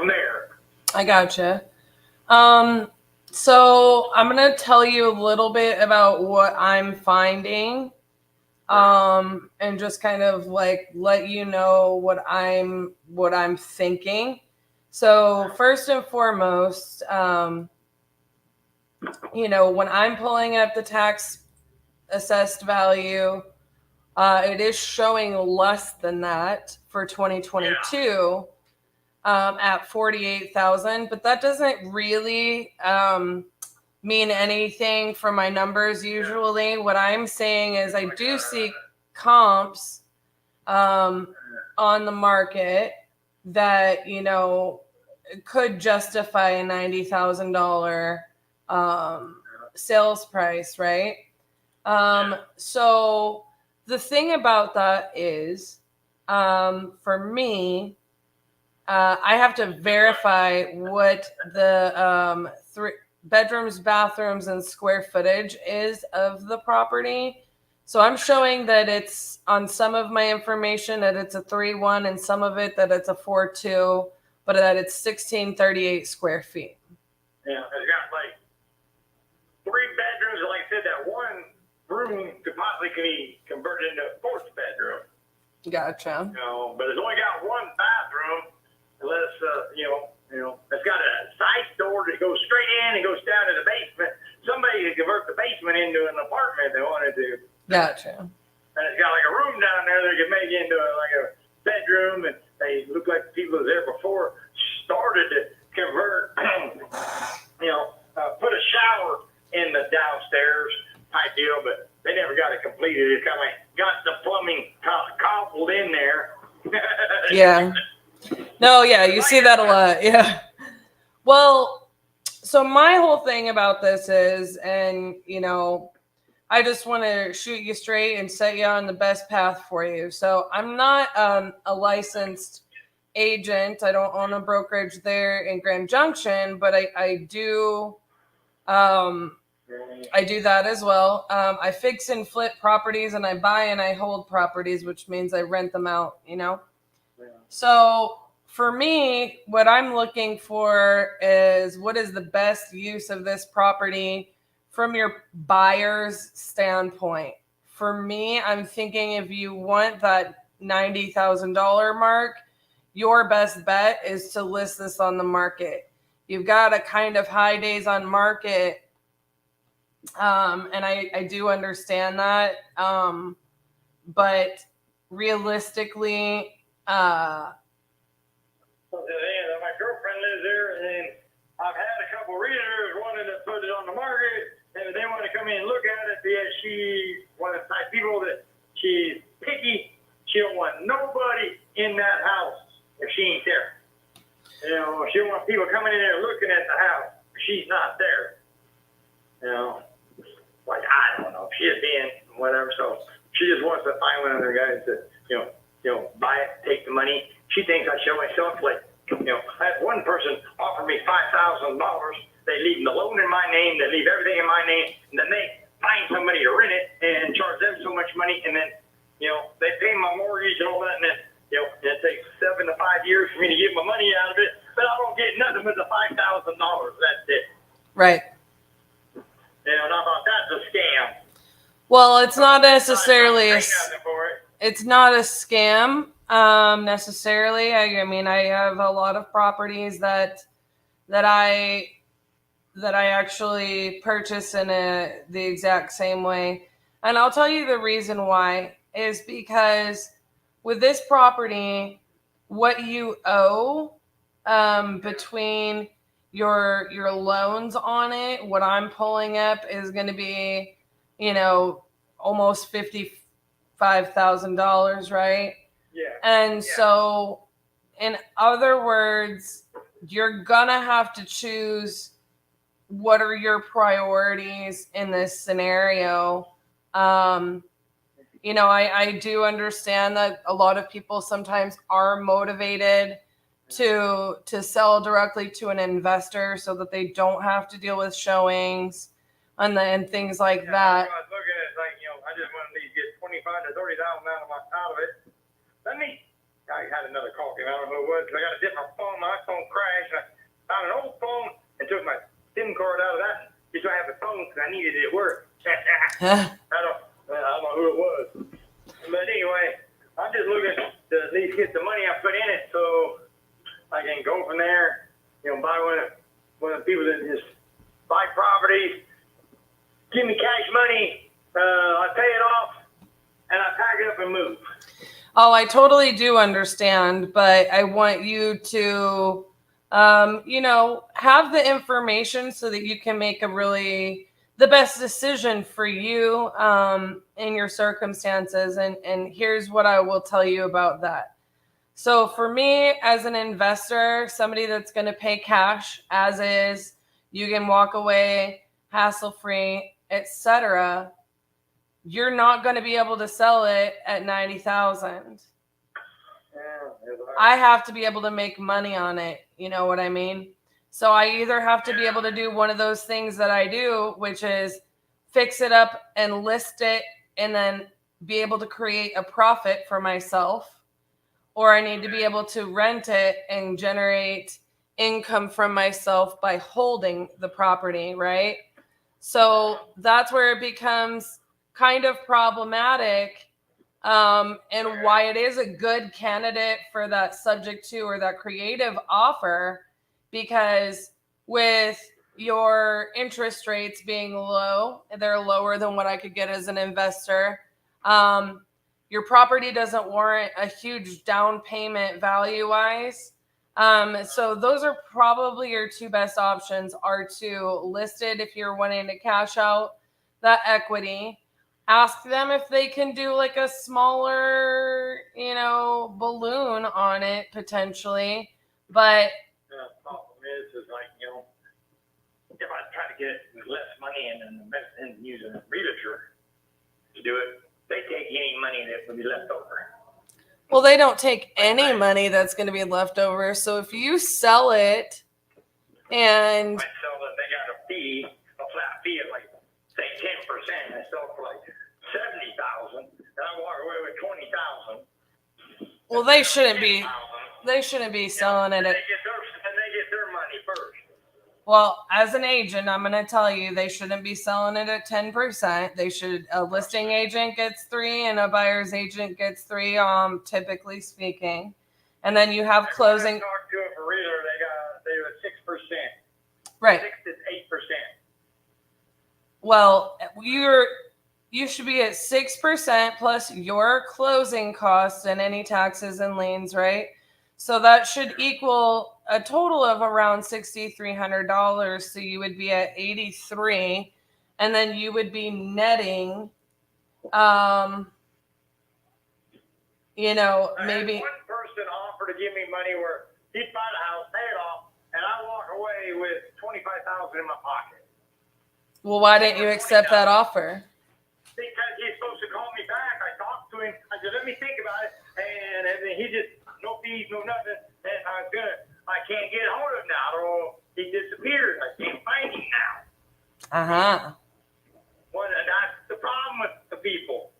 there. I gotcha. So I'm going to tell you a little bit about what I'm finding, and just kind of like let you know what I'm thinking. So first and foremost, when I'm pulling up the tax assessed value, it is showing less than that for 2022. At 48,000, but that doesn't really mean anything for my numbers. Usually what I'm saying is I do see comps on the market that could justify a $90,000 sales price, right? So the thing about that is, for me, I have to verify what the 3 bedrooms, bathrooms, and square footage is of the property So I'm showing that it's on some of my information that it's a 3-1 and some of it that it's a 4-2, but that it's 1638 square feet. Yeah, it's got like 3 bedrooms. Like I said, that one room could possibly be converted into a 4th bedroom. Gotcha. But it's only got 1 bathroom, unless it's got a side door that goes straight in and goes down to the basement. Somebody could convert the basement into an apartment if they wanted to. Gotcha. And it's got like a room down there that could make into a bedroom, and they look like the people that was there before started to convert, put a shower in the downstairs type deal, but they never got it completed. It kind of like got the plumbing cobbled in there. Yeah. No, yeah, you see that a lot. Yeah. Well, so my whole thing about this is, and I just want to shoot you straight and set you on the best path for you. So I'm not a licensed agent. I don't own a brokerage there in Grand Junction, but I do that as well. I fix and flip properties, and I buy and I hold properties, which means I rent them out, So for me, what I'm looking for is what is the best use of this property from your buyer's standpoint. For me, I'm thinking if you want that $90,000 mark, your best bet is to list this on the market. You've got a kind of high days on market, and I do understand that, but realistically, my girlfriend lives there, and I've had a couple realtors wanting to put it on the market, and they want to come in and look at it. Yeah, she's one of the type people that she's picky. She don't want nobody in that house if she ain't there. She don't want people coming in there looking at the house if she's not there. Like, I don't know, she's being whatever. So she just wants to find one of their guys that buy it, take the money. She thinks I show myself like. I had one person offer me $5,000. They leave the loan in my name. They leave everything in my name. And then they find somebody to rent it and charge them so much money. And then, they pay my mortgage and all that. And then, it takes 7 to 5 years for me to get my money out of it. But I don't get nothing but the $5,000. That's it. right. And I thought that's a scam. Well, it's not necessarily it's not a scam necessarily. I mean, I have a lot of properties that I actually purchase in the exact same way. And I'll tell you the reason why is because with this property, what you owe between your loans on it, what I'm pulling up is going to be, almost $55,000, right? Yeah. And so, in other words, you're gonna have to choose what are your priorities in this scenario. I do understand that a lot of people sometimes are motivated to sell directly to an investor so that they don't have to deal with showings and things like that. I was looking at I just wanted to get $25,000 to $30,000 out of it. I had another call came. I don't know what. I got a different phone. My phone crashed. I found an old phone and took my SIM card out of that just so I have a phone because I needed it at work. I don't know who it was. But anyway, I'm just looking to at least get the money I put in it so I can go from there. Buy one of the people that just buy properties, give me cash money, I pay it off, and I pack it up and move. Oh, I totally do understand, but I want you to, have the information so that you can make the best decision for you in your circumstances. And here's what I will tell you about that. So for me, as an investor, somebody that's going to pay cash as is, you can walk away hassle-free, etc. You're not going to be able to sell it at $90,000. I have to be able to make money on it. You know what I mean? So I either have to be able to do one of those things that I do, which is fix it up and list it and then be able to create a profit for myself, or I need to be able to rent it and generate income from myself by holding the property, right? So that's where it becomes kind of problematic, and why it is a good candidate for that subject to or that creative offer, because with your interest rates being low, they're lower than what I could get as an investor. Your property doesn't warrant a huge down payment value wise. So those are probably your two best options, are to list it if you're wanting to cash out that equity. Ask them if they can do like a smaller, balloon on it potentially. But The problem is like, if I try to get less money and using a realtor to do it, they take any money that would be left over. well, they don't take any money that's going to be left over. So if you sell it and I sell it, they got a flat fee of like, say 10%. I sell it for like 70,000, and I walk away with 20,000. well, they shouldn't be selling it And at, they get their money first. well, as an agent, I'm going to tell you, they shouldn't be selling it at 10%. They should, a listing agent gets 3 and a buyer's agent gets 3, typically speaking. And then you have closing. When I talked to a realtor, they were 6%. Right. 6 to 8%. Well, you should be at 6% plus your closing costs and any taxes and liens, right? So that should equal a total of around $6,300. So you would be at 83, and then you would be netting, maybe. One person offered to give me money where he'd buy the house, pay it off, and I walk away with $25,000 in my pocket. Well, why didn't you accept that offer? Because he's supposed to call me back. I talked to him. I said, let me think about it. And he just, no fees, no nothing. And I can't get hold of him now. Or he disappeared. I can't find him now. Uh-huh. Well, that's the problem with the people.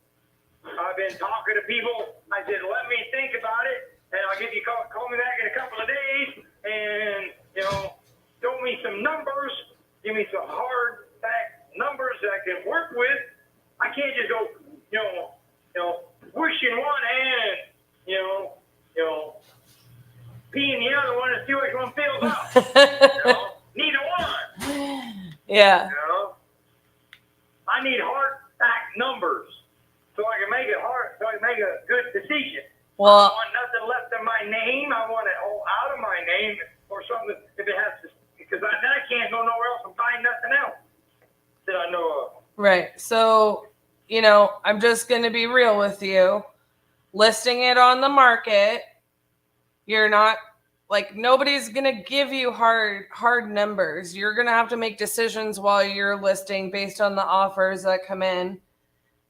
I've been talking to people. I said, let me think about it. And I'll give you call me back in a couple of days. And, show me some numbers. Give me some hard fact numbers that I can work with. I can't just go, pushing one hand, peeing the other one and see which one fills up. Neither one. Yeah. I need hard fact numbers so I can make a good decision. Well, I don't want nothing left in my name. I want it all out of my name or something if it has to, because then I can't go nowhere else and find nothing else that I know of. Right. So, I'm just going to be real with you. Listing it on the market, you're not, nobody's going to give you hard numbers. You're going to have to make decisions while you're listing based on the offers that come in.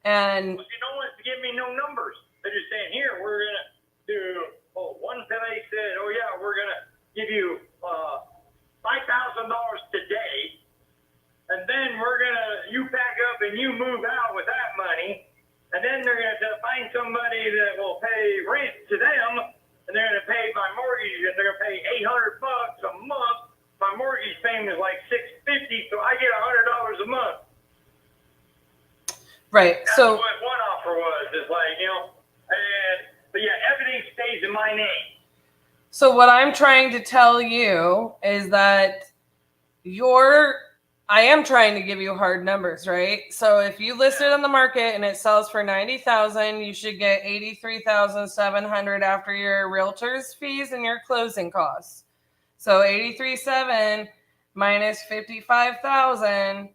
And no one's give me no numbers. They're just saying, here, we're going to do, one today said, we're going to give you $5,000 today. And then you pack up and you move out with that money. And then they're going to find somebody that will pay rent to them. And they're going to pay my mortgage, and they're going to pay $800 a month. My mortgage payment is like $650, so I get $100 a month. Right. That's so what one offer was. It's like, but everything stays in my name. So what I'm trying to tell you is that I am trying to give you hard numbers, right? So if you list it on the market and it sells for $90,000, you should get $83,700 after your realtor's fees and your closing costs. So $83,700 minus $55,000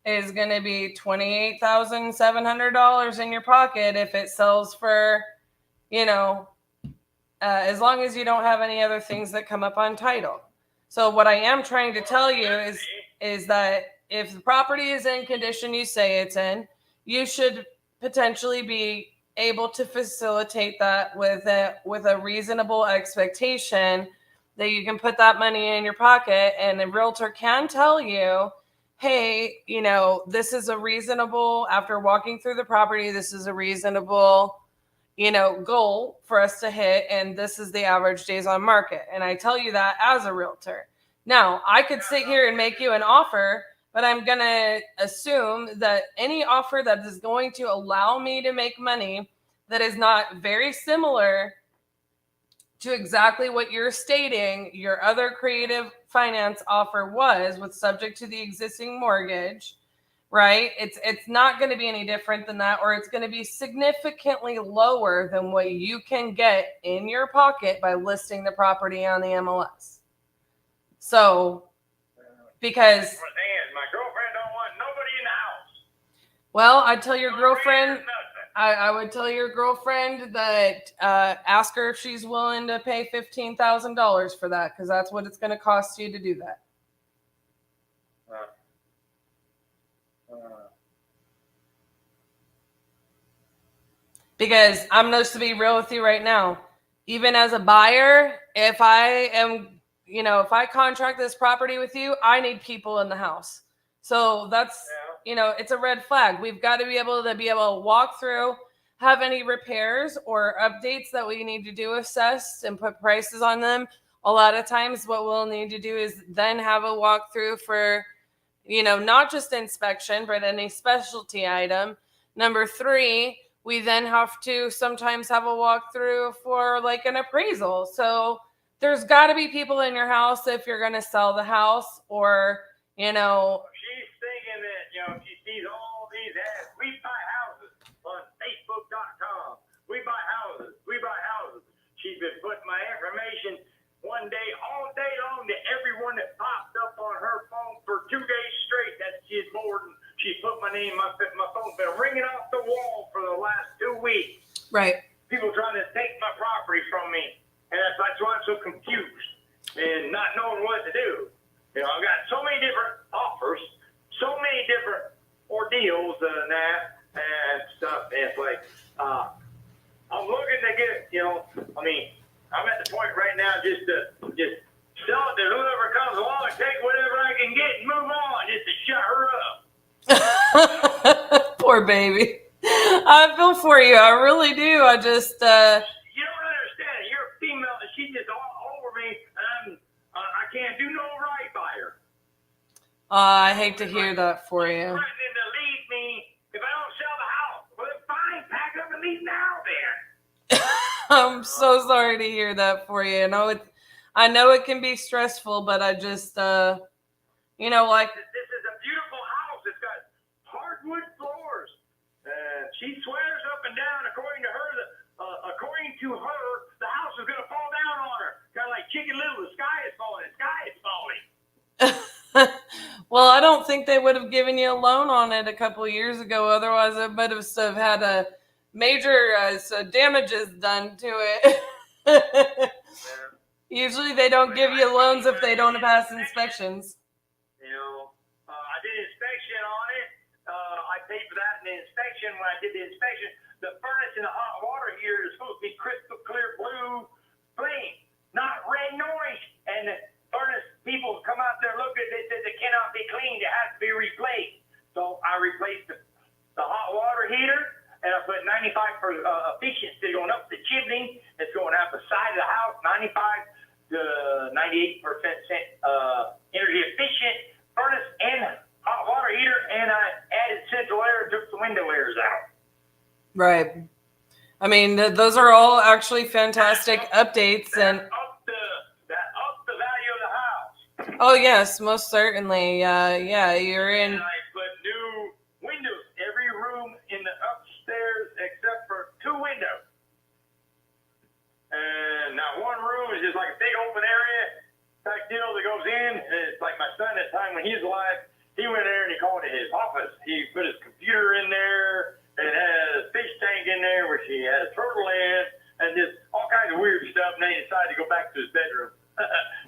is going to be $28,700 in your pocket if it sells for, as long as you don't have any other things that come up on title. So what I am trying to tell you is that if the property is in condition you say it's in, you should potentially be able to facilitate that with a reasonable expectation that you can put that money in your pocket, and the realtor can tell you hey, you know, this is a reasonable, after walking through the property, this is a reasonable, you know, goal for us to hit. And this is the average days on market. And I tell you that as a realtor. Now, I could sit here and make you an offer, but I'm going to assume that any offer that is going to allow me to make money that is not very similar to exactly what you're stating your other creative finance offer was, with subject to the existing mortgage, right? It's not going to be any different than that, or it's going to be significantly lower than what you can get in your pocket by listing the property on the MLS. So, because my girlfriend don't want nobody in the house. well, I'd tell your girlfriend, I would tell your girlfriend that ask her if she's willing to pay $15,000 for that, because that's what it's going to cost you to do that. Because I'm just to be real with you right now, even as a buyer, if I am, you know, if I contract this property with you, I need people in the house. So that's, you know, it's a red flag. We've got to be able to walk through, have any repairs or updates that we need to do assessed and put prices on them. A lot of times what we'll need to do is then have a walkthrough for, you know, not just inspection, but any specialty item. Number 3, we then have to sometimes have a walkthrough for like an appraisal. So there's got to be people in your house if you're going to sell the house, or, you know. She's thinking that, you know, she sees all these ads. We buy houses on Facebook.com. We buy houses. We buy houses. She's been putting my information one day, all day long, to everyone that popped up on her phone for 2 days straight. That she's bored. She put my name, my phone's been ringing off the wall for the last 2 weeks. Right. People trying to take my property from me. And that's why I'm so confused and not knowing what to do. You know, I've got so many different offers, so many different ordeals and that and stuff. And it's like, I'm looking to get, you know, I mean, I'm at the point right now just sell it to whoever comes along and take whatever I can get and move on, just to shut her up. Poor baby. I feel for you. I really do. I just, You don't understand it. You're a female and she's just all over me, and I can't do no right by her. I hate to hear that for you. Threatening to leave me if I don't sell the house. Well, then fine, pack up and leave now then. I'm so sorry to hear that for you. I know it can be stressful, but I just, you know, like. This is a beautiful house. It's got hardwood floors. She swears up and down, according to her, the house is going to fall down on her. Kind of like Chicken Little, the sky is falling. The sky is falling. Well, I don't think they would have given you a loan on it a couple of years ago. Otherwise, it might have had a major damages done to it. Usually they don't give you loans if they don't pass inspections. You know, I did inspection on it. I paid for that in the inspection. When I did the inspection, the furnace and the hot water heater is supposed to be crystal clear blue flame, not red and orange. And the furnace people come out there, look at it, they said it cannot be cleaned. It has to be replaced. So I replaced the hot water heater, and I put 95 for efficiency going up the chimney. It's going out the side of the house, 95 to 98% energy efficient furnace and hot water heater, and I added central air, took the window airs out. Right. I mean, those are all actually fantastic updates, and That upped the value of the house. oh yes, most certainly. Yeah, you're in. And I put new windows every room in the upstairs except for 2 windows. And now one room is just like a big open area type deal that goes in. And it's like my son at the time when he was alive, he went there and he called it his office. He put his computer in there and had a fish tank in there where she had a turtle in and just all kinds of weird stuff. And then he decided to go back to his bedroom,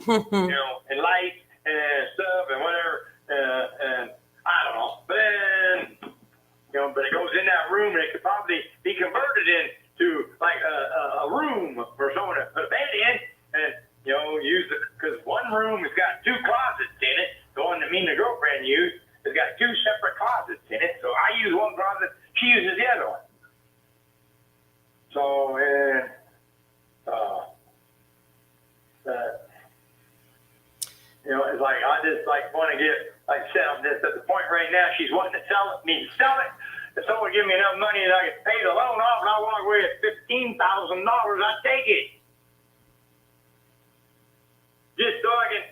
you know, and light and stuff and whatever. And I don't know. But then, you know, but it goes in that room and it could probably be converted into like a room for someone to put a bed in and, you know, use it. Because one room has got 2 closets in it. The one that me and the girlfriend used right now. She's wanting to sell it, me to sell it. If someone give me enough money that I can pay the loan off and I walk away at $15,000, I'd take it. Just so I can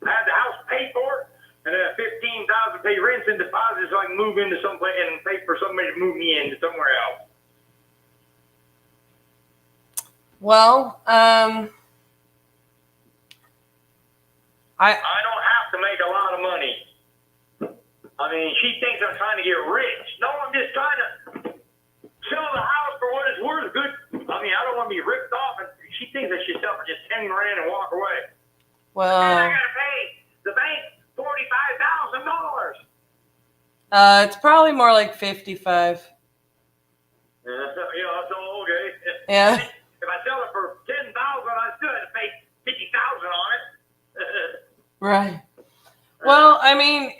have the house paid for, and then $15,000 pay rents and deposits so I can move into someplace and pay for somebody to move me into somewhere else. Well, I don't have to make a lot of money. I mean, she thinks I'm trying to get rich. No, I'm just trying to sell the house for what it's worth. Good. I mean, I don't want to be ripped off. And she thinks I should sell for just $10,000 and walk away. well, And I gotta pay the bank $45,000. it's probably more like 55. So okay. Yeah. If I sell it for $10,000, I still have to pay $50,000 on it. Right. Well, I mean,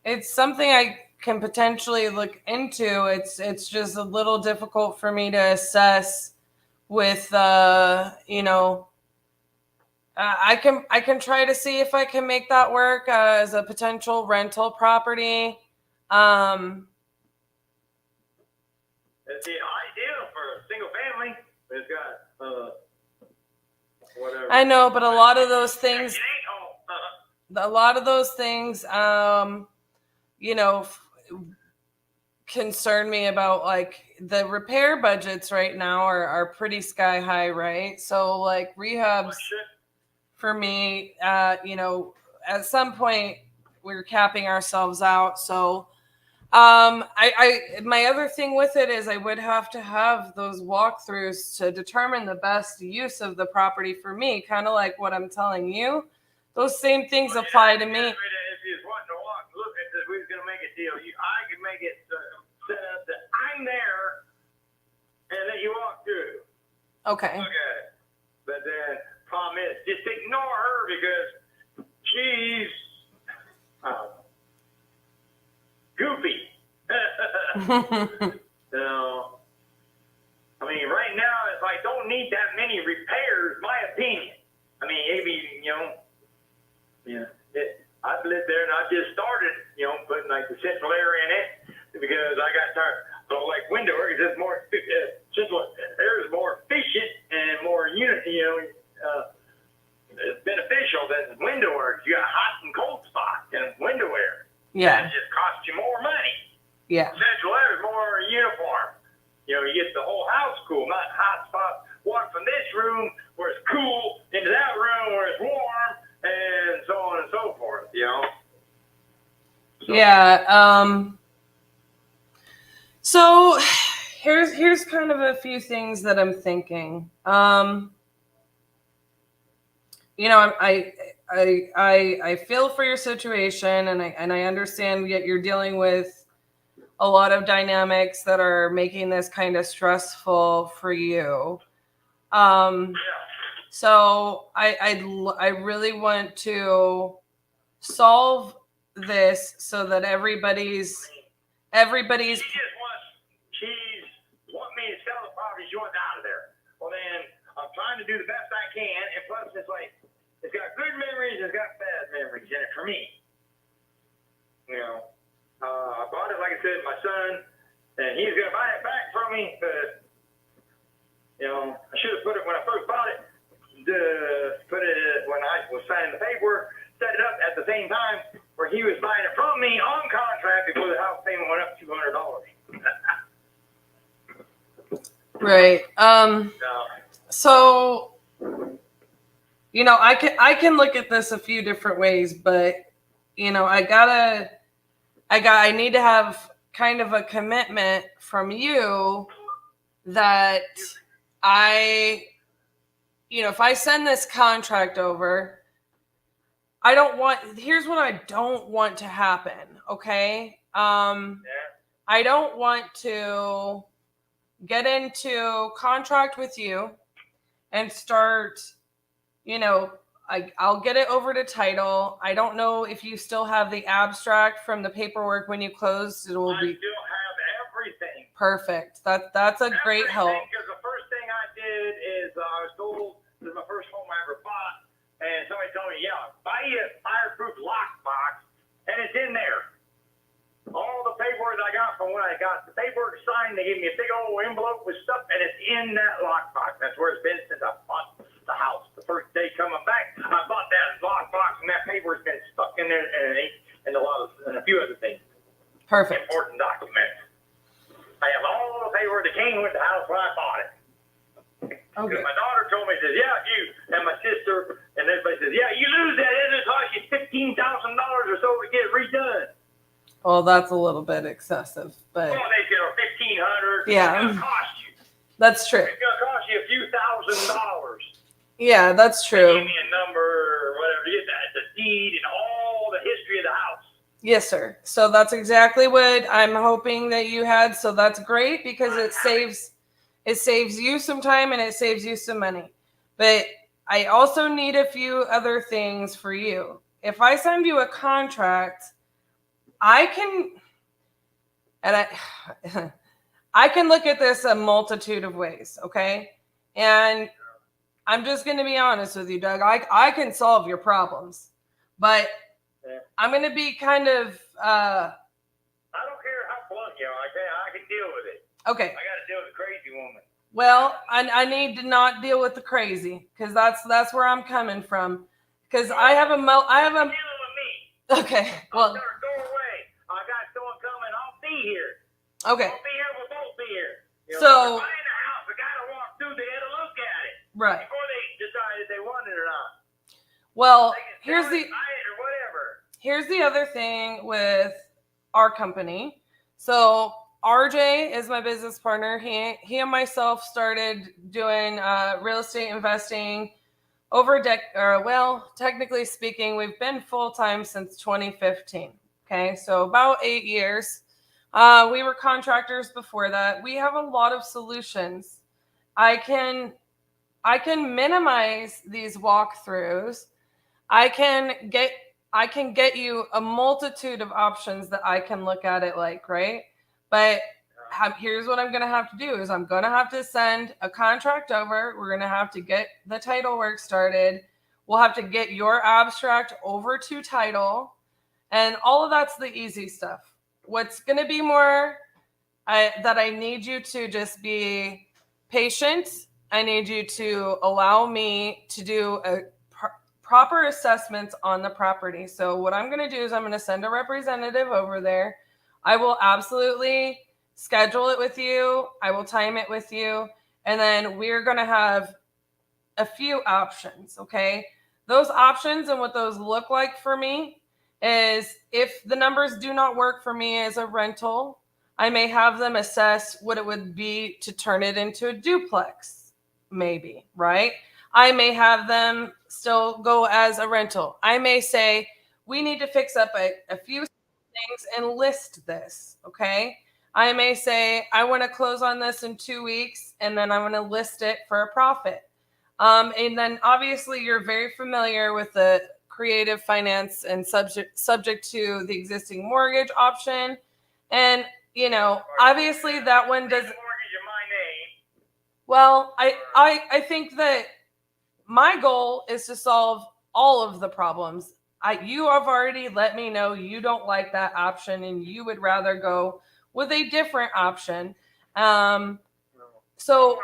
it's something I can potentially look into. It's just a little difficult for me to assess with I can try to see if I can make that work as a potential rental property. It's the ideal for a single family. It's got whatever. I know, but a lot of those things, concern me about, like, the repair budgets right now are pretty sky high, right? So like rehabs for me, at some point we're capping ourselves out. So my other thing with it is I would have to have those walkthroughs to determine the best use of the property for me, kind of like what I'm telling you. Those same things apply to me. If you just want to walk, look at this, we was gonna make a deal. I can make it set up that I'm there, and then you walk through. Okay. Look at it. But then problem is, just ignore her because she's goofy. So, I mean, right now, if I don't need that many repairs, my opinion. I mean, maybe, I've lived there and I just started, putting like the central area in it because I got tired. So like window air is just more, central air is more efficient and more beneficial than window air. You got hot and cold spots in window air. Yeah. And it just costs you more money. Yeah. Central air is more uniform. You get the whole house cool, not hot spots. Walk from this room where it's cool into that room where it's warm, and so on and so forth. So. Yeah. So here's kind of a few things that I'm thinking. I feel for your situation, and I understand that you're dealing with a lot of dynamics that are making this kind of stressful for you. So I really want to solve this so that everybody's. She's want me to sell the property. She wants out of there. Well, then I'm trying to do the best I can, and plus it's like it's got good memories, it's got bad memories in it for me. I bought it, like I said, my son, and he's gonna buy it back from me, but I should have put it when I first bought it. Put it when I was signing the paperwork, set it up at the same time where he was buying it from me on contract before the house payment went up $200. Right. So, I can look at this a few different ways, but I need to have kind of a commitment from you that if I send this contract over, here's what I don't want to happen. Okay. I don't want to get into contract with you and start, I'll get it over to title. I don't know if you still have the abstract from the paperwork when you close. I still have everything. Perfect. That's a great help. Because the first thing I did is I was told this is my first home I ever bought, and somebody told me, buy you a fireproof lockbox, and it's in there. and when I got the paperwork signed, they gave me a big old envelope with stuff, and it's in that lockbox. That's where it's been since I bought the house. The first day coming back, I bought that lockbox, and that paper's been stuck in there, and a few other things. Perfect. Important documents. I have all the paperwork that came with the house when I bought it. Okay. My daughter told me, says, yeah, you, and my sister, and everybody says, yeah, you lose that, it'll cost you $15,000 or so to get it redone. Well, that's a little bit excessive, but Oh, they said, or $1,500. Yeah. It's gonna cost you. that's true. It's gonna cost you a few $1,000s. Yeah, that's true. Give me a number or whatever. Get that, the deed and all the history of the house. Yes, sir. So that's exactly what I'm hoping that you had. So that's great because it saves you some time and it saves you some money. But I also need a few other things for you. If I send you a contract, I can, and I can look at this a multitude of ways, okay? And I'm just going to be honest with you, Doug. I can solve your problems, but I'm going to be kind of, I don't care how blunt you are. I can deal with it. okay. I got to deal with a crazy woman. Well, I need to not deal with the crazy because that's where I'm coming from. Because I have a Dealing with me. okay. I'll Well, start going away. I got someone coming. I'll be here. okay. I'll be here. We'll both be here. You know, So if I'm buying a house, I got to walk through there to look at it. right. Before they decide if they want it or not. Well, They can sell it, buy it, or whatever. here's the other thing with our company. So RJ is my business partner. He and myself started doing real estate investing over technically speaking, we've been full-time since 2015. Okay, so about 8 years. We were contractors before that. We have a lot of solutions. I can minimize these walkthroughs. I can get you a multitude of options that I can look at it like, right? But here's what I'm going to have to do is I'm going to have to send a contract over. We're going to have to get the title work started. We'll have to get your abstract over to title. And all of that's the easy stuff. What's going to be more that I need you to just be patient. I need you to allow me to do a proper assessments on the property. So what I'm going to do is I'm going to send a representative over there. I will absolutely schedule it with you. I will time it with you. And then we're going to have a few options, okay? Those options and what those look like for me is if the numbers do not work for me as a rental, I may have them assess what it would be to turn it into a duplex, maybe, right? I may have them still go as a rental. I may say, we need to fix up a few things and list this, okay? I may say, I want to close on this in 2 weeks, and then I want to list it for a profit. And then obviously you're very familiar with the creative finance and subject to the existing mortgage option. And, you know, obviously that one doesn't. Mortgage in my name. Well, I think that my goal is to solve all of the problems. You have already let me know you don't like that option and you would rather go with a different option. So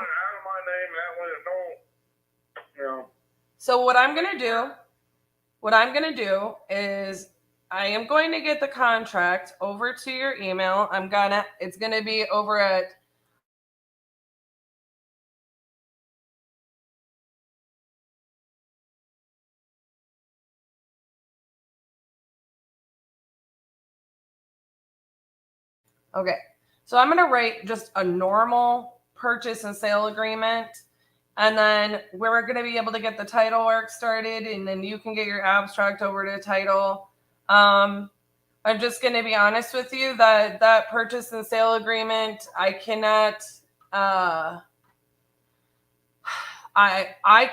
what I'm going to do is I am going to get the contract over to your email. It's going to be over at Okay, so I'm going to write just a normal purchase and sale agreement, and then we're going to be able to get the title work started, and then you can get your abstract over to title. I'm just going to be honest with you that purchase and sale agreement, I cannot. I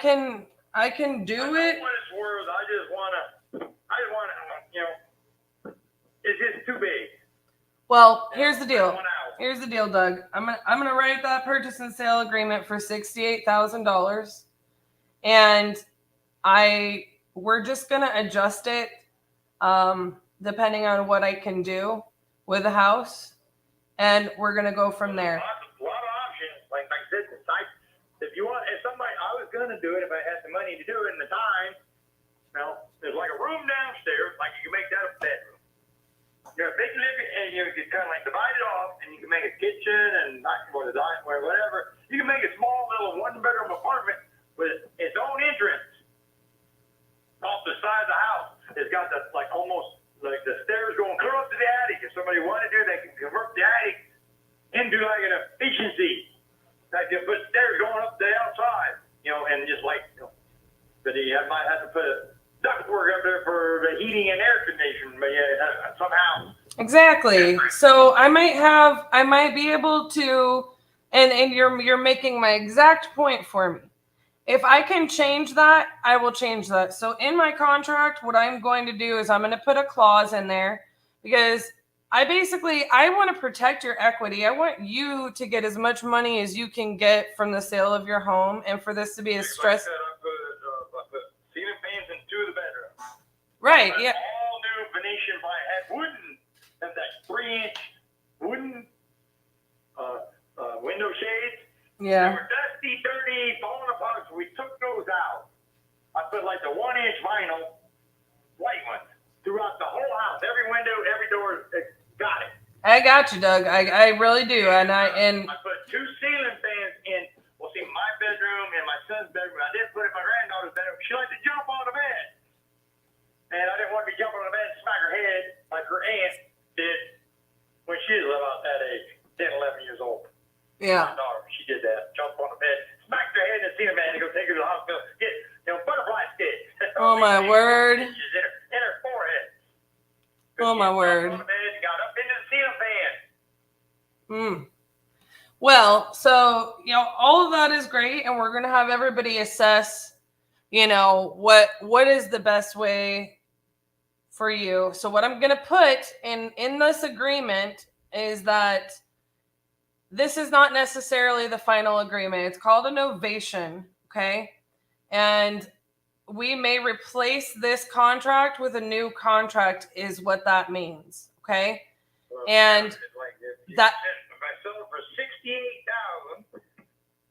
can do it. What it's worth, I just want to, you know, it's just too big. Well, here's the deal. Doug. I'm gonna write that purchase and sale agreement for $68,000, and we're just gonna adjust it depending on what I can do with the house, and we're going to go from there. A lot of options. Like I said, the site, if somebody, I was going to do it if I had the money to do it and the time. There's like a room downstairs, like you can make that a bedroom. You have a big living, and you can kind of like divide it off, and you can make a kitchen and or the dining room, whatever. You can make a small little one-bedroom apartment with its own entrance off the side of the house. It's got the almost like the stairs going clear up to the attic. If somebody wanted to, they can convert the attic into like an efficiency. Like you put stairs going up the outside, and just but you might have to put a ductwork up there for the heating and air conditioning, but somehow. Exactly. So I might be able to, and you're making my exact point for me. If I can change that, I will change that. So in my contract, what I'm going to do is I'm going to put a clause in there because I want to protect your equity. I want you to get as much money as you can get from the sale of your home, and for this to be a stress. I put ceiling fans in 2 of the bedrooms. Right. Yeah. All new Venetian had wooden, and that 3-inch wooden window shades. Yeah. They were dusty, dirty, falling apart, so we took those out. I put like the 1-inch vinyl, white ones, throughout the whole house. Every window, every door, got it. I got you, Doug. I really do. And I put 2 ceiling fans in, my bedroom and my son's bedroom. I didn't put it in my granddaughter's bedroom. She liked to jump on the bed. And I didn't want to be jumping on the bed and smack her head like her aunt did when she was about that age, 10, 11 years old. Yeah. My daughter, she did that. Jumped on the bed, smacked her head in the ceiling fan and go take her to the hospital. Get, butterfly sticks. Oh, my word. In her forehead. Oh, my word. On the bed and got up into the ceiling fan. Well, so, all of that is great, and we're going to have everybody assess, what is the best way for you. So what I'm going to put in this agreement is that this is not necessarily the final agreement. It's called a novation, okay? And we may replace this contract with a new contract is what that means, okay? And that... If I sell it for $68,000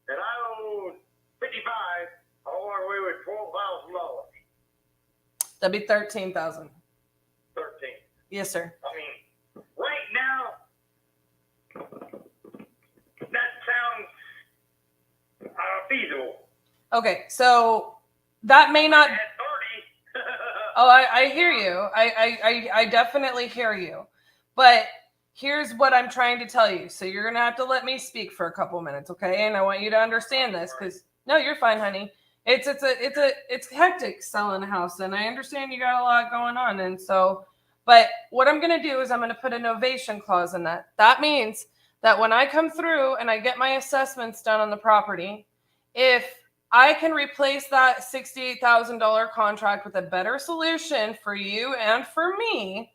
and I owe $55,000, I walk away with $12,000. That'd be $13,000. 13. Yes, sir. I mean, right now, that sounds feasible. Okay, so that may not. At 30. Oh, I hear you. I definitely hear you. But here's what I'm trying to tell you. So you're gonna have to let me speak for a couple minutes, okay? And I want you to understand this because no, you're fine, honey. It's hectic selling a house, and I understand you got a lot going on, and so. But what I'm gonna do is I'm gonna put a novation clause in that. That means that when I come through and I get my assessments done on the property, if I can replace that $68,000 contract with a better solution for you and for me,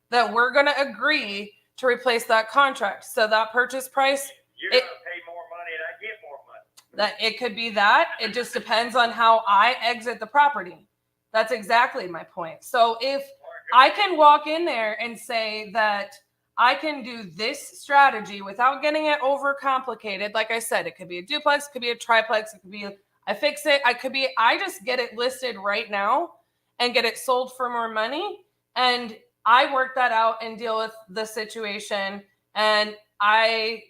that we're going to agree to replace that contract. So that purchase price, You're going to pay more money and I get more money. that it could be that. It just depends on how I exit the property. That's exactly my point. So if I can walk in there and say that I can do this strategy without getting it overcomplicated. Like I said, it could be a duplex, it could be a triplex, it could be I fix it, I just get it listed right now and get it sold for more money. And I work that out and deal with the situation. And I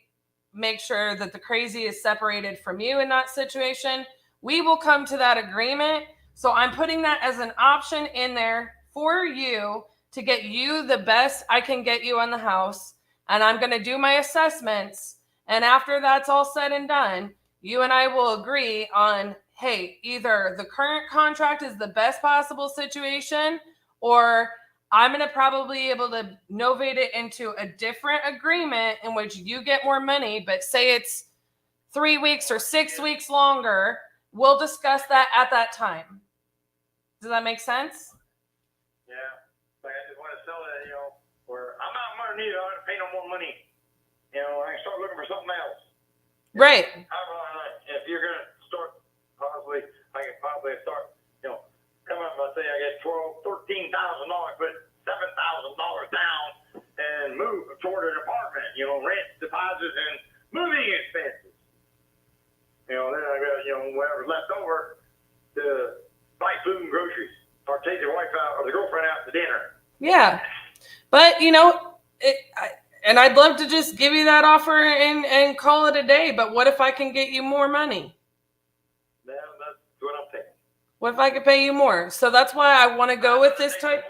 make sure that the crazy is separated from you in that situation. We will come to that agreement. So I'm putting that as an option in there for you to get you the best I can get you on the house. And I'm going to do my assessments. And after that's all said and done, you and I will agree on, hey, either the current contract is the best possible situation, or I'm going to probably be able to novate it into a different agreement in which you get more money, but say it's 3 weeks or 6 weeks longer. We'll discuss that at that time. Does that make sense? Yeah. Like I just want to sell it, where I'm not going to need it. I don't pay no more money. I can start looking for something else. Right. If you're going to start, possibly, I can probably start, come up and say I get $13,000, put $7,000 down and move toward an apartment. rent, deposits, and moving expenses. Then I got, whatever's left over to buy food and groceries or take the wife out or the girlfriend out to dinner. Yeah. But, and I'd love to just give you that offer and call it a day. But what if I can get you more money? That's what I'm thinking. What if I could pay you more? So that's why I want to go with this type.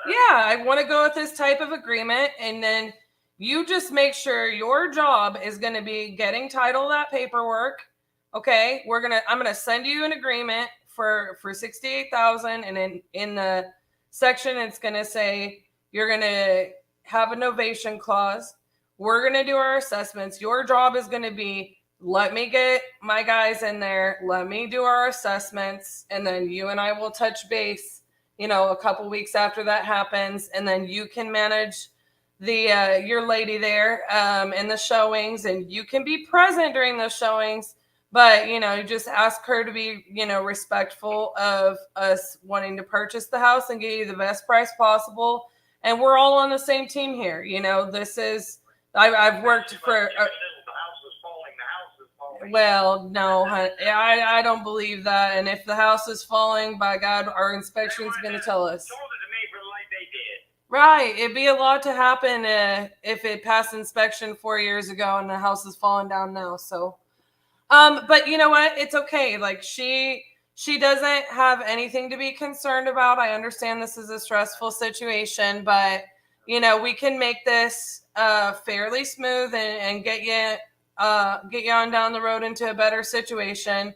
Yeah, I want to go with this type of agreement. And then you just make sure your job is going to be getting title of that paperwork. Okay, I'm going to send you an agreement for $68,000, and in the section it's going to say you're going to have a novation clause. We're going to do our assessments. Your job is going to be, let me get my guys in there, let me do our assessments, and then you and I will touch base, a couple weeks after that happens, and then you can manage the your lady there in the showings, and you can be present during those showings. But, just ask her to be, respectful of us wanting to purchase the house and get you the best price possible. And we're all on the same team here. This is, I've worked for. The house is falling. Well, no, I don't believe that. And if the house is falling, by God, our inspection's going to tell us. Told it to me for the light they did. Right. It'd be a lot to happen if it passed inspection 4 years ago and the house is falling down now. So. But you know what? It's okay. Like she doesn't have anything to be concerned about. I understand this is a stressful situation, but we can make this fairly smooth and get you on down the road into a better situation.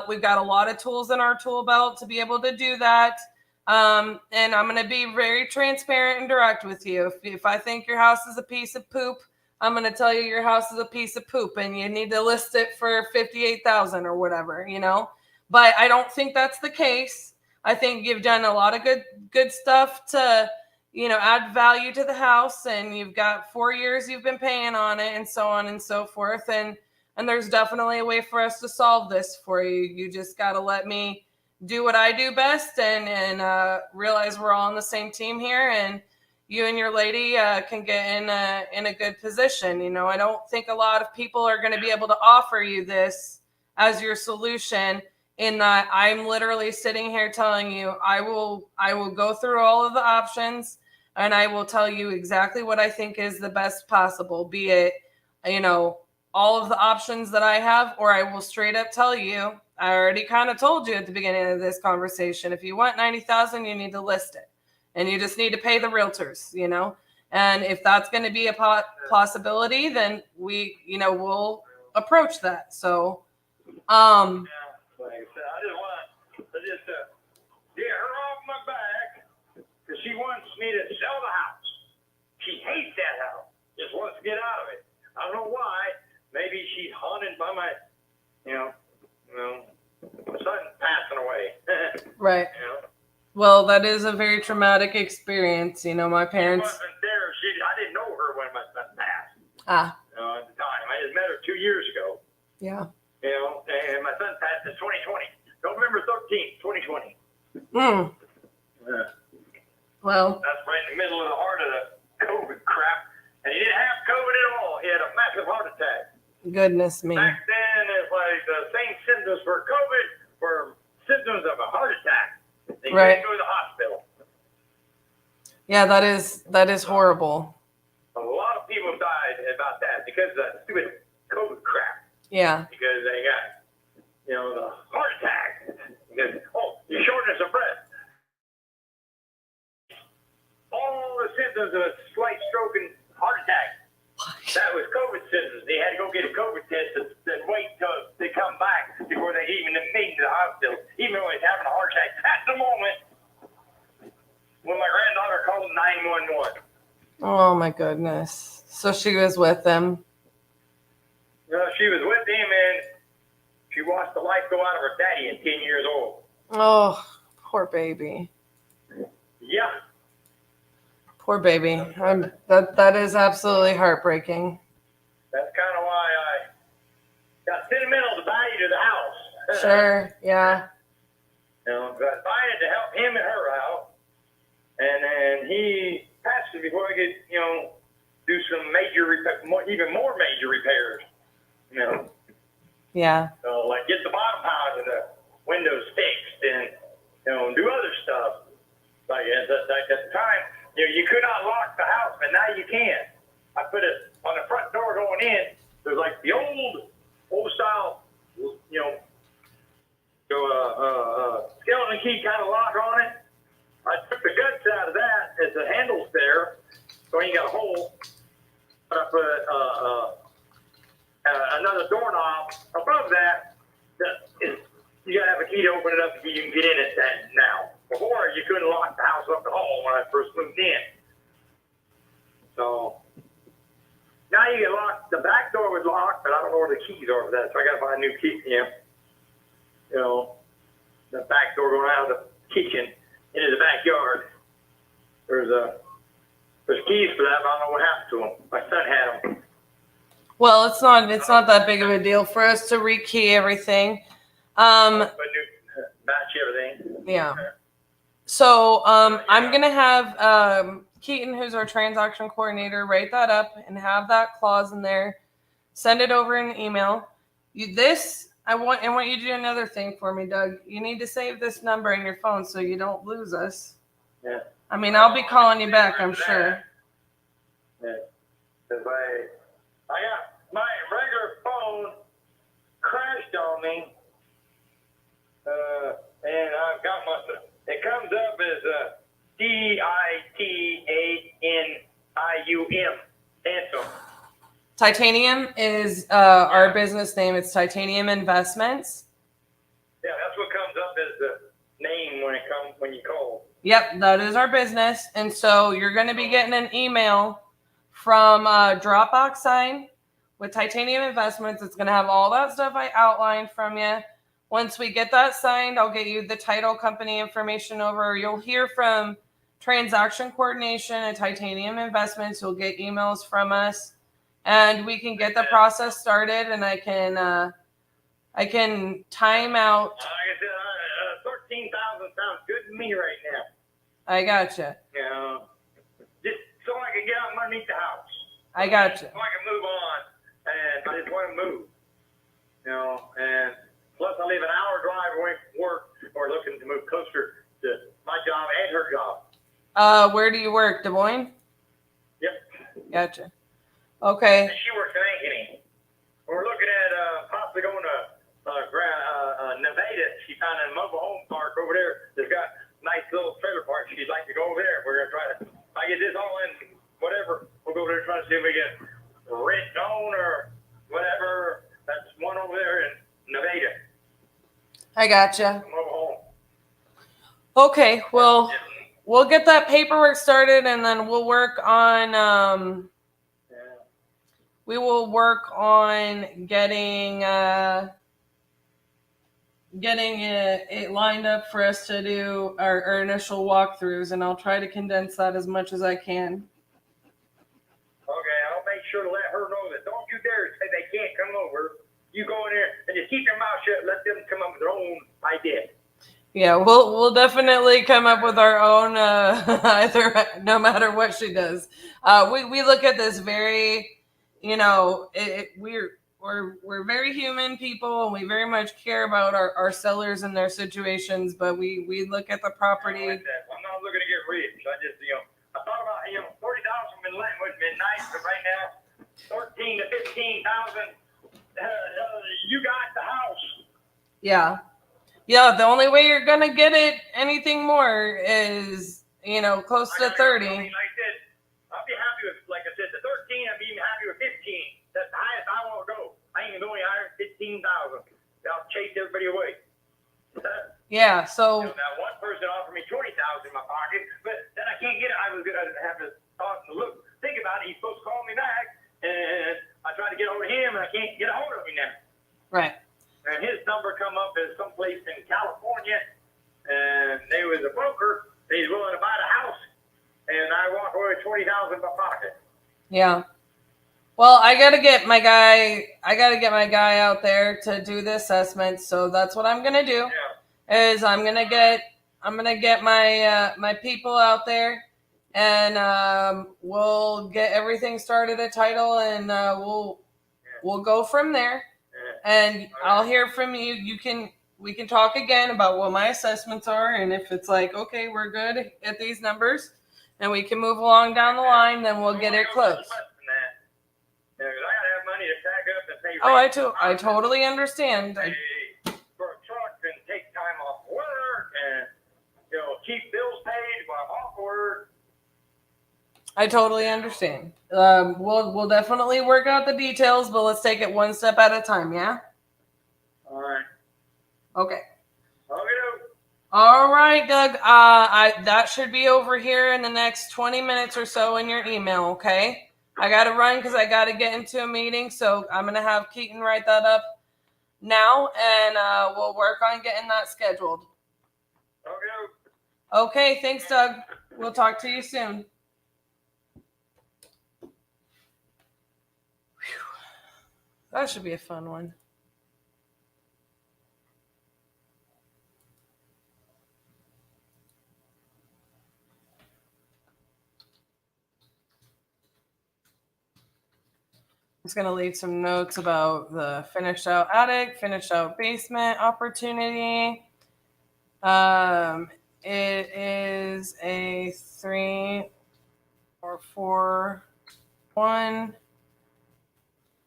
We've got a lot of tools in our tool belt to be able to do that. And I'm going to be very transparent and direct with you. If I think your house is a piece of poop, I'm going to tell you your house is a piece of poop and you need to list it for $58,000 or whatever, But I don't think that's the case. I think you've done a lot of good stuff to, add value to the house, and you've got 4 years you've been paying on it, and so on and so forth. And there's definitely a way for us to solve this for you. You just got to let me do what I do best and realize we're all on the same team here, and you and your lady can get in a good position. I don't think a lot of people are going to be able to offer you this as your solution, in that I'm literally sitting here telling you I will go through all of the options, and I will tell you exactly what I think is the best possible, be it, all of the options that I have, or I will straight up tell you, I already kind of told you at the beginning of this conversation, if you want $90,000, you need to list it. And you just need to pay the realtors, And if that's going to be a possibility, then we'll approach that. So, Like I said, I just get her off my back because she wants me to sell the house. She hates that house. Just wants to get out of it. I don't know why. Maybe she's haunted by my, my son passing away. Right. Well, that is a very traumatic experience. My parents. She wasn't there. I didn't know her when my son passed. At the time. I just met her 2 years ago. Yeah. And my son passed in 2020. November 13th, 2020. Well. That's right in the middle of the heart of the COVID crap. And he didn't have COVID at all. He had a massive heart attack. Goodness me. Back then, it's like the same symptoms for COVID were symptoms of a heart attack. They couldn't go to the hospital. Yeah, that is horrible. A lot of people died about that because of that stupid COVID crap. Yeah. Because they got, the heart attack. Because, your shortness of breath. All the symptoms of a slight stroke and heart attack. That was COVID symptoms. They had to go get a COVID test and wait till they come back before they even admit to the hospital, even though he's having a heart attack. At the moment, when my granddaughter called 911. Oh my goodness. So she was with them. She was with him, and she watched the life go out of her daddy at 10 years old. Oh, poor baby. Yeah. Poor baby. That is absolutely heartbreaking. That's kind of why I got sentimental to value to the house. Sure, yeah. But I had to help him and her out. And then he passed it before I could, do some major, even more major repairs. You know, Yeah. so like get the bottom panels of the windows fixed, and do other stuff. Like at the time, you could not lock the house, but now you can. I put it on the front door going in. There's like the old style, skeleton key kind of lock on it. I took the guts out of that as the handle's there, so you got a hole. I put another doorknob above that. You gotta have a key to open it up so you can get in it now. Before, you couldn't lock the house up the hall when I first moved in. So now you can lock, the back door was locked, but I don't know where the keys are for that, so I gotta find a new key. The back door going out of the kitchen into the backyard. There's keys for that, but I don't know what happened to them. My son had them. Well, it's not that big of a deal for us to rekey everything. Batch everything. Yeah. So I'm gonna have Keaton, who's our transaction coordinator, write that up and have that clause in there. Send it over in an email. I want you to do another thing for me, Doug. You need to save this number in your phone so you don't lose us. Yeah. I mean, I'll be calling you back, I'm sure. Yeah. Cause I got my regular phone crashed on me, and I've got it comes up as Titanium. Anthem. Titanium is our business name. It's Titanium Investments. Yeah, that's what comes up as the name when you call. Yep, that is our business. And so you're going to be getting an email from Dropbox sign with Titanium Investments. It's going to have all that stuff I outlined from you. Once we get that signed, I'll get you the title company information over. You'll hear from Transaction Coordination at Titanium Investments. You'll get emails from us, and we can get the process started. And I can time out. Like I said, 13,000 sounds good to me right now. I gotcha. Just so I can get out from underneath the house. I gotcha. So I can move on, and I just want to move. And plus I live an hour drive away from work, or looking to move closer to my job and her job. Where do you work, Des Moines? Yep. Gotcha. Okay. And she works in Ankeny. We're looking at possibly going to Nevada. She found a mobile home park over there that's got nice little trailer park. She'd like to go over there. We're going to try to, if I get this all in, whatever, we'll go over there and try to see if we can rent on or whatever. That's one over there in Nevada. I gotcha. Mobile home. Okay, well, we'll get that paperwork started, and then we'll work on getting it lined up for us to do our initial walkthroughs, and I'll try to condense that as much as I can. Okay, I'll make sure to let her know that don't you dare say they can't come over. You go in there and just keep your mouth shut. Let them come up with their own idea. Yeah, we'll definitely come up with our own either, no matter what she does. We look at this very, we're very human people, and we very much care about our sellers and their situations. But we look at the property. I'm not looking to get rich. I just I thought about $40,000 would have been nice, but right now 13 to 15,000. You got the house. Yeah. The only way you're gonna get it anything more is close to 30. Like I said, I'll be happy with, like I said, the 13. I'd be even happy with 15. That's the highest I want to go. I ain't gonna go any higher than 15,000. I'll chase everybody away. Yeah. So now one person offered me 20,000 in my pocket, but then I can't get it. I was gonna have to think about it. He's supposed to call me back, and I tried to get hold of him, and I can't get a hold of him now. Right. And his number come up as someplace in California, and there was a broker. He's willing to buy the house, and I walk away with 20,000 in my pocket. Yeah. Well, I gotta get my guy out there to do the assessment. So that's what I'm gonna do. Yeah. Is I'm gonna get my people out there, and we'll get everything started at title, and we'll go from there. And I'll hear from you. We can talk again about what my assessments are, and if it's like, okay, we're good at these numbers, and we can move along down the line, then we'll get it closed. I gotta have money to pack up and pay rent. I totally understand. For a truck and take time off work and keep bills paid while I'm off work. I totally understand. We'll definitely work out the details, but let's take it one step at a time, yeah? All right. Okay. Okay. All right, Doug. That should be over here in the next 20 minutes or so in your email, okay? I got to run because I got to get into a meeting, so I'm going to have Keaton write that up now, and we'll work on getting that scheduled. Okay. Okay, thanks, Doug. We'll talk to you soon. That should be a fun one. I'm just going to leave some notes about the finished out attic, finished out basement opportunity. It is a 3 or 4 1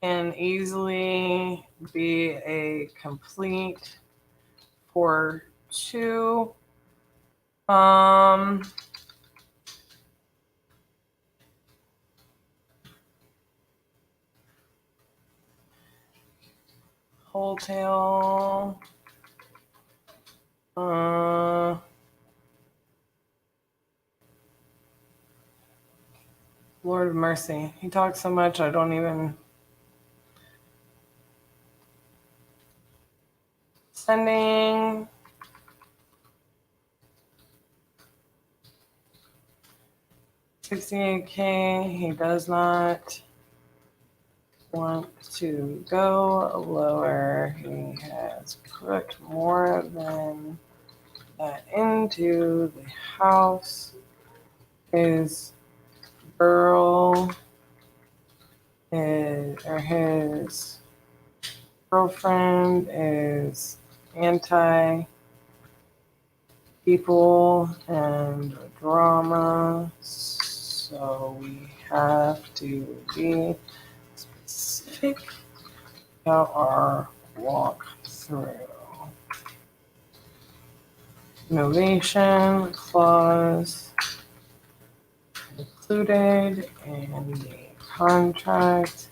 can easily be a complete 4-2. Wholesale. Lord of mercy. He talks so much I don't even. Sending. $68K. He does not want to go lower. He has put more than that into the house. His girl is, or his girlfriend is anti people and drama, so we have to be specific about our walkthrough. Innovation clause included in the contract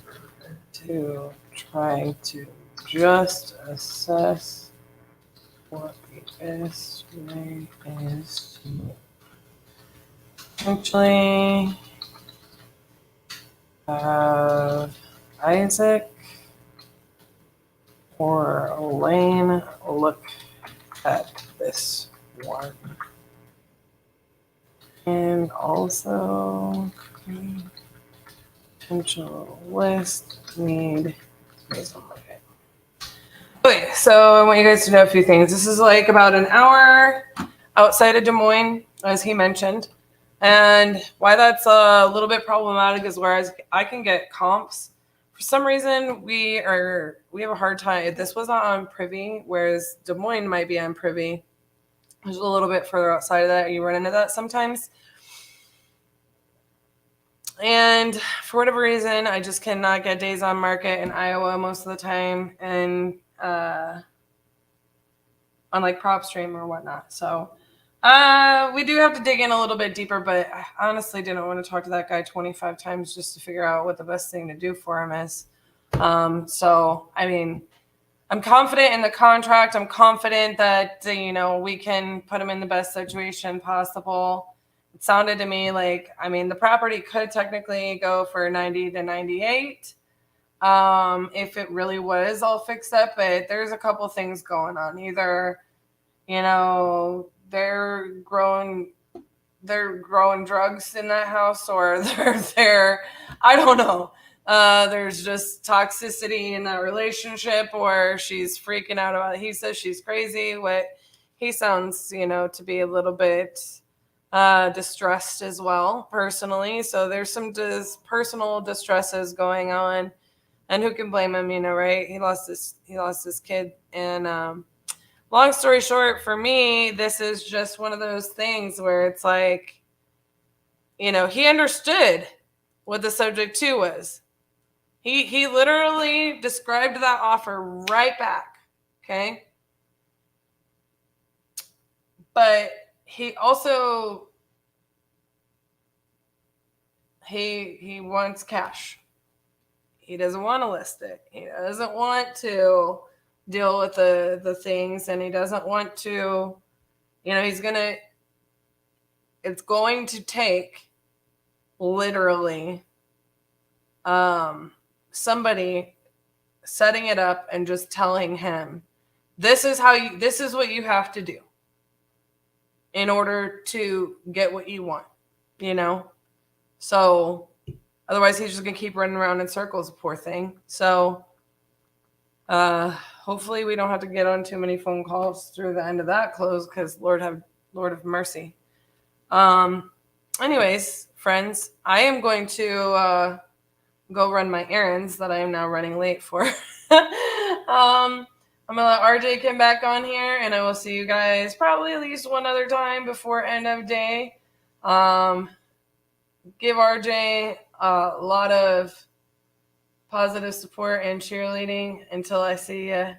to try to just assess what the best way is to actually have Isaac or Elaine look at this one. And also potential list need. Okay, so I want you guys to know a few things. This is like about an hour outside of Des Moines, as he mentioned. And why that's a little bit problematic is whereas I can get comps, for some reason we have a hard time. This was not on Privy, whereas Des Moines might be on Privy. There's a little bit further outside of that. You run into that sometimes. And for whatever reason, I just cannot get days on market in Iowa most of the time, and on like PropStream or whatnot. So we do have to dig in a little bit deeper, but I honestly didn't want to talk to that guy 25 times just to figure out what the best thing to do for him is. So, I mean, I'm confident in the contract. I'm confident that, we can put him in the best situation possible. It sounded to me like, the property could technically go for 90 to 98 if it really was all fixed up, but there's a couple things going on. Either, they're growing drugs in that house, or they're I don't know. There's just toxicity in that relationship, or she's freaking out about it. He says she's crazy. What he sounds, to be a little bit distressed as well, personally. So there's some personal distresses going on, and who can blame him? Right? He lost his kid, and long story short, for me, this is just one of those things where it's like, he understood what the subject to was. He literally described that offer right back. Okay. But he also, he wants cash. He doesn't want to list it. He doesn't want to deal with the things, and he doesn't want to, it's going to take literally somebody setting it up and just telling him, this is what you have to do in order to get what you want, so otherwise he's just gonna keep running around in circles, poor thing. So hopefully we don't have to get on too many phone calls through the end of that close, because Lord have mercy. Anyways, friends, I am going to go run my errands that I am now running late for. I'm gonna let RJ come back on here, and I will see you guys probably at least one other time before end of day. Give RJ a lot of positive support and cheerleading until I see you.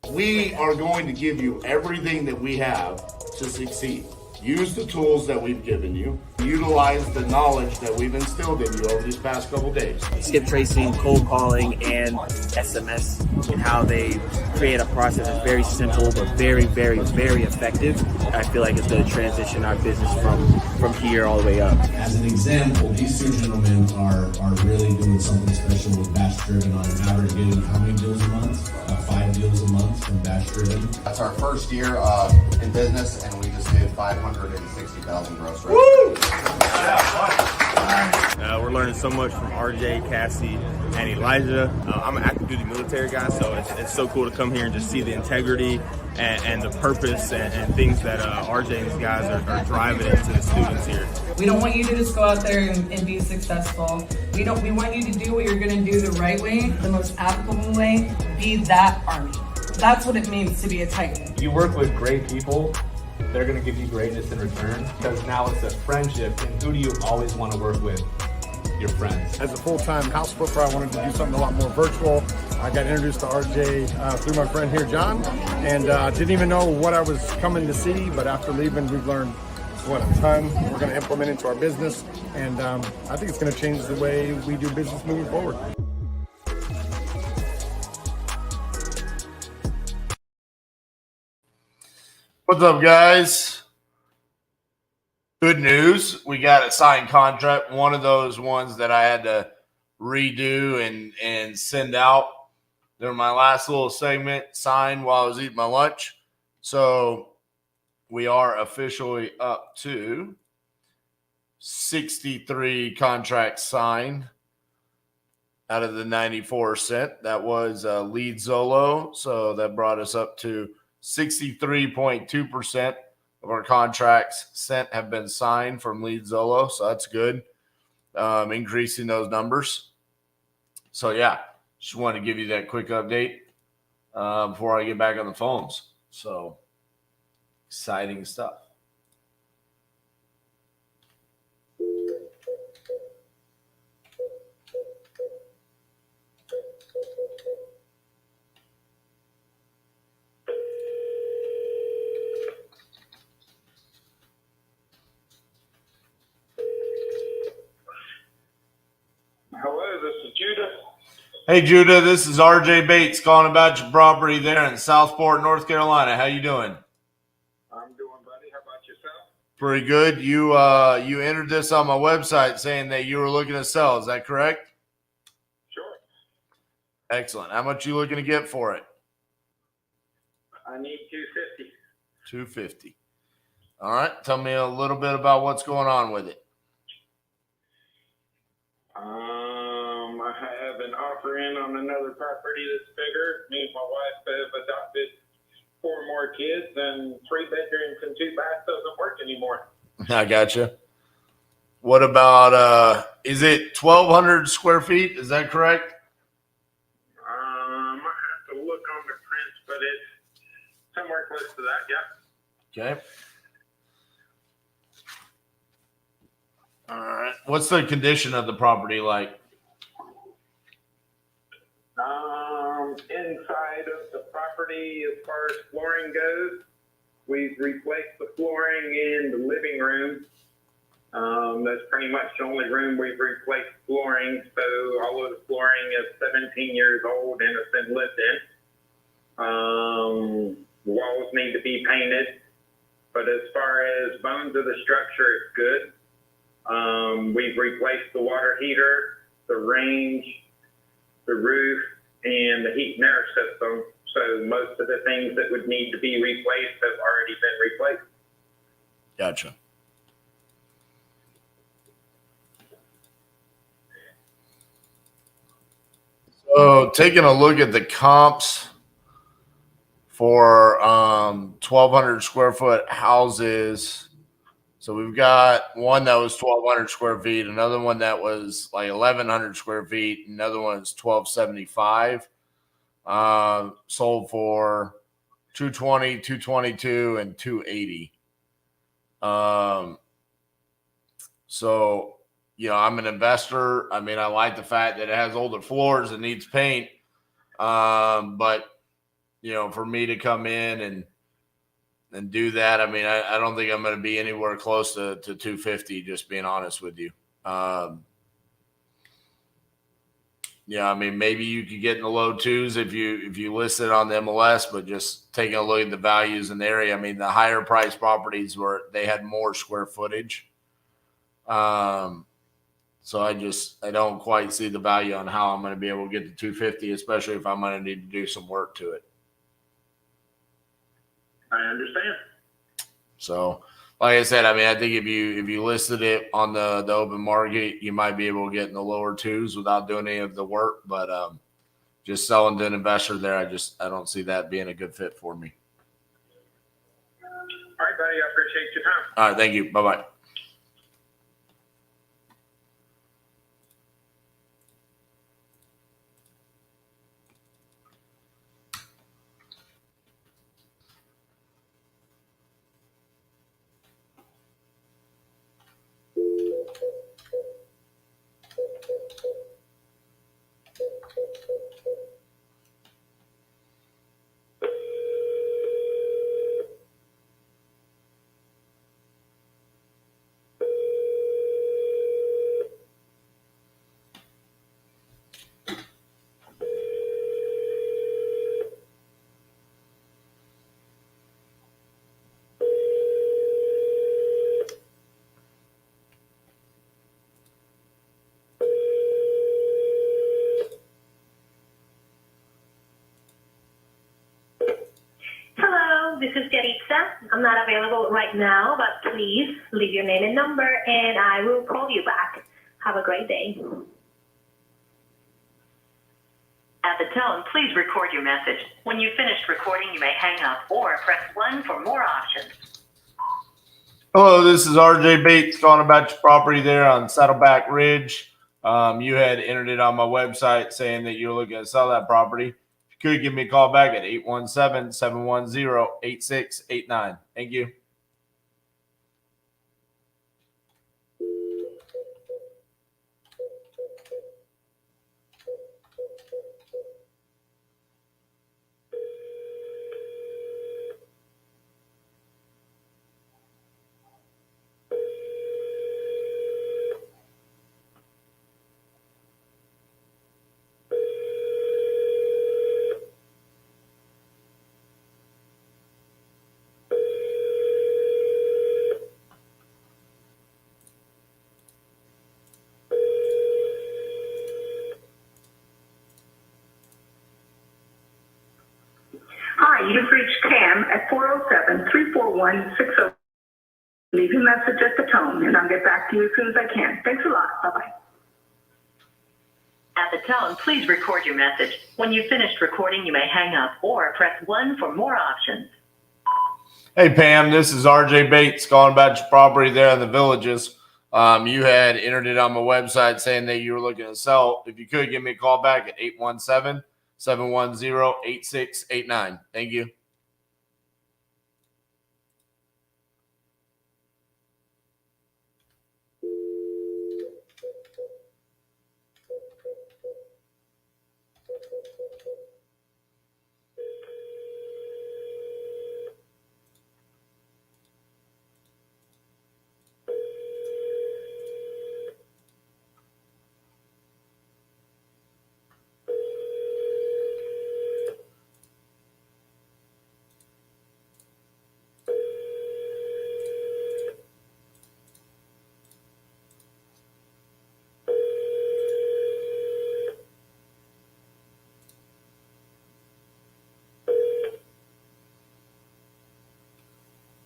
We are going to give you everything that we have to succeed. Use the tools that we've given you. Utilize the knowledge that we've instilled in you over these past couple days. Skip tracing, cold calling, and SMS, and how they create a process that's very simple but very, very, very effective. I feel like it's going to transition our business from here all the way up. As an example, these two gentlemen are really doing something special with Batch Driven on average, getting how many deals a month? 5 deals a month from Batch Driven. That's our first year in business, and we just did 560,000 gross revenue. Woo! We're learning so much from RJ, Cassie, and Elijah. I'm an active duty military guy, so it's so cool to come here and just see the integrity and the purpose and things that RJ and his guys are driving into the students here. We don't want you to just go out there and be successful. We want you to do what you're going to do the right way, the most applicable way. Be that Army. That's what it means to be a Titan. You work with great people, they're going to give you greatness in return, because now it's a friendship, and who do you always want to work with? Your friends. As a full-time house flipper, I wanted to do something a lot more virtual. I got introduced to RJ through my friend here, John, and didn't even know what I was coming to see, but after leaving, we've learned a ton we're going to implement into our business, and I think it's going to change the way we do business moving forward. What's up, guys? Good news. We got a signed contract. One of those ones that I had to redo and send out during my last little segment, signed while I was eating my lunch. So we are officially up to 63 contracts signed out of the 94 sent. That was lead Zolo. So that brought us up to 63.2% of our contracts sent have been signed from lead Zolo. So that's good. Increasing those numbers. So yeah, just wanted to give you that quick update before I get back on the phones. So exciting stuff. Hello, this is Judah. Hey, Judah, this is RJ Bates calling about your property there in Southport, North Carolina. How you doing? I'm doing, buddy. How about yourself? Pretty good. You entered this on my website saying that you were looking to sell. Is that correct? Sure. Excellent. How much you looking to get for it? I need 250. 250. All right. Tell me a little bit about what's going on with it. I have an offer in on another property that's bigger. Me and my wife have adopted 4 more kids, and 3 bedrooms and 2 baths doesn't work anymore. I gotcha. What about is it 1,200 square feet? Is that correct? I have to look on the prints, but it's somewhere close to that. Yeah. Okay. All right. What's the condition of the property like? Inside of the property, as far as flooring goes, we've replaced the flooring in the living room. That's pretty much the only room we've replaced flooring. So all of the flooring is 17 years old and it's been lived in. Walls need to be painted, but as far as bones of the structure, it's good. We've replaced the water heater, the range, the roof, and the heat and air system. So most of the things that would need to be replaced have already been replaced. Gotcha. So taking a look at the comps for 1,200 square foot houses. So we've got one that was 1,200 square feet, another one that was like 1,100 square feet, another one is 1,275. Sold for 220, 222, and 280. So, you know, I'm an investor. I mean, I like the fact that it has older floors and needs paint. But, you know, for me to come in and do that, I mean, I don't think I'm going to be anywhere close to 250, just being honest with you. Yeah, I mean, maybe you could get in the low twos if you list it on the MLS, but just taking a look at the values in the area, I mean, the higher price properties they had more square footage. So I don't quite see the value on how I'm going to be able to get to 250, especially if I'm going to need to do some work to it. I understand. So, like I said, I mean, I think if you listed it on the open market, you might be able to get in the lower twos without doing any of the work. But just selling to an investor there, I don't see that being a good fit for me. All right, buddy. I appreciate your time. All right, thank you. Bye-bye. Hello, this is Yaritza. I'm not available right now, but please leave your name and number and I will call you back. Have a great day. At the tone, please record your message. When you've finished recording, you may hang up or press 1 for more options. Hello, this is RJ Bates calling about your property there on Saddleback Ridge. You had entered it on my website saying that you were looking to sell that property. If you could give me a call back at 817-710-8689. Thank you. Hi, you've reached Cam at 407-341-60. Leave your message at the tone, and I'll get back to you as soon as I can. Thanks a lot. Bye-bye. At the tone, please record your message. When you've finished recording, you may hang up or press 1 for more options. Hey, Pam, this is RJ Bates calling about your property there in the Villages. You had entered it on my website saying that you were looking to sell. If you could, give me a call back at 817-710-8689. Thank you.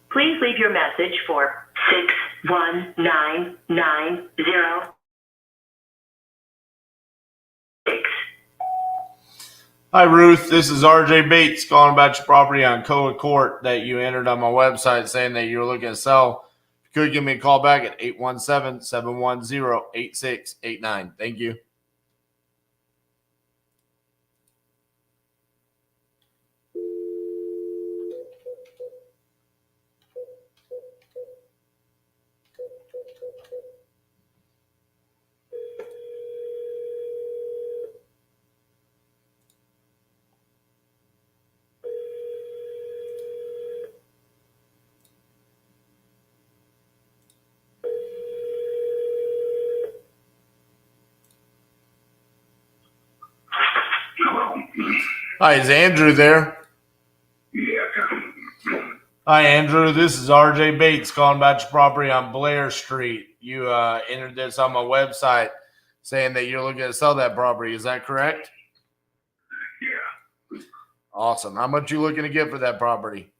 Please leave your message for 61990. Hi, Ruth. This is RJ Bates calling about your property on Coa Court that you entered on my website saying that you were looking to sell. If you could, give me a call back at 817-710-8689. Thank you. Hi, is Andrew there? Hi, Andrew. This is RJ Bates calling about your property on Blair Street. You entered this on my website saying that you're looking to sell that property. Is that correct? Yeah. Awesome. How much you looking to get for that property?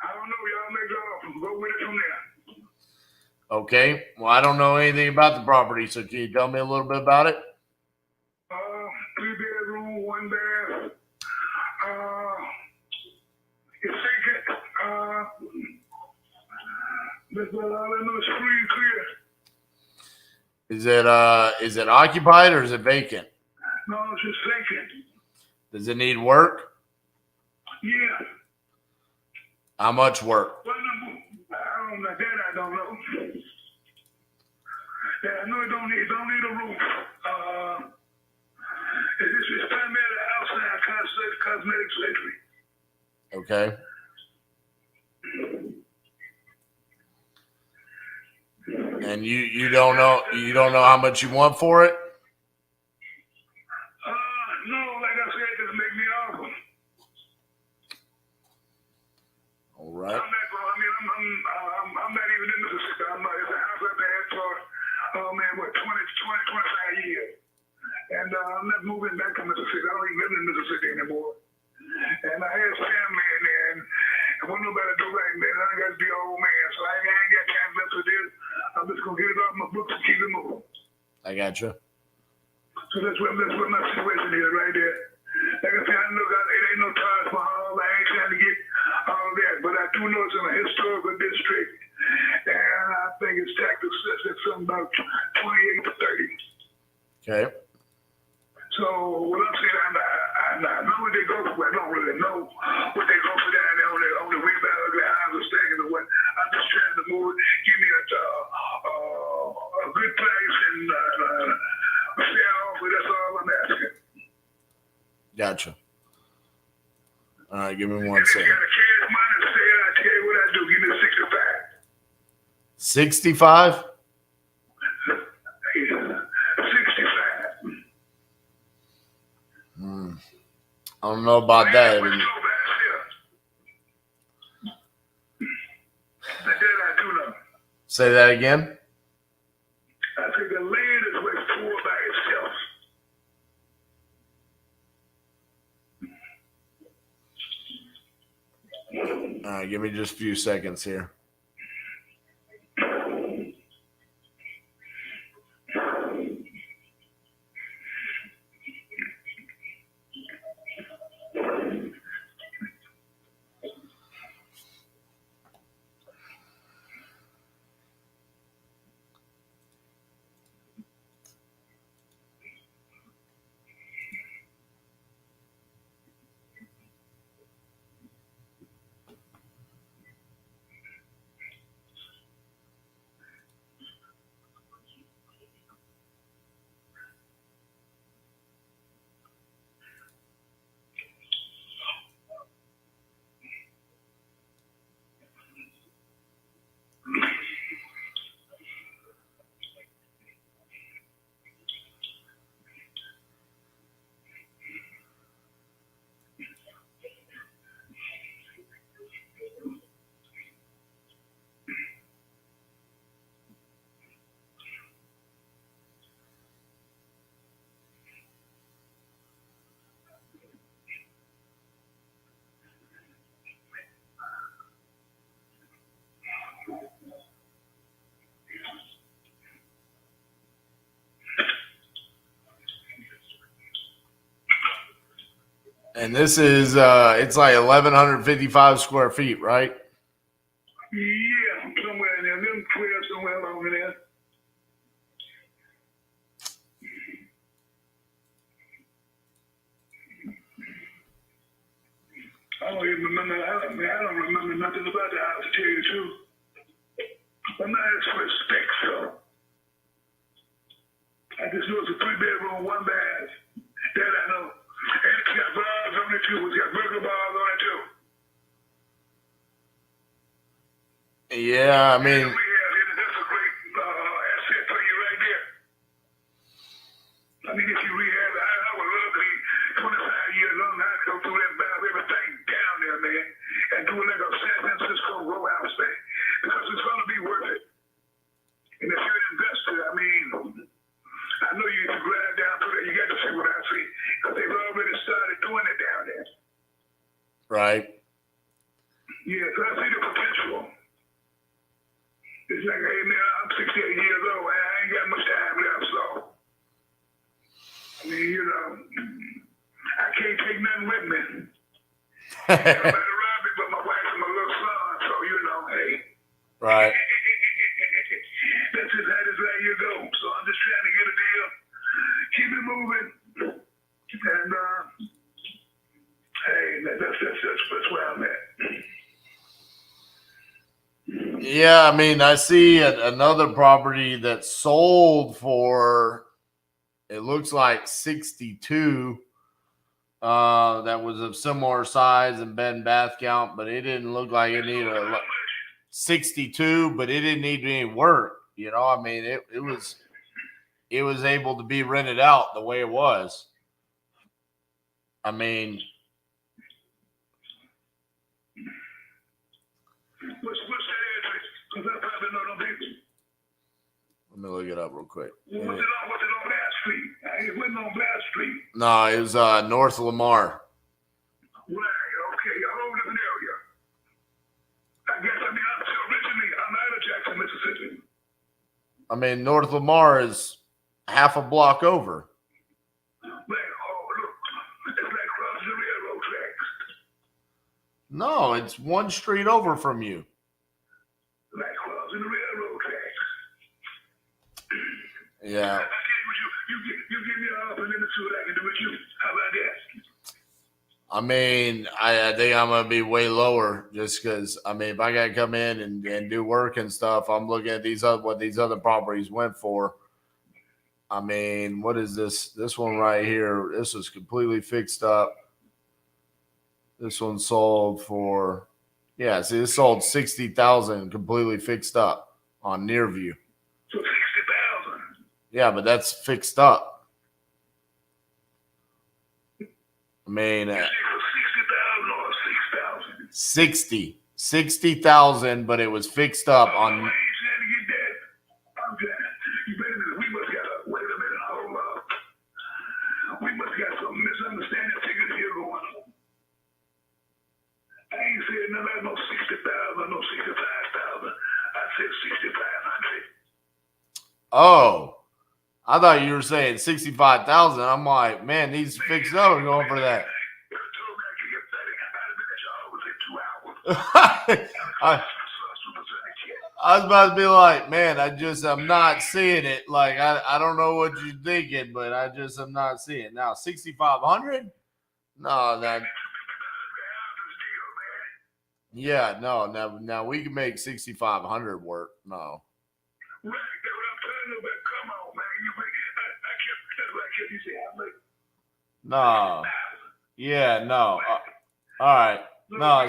I don't know. Y'all make the offer. Go with it from there. Okay. Well, I don't know anything about the property, so can you tell me a little bit about it? 3-bedroom, 1 bath. It's vacant. That's all I know. It's free and clear. Is it occupied or is it vacant? No, it's just vacant. Does it need work? Yeah. How much work? Well, no, I don't know. That I don't know. Yeah, I know it don't need a roof. It's primarily outside cosmetic surgery. Okay. And you don't know how much you want for it? No, like I said, just make me offer. All right. I'm not even in Mississippi. It's a house I've had for 25 years. And I'm not moving back to Mississippi. I don't even live in Mississippi anymore. And I had family in there, and wasn't nobody to do right, man. I got to be an old man, so I ain't got time left for this. I'm just gonna get it off my books and keep it moving. I got you. So that's what my situation is right there. Like I said, I know it ain't no Taj Mahal. I ain't trying to get all that, but I do know it's in a historical district, and I think it's tax assessed at something about 28 to 30. Okay. So what I'm saying, I know what they go for. I don't really know what they go for down there on the way back of the houses or stacking or what. I'm just trying to move it, give me a good place and a fair offer. That's all I'm asking. Gotcha. All right, give me And one if you second. got a cash money to say, I tell you what I do. Give me 65? 65. 65. I don't know about that. That I do know. Say that again. I think the land is worth poor by itself. All right, give me just a few seconds here. And this is it's like 1,155 square feet, right? Yeah, somewhere in there. Them 12 somewhere along in there. I don't even remember. I don't remember nothing about the house, to tell you the truth. I'm not asking for specs, so. I just know it's a 3-bedroom, 1 bath. That I know. And it's got bars on it too. It's got burglar bars on it too. Yeah, I mean, That's a great asset for you right there. I mean, if you rehab, I would love to be 25 years old. I'd go through that valve, everything down there, man, and do it like a San Francisco row house thing, because it's going to be worth it. And if you're an investor, I mean, I know you can drive down through there. You got to see what I see, because they've already started doing it down there. right. Yeah, so I see the potential. It's like, hey, man, I'm 68 years old. I ain't got much time left, so. I mean, you know, I can't take nothing with me. Nobody robbed me but my wife and my little son, so, you know, hey. Right. That's just how this right here goes. So I'm just trying to get a deal, keep it moving, and, hey, that's where I'm at. Yeah, I mean, I see another property that sold for, it looks like 62. That was of similar size and bed and bath count, but it didn't look like it needed 62, but it didn't need any work. You know, I mean, it was able to be rented out the way it was. I mean, What's that address? Because I probably know them people. let me look it up real quick. Was it on Blair Street? It wasn't on Blair Street. No, it was North Lamar. Right, okay. I don't live in the area. I guess, I mean, originally, I'm out of Jackson, Mississippi. I mean, North Lamar is half a block over. Like, oh, look, it's like crossing the railroad tracks. No, it's one street over from you. Like crossing the railroad tracks. Yeah. I tell you what, you give me an offer and let me see what I can do with you. How about that? I mean, I think I'm going to be way lower just because, I mean, if I got to come in and do work and stuff, I'm looking at what these other properties went for. I mean, what is this? This one right here, this was completely fixed up. This one sold for, yeah, see, this sold 60,000 completely fixed up on Nearview. So 60,000. Yeah, but that's fixed up. I mean, 60,000 or 6,000. 60,000, but it was fixed up on. I ain't trying to get that. I'm trying. You better, we must got a, wait a minute, hold up. We must got some misunderstanding figures here going on. I ain't saying nothing about no 60,000, no 65,000. I said 6,500. Oh, I thought you were saying 65,000. I'm like, man, these fixed up are going for that. I was about to be like, man, I'm not seeing it. Like, I don't know what you're thinking, but I'm not seeing it. Now, 6,500? No, that. Yeah, no, now we can make 6,500 work. No. Right, that's what I'm telling you, but come on, man. You say, I'm like, No. Yeah, no. All right. No.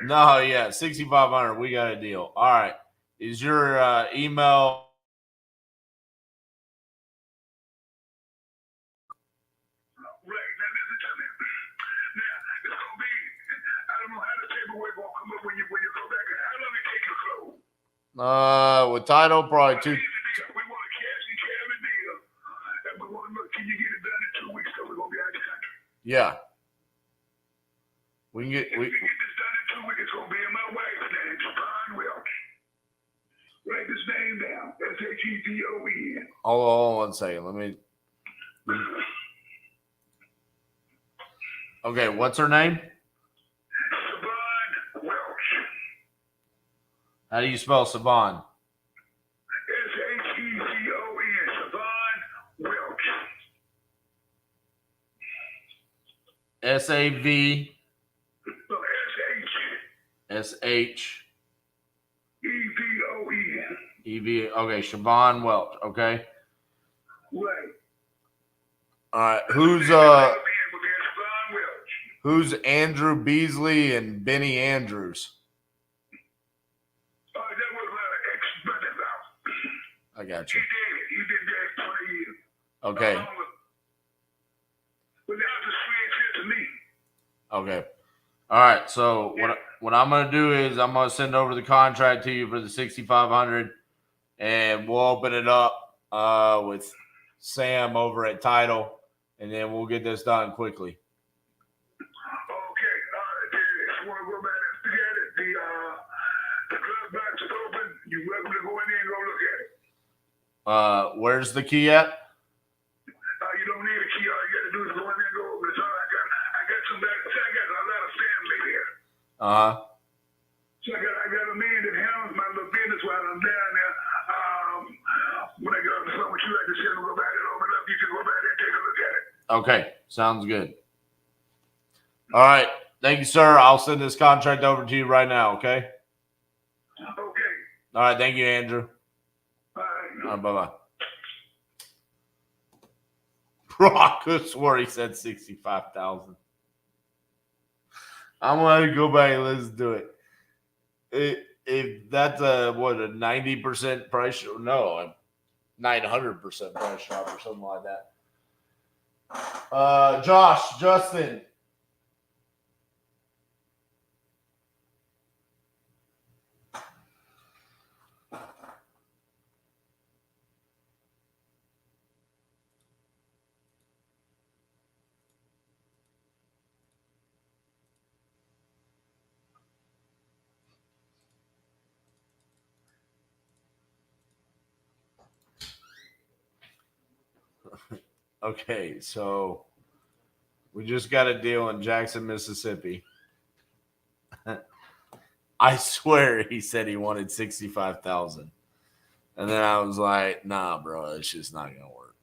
No, yeah, 6,500. We got a deal. All right. Is your email? right, now listen to me. Now, it's going to be, I don't know how the paperwork going to come up when you go back. How long it take you to close? With title, probably two. We want a cash and carry deal. And we want to look, can you get it done in 2 weeks so we're going to be out of the country? Yeah. We can get. If we get this done in 2 weeks, it's going to be in my wife's name, Javon Welch. Write this name down. S-H-E-V-O-N. Hold on one second. Let me. Okay, what's her name? Savon Welch. How do you spell Savon? S-H-E-V-O-N. Savon Welch. S-A-V No, S-H S-H-E-V-O-N. E-V. Okay, Siobhan Welch. Okay. Right. All right. Who's Andrew Beasley and Benny Andrews? That was ex-brother's house. I got you. He did that 20 years. Okay. But that was a strange shit to me. Okay. All right. So what I'm gonna do is I'm gonna send over the contract to you for the 6,500, and we'll open it up with Sam over at Title, and then we'll get this done quickly. Okay. Just want to go back and look at it. The club box is open. You're welcome to go in there and go look at it. Where's the key at? You don't need a key. All you got to do is go in there and go over it. So I got some back. I got a lot of family here. So I got a man that handles my little business while I'm down there. When I get off the phone with you, I just have to go back and open it up. You can go back there and take a look at it. Okay. Sounds good. All right. Thank you, sir. I'll send this contract over to you right now. Okay. Okay. All right. Thank you, Andrew. All right. Bye-bye. Brock could swore he said 65,000. I'm gonna go back and let's do it. If that's a 90% price, no, a 900% price shop or something like that. Justin. Okay, so we just got a deal in Jackson, Mississippi. I swear he said he wanted 65,000. And then I was like, nah, bro, it's just not going to work.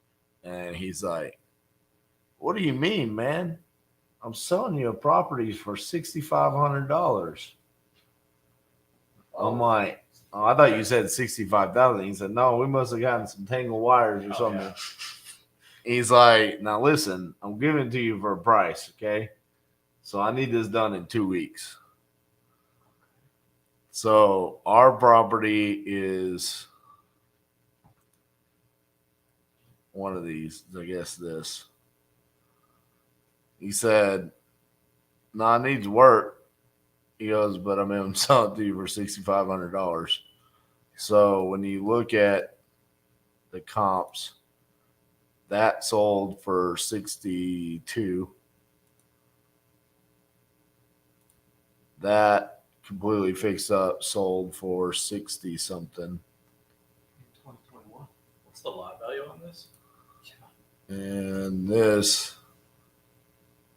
And he's like, what do you mean, man? I'm selling you a property for $6,500. I'm like, oh, I thought you said 65,000. He said, no, we must have gotten some tangled wires or something. Yeah. He's like, now listen, I'm giving it to you for a price, okay? So I need this done in 2 weeks. So our property is one of these, I guess this. He said, no, it needs work. He goes, but I mean, I'm selling it to you for $6,500. So when you look at the comps, that sold for 62. That completely fixed up sold for 60 something. 2021. What's the lot value on this? And this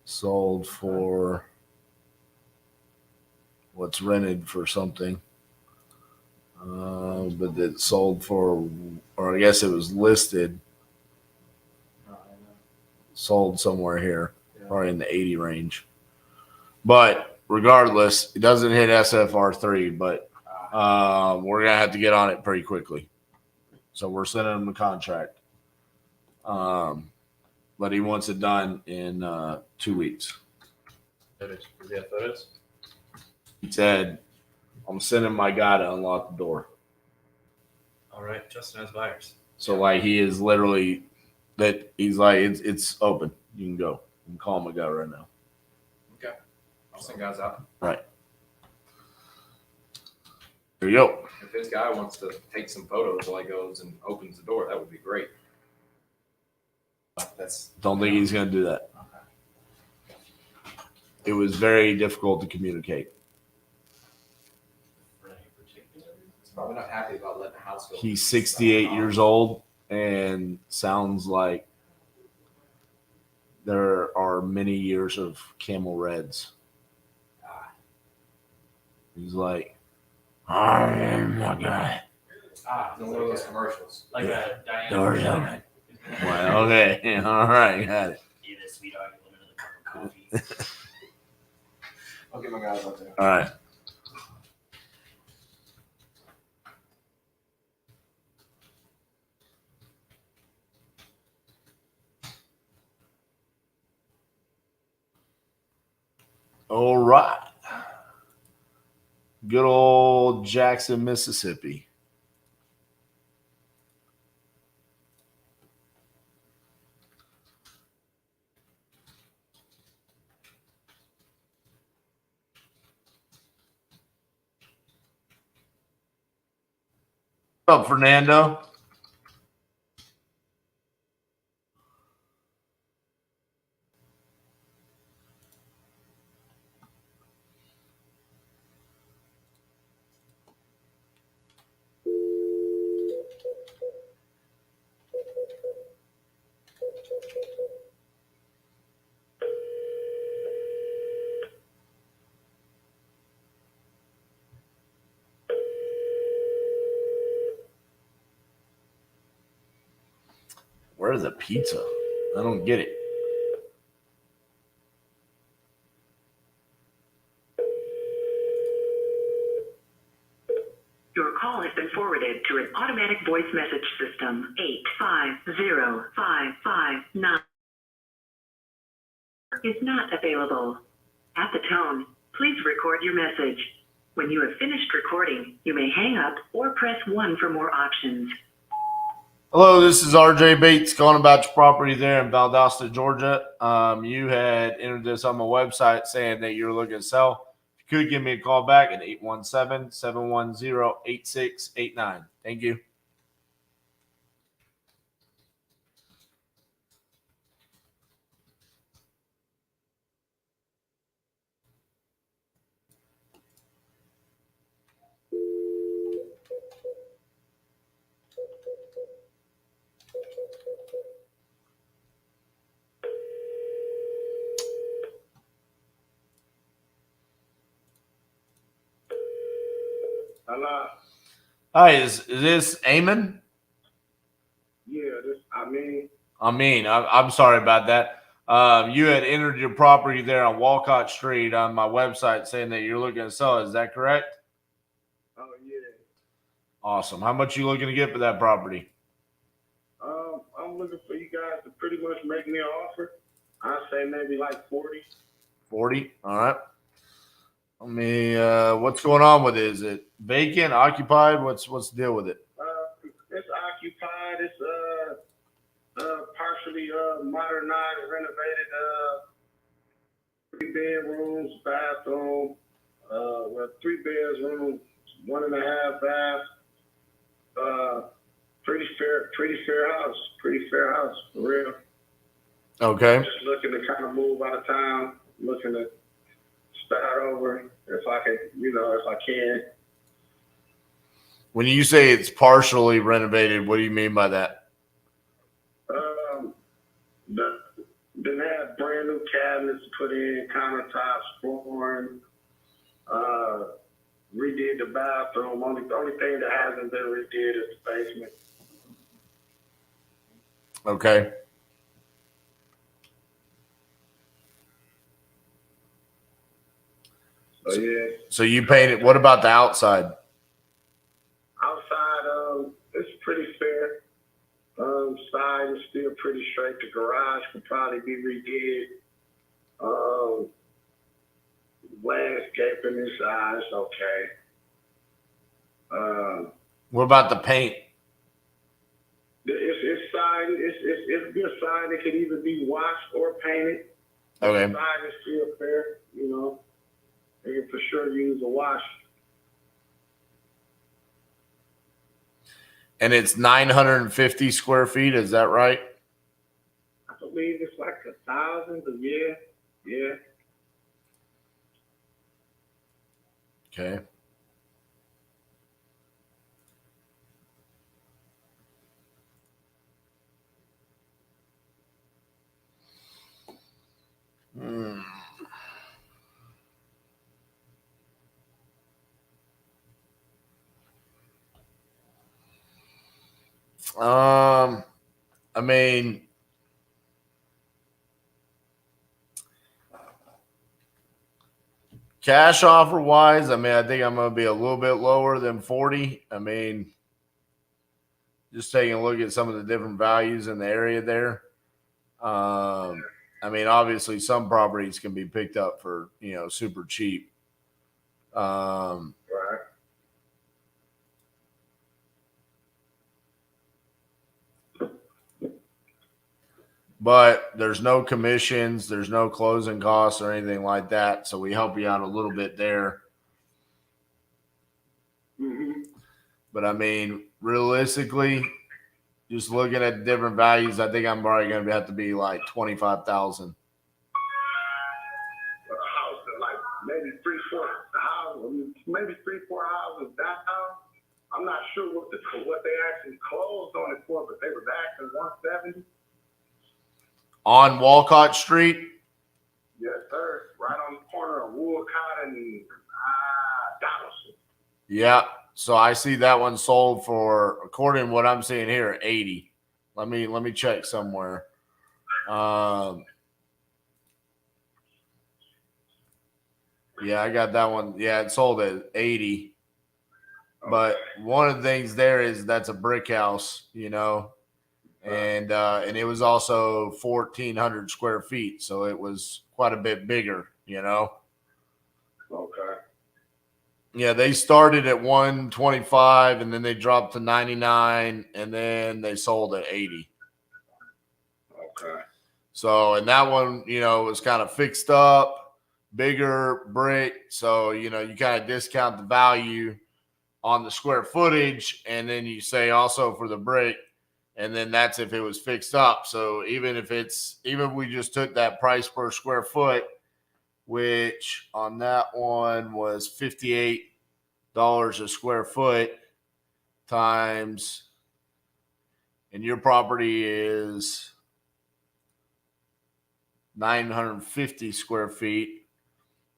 sold for what's rented for something. But it sold for, or I guess it was listed. Sold somewhere here, probably in the 80 range. But regardless, it doesn't hit SFR3, but we're going to have to get on it pretty quickly. So we're sending him a contract. But he wants it done in 2 weeks. Does he have photos? He said, I'm sending my guy to unlock the door. All right, Justin has buyers. So, like, he is literally... that he's like, it's open. You can go. You can call him a guy right now. Okay. I'll send guys out. Right. There you go. If this guy wants to take some photos while he goes and opens the door, that would be great. Don't think he's going to do that. Okay. It was very difficult to communicate. He's probably not happy about letting the house go. He's 68 years old and sounds like there are many years of Camel Reds. He's like, oh my God. One of those commercials. Like a Diane. Doors open. Well, okay. All right. Got it. Give this sweet dog a limited cup of coffee. I'll get my guys out there. All right. All right. Good old Jackson, Mississippi. What's up, Fernando? Where's the pizza? I don't get it. Your call has been forwarded to an automatic voice message system. 850559 is not available. At the tone, please record your message. When you have finished recording, you may hang up or press 1 for more options. Hello, this is RJ Bates calling about your property there in Valdosta, Georgia. You had entered this on my website saying that you're looking to sell. If you could give me a call back at 817-710-8689. Thank you. Hello. Hi, is this Eamon? Yeah, this I'm sorry about that. You had entered your property there on Walcott Street on my website saying that you're looking to sell. Is that correct? Oh yeah. Awesome. How much you looking to get for that property? I'm looking for you guys to pretty much make me an offer. I'd say maybe like 40. 40. All right. Let me. What's going on with it? Is it vacant, occupied? What's the deal with it? It's occupied. It's partially modernized, renovated. 3 bedrooms, bathroom. 3 bedrooms, 1.5 bath. Pretty fair house. Pretty fair house for real. Okay. Just looking to kind of move out of town. Looking to start over if I can, if I can. When you say it's partially renovated, what do you mean by that? Then they have brand new cabinets put in, countertops, flooring, redid the bathroom. The only thing that hasn't been redid is the basement. Okay. So yeah. So you painted. What about the outside? Outside, it's pretty fair. Side is still pretty straight. The garage could probably be redid. Landscaping inside is okay. What about the paint? It's siding. It's good siding. It can either be washed or painted. Okay. The siding is still fair. They can for sure use a wash. And it's 950 square feet. Is that right? I believe it's like 1,000 a year. Yeah. Okay. I mean, cash offer wise, I mean, I think I'm going to be a little bit lower than 40. I mean, just taking a look at some of the different values in the area there. I mean, obviously some properties can be picked up for, super cheap. Right. But there's no commissions, there's no closing costs or anything like that. So we help you out a little bit there. Mm-hmm. But I mean, realistically, just looking at different values, I think I'm probably going to have to be like 25,000. A house that like maybe 3-4 houses, maybe 3-4 houses downtown. I'm not sure what they actually closed on it for, but they was asking 170. On Walcott Street? Yes, sir. Right on the corner of Woolcott and Donaldson. Yeah. So I see that one sold for, according to what I'm seeing here, 80. Let me check somewhere. Yeah, I got that one. Yeah, it sold at 80. But one of the things there is that's a brick house, and it was also 1,400 square feet, so it was quite a bit bigger, Okay. Yeah, they started at 125 and then they dropped to 99 and then they sold at 80. Okay. So, and that one, was kind of fixed up, bigger brick. So, you kind of discount the value on the square footage. And then you say also for the brick, and then that's if it was fixed up. So even if we just took that price per square foot, which on that one was $58 a square foot times, and your property is 950 square feet.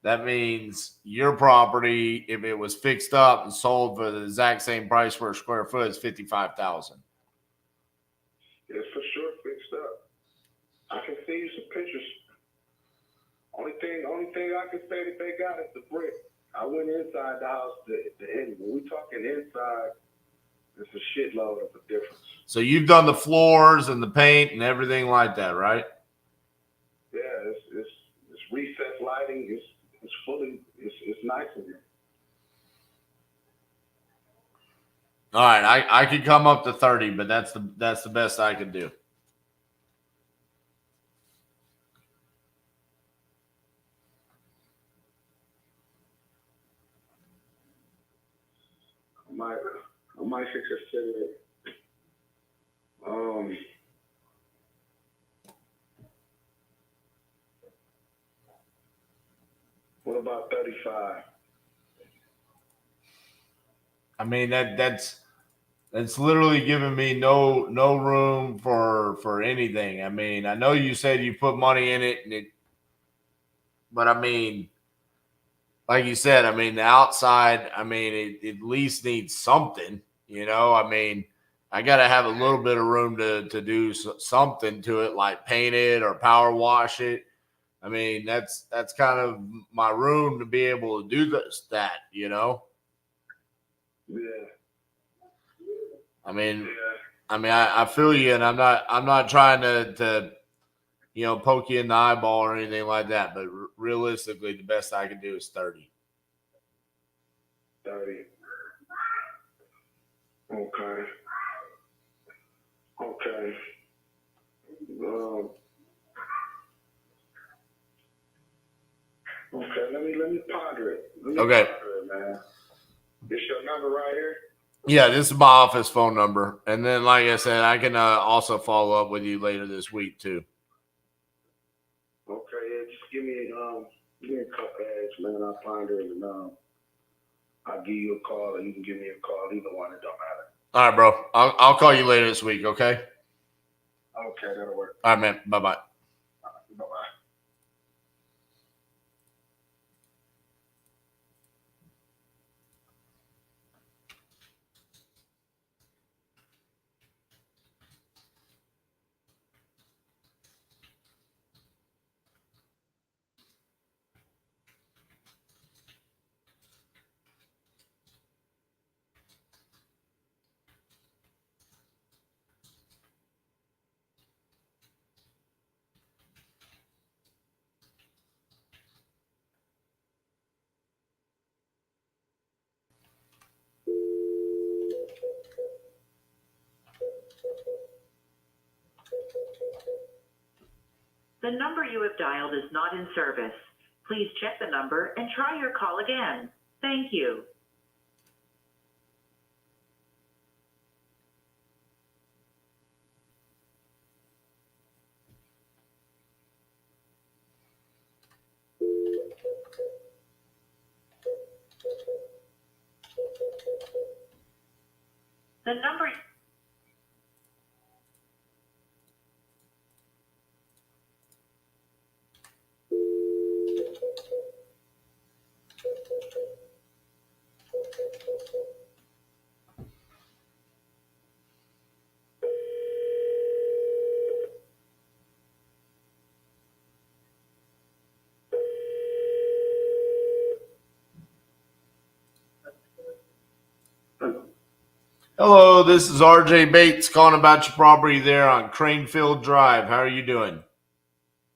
That means your property, if it was fixed up and sold for the exact same price per square foot, is $55,000. It's for sure fixed up. I can see you some pictures. Only thing I can say that they got is the brick. I went inside the house. When we talking inside, it's a shitload of a difference. So you've done the floors and the paint and everything like that, right? Yeah, it's recessed lighting. It's fully. It's nice in here. All right, I could come up to 30, but that's the best I could do. I might consider it. What about 35? I mean that's literally giving me no room for anything. I mean, I know you said you put money in it, but I mean, like you said, I mean the outside, I mean it at least needs something, I mean, I got to have a little bit of room to do something to it, like paint it or power wash it. I mean, that's kind of my room to be able to do that. Yeah. I feel you, and I'm not trying to poke you in the eyeball or anything like that. But realistically, the best I can do is 30. 30. Okay. Okay, let me ponder it. Okay. Ponder it, man. This your number right here? Yeah, this is my office phone number. And then, like I said, I can also follow up with you later this week, too. Okay, yeah, just give me a couple eggs, man. I'll ponder it, and I'll give you a call, or you can give me a call. Either one, it don't matter. All right, bro. I'll call you later this week, okay? Okay, that'll work. All right, man. Bye-bye. Bye-bye. The number you have dialed is not in service. Please check the number and try your call again. Thank you. The number. Hello, this is RJ Bates calling about your property there on Cranefield Drive. How are you doing?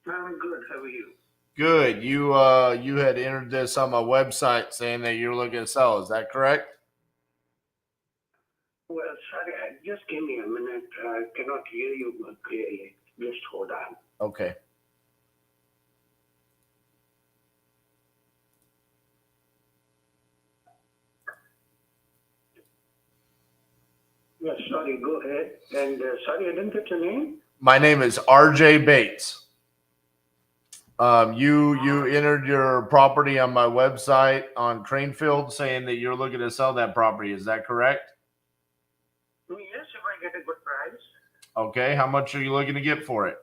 I'm good. How are you? Good. You had entered this on my website saying that you're looking to sell. Is that correct? Well, sorry, just give me a minute. I cannot hear you clearly. Just hold on. Okay. Yes, sorry, go ahead. And sorry, I didn't get your name. My name is RJ Bates. You entered your property on my website on Cranefield saying that you're looking to sell that property. Is that correct? Yes, if I get a good price. Okay. How much are you looking to get for it?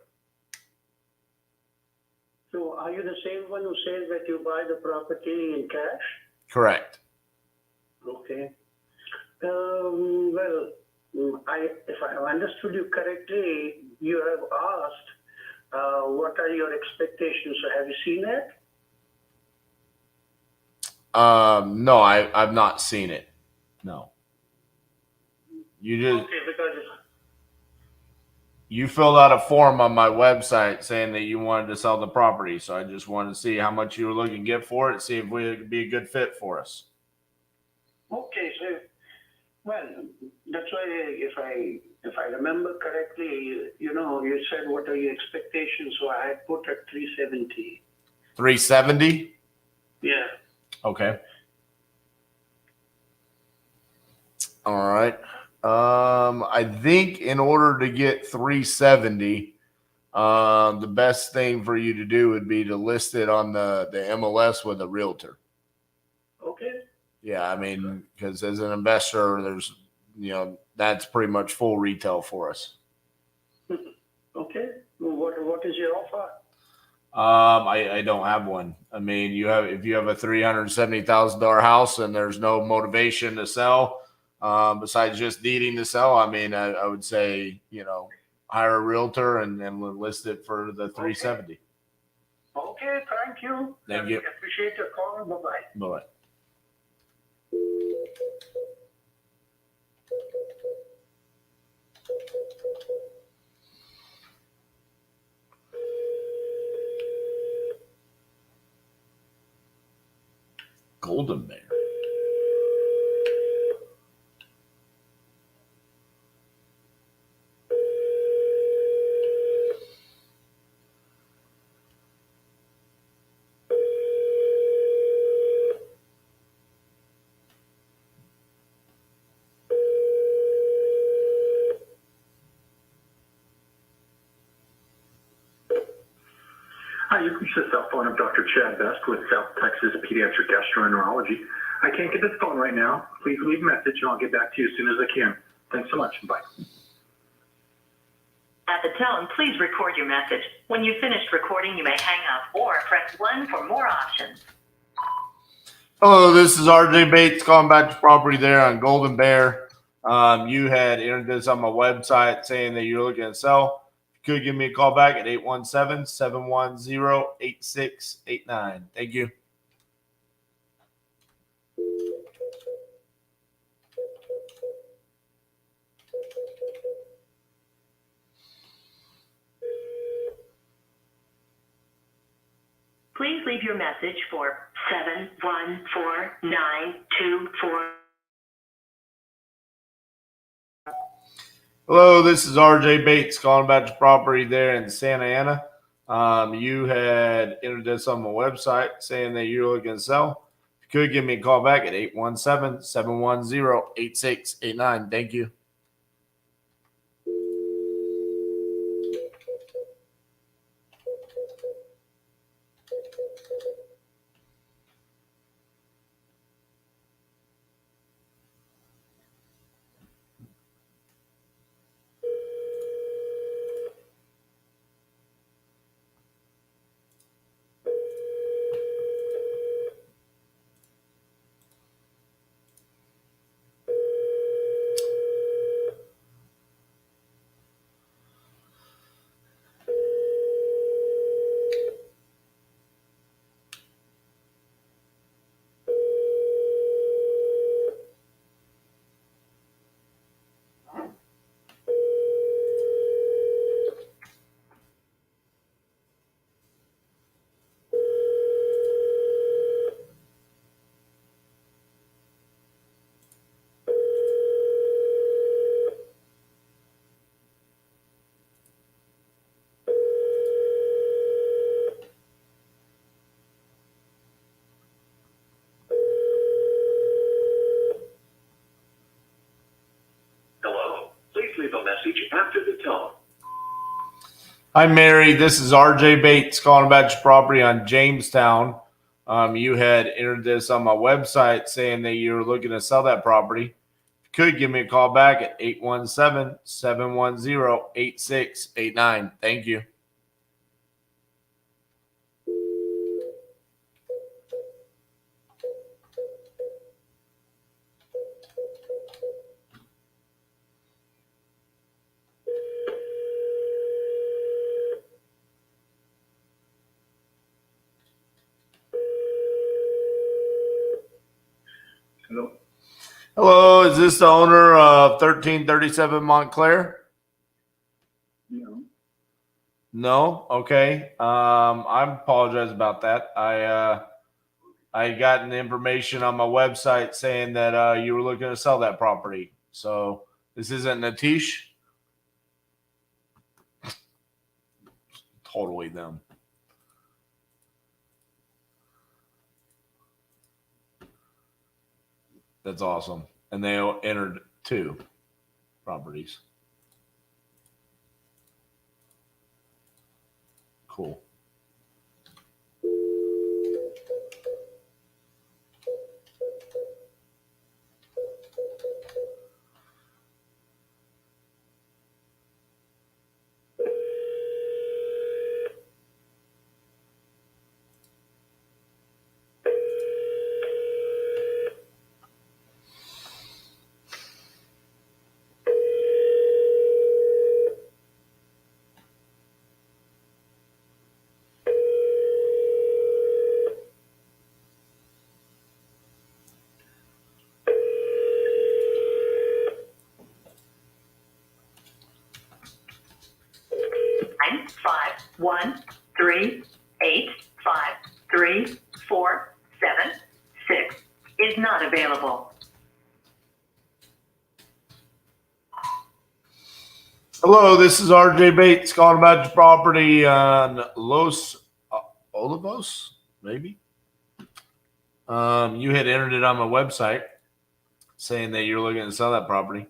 So are you the same one who says that you buy the property in cash? Correct. Okay. Well, if I have understood you correctly, you have asked what are your expectations. So have you seen that? No, I've not seen it. No. You just Okay, because you filled out a form on my website saying that you wanted to sell the property. So I just wanted to see how much you were looking to get for it, see if it would be a good fit for us. okay, so well, that's why if I remember correctly, you said what are your expectations? So I had put at 370. 370? Yeah. Okay. All right. I think in order to get 370, the best thing for you to do would be to list it on the MLS with a realtor. Okay. Yeah, I mean, because as an investor, there's, that's pretty much full retail for us. Okay. Well, what is your offer? I don't have one. I mean, if you have a $370,000 house and there's no motivation to sell, besides just needing to sell, I mean, I would say, hire a realtor and list it for the 370. Okay, thank you. Thank you. I appreciate your call. Bye-bye. Bye. Golden Bear. Hi, you've reached the cell phone of Dr. Chad Best with South Texas Pediatric Gastroenterology. I can't get this phone right now. Please leave a message and I'll get back to you as soon as I can. Thanks so much. Bye. At the tone, please record your message. When you've finished recording, you may hang up or press 1 for more options. Hello, this is RJ Bates calling back to property there on Golden Bear. You had entered this on my website saying that you're looking to sell. You could give me a call back at 817-710-8689. Thank you. Please leave your message for 714-924. Hello, this is RJ Bates calling about your property there in Santa Ana. You had entered this on my website saying that you're looking to sell. If you could give me a call back at 817-710-8689. Thank you. Hello. Please leave a message after the tone. Hi, Mary. This is RJ Bates calling about your property on Jamestown. You had entered this on my website saying that you were looking to sell that property. If you could give me a call back at 817-710-8689. Thank you. Hello. Hello, is this the owner of 1337 Montclair? No. No? Okay. I apologize about that. I got information on my website saying that you were looking to sell that property. So this isn't Natish? Totally them. That's awesome. And they entered 2 properties. Cool. Nine 5 1 3 8 5 3 4 7 6 is not available. Hello, this is RJ Bates calling about your property on Los Olivos, maybe. You had entered it on my website saying that you're looking to sell that property.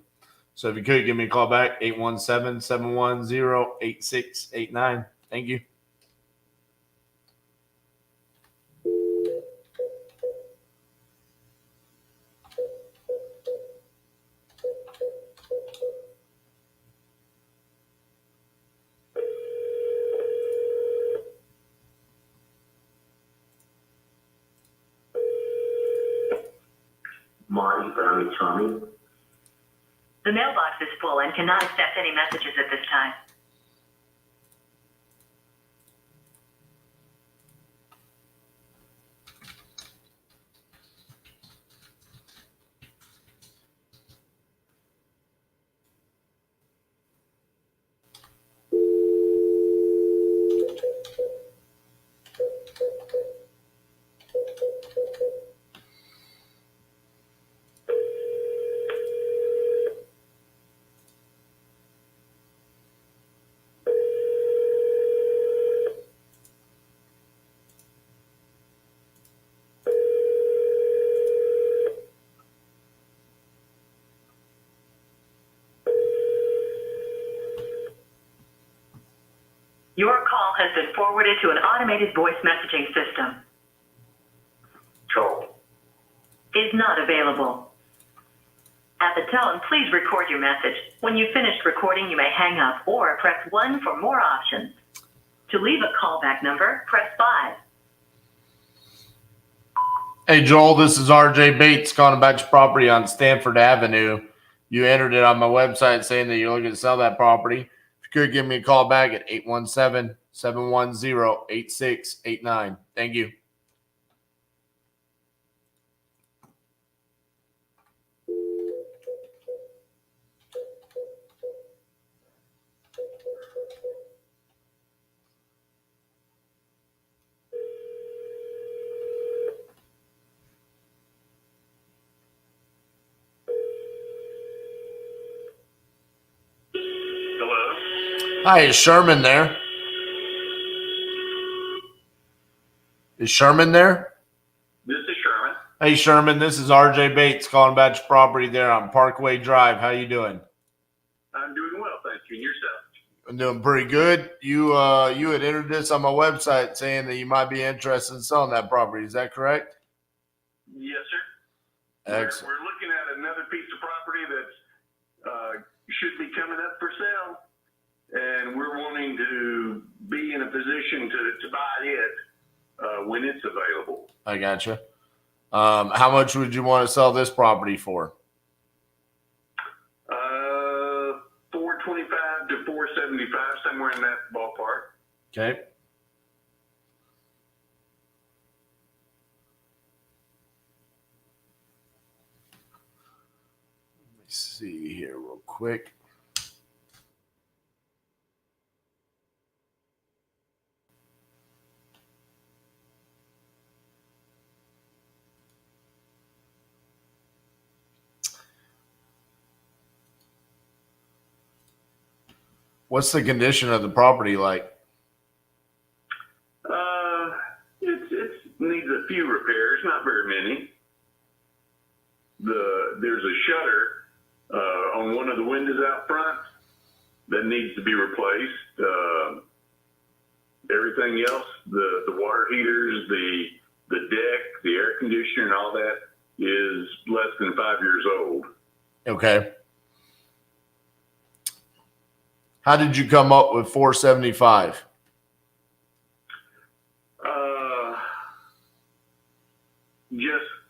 So if you could give me a call back, 817-710-8689. Thank you. Marty Brownie Tommy. The mailbox is full and cannot accept any messages at this time. call has been forwarded to an automated voice messaging system. Joel. Is not available. At the tone, please record your message. When you've finished recording, you may hang up or press 1 for more options. To leave a callback number, press 5. Hey, Joel, this is RJ Bates calling about your property on Stanford Avenue. You entered it on my website saying that you're looking to sell that property. If you could give me a call back at 817-710-8689. Thank you. Hi, is Sherman there? Is Sherman there? This is Sherman. Hey, Sherman, this is RJ Bates calling about your property there on Parkway Drive. How you doing? I'm doing well, thank you. And yourself? I'm doing pretty good. You had entered this on my website saying that you might be interested in selling that property. Is that correct? Yes, sir. Excellent. We're looking at another piece of property that should be coming up for sale, and we're wanting to be in a position to buy it when it's available. I gotcha. How much would you want to sell this property for? 425 to 475, somewhere in that ballpark. Okay. Let me see here real quick. What's the condition of the property like? It needs a few repairs, not very many. There's a shutter on one of the windows out front that needs to be replaced. Everything else, the water heaters, the deck, the air conditioner, and all that is less than 5 years old. Okay. How did you come up with 475?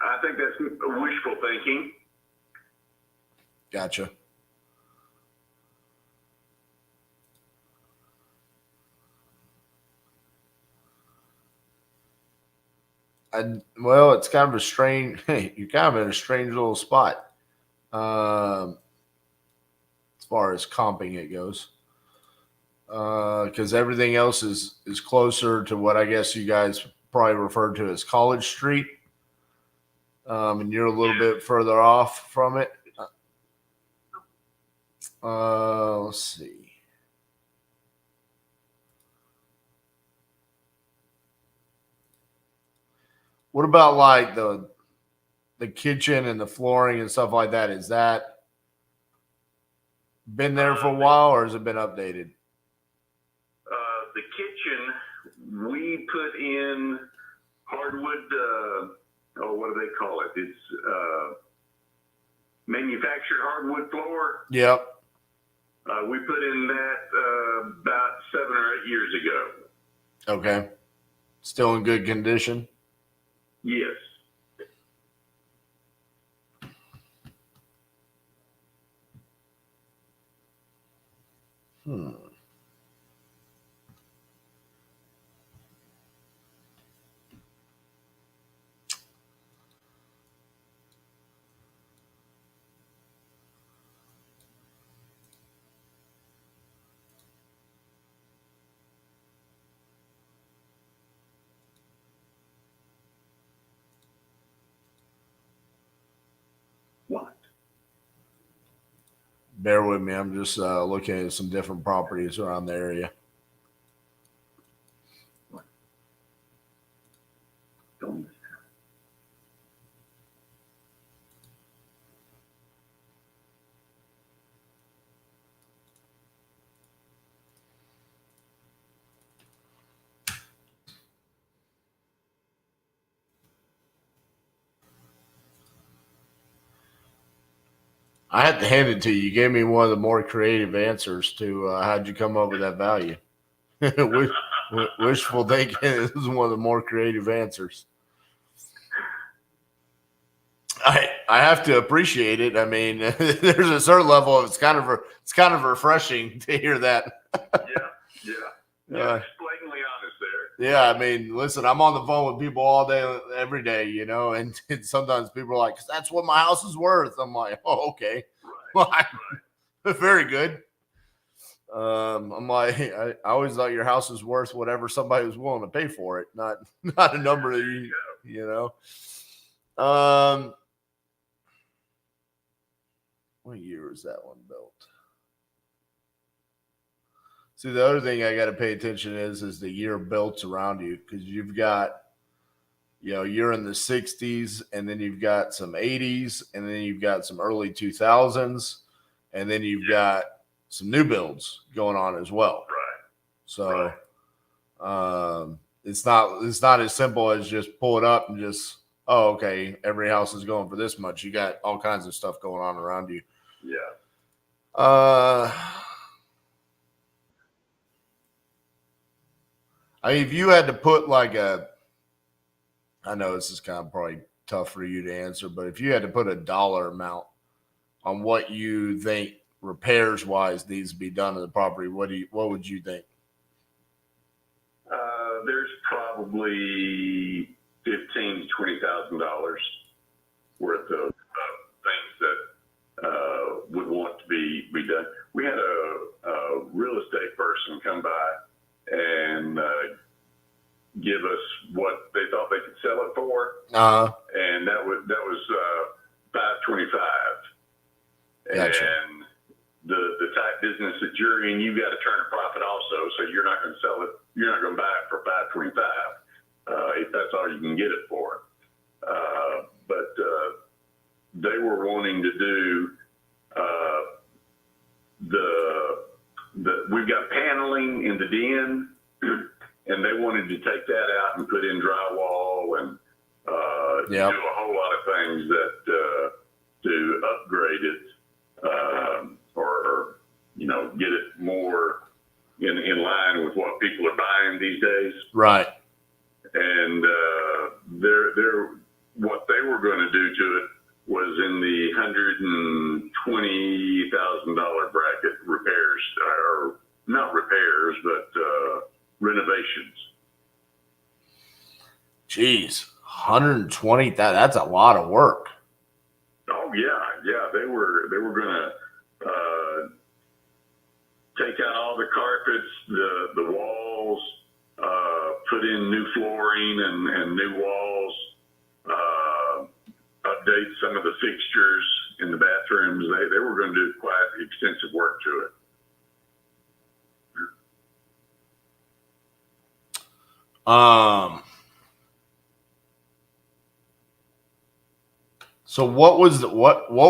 I think that's wishful thinking. Gotcha. Well, it's kind of a strange. You're kind of in a strange little spot, as far as comping it goes, because everything else is closer to what I guess you guys probably referred to as College Street, and you're a little bit further off from it. Let's see. What about like the kitchen and the flooring and stuff like that? Is that been there for a while, or has it been updated? The kitchen, we put in hardwood. What do they call it? It's manufactured hardwood floor. Yep. We put in that about 7 or 8 years ago. Okay. Still in good condition? Yes. Bear with me. I'm just looking at some different properties around the area. I had to hand it to you. You gave me one of the more creative answers to how'd you come up with that value. Wishful thinking is one of the more creative answers. I have to appreciate it. I mean, there's a certain level of it's kind of refreshing to hear that. Yeah, it's blatantly honest there. Yeah, I mean, listen, I'm on the phone with people all day, every day, you know, and sometimes people are like, 'cause that's what my house is worth. I'm like, oh, okay. Right. Very good. I'm like, I always thought your house was worth whatever somebody was willing to pay for it, not a number that you know. What year was that one built? See, the other thing I got to pay attention is the year built around you, because you've got, you know, you're in the 60s, and then you've got some 80s, and then you've got some early 2000s, and then you've got some new builds going on as well. Right. So it's not as simple as just pull it up and just, oh, okay, every house is going for this much. You got all kinds of stuff going on around you. Yeah. I mean, if you had to put like I know this is kind of probably tough for you to answer, but if you had to put a dollar amount on what you think repairs wise needs to be done to the property, what would you think? There's probably $15,000 to $20,000 worth of things that would want to be done. We had a real estate person come by and give us what they thought they could sell it for, and that was $525. Gotcha. And the type business that you're in, you got to turn a profit also, so you're not going to sell it. You're not going to buy it for $525 if that's all you can get it for. But they were wanting to do we've got paneling in the den, and they wanted to take that out and put in drywall and do a whole lot of things that to upgrade it or you know, get it more in line with what people are buying these days. Right. And what they were going to do to it was in the $120,000 bracket, repairs, or not repairs, but renovations. Jeez, 120. That's a lot of work. Oh yeah. They were going to take out all the carpets, the walls, put in new flooring and new walls, update some of the fixtures in the bathrooms. They were going to do quite extensive work to it. So what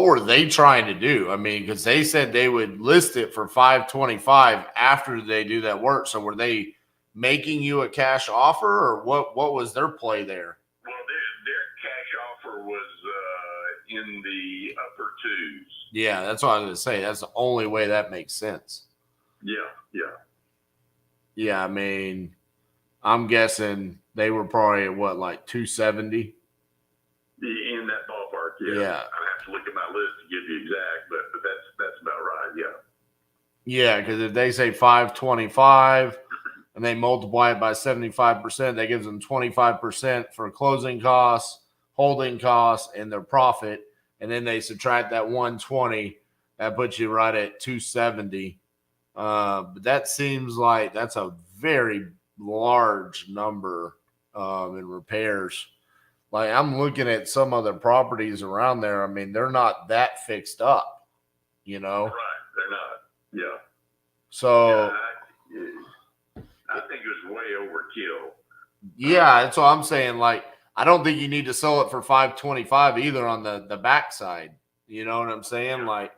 were they trying to do? I mean, because they said they would list it for $525 after they do that work. So were they making you a cash offer, or what was their play there? Well, their cash offer was in the upper twos. Yeah, that's what I was going to say. That's the only way that makes sense. Yeah, I mean, I'm guessing they were probably at what, like 270? In that ballpark, yeah. I'd have to look at my list to give you exact, but that's about right, yeah. Yeah, because if they say 525 and they multiply it by 75%, that gives them 25% for closing costs, holding costs, and their profit. And then they subtract that 120, that puts you right at 270. But that seems like that's a very large number in repairs. Like, I'm looking at some other properties around there. I mean, they're not that fixed up, you know? Right, they're not. Yeah. So I think it was way overkill. Yeah, that's what I'm saying. Like, I don't think you need to sell it for $525 either on the backside. You know what I'm saying? Like,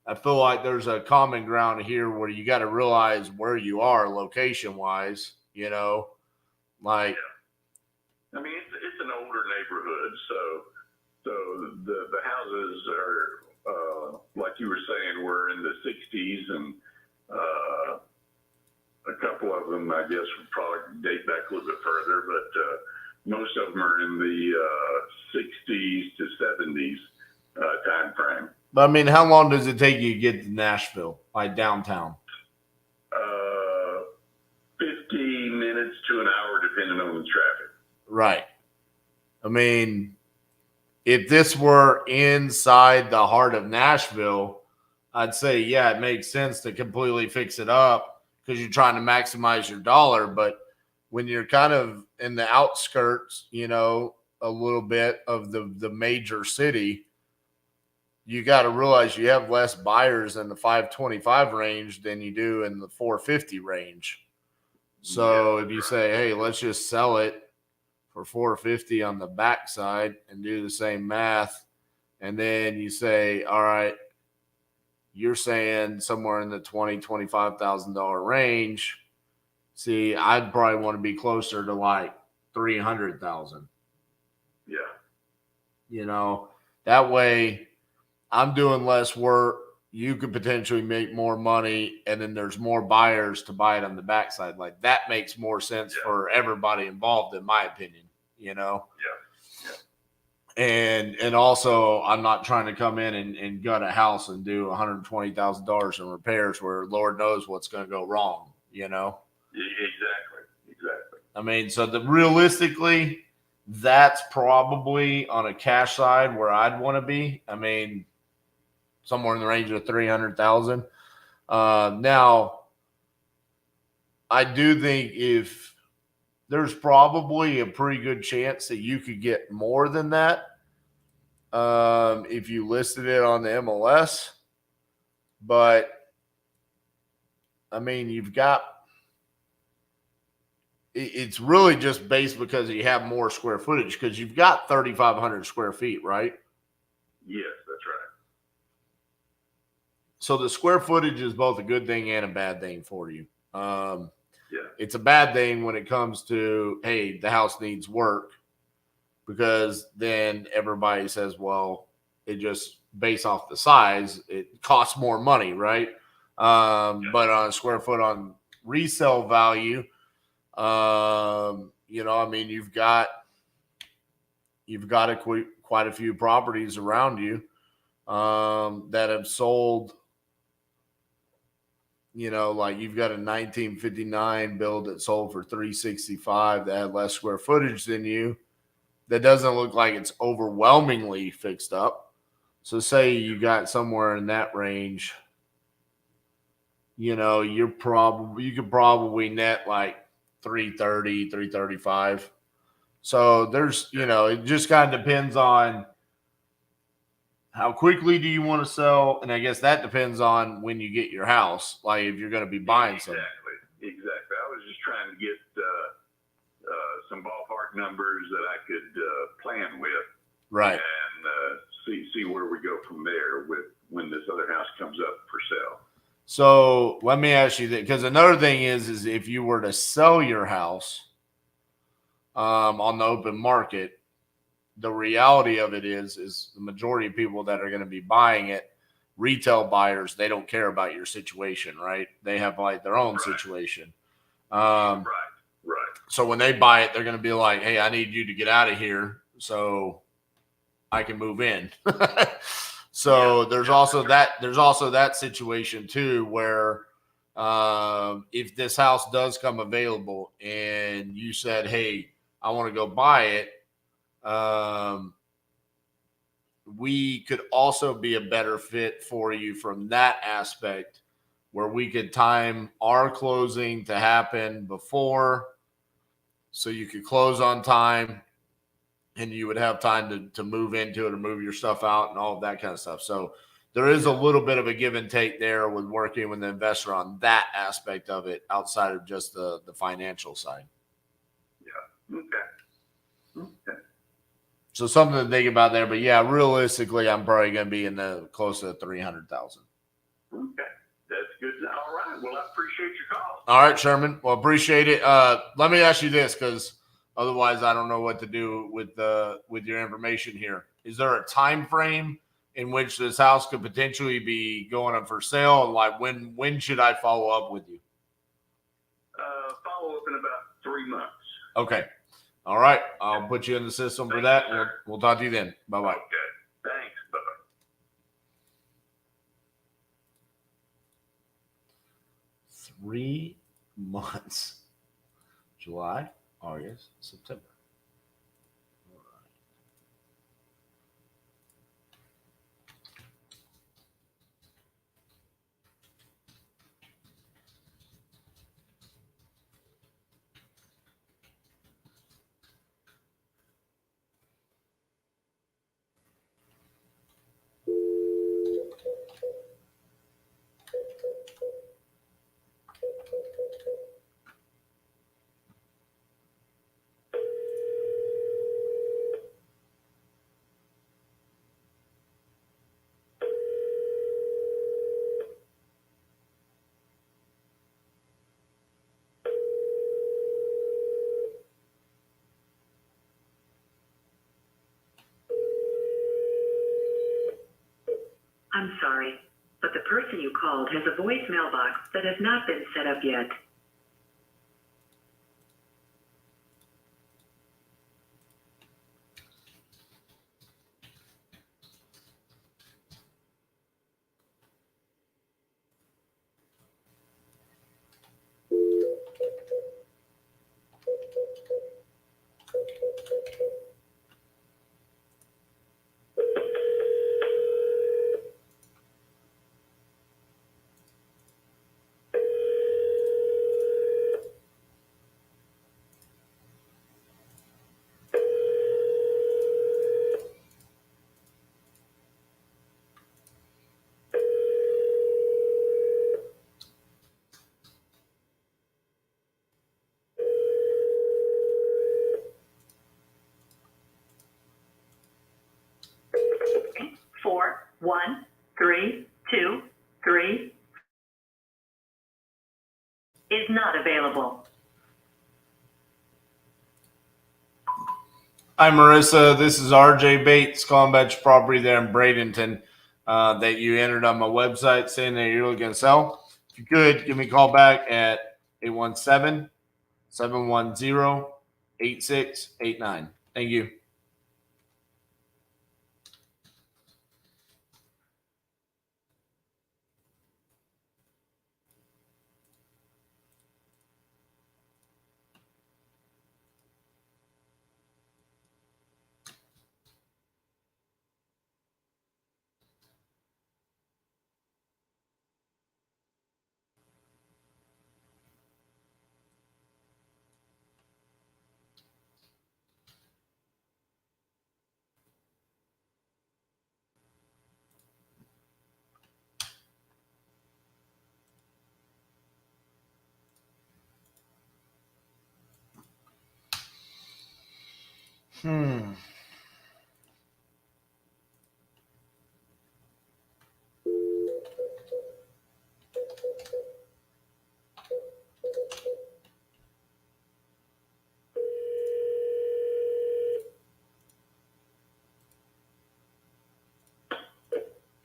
I feel like there's a common ground here where you got to realize where you are location wise, you know, like, I mean, it's an older neighborhood, so the houses like you were saying, we're in the 60s, and a couple of them, I guess, would probably date back a little bit further, but most of them are in the 60s to 70s time frame. But I mean, how long does it take you to get to Nashville, like downtown? 15 minutes to an hour, depending on the traffic. Right. I mean, if this were inside the heart of Nashville, I'd say, yeah, it makes sense to completely fix it up because you're trying to maximize your dollar. But when you're kind of in the outskirts, you know, a little bit of the major city, you got to realize you have less buyers in the 525 range than you do in the 450 range. So if you say, hey, let's just sell it for 450 on the backside and do the same math, and then you say, all right, you're saying somewhere in the $20,000-$25,000 range. See, I'd probably want to be closer to like 300,000. Yeah. You know, that way I'm doing less work. You could potentially make more money, and then there's more buyers to buy it on the backside. Like that makes more sense for everybody involved, in my opinion, you know? Yeah. And also I'm not trying to come in and gut a house and do $120,000 in repairs where Lord knows what's going to go wrong, you know? Exactly. I mean, so realistically, that's probably on a cash side where I'd want to be. I mean, somewhere in the range of 300,000. Now, I do think if there's probably a pretty good chance that you could get more than that if you listed it on the MLS. But I mean, it's really just based because you have more square footage because you've got 3,500 square feet, right? Yes, that's right. So the square footage is both a good thing and a bad thing for you. Yeah. It's a bad thing when it comes to, hey, the house needs work, because then everybody says, well, it just based off the size, it costs more money, right? But on a square foot on resale value, you know, I mean, you've got quite a few properties around you that have sold. You know, like you've got a 1959 build that sold for $365 that had less square footage than you. That doesn't look like it's overwhelmingly fixed up. So say you got somewhere in that range, you know, you could probably net like 330, 335. So there's, you know, it just kind of depends on how quickly do you want to sell? And I guess that depends on when you get your house, like if you're going to be buying something. Exactly. I was just trying to get some ballpark numbers that I could plan with. Right. And see where we go from there with when this other house comes up for sale. So let me ask you that, because another thing is if you were to sell your house on the open market, the reality of it is the majority of people that are going to be buying it, retail buyers, they don't care about your situation, right? They have like their own situation. Right. So when they buy it, they're going to be like, hey, I need you to get out of here so I can move in. So there's also that situation too, where if this house does come available and you said, hey, I want to go buy it, we could also be a better fit for you from that aspect, where we could time our closing to happen before, so you could close on time and you would have time to move into it or move your stuff out and all of that kind of stuff. So there is a little bit of a give and take there with working with the investor on that aspect of it outside of just the financial side. Yeah. Okay. So something to think about there, but yeah, realistically, I'm probably going to be in the close to 300,000. Okay. That's good. All right. Well, I appreciate your call. All right, Sherman. Well, appreciate it. Let me ask you this, because otherwise I don't know what to do with your information here. Is there a time frame in which this house could potentially be going up for sale? And like, when should I follow up with you? Follow up in about 3 months. Okay. All right. I'll put you in the system for that. We'll talk to you then. Bye-bye. Okay. Thanks. Bye-bye. 3 months. July, August, September. All right. I'm sorry, but the person you called has a voicemail box that has not been set up yet. Four, one, three, two, three is not available. Hi, Marissa. This is RJ Bates, calling about your property there in Bradenton that you entered on my website saying that you're looking to sell. If you could, give me a call back at 817-710-8689. Thank you.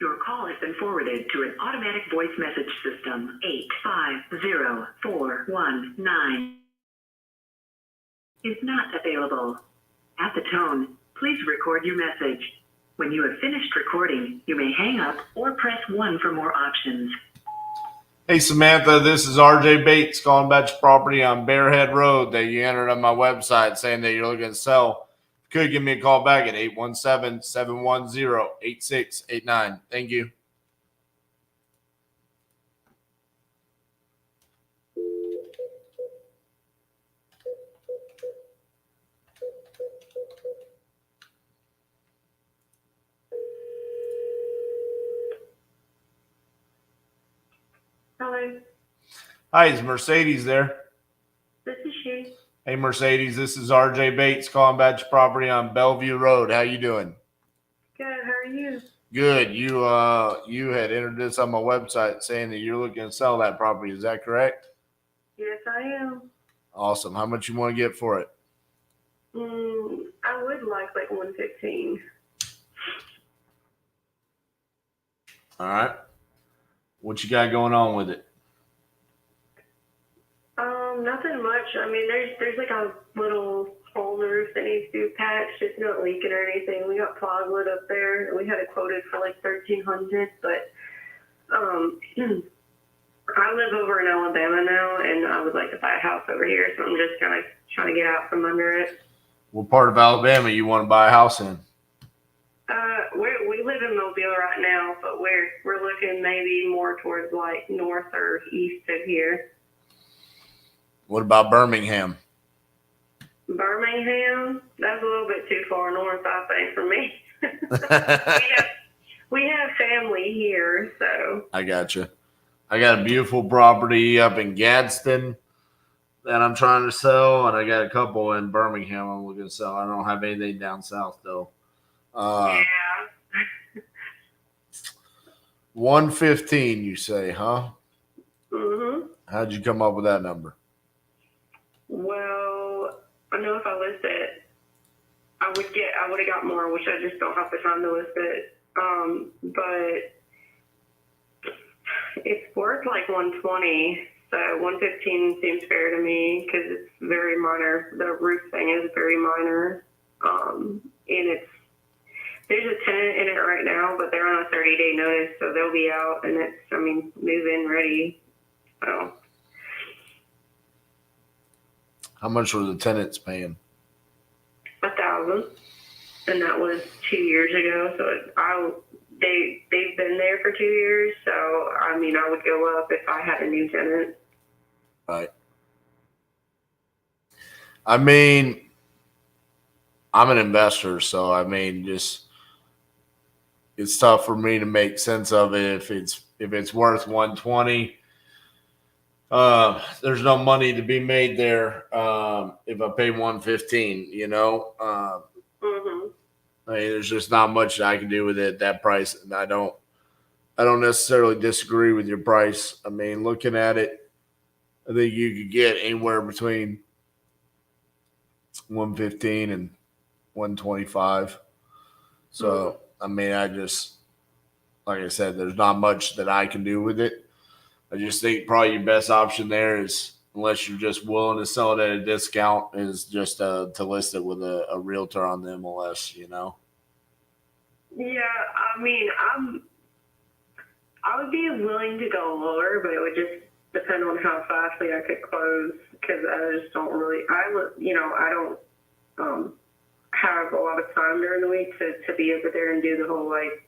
Your call has been forwarded to an automatic voice message system. 850419 is not available. At the tone, please record your message. When you have finished recording, you may hang up or press 1 for more options. Hey, Samantha, this is RJ Bates calling about your property on Bearhead Road that you entered on my website saying that you're looking to sell. If you could, give me a call back at 817-710-8689. Thank you. Hello, Hi, is Mercedes there? this is she. Hey, Mercedes, this is RJ Bates calling about your property on Bellevue Road. How you doing? Good, how are you? Good. You had entered this on my website saying that you're looking to sell that property. Is that correct? Yes, I am. Awesome. How much you want to get for it? I would like 115. All right. What you got going on with it? Nothing much. I mean, there's like a little hole in the roof that needs to be patched. It's not leaking or anything. We got plywood up there. We had it quoted for like $1,300, but I live over in Alabama now, and I would like to buy a house over here, so I'm just kind of trying to get out from under it. What part of Alabama you want to buy a house in? We live in Mobile right now, but we're looking maybe more towards like north or east of here. What about Birmingham? Birmingham? That's a little bit too far north, I think, for me. we have family here, so. I got you. I got a beautiful property up in Gadsden that I'm trying to sell, and I got a couple in Birmingham I'm looking to sell. I don't have anything down south, though. Yeah. 115, you say, huh? Mm-hmm. How'd you come up with that number? Well, I know if I list it, I would have got more, which I just don't have the time to list it. But it's worth like 120, so 115 seems fair to me because it's very minor. The roof thing is very minor, and there's a tenant in it right now, but they're on a 30-day notice, so they'll be out, and move-in ready. So. How much were the tenants paying? $1,000, and that was 2 years ago. So they've been there for 2 years. So I mean, I would go up if I had a new tenant. Right. I mean, I'm an investor, so I mean, it's tough for me to make sense of it if it's worth 120. There's no money to be made there if I pay 115, you know. Mm-hmm. I mean, there's just not much that I can do with it at that price, and I don't necessarily disagree with your price. I mean, looking at it, I think you could get anywhere between 115 and 125. So, I mean, like I said, there's not much that I can do with it. I just think probably your best option there is, unless you're just willing to sell it at a discount, is just to list it with a realtor on the MLS, you know? Yeah, I mean, I would be willing to go lower, but it would just depend on how fastly I could close, because I just don't really, I don't have a lot of time during the week to be over there and do the whole, like,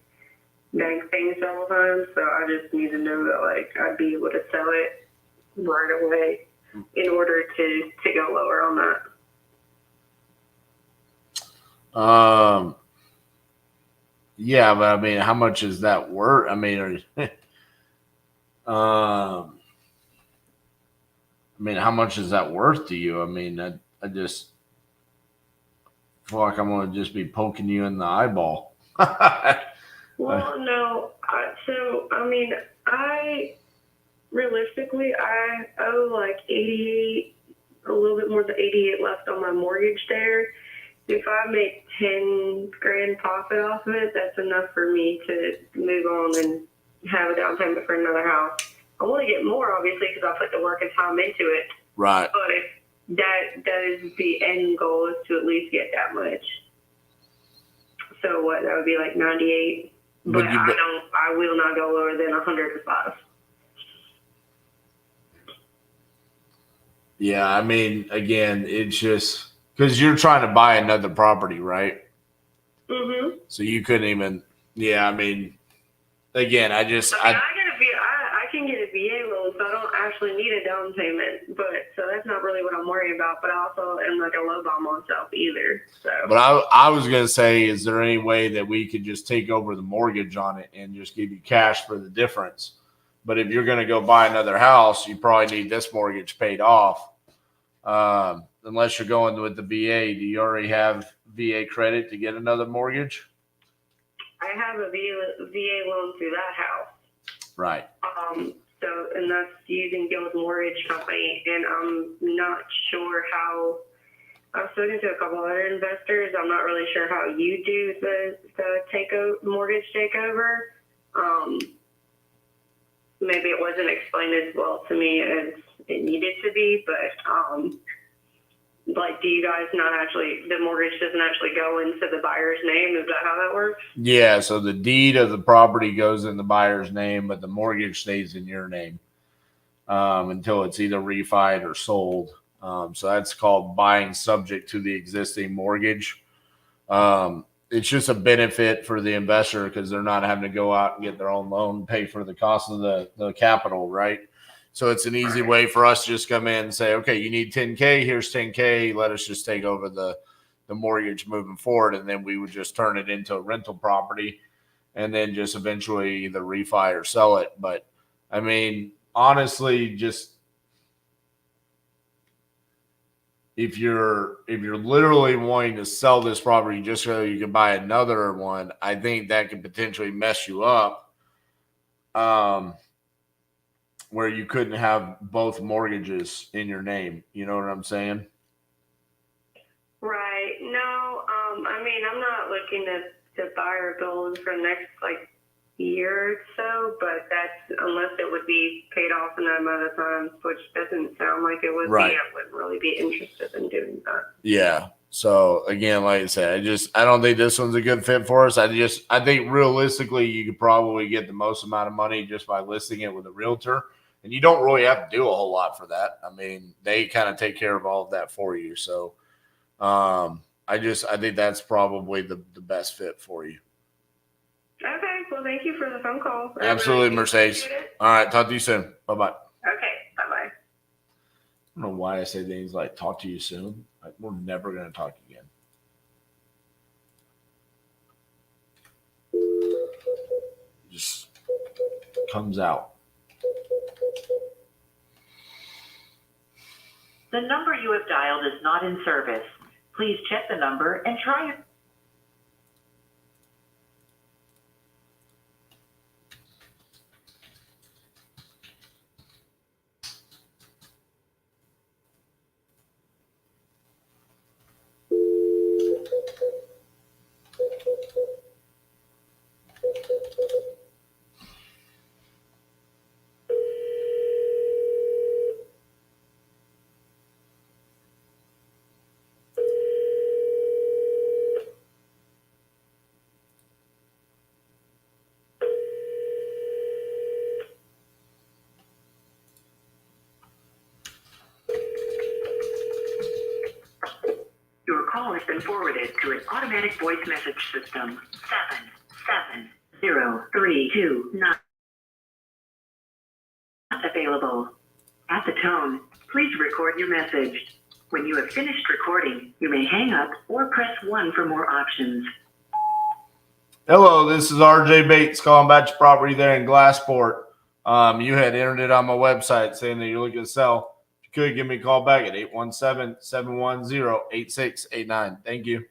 bank things all the time, so I just need to know that, like, I'd be able to sell it right away in order to go lower on that. Yeah, but I mean, how much is that worth? I mean, how much is that worth to you? I mean, I just feel like I'm going to just be poking you in the eyeball. Well, no. Realistically, I owe like 88, a little bit more than 88 left on my mortgage there. If I make 10 grand profit off of it, that's enough for me to move on and have a down payment for another house. I want to get more, obviously, because I put the work and time into it. Right. But if that is the end goal, is to at least get that much. So what? That would be like 98. But I will not go lower than 105. Yeah, I mean, again, it's just because you're trying to buy another property, right? Mm-hmm. So you couldn't even. Yeah, I mean, again, I can get a VA loan, so I don't actually need a down payment. But so that's not really what I'm worried about. But I also am like a low bomb myself either. So. But I was gonna say, is there any way that we could just take over the mortgage on it and just give you cash for the difference? But if you're gonna go buy another house, you probably need this mortgage paid off. Unless you're going with the VA, do you already have VA credit to get another mortgage? I have a VA loan through that house. Right. And that's using Guild Mortgage Company, and I'm not sure how. I've spoken to a couple other investors. I'm not really sure how you do the mortgage takeover. maybe it wasn't explained as well to me as it needed to be, but like, do you guys not actually, the mortgage doesn't actually go into the buyer's name? Is that how that works? Yeah, so the deed of the property goes in the buyer's name, but the mortgage stays in your name until it's either refied or sold. So that's called buying subject to the existing mortgage. It's just a benefit for the investor because they're not having to go out and get their own loan, pay for the cost of the capital, right? So it's an easy way for us to just come in and say, okay, you need 10K, here's 10K. Let us just take over the mortgage moving forward. And then we would just turn it into a rental property and then just eventually either refi or sell it. But I mean, honestly, just if you're literally wanting to sell this property just so you can buy another one, I think that could potentially mess you up. Where you couldn't have both mortgages in your name. You know what I'm saying? Right. No, I mean, I'm not looking to buy or build for the next, like, year or so, but that's unless it would be paid off in that amount of time, which doesn't sound like it would Right. be. I wouldn't really be interested in doing that. Yeah. So again, like I said, I don't think this one's a good fit for us. I think realistically you could probably get the most amount of money just by listing it with a realtor. And you don't really have to do a whole lot for that. I mean, they kind of take care of all of that for you. So I think that's probably the best fit for you. Okay. Well, thank you for the phone call. I Absolutely, really Mercedes. appreciate it. All right. Talk to you soon. Bye-bye. Okay. Bye-bye. I don't know why I say things like talk to you soon. Like, we're never going to talk again. It just comes out. The number you have dialed is not in service. Please check the number and try it. Your call has been forwarded to an automatic voice message system. 77032 not available. At the tone, please record your message. When you have finished recording, you may hang up or press 1 for more options. Hello, this is RJ Bates calling about your property there in Glassport. You had entered it on my website saying that you're looking to sell. If you could, give me a call back at 817-710-8689. Thank you.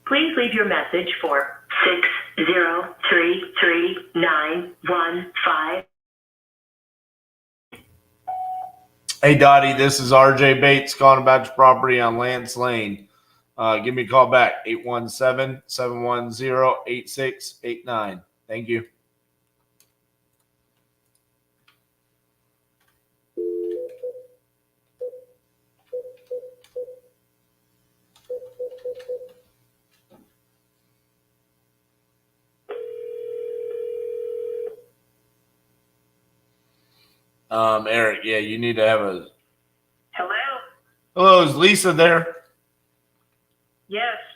Please leave your message for 6033915. Hey, Dottie, this is RJ Bates calling about your property on Lance Lane. Give me a call back, 817-710-8689. Thank you. Eric, yeah, you need to have a... Hello? Hello, is Lisa there?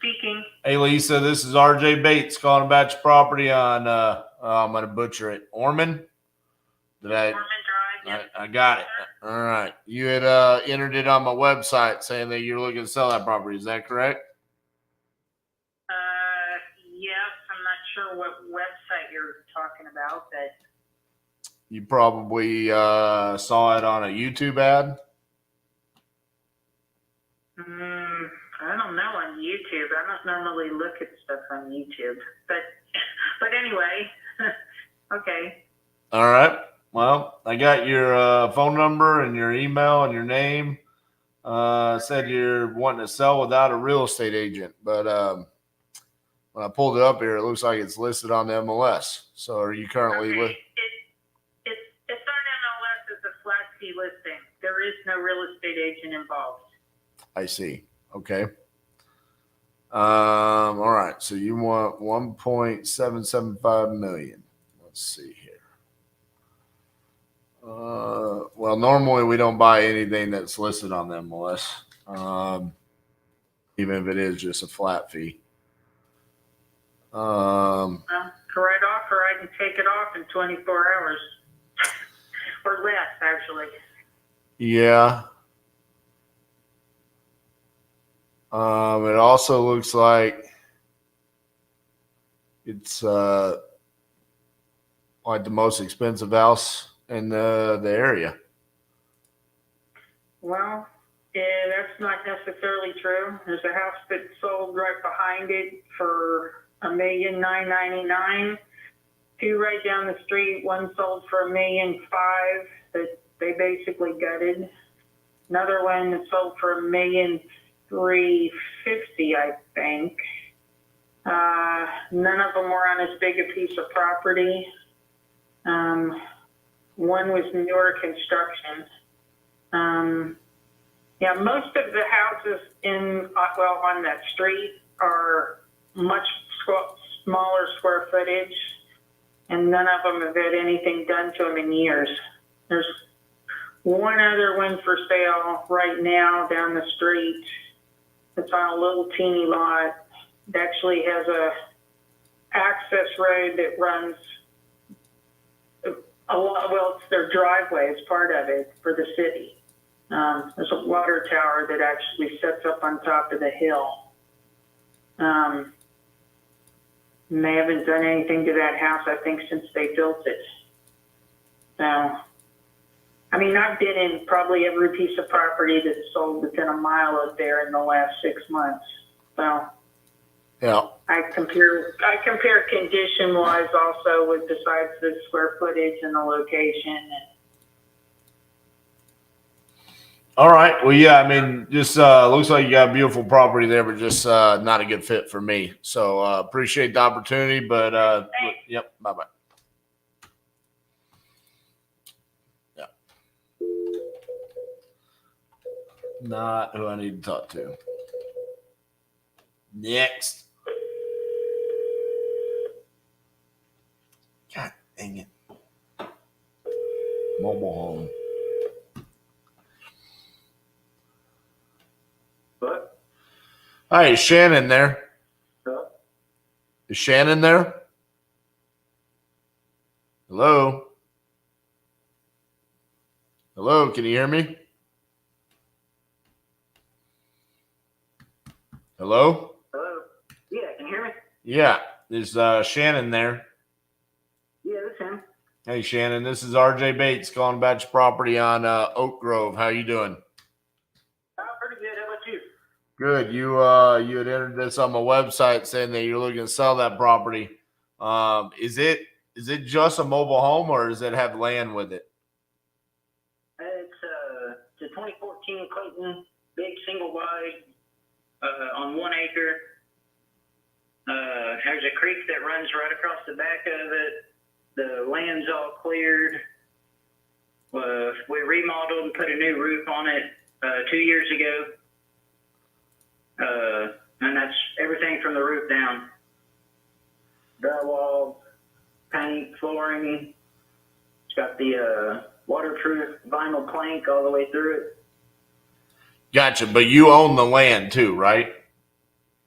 speaking. Hey, Lisa, this is RJ Bates calling about your property on, I'm going to butcher it, Orman? Did I? Orman Drive, I got it. All right. You had entered it on my website saying that you're looking to sell that property. Is that correct? Yes, I'm not sure what website you're talking about, but You probably saw it on a YouTube ad. I don't know on YouTube. I don't normally look at stuff on YouTube, but anyway, okay. All right. Well, I got your phone number and your email and your name. Said you're wanting to sell without a real estate agent, but when I pulled it up here, it looks like it's listed on the MLS. So are you currently with? It's on MLS as a flat fee listing. There is no real estate agent involved. I see. Okay. All right. So you want 1.775 million. Let's see here. Well, normally we don't buy anything that's listed on the MLS, even if it is just a flat fee. Correct offer, I can take it off in 24 hours or less, actually. Yeah. It also looks like it's like the most expensive house in the area. Well, that's not necessarily true. There's a house that sold right behind it for $1,999,000. Two right down the street. One sold for $1,500,000 that they basically gutted. Another one that sold for $1,350,000, I think. None of them were on as big a piece of property. One was newer construction. Yeah, most of the houses on that street are much smaller square footage, and none of them have had anything done to them in years. There's one other one for sale right now down the street. It's on a little teeny lot. It actually has a access road that runs it's their driveway. It's part of it for the city. There's a water tower that actually sits up on top of the hill. They haven't done anything to that house, I think, since they built it. So, I mean, I've been in probably every piece of property that's sold within a mile of there in the last 6 months. So, yeah. I compare condition wise also with besides the square footage and the location. All right. Well, yeah, I mean, just looks like you got a beautiful property there, but just not a good fit for me. So appreciate the opportunity, but yep. Bye-bye. Yeah. Not who I need to talk to. Next. God dang it. Mobile home. What? Hi, is Shannon there? Huh? Is Shannon there? Hello? Hello, can you hear me? Hello? Hello? Yeah, can you hear me? Yeah, is Shannon there? Yeah, that's him. Hey, Shannon, this is RJ Bates calling about your property on Oak Grove. How you doing? Pretty good. How about you? Good. You had entered this on my website saying that you're looking to sell that property. Is it just a mobile home or does it have land with it? It's a 2014 Clayton, big single wide on 1 acre. There's a creek that runs right across the back of it. The land's all cleared. We remodeled and put a new roof on it 2 years ago. And that's everything from the roof down. Drywall, paint, flooring. It's got the waterproof vinyl plank all the way through it. Gotcha. But you own the land too, right?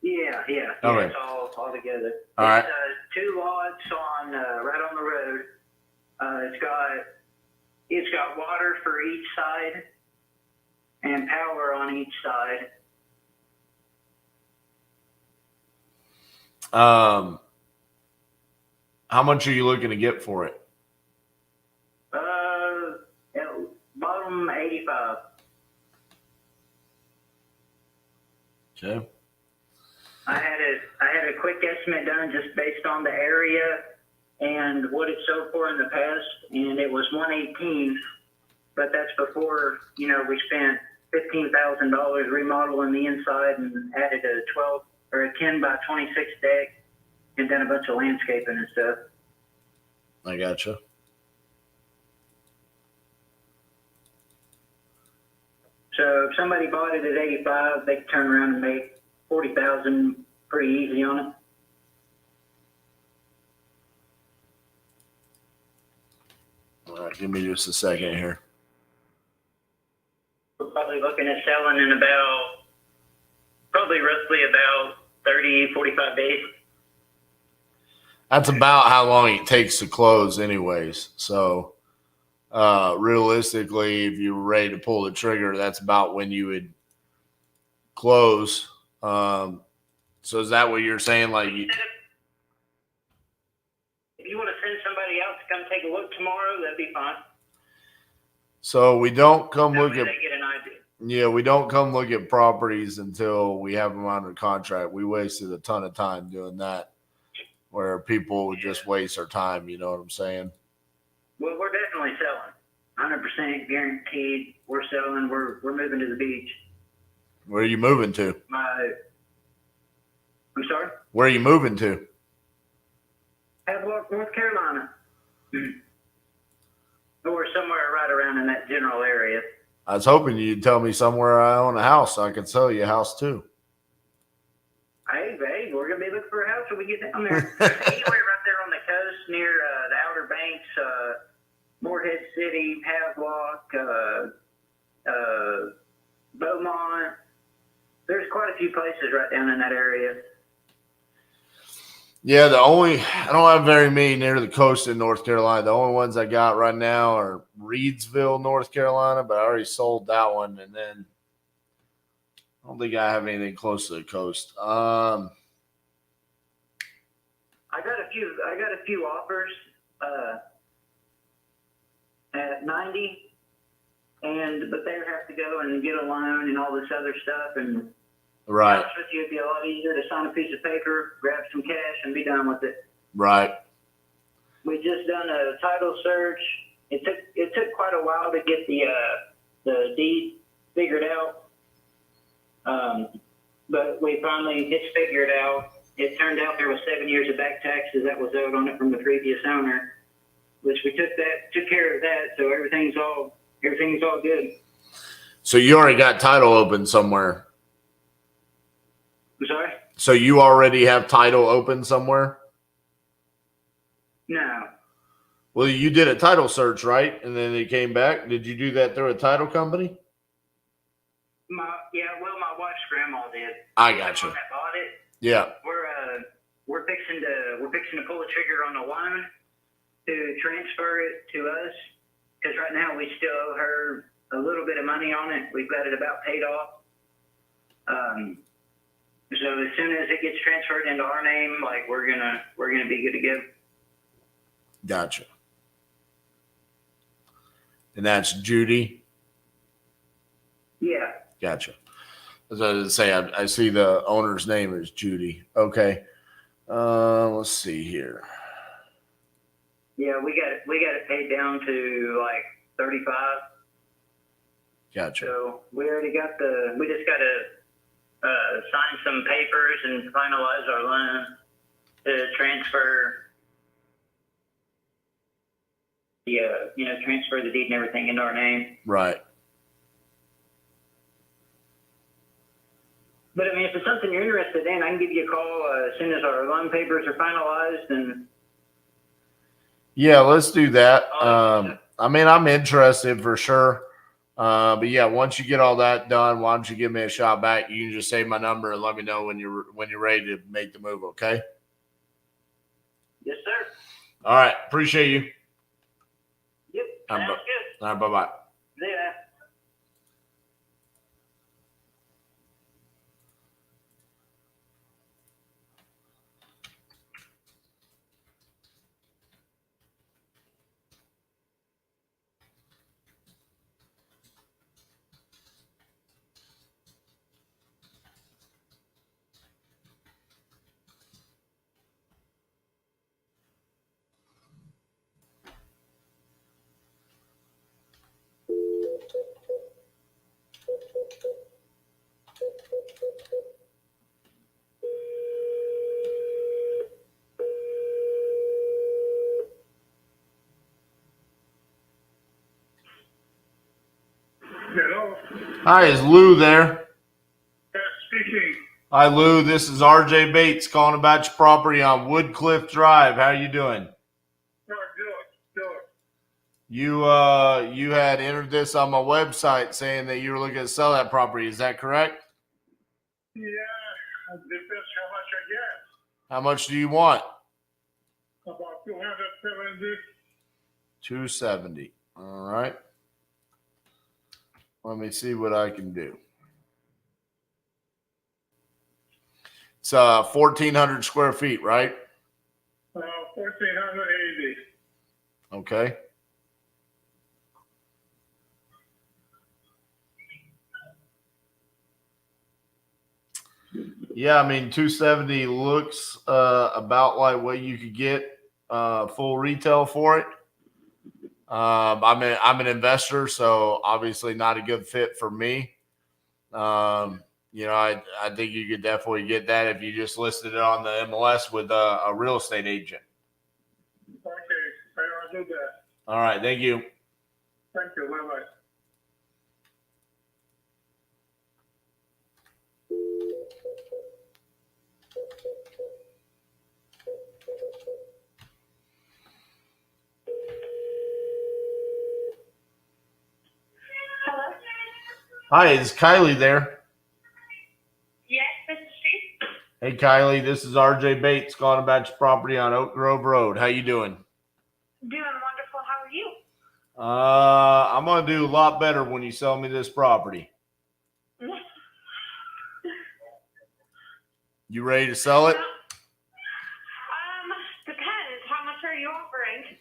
Yeah. Okay. It's all together. All right. It's 2 lots on right on the road. It's got water for each side and power on each side. How much are you looking to get for it? Bottom 85. Okay. I had a quick estimate done just based on the area and what it sold for in the past, and it was 118. But that's before we spent $15,000 remodeling the inside and added a 12 or a 10 by 26 deck and then a bunch of landscaping and stuff. I gotcha. So if somebody bought it at 85, they could turn around and make 40,000 pretty easy on it. All right, give me just a second here. We're probably looking at selling in roughly about 30, 45 days. That's about how long it takes to close anyways. So realistically, if you were ready to pull the trigger, that's about when you would close. So is that what you're saying? Like, If you want to send somebody out to come take a look tomorrow, that'd be fine. so we don't come look That way at, they get an idea. yeah, we don't come look at properties until we have them under contract. We wasted a ton of time doing that, where people would just waste their time. You know what I'm saying? Well, we're definitely selling. 100% guaranteed. We're selling. We're moving to the beach. Where are you moving to? I'm sorry? Where are you moving to? Havelock, North Carolina. Or somewhere right around in that general area. I was hoping you'd tell me somewhere I own a house so I could sell you a house too. Hey, we're going to be looking for a house when we get down there. Anywhere right there on the coast near the Outer Banks, Morehead City, Havelock, Beaumont. There's quite a few places right down in that area. Yeah, I don't have very many near the coast in North Carolina. The only ones I got right now are Reedsville, North Carolina, but I already sold that one. And then I don't think I have anything close to the coast. I got a few offers at 90, but they would have to go and get a loan and all this other stuff. And Right. to be honest with you, it'd be a lot easier to sign a piece of paper, grab some cash, and be done with it. Right. We just done a title search. It took quite a while to get the deed figured out, but it's figured out. It turned out there was 7 years of back taxes that was owed on it from the previous owner, which we took care of that. So everything's all good. So you already got title open somewhere. I'm sorry? So you already have title open somewhere? No. Well, you did a title search, right? And then it came back. Did you do that through a title company? My wife's grandma did. I got you. The one that bought it. Yeah. We're fixing to pull the trigger on the loan to transfer it to us, because right now we still owe her a little bit of money on it. We've got it about paid off. So as soon as it gets transferred into our name, like we're gonna be good to go. Gotcha. And that's Judy? Yeah. Gotcha. As I was say, I see the owner's name is Judy. Okay. Let's see here. Yeah, we got it paid down to like 35. Gotcha. So we just got to sign some papers and finalize our loan to transfer transfer the deed and everything into our name. Right. But I mean, if it's something you're interested in, I can give you a call as soon as our loan papers are finalized. And Yeah, let's do that. I mean, I'm interested for sure. But yeah, once you get all that done, why don't you give me a shot back? You can just save my number and let me know when you're ready to make the move. Okay. Yes, sir. All right. Appreciate you. Yep. Sounds good. All right. Bye-bye. See ya. Hello. Hi, is Lou there? Yes, speaking. Hi, Lou. This is RJ Bates calling about your property on Woodcliff Drive. How are you doing? You had entered this on my website saying that you were looking to sell that property. Is that correct? Yeah, depends how much I get. How much do you want? About 270. 270. All right. Let me see what I can do. It's 1,400 square feet, right? 1,480. Okay. Yeah, I mean, 270 looks about like what you could get full retail for it. I'm an investor, so obviously not a good fit for me. I think you could definitely get that if you just listed it on the MLS with a real estate agent. Okay, I'll do that. All right, thank you. Thank you. Bye-bye. Hello? Hi, is Kylie there? Yes, this is she. Hey, Kylie, this is RJ Bates calling about your property on Oak Grove Road. How you doing? Doing wonderful. How are you? I'm gonna do a lot better when you sell me this property. You ready to sell it? Depends. How much are you offering?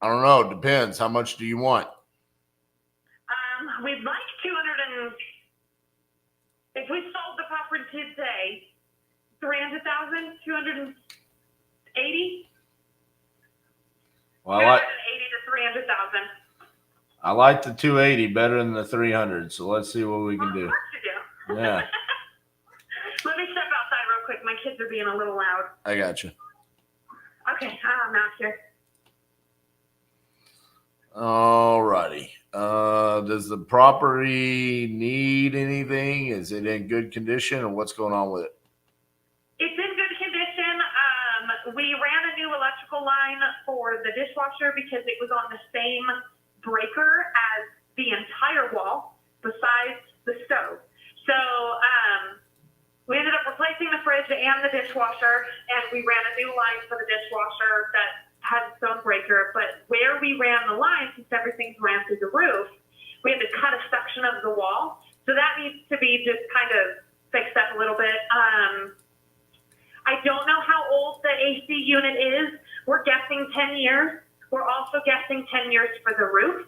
I don't know. It depends. How much do you want? We'd like 200 and if we sold the property today, 300,000, 280. Well, 280 to 300,000. I like the 280 better than the 300. So let's see what we can do. Of course you do. Yeah, Let me step outside real quick. My kids are being a little loud. I got you. Okay, I'm out here. All righty. Does the property need anything? Is it in good condition, or what's going on with it? It's in good condition. We ran a new electrical line for the dishwasher because it was on the same breaker as the entire wall besides the stove. So we ended up replacing the fridge and the dishwasher, and we ran a new line for the dishwasher that had its own breaker. But where we ran the line, since everything's ran through the roof, we had to cut a section of the wall. So that needs to be just kind of fixed up a little bit. I don't know how old the AC unit is. We're guessing 10 years. We're also guessing 10 years for the roof.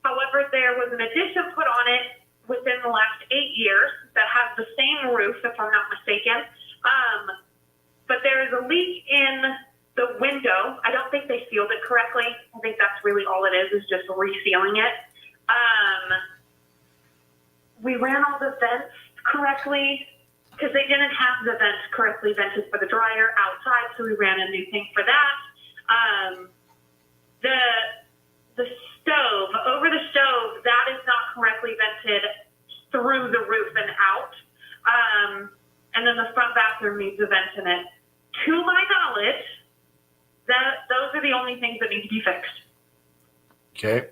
However, there was an addition put on it within the last 8 years that has the same roof, if I'm not mistaken. But there is a leak in the window. I don't think they sealed it correctly. I think that's really all it is just resealing it. We ran all the vents correctly because they didn't have the vents correctly vented for the dryer outside, so we ran a new thing for that. The stove, over the stove, that is not correctly vented through the roof and out. And then the front bathroom needs a vent in it. To my knowledge, those are the only things that need to be fixed. Okay.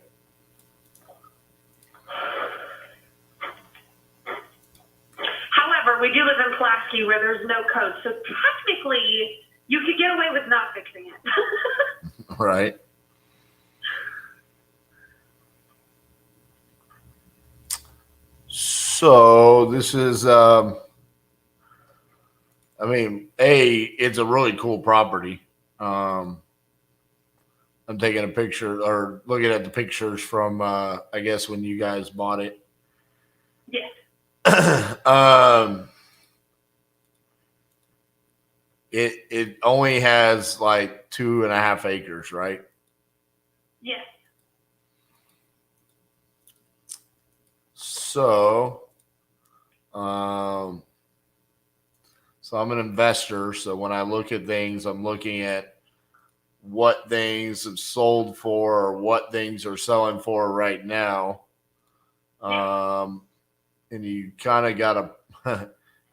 We do live in Pulaski where there's no code, so technically you could get away with not fixing it. Right. So this is, I mean, it's a really cool property. I'm taking a picture or looking at the pictures from, I guess when you guys bought it. Yes. It only has like 2.5 acres, right? Yes. So I'm an investor. So when I look at things, I'm looking at what things have sold for or what things are selling for right now. And you kind of got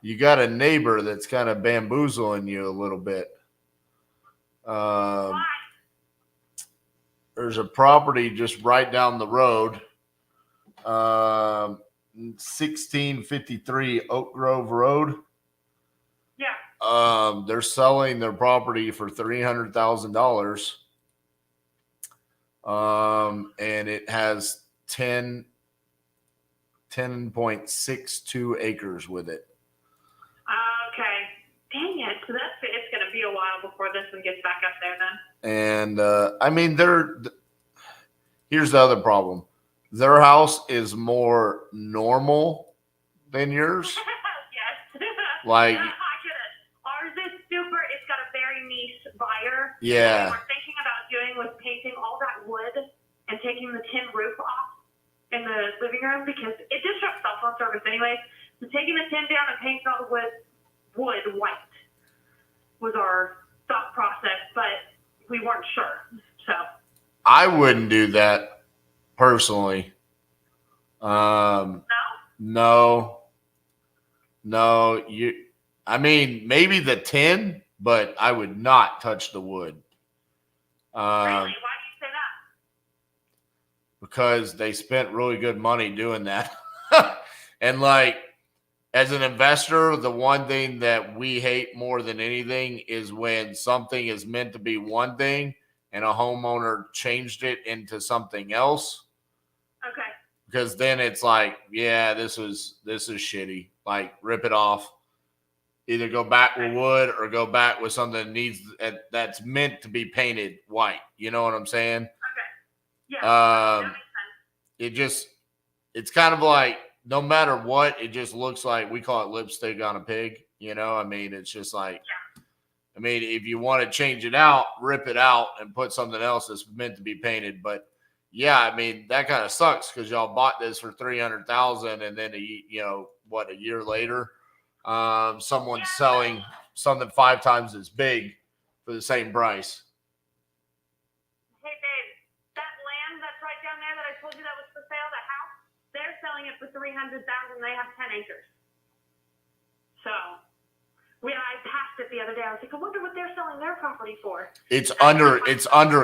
you got a neighbor that's kind of bamboozling you a little bit. There's a property just right down the road. 1653 Oak Grove Road. Yeah. They're selling their property for $300,000. And it has 10.62 acres with it. Okay. Dang it. So it's going to be a while before this one gets back up there then. And I mean, here's the other problem. Their house is more normal than yours. Yes. Like, I get it. Ours is super. It's got a very niche buyer. yeah. What we're thinking about doing was painting all that wood and taking the tin roof off in the living room because it disrupts cell phone service anyway. So taking the tin down and painting all the wood white was our thought process, but we weren't sure. So I wouldn't do that personally. No. I mean, maybe the tin, but I would not touch the wood. really? Why do you say that? Because they spent really good money doing that. And like, as an investor, the one thing that we hate more than anything is when something is meant to be one thing and a homeowner changed it into something else. Okay. Because then it's like, yeah, this is shitty. Like, rip it off. Either go back with wood or go back with something that's meant to be painted white. You know what I'm saying? Okay. Yeah. That makes sense. It's kind of like, no matter what, it just looks like, we call it lipstick on a pig. You know, I mean, it's just like, I mean, if you want to change it out, rip it out and put something else that's meant to be painted. But yeah, I mean, that kind of sucks because y'all bought this for $300,000 and then a year later, someone's selling something 5 times as big for the same price. Hey, babe, that land that's right down there that I told you that was for sale, the house, they're selling it for $300,000. They have 10 acres. So I passed it the other day. I was like, I wonder what they're selling their property for. It's under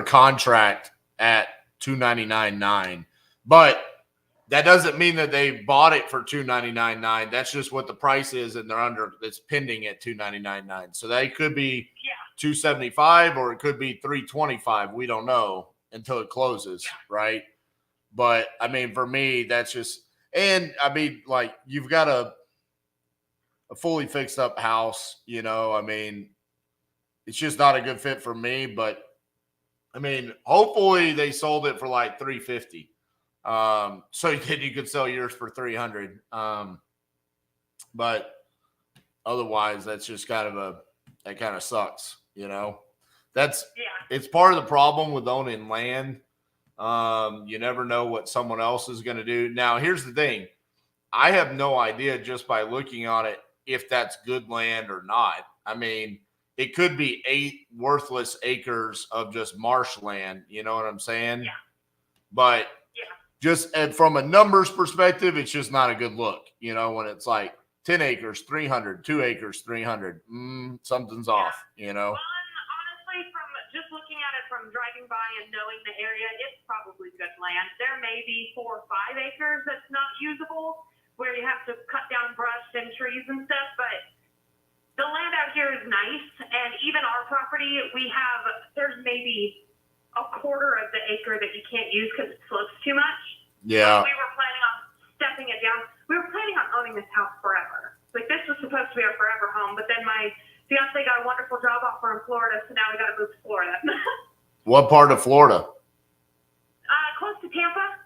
contract at $299,900, but that doesn't mean that they bought it for $299,900. That's just what the price is, and it's pending at $299,900. So that could be $275 or it could be $325. We don't know until it closes, right? But I mean, for me, that's just, and I mean, like, you've got a fully fixed up house, you know, I mean, it's just not a good fit for me, but I mean, hopefully they sold it for like $350. So then you could sell yours for $300. But otherwise that's just that kind of sucks, you know. It's part of the problem with owning land. You never know what someone else is going to do. Now, here's the thing. I have no idea just by looking on it if that's good land or not. I mean, it could be 8 worthless acres of just marshland. You know what I'm saying? Yeah. But just from a numbers perspective, it's just not a good look. You know, when it's like 10 acres, 300, 2 acres, 300, something's off, you know? Honestly, from just looking at it from driving by and knowing the area, it's probably good land. There may be 4 or 5 acres that's not usable, where you have to cut down brush and trees and stuff, but the land out here is nice, and even our property, there's maybe a quarter of the acre that you can't use because it slopes too much. Yeah. So we were planning on stepping it down. We were planning on owning this house forever. Like, this was supposed to be our forever home, but then my fiance got a wonderful job offer in Florida, so now we got to move to Florida. What part of Florida? Close to Tampa.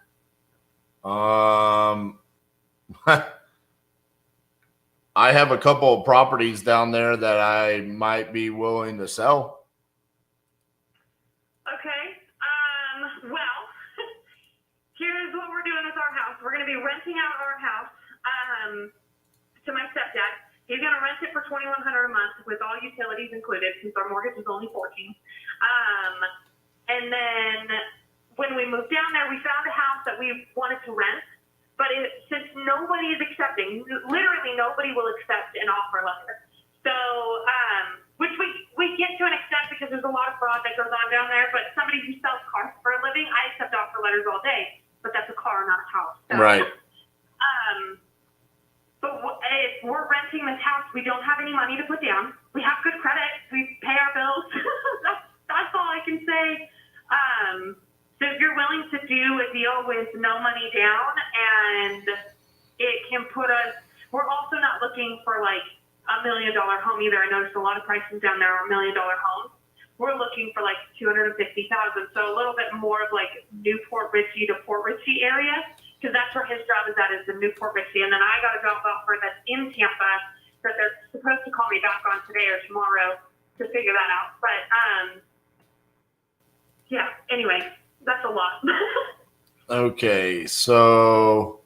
I have a couple of properties down there that I might be willing to sell. Okay. Well, here's what we're doing with our house. We're going to be renting out our house to my stepdad. He's going to rent it for $2,100 a month with all utilities included, since our mortgage is only $14,000. And then when we moved down there, we found a house that we wanted to rent. But since nobody is accepting, literally nobody will accept an offer letter. So, which we get to an extent because there's a lot of fraud that goes on down there. But somebody who sells cars for a living, I accept offer letters all day. But that's a car, not a house. So, right. But if we're renting this house, we don't have any money to put down. We have good credit. We pay our bills. that's all I can say. So if you're willing to do a deal with no money down, and it can put us, we're also not looking for like $1 million home either. I noticed a lot of prices down there are $1 million homes. We're looking for like $250,000. So a little bit more of like Newport Richey to Port Richey area, because that's where his job is at, is in Newport Richey. And then I got a job offer that's in Tampa that they're supposed to call me back on today or tomorrow to figure that out. But yeah, anyway. That's a lot. Okay, so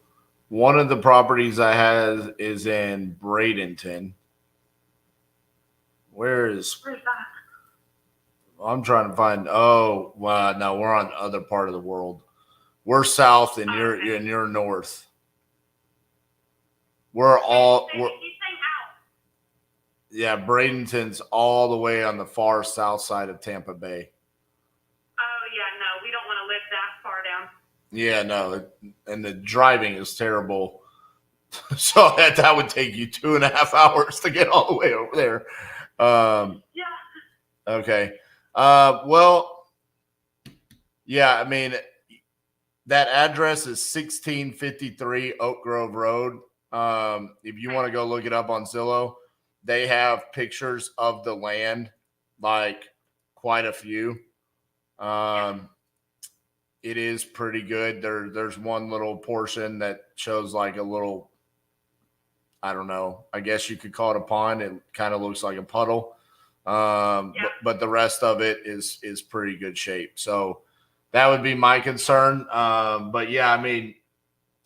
one of the properties I have is in Bradenton. Where's that? I'm trying to find. Oh, well, no, we're on the other part of the world. We're south, and you're north. We're yeah, Bradenton's all the way on the far south side of Tampa Bay. Yeah, no, and the driving is terrible. So that would take you 2.5 hours to get all the way over there. Yeah. Okay. Well, yeah, I mean, that address is 1653 Oak Grove Road. If you want to go look it up on Zillow, they have pictures of the land, like quite a few. It is pretty good. There's one little portion that shows like a little, I don't know, I guess you could call it a pond. It kind of looks like a puddle. But the rest of it is pretty good shape. So that would be my concern. But yeah, I mean,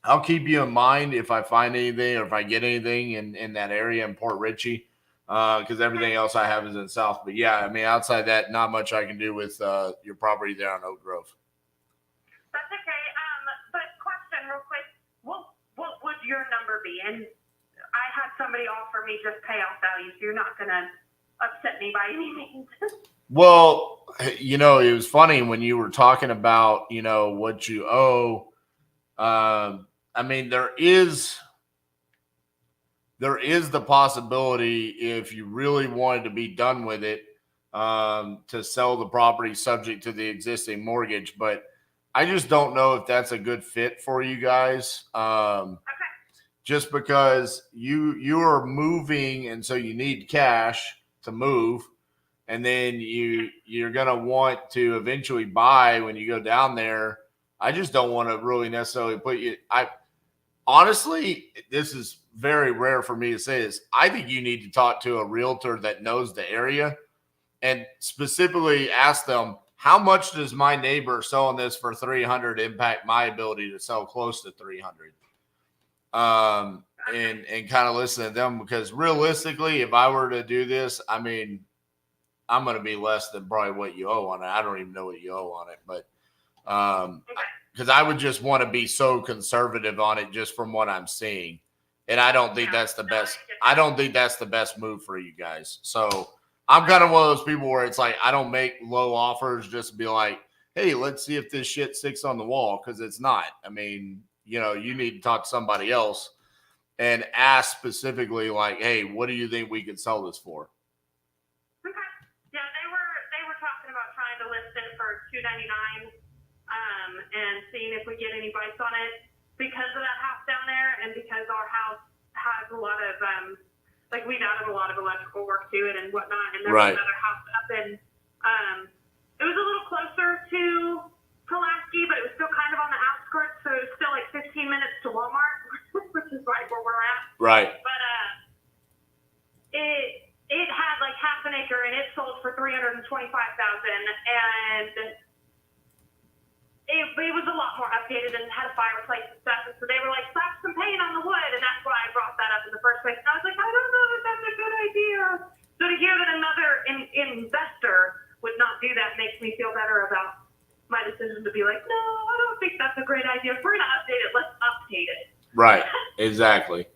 I'll keep you in mind if I find anything or if I get anything in that area in Port Richey, because everything else I have is in South. But yeah, I mean, outside that, not much I can do with your property there on Oak Grove. That's okay. But question real quick, what would your number be? And I had somebody offer me just payoff value, so you're not going to upset me by any means. Well, you know, it was funny when you were talking about, you know, what you owe. I mean, there is the possibility, if you really wanted to be done with it, to sell the property subject to the existing mortgage, but I just don't know if that's a good fit for you guys. Just because you are moving, and so you need cash to move, and then you're gonna want to eventually buy when you go down there. I just don't want to really necessarily put you. Honestly, this is very rare for me to say this. I think you need to talk to a realtor that knows the area, and specifically ask them, how much does my neighbor selling this for 300 impact my ability to sell close to 300? And kind of listen to them, because realistically, if I were to do this, I mean, I'm going to be less than probably what you owe on it. I don't even know what you owe on it, but because I would just want to be so conservative on it just from what I'm seeing. And I don't think that's the best. I don't think that's the best move for you guys. So I'm kind of one of those people where it's like, I don't make low offers just to be like, hey, let's see if this shit sticks on the wall, because it's not. I mean, you know, you need to talk to somebody else. and ask specifically, like, hey, what do you think we could sell this for? Okay. Yeah, they were talking about trying to list it for $299, and seeing if we get any bites on it because of that house down there, and because our house has a lot of like we've added a lot of electrical work to it and whatnot, and there was another house up in it was a little closer to Pulaski, but it was still kind of on the outskirts, so it was still like 15 minutes to Walmart, which is right where we're at. Right. But it had like half an acre, and it sold for $325,000, and it was a lot more updated and had a fireplace and stuff. And so they were like, slap some paint on the wood, and that's why I brought that up in the first place. And I was like, I don't know that that's a good idea. So to hear that another investor would not do that makes me feel better about my decision to be like, no, I don't think that's a great idea. If we're going to update it, let's update it. Right. Exactly.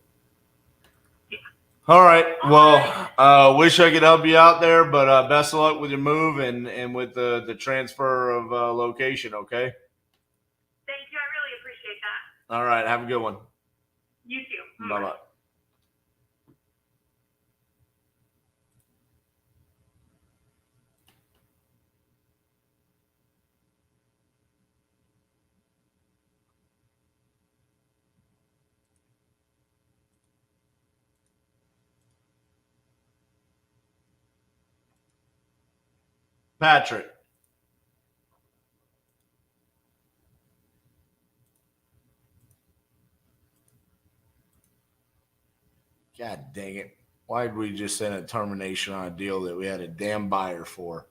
All right. Well, wish I could help you out there, but best of luck with your move and with the transfer of location, okay? Thank you. I really appreciate that. All right. Have a good one. You too. Bye-bye. Patrick. God dang it. Why did we just send a termination on a deal that we had a damn buyer for?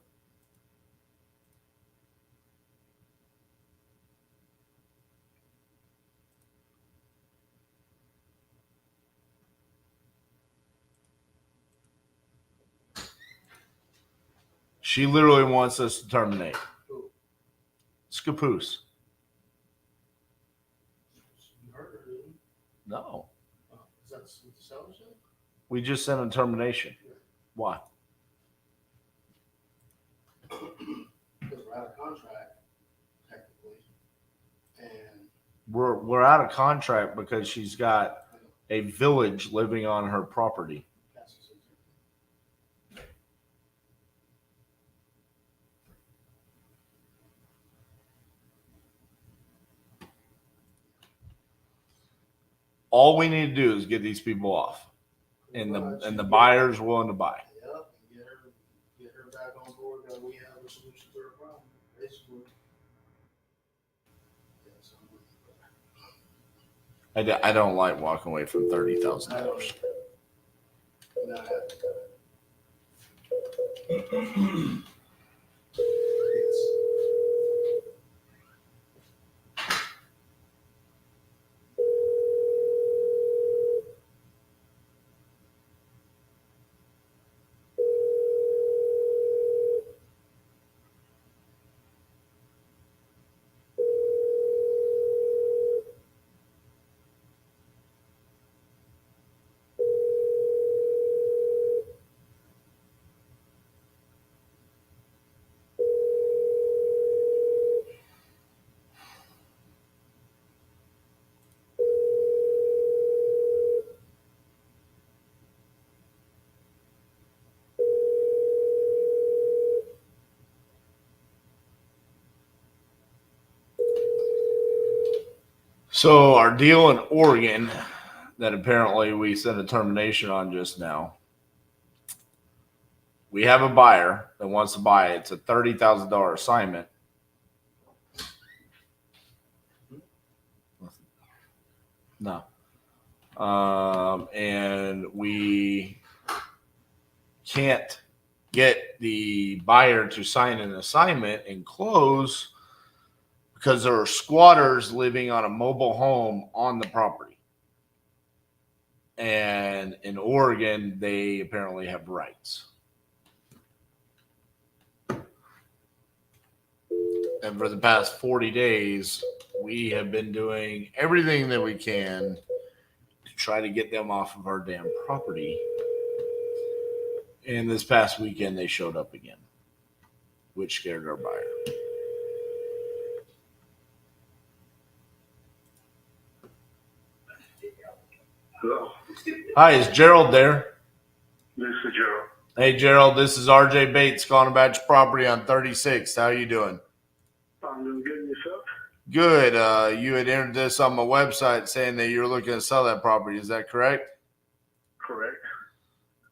She literally wants us to terminate. Scapoose. No. Is that what the seller said? We just sent a termination. Why? Because we're out of contract, technically. And We're out of contract because she's got a village living on her property. All we need to do is get these people off, and the buyer's willing to buy. yep, and get her back on board that we have a solution to her problem, basically. I don't like walking away from $30,000. Not So our deal in Oregon that apparently we sent a termination on just now. We have a buyer that wants to buy it. It's a $30,000 assignment. No. And we can't get the buyer to sign an assignment and close because there are squatters living on a mobile home on the property. And in Oregon, they apparently have rights. And for the past 40 days, we have been doing everything that we can to try to get them off of our damn property. And this past weekend, they showed up again, which scared our buyer. Hello. Hi, is Gerald there? This is Gerald. Hey, Gerald, this is RJ Bates calling about your property on 36. How you doing? I'm doing good. And yourself? Good. You had entered this on my website saying that you're looking to sell that property. Is that correct? Correct.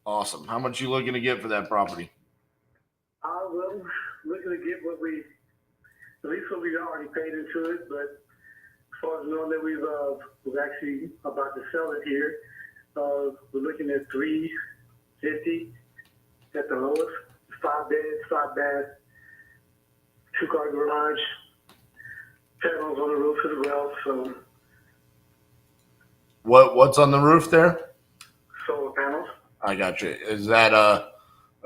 Awesome. How much you looking to get for that property? Well, looking to get at least what we already paid into it, but as far as knowing that we're actually about to sell it here, we're looking at $350 at the lowest. 5 beds, 5 bath, 2-car garage, panels on the roof as well. So What's on the roof there? solar panels. I got you. Is that are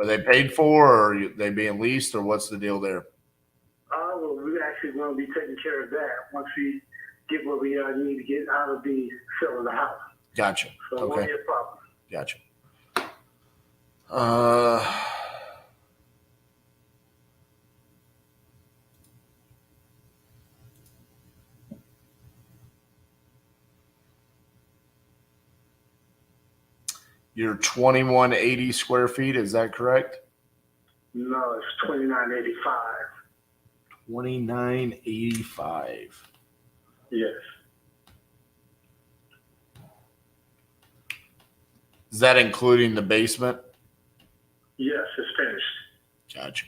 they paid for, or are they being leased, or what's the deal there? Well, we're actually going to be taking care of that once we get what we need to get out of the sale of the house. Gotcha. So it Okay. won't be a problem. Gotcha. You're 2180 square feet. Is that correct? No, it's 2985. 2985. Yes. Is that including the basement? Yes, it's finished. Gotcha.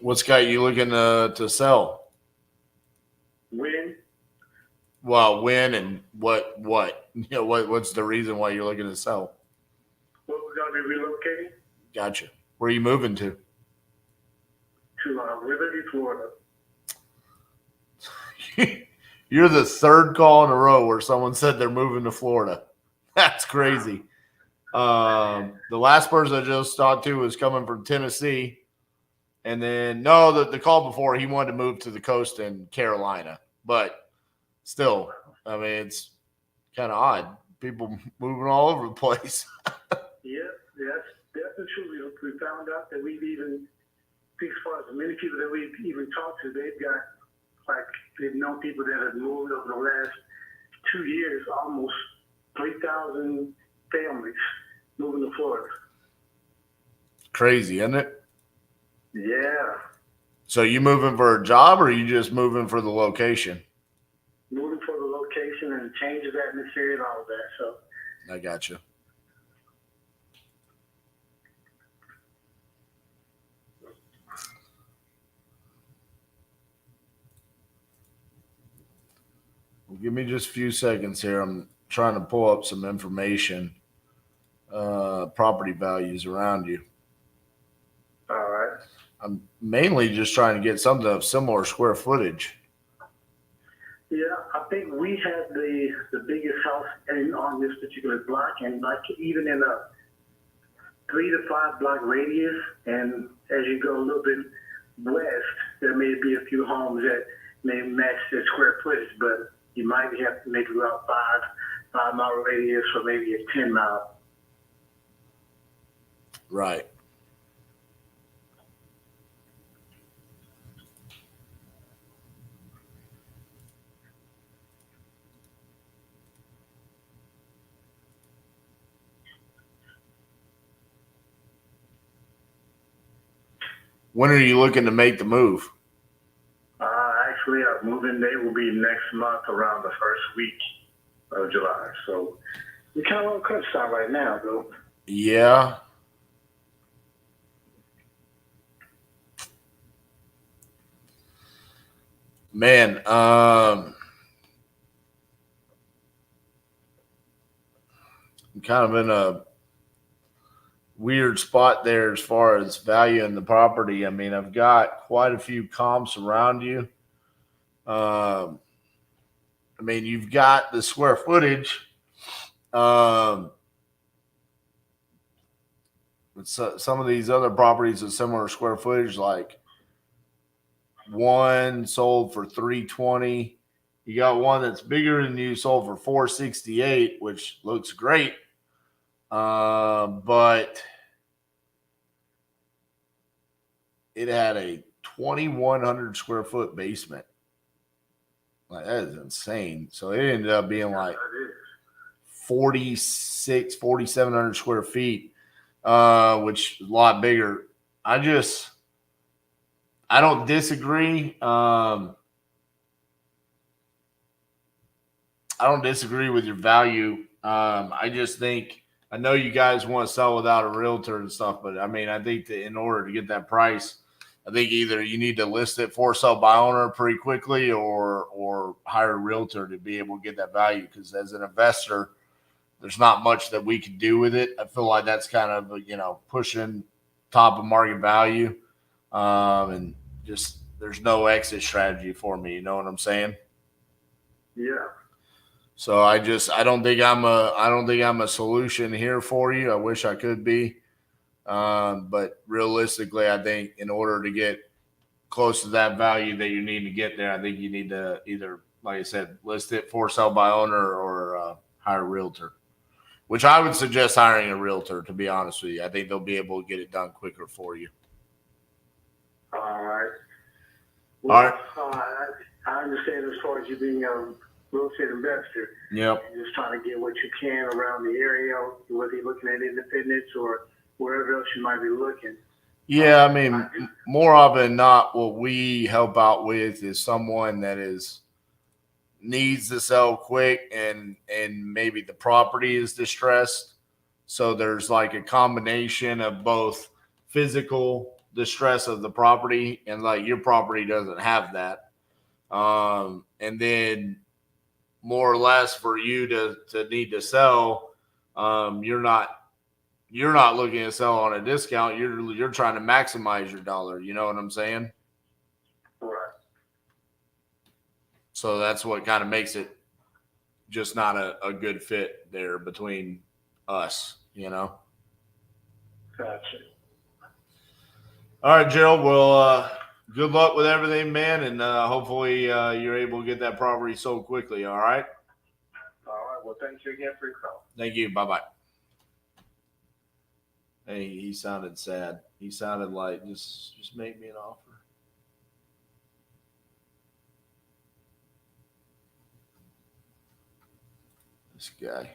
What's got you looking to sell? When? Well, when and what? You know, what's the reason why you're looking to sell? Well, we're going to be relocating Gotcha. Where are you moving to? to Liberty, Florida. You're the third call in a row where someone said they're moving to Florida. That's crazy. The last person I just talked to was coming from Tennessee. And then, no, the call before, he wanted to move to the coast in Carolina. But still, I mean, it's kind of odd. People moving all over the place. Yeah, that's the truth. We found out that we've even, as far as many people that we've even talked to, they've known people that have moved over the last 2 years, almost 3,000 families moving to Florida. Crazy, isn't it? Yeah. So you moving for a job, or are you just moving for the location? Moving for the location and change of atmosphere and all of that. So I got you. Give me just a few seconds here. I'm trying to pull up some information, property values around you. all right. I'm mainly just trying to get something of similar square footage. Yeah, I think we have the biggest house on this particular block, and like even in a 3 to 5 block radius, and as you go a little bit west, there may be a few homes that may match the square footage, but you might have to make about 5 mile radius or maybe a 10 mile. Right. When are you looking to make the move? Actually, our move-in day will be next month around the first week of July. So we're kind of on crunch time right now, though. Yeah. Man, I'm kind of in a weird spot there as far as value in the property. I mean, I've got quite a few comps around you. I mean, you've got the square footage. But some of these other properties of similar square footage, like one sold for $320. You got one that's bigger than you, sold for $468, which looks great. But it had a 2,100 square foot basement. Like, that is insane. So it ended up being like 4,700 square feet, which is a lot bigger. I don't disagree. I don't disagree with your value. I just think, I know you guys want to sell without a realtor and stuff, but I mean, I think that in order to get that price, I think either you need to list it for sale by owner pretty quickly or hire a realtor to be able to get that value. Because as an investor, there's not much that we can do with it. I feel like that's kind of, pushing top of market value. And just, there's no exit strategy for me. You know what I'm saying? Yeah. So I don't think I'm a solution here for you. I wish I could be. But realistically, I think in order to get close to that value that you need to get there, I think you need to either, like I said, list it for sale by owner or hire a realtor, which I would suggest hiring a realtor, to be honest with you. I think they'll be able to get it done quicker for you. All right. All right. I understand as far as you being a real estate investor. Yep. You're just trying to get what you can around the area, whether you're looking at independents or wherever else you might be looking. Yeah, I mean, more often than not, what we help out with is someone that needs to sell quick and maybe the property is distressed. So there's like a combination of both physical distress of the property and like your property doesn't have that. And then more or less for you to need to sell, you're not looking to sell on a discount. You're trying to maximize your dollar. You know what I'm saying? Right. So that's what kind of makes it just not a good fit there between us, Gotcha. All right, Gerald. Well, good luck with everything, man. And hopefully you're able to get that property sold quickly. All right. All right. Well, thank you again for your call. Thank you. Bye-bye. Hey, he sounded sad. He sounded like, just make me an offer. This guy.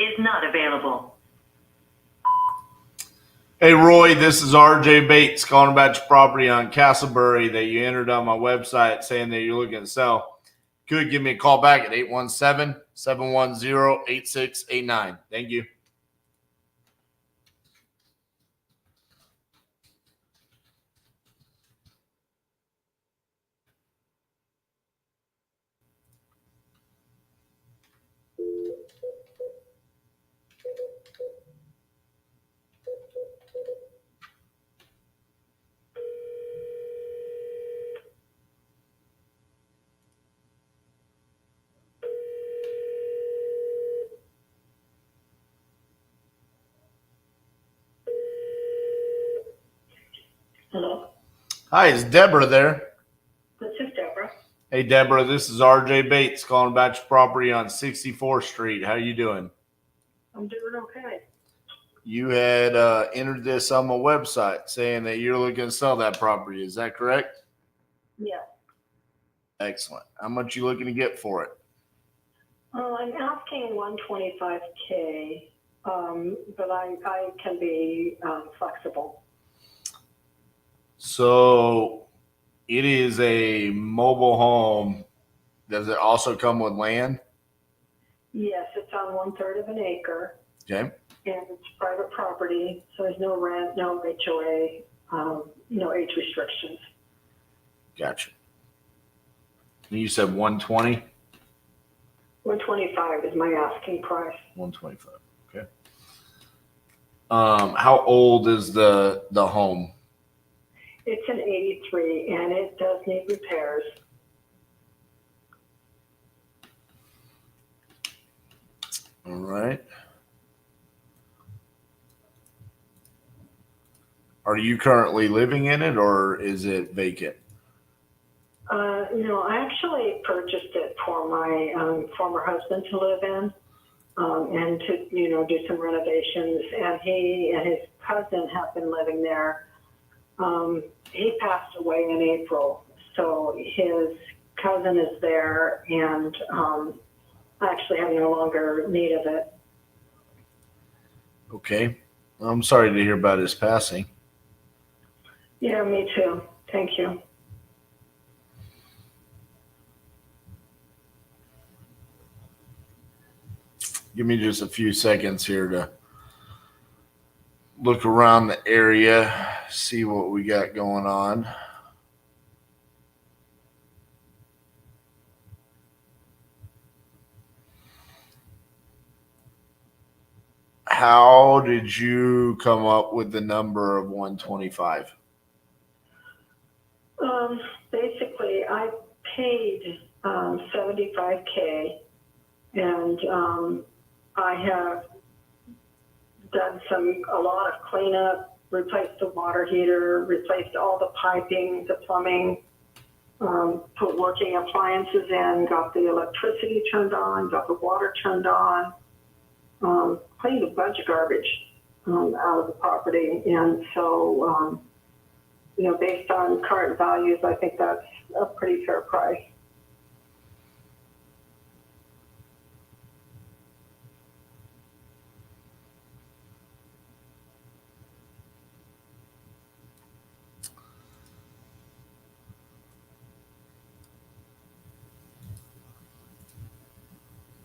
Is not available. Hey, Roy, this is RJ Bates calling about your property on Castleberry that you entered on my website saying that you're looking to sell. Could give me a call back at 817-710-8689. Thank you. Hello, Hi, is Deborah there? this is Deborah. Hey, Deborah, this is RJ Bates calling about your property on 64th Street. How you doing? I'm doing okay. You had entered this on my website saying that you're looking to sell that property. Is that correct? Yeah. Excellent. How much you looking to get for it? I'm asking $125K, but I can be flexible. So it is a mobile home. Does it also come with land? Yes, it's on 1/3 of an acre, Okay. and it's private property, so there's no rent, no HOA. age restrictions. Gotcha. You said 120? 125 is my asking price. 125. Okay. How old is the home? It's an 83 and it does need repairs. All right. Are you currently living in it or is it vacant? I actually purchased it for my former husband to live in and to, do some renovations. And he and his cousin have been living there. He passed away in April, so his cousin is there, and I actually have no longer need of it. Okay. I'm sorry to hear about his passing. Yeah, me too. Thank you. Give me just a few seconds here to look around the area, see what we got going on. How did you come up with the number of 125? Basically, I paid $75K, and I have done a lot of cleanup, replaced the water heater, replaced all the piping, the plumbing, put working appliances in, got the electricity turned on, got the water turned on, cleaned a bunch of garbage out of the property. And so, based on current values, I think that's a pretty fair price.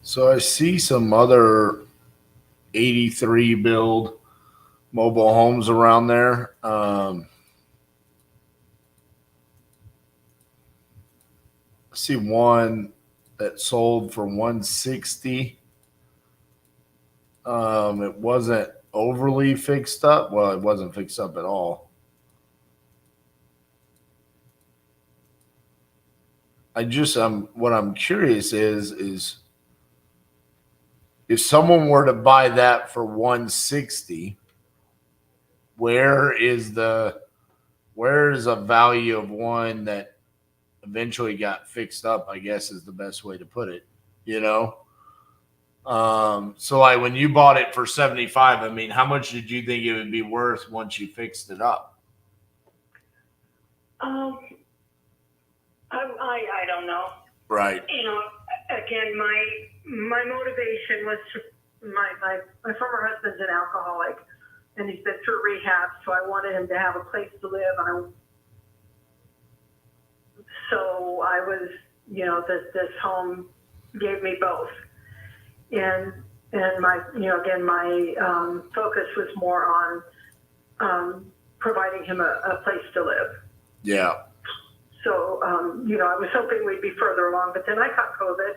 So I see some other 83 build mobile homes around there. I see one that sold for 160. It wasn't overly fixed up. Well, it wasn't fixed up at all. What I'm curious is if someone were to buy that for 160, where is a value of one that eventually got fixed up, I guess is the best way to put it, So like when you bought it for 75, I mean, how much did you think it would be worth once you fixed it up? I don't know. Right. Again, my motivation was my former husband's an alcoholic, and he's been through rehab, so I wanted him to have a place to live, so I was, this home gave me both, and my, again, my focus was more on providing him a place to live. Yeah. So, I was hoping we'd be further along, but then I caught COVID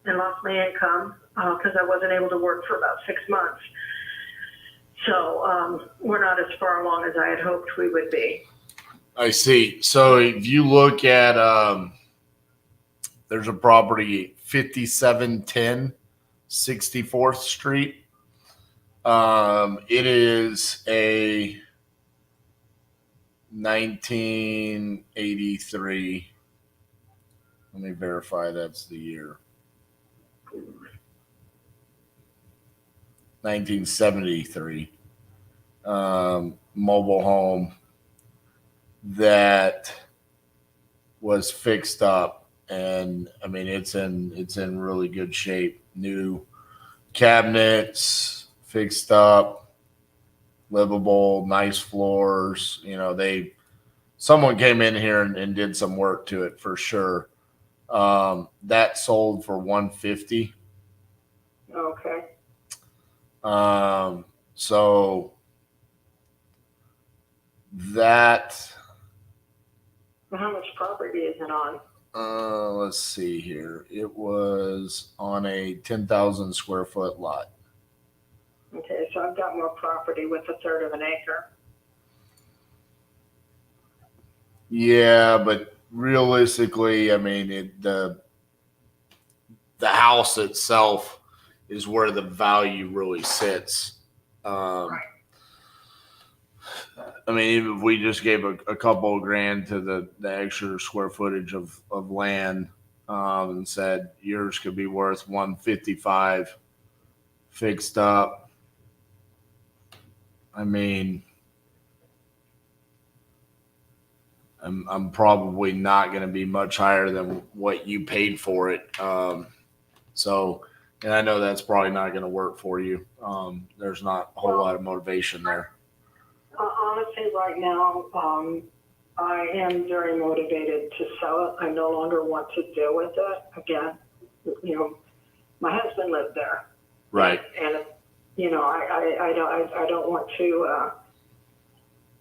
and lost my income because I wasn't able to work for about 6 months. So we're not as far along as I had hoped we would be. I see. So if you look at, there's a property, 5710 64th Street. It is a 1983. Let me verify that's the year. 1973. Mobile home that was fixed up, and I mean it's in really good shape. New cabinets, fixed up, livable, nice floors. Someone came in here and did some work to it for sure. That sold for 150. Okay. So That, How much property is it on? let's see here. It was on a 10,000 square foot lot. Okay, so I've got more property with a third of an acre. Yeah, but realistically, I mean, the house itself is where the value really sits. I mean, even if we just gave a couple of grand to the extra square footage of land, and said yours could be worth 155 fixed up. I mean, I'm probably not going to be much higher than what you paid for it. So, and I know that's probably not going to work for you. There's not a whole lot of motivation there. Honestly, right now, I am very motivated to sell it. I no longer want to deal with it. Again, you know, my husband lived there. Right. And, you know, I don't want to,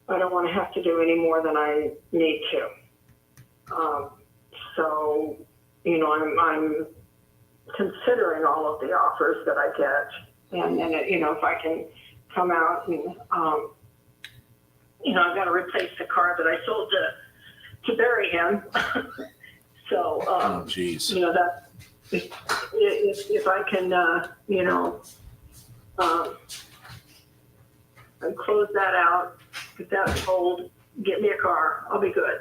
I don't want to have to do any more than I need to. So, you know, I'm considering all of the offers that I get. And then, you know, if I can come out and, you know, I've got to replace the car that I sold to bury him. So, Oh, geez. you know, that if I can, you know, and close that out, get that sold, get me a car, I'll be good.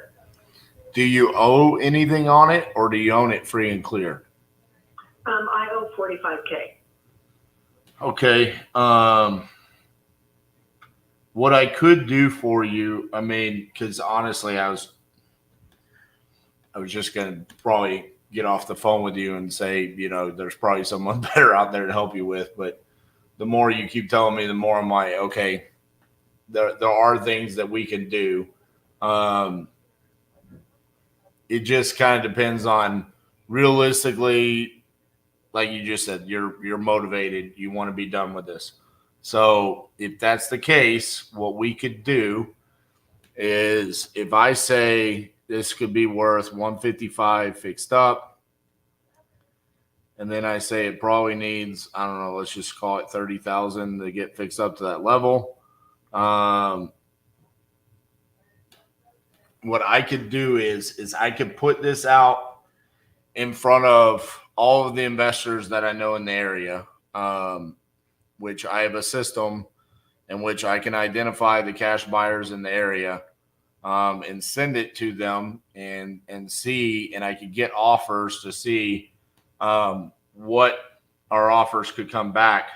Do you owe anything on it, or do you own it free and clear? I owe $45K. Okay. What I could do for you, I mean, because honestly, I was just going to probably get off the phone with you and say, you know, there's probably someone better out there to help you with. But the more you keep telling me, the more I'm like, okay, there are things that we can do. It just kind of depends on, realistically, like you just said, you're motivated. You want to be done with this. So if that's the case, what we could do is, if I say this could be worth 155 fixed up, and then I say it probably needs, I don't know, let's just call it 30,000 to get fixed up to that level. What I could do is I could put this out in front of all of the investors that I know in the area, which I have a system in which I can identify the cash buyers in the area, and send it to them and see, and I could get offers to see what our offers could come back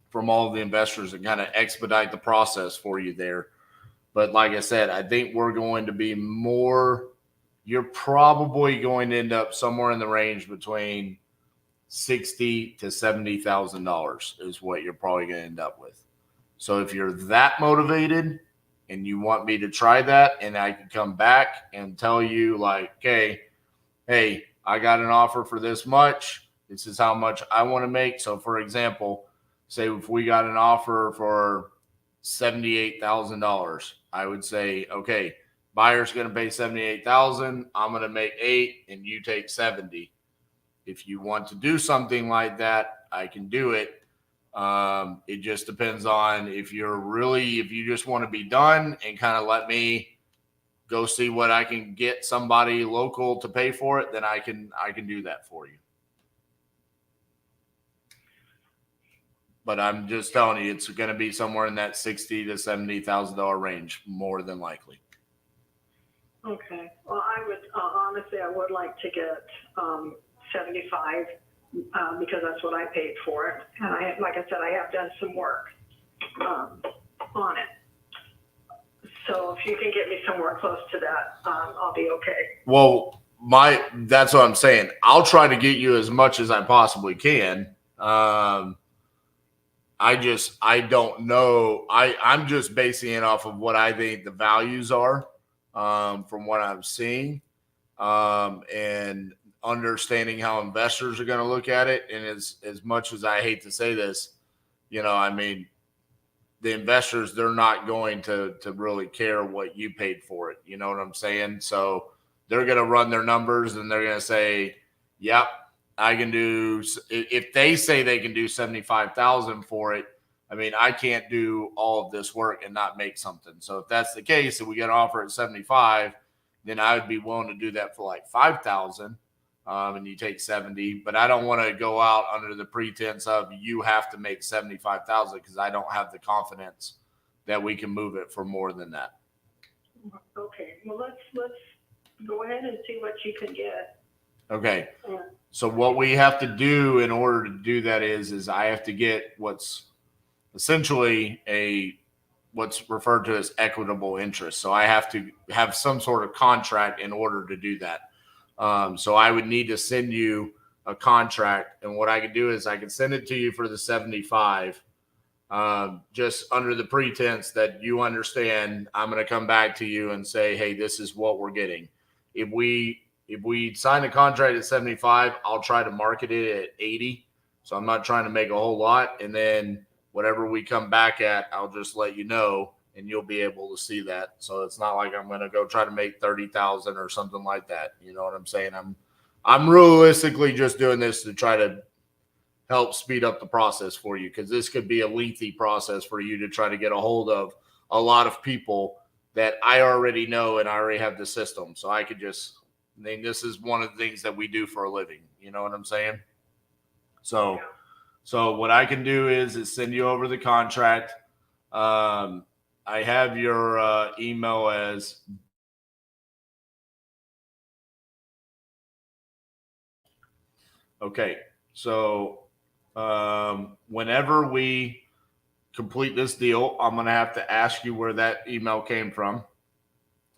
from all of the investors and kind of expedite the process for you there. But like I said, I think we're going to be more, you're probably going to end up somewhere in the range between $60,000 to $70,000 is what you're probably going to end up with. So if you're that motivated and you want me to try that, and I can come back and tell you like, okay, hey, I got an offer for this much. This is how much I want to make. So for example, say if we got an offer for $78,000, I would say, okay, buyer's going to pay $78,000. I'm going to make $8,000 and you take $70,000. If you want to do something like that, I can do it. It just depends on if you just want to be done and kind of let me go see what I can get somebody local to pay for it, then I can do that for you. But I'm just telling you, it's going to be somewhere in that $60,000 to $70,000 range, more than likely. Okay. Well, I would honestly, I would like to get 75 because that's what I paid for it, and like I said, I have done some work on it. So if you can get me somewhere close to that, I'll be okay. Well, that's what I'm saying. I'll try to get you as much as I possibly can. I don't know. I'm just basing it off of what I think the values are, from what I'm seeing, and understanding how investors are going to look at it. And as much as I hate to say this, you know, I mean, the investors, they're not going to really care what you paid for it. You know what I'm saying? So they're going to run their numbers and they're going to say, yep, I can do, if they say they can do 75,000 for it, I mean, I can't do all of this work and not make something. So if that's the case and we get an offer at 75, then I would be willing to do that for like 5,000. And you take 70, but I don't want to go out under the pretense of you have to make 75,000 because I don't have the confidence that we can move it for more than that. Okay, well, let's go ahead and see what you can get. Okay. So what we have to do in order to do that is I have to get what's essentially what's referred to as equitable interest. So I have to have some sort of contract in order to do that. So I would need to send you a contract, and what I could do is I could send it to you for the 75, just under the pretense that you understand I'm going to come back to you and say, hey, this is what we're getting. If we sign a contract at 75, I'll try to market it at 80. So I'm not trying to make a whole lot. And then whatever we come back at, I'll just let you know, and you'll be able to see that. So it's not like I'm going to go try to make 30,000 or something like that. You know what I'm saying? I'm realistically just doing this to try to help speed up the process for you, because this could be a lengthy process for you to try to get a hold of a lot of people that I already know and I already have the system. So I could just, I mean, this is one of the things that we do for a living. You know what I'm saying? So what I can do is send you over the contract. I have your email as okay. So whenever we complete this deal, I'm going to have to ask you where that email came from,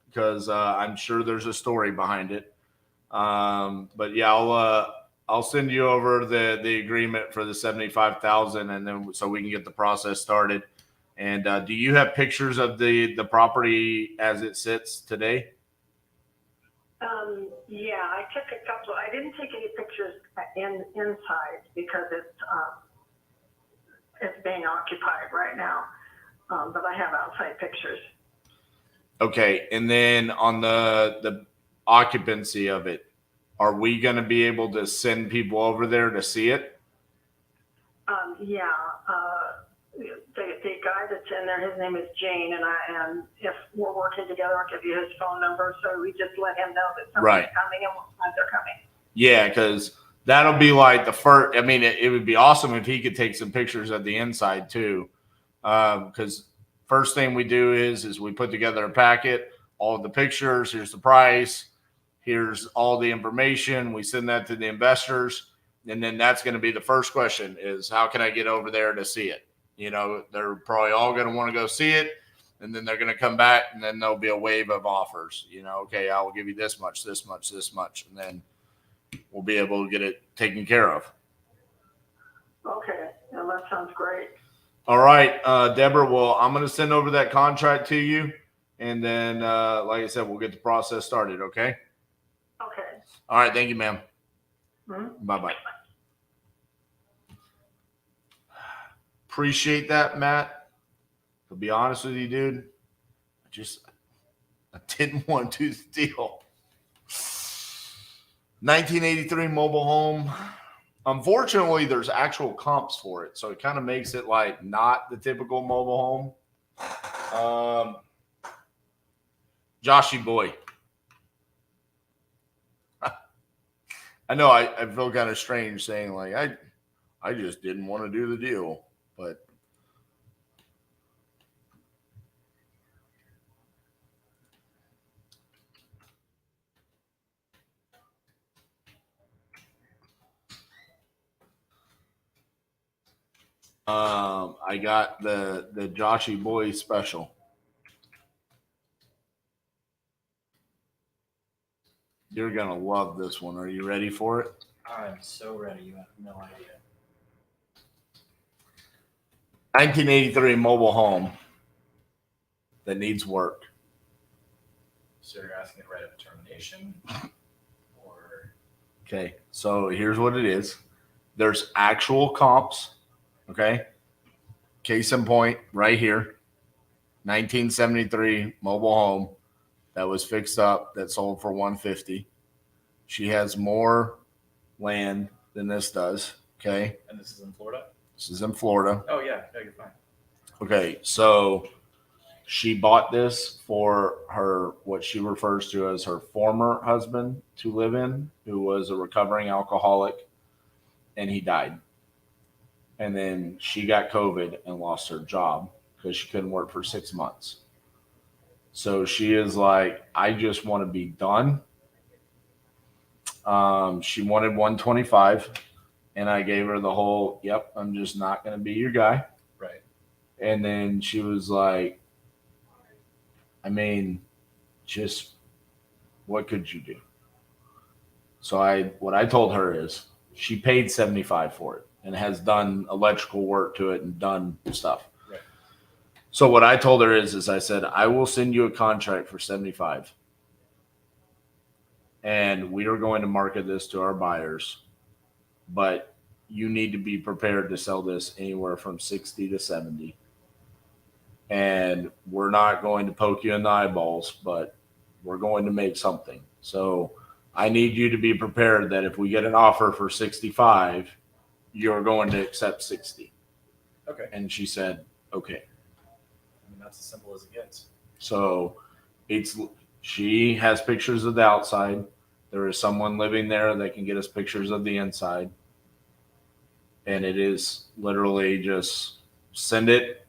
because I'm sure there's a story behind it. But yeah, I'll send you over the agreement for the 75,000, and then so we can get the process started. And do you have pictures of the property as it sits today? Yeah, I took a couple. I didn't take any pictures inside because it's being occupied right now. But I have outside pictures. Okay, and then on the occupancy of it, are we going to be able to send people over there to see it? Yeah. The guy that's in there, his name is Jane, and if we're working together, I'll give you his phone number. So we just let him know that somebody's coming and what time they're coming. Yeah, because that'll be like the first. I mean, it would be awesome if he could take some pictures of the inside too. Because first thing we do is we put together a packet, all of the pictures. Here's the price. Here's all the information. We send that to the investors, and then that's going to be the first question: is how can I get over there to see it? You know, they're probably all going to want to go see it, and then they're going to come back, and then there'll be a wave of offers. You know, okay, I will give you this much, this much, this much, and then we'll be able to get it taken care of. Okay, well, that sounds great. All right, Deborah. Well, I'm going to send over that contract to you, and then, like I said, we'll get the process started. Okay. Okay. All right. Thank you, ma'am. Mm-hmm. Bye-bye. Appreciate that, Matt. To be honest with you, dude, I didn't want to do the deal. 1983 mobile home. Unfortunately, there's actual comps for it, so it kind of makes it like not the typical mobile home. Joshy boy. I know I feel kind of strange saying like I just didn't want to do the deal, but I got the Joshy boy special. You're gonna love this one. Are you ready for it? I'm so ready. You have no idea. 1983 mobile home that needs work. So you're asking the right of termination, or Okay, so here's what it is. There's actual comps. Okay, case in point, right here, 1973 mobile home that was fixed up that sold for 150. She has more land than this does. Okay. And this is in Florida? This is in Florida. Oh, yeah. No, you're fine. Okay. So she bought this for her, what she refers to as her former husband to live in, who was a recovering alcoholic, and he died. And then she got COVID and lost her job because she couldn't work for 6 months. So she is like, I just want to be done. She wanted 125, and I gave her the whole, yep, I'm just not going to be your guy. Right. And then she was like, I mean, just what could you do? So what I told her is she paid 75 for it and has done electrical work to it and done stuff. Right. So what I told her is I said, I will send you a contract for 75. And we are going to market this to our buyers, but you need to be prepared to sell this anywhere from 60 to 70. And we're not going to poke you in the eyeballs, but we're going to make something. So I need you to be prepared that if we get an offer for 65, you're going to accept 60. Okay. And she said, okay. I mean, that's as simple as it gets. So she has pictures of the outside. There is someone living there that can get us pictures of the inside. And it is literally just send it,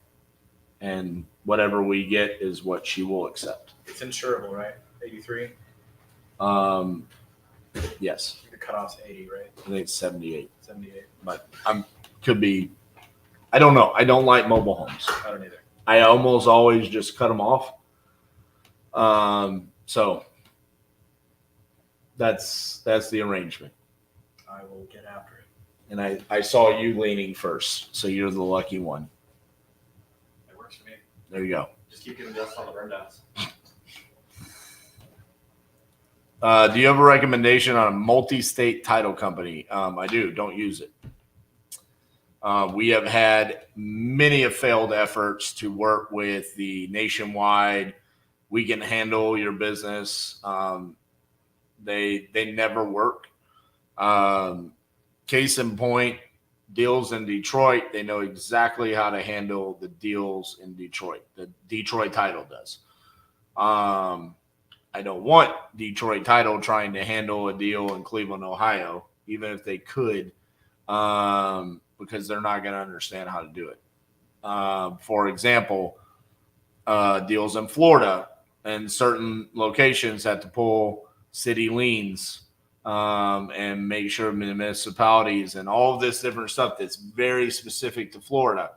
and whatever we get is what she will accept. It's insurable, right? 83? Yes. The cutoff's 80, right? I think it's 78. 78. But I don't know. I don't like mobile homes. I don't either. I almost always just cut them off. So that's the arrangement. I will get after it. And I saw you leaning first, so you're the lucky one. It works for me. There you go. Just keep giving dust on the burn downs. Do you have a recommendation on a multi-state title company? I do. Don't use it. We have had many failed efforts to work with the Nationwide. We can handle your business. They never work. Case in point, deals in Detroit. They know exactly how to handle the deals in Detroit. The Detroit title does. I don't want Detroit title trying to handle a deal in Cleveland, Ohio, even if they could, because they're not going to understand how to do it. For example, deals in Florida and certain locations have to pull city liens and make sure municipalities and all of this different stuff that's very specific to Florida.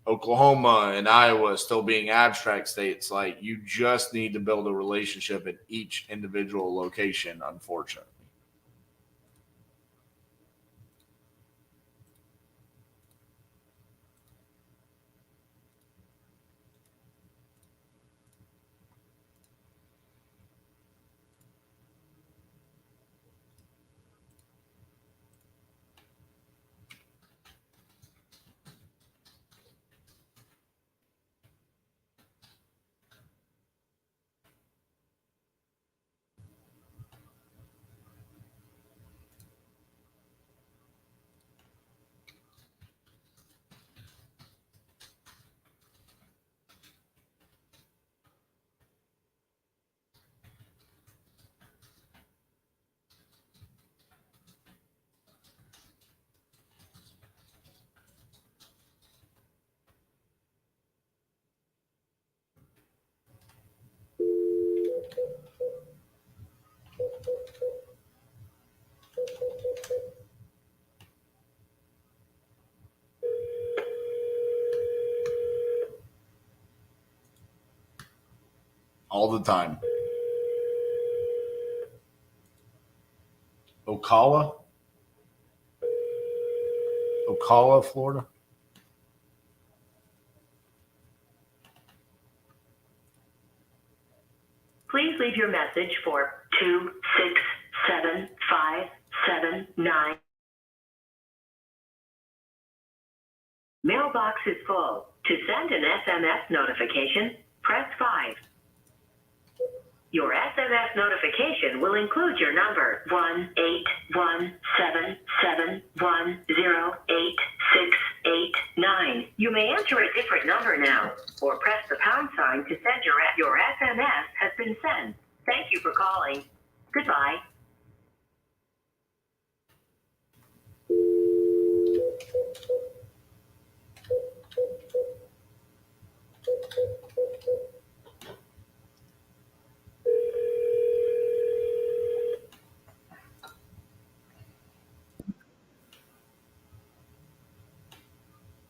Oklahoma and Iowa still being abstract states, like you just need to build a relationship at each individual location, unfortunately. All the time. Ocala, Florida. Please leave your message for 267579. Mailbox is full. To send an SMS notification, press 5. Your SMS notification will include your number 1-817-710-8689. You may enter a different number now, or press the pound sign to send your SMS has been sent. Thank you for calling. Goodbye.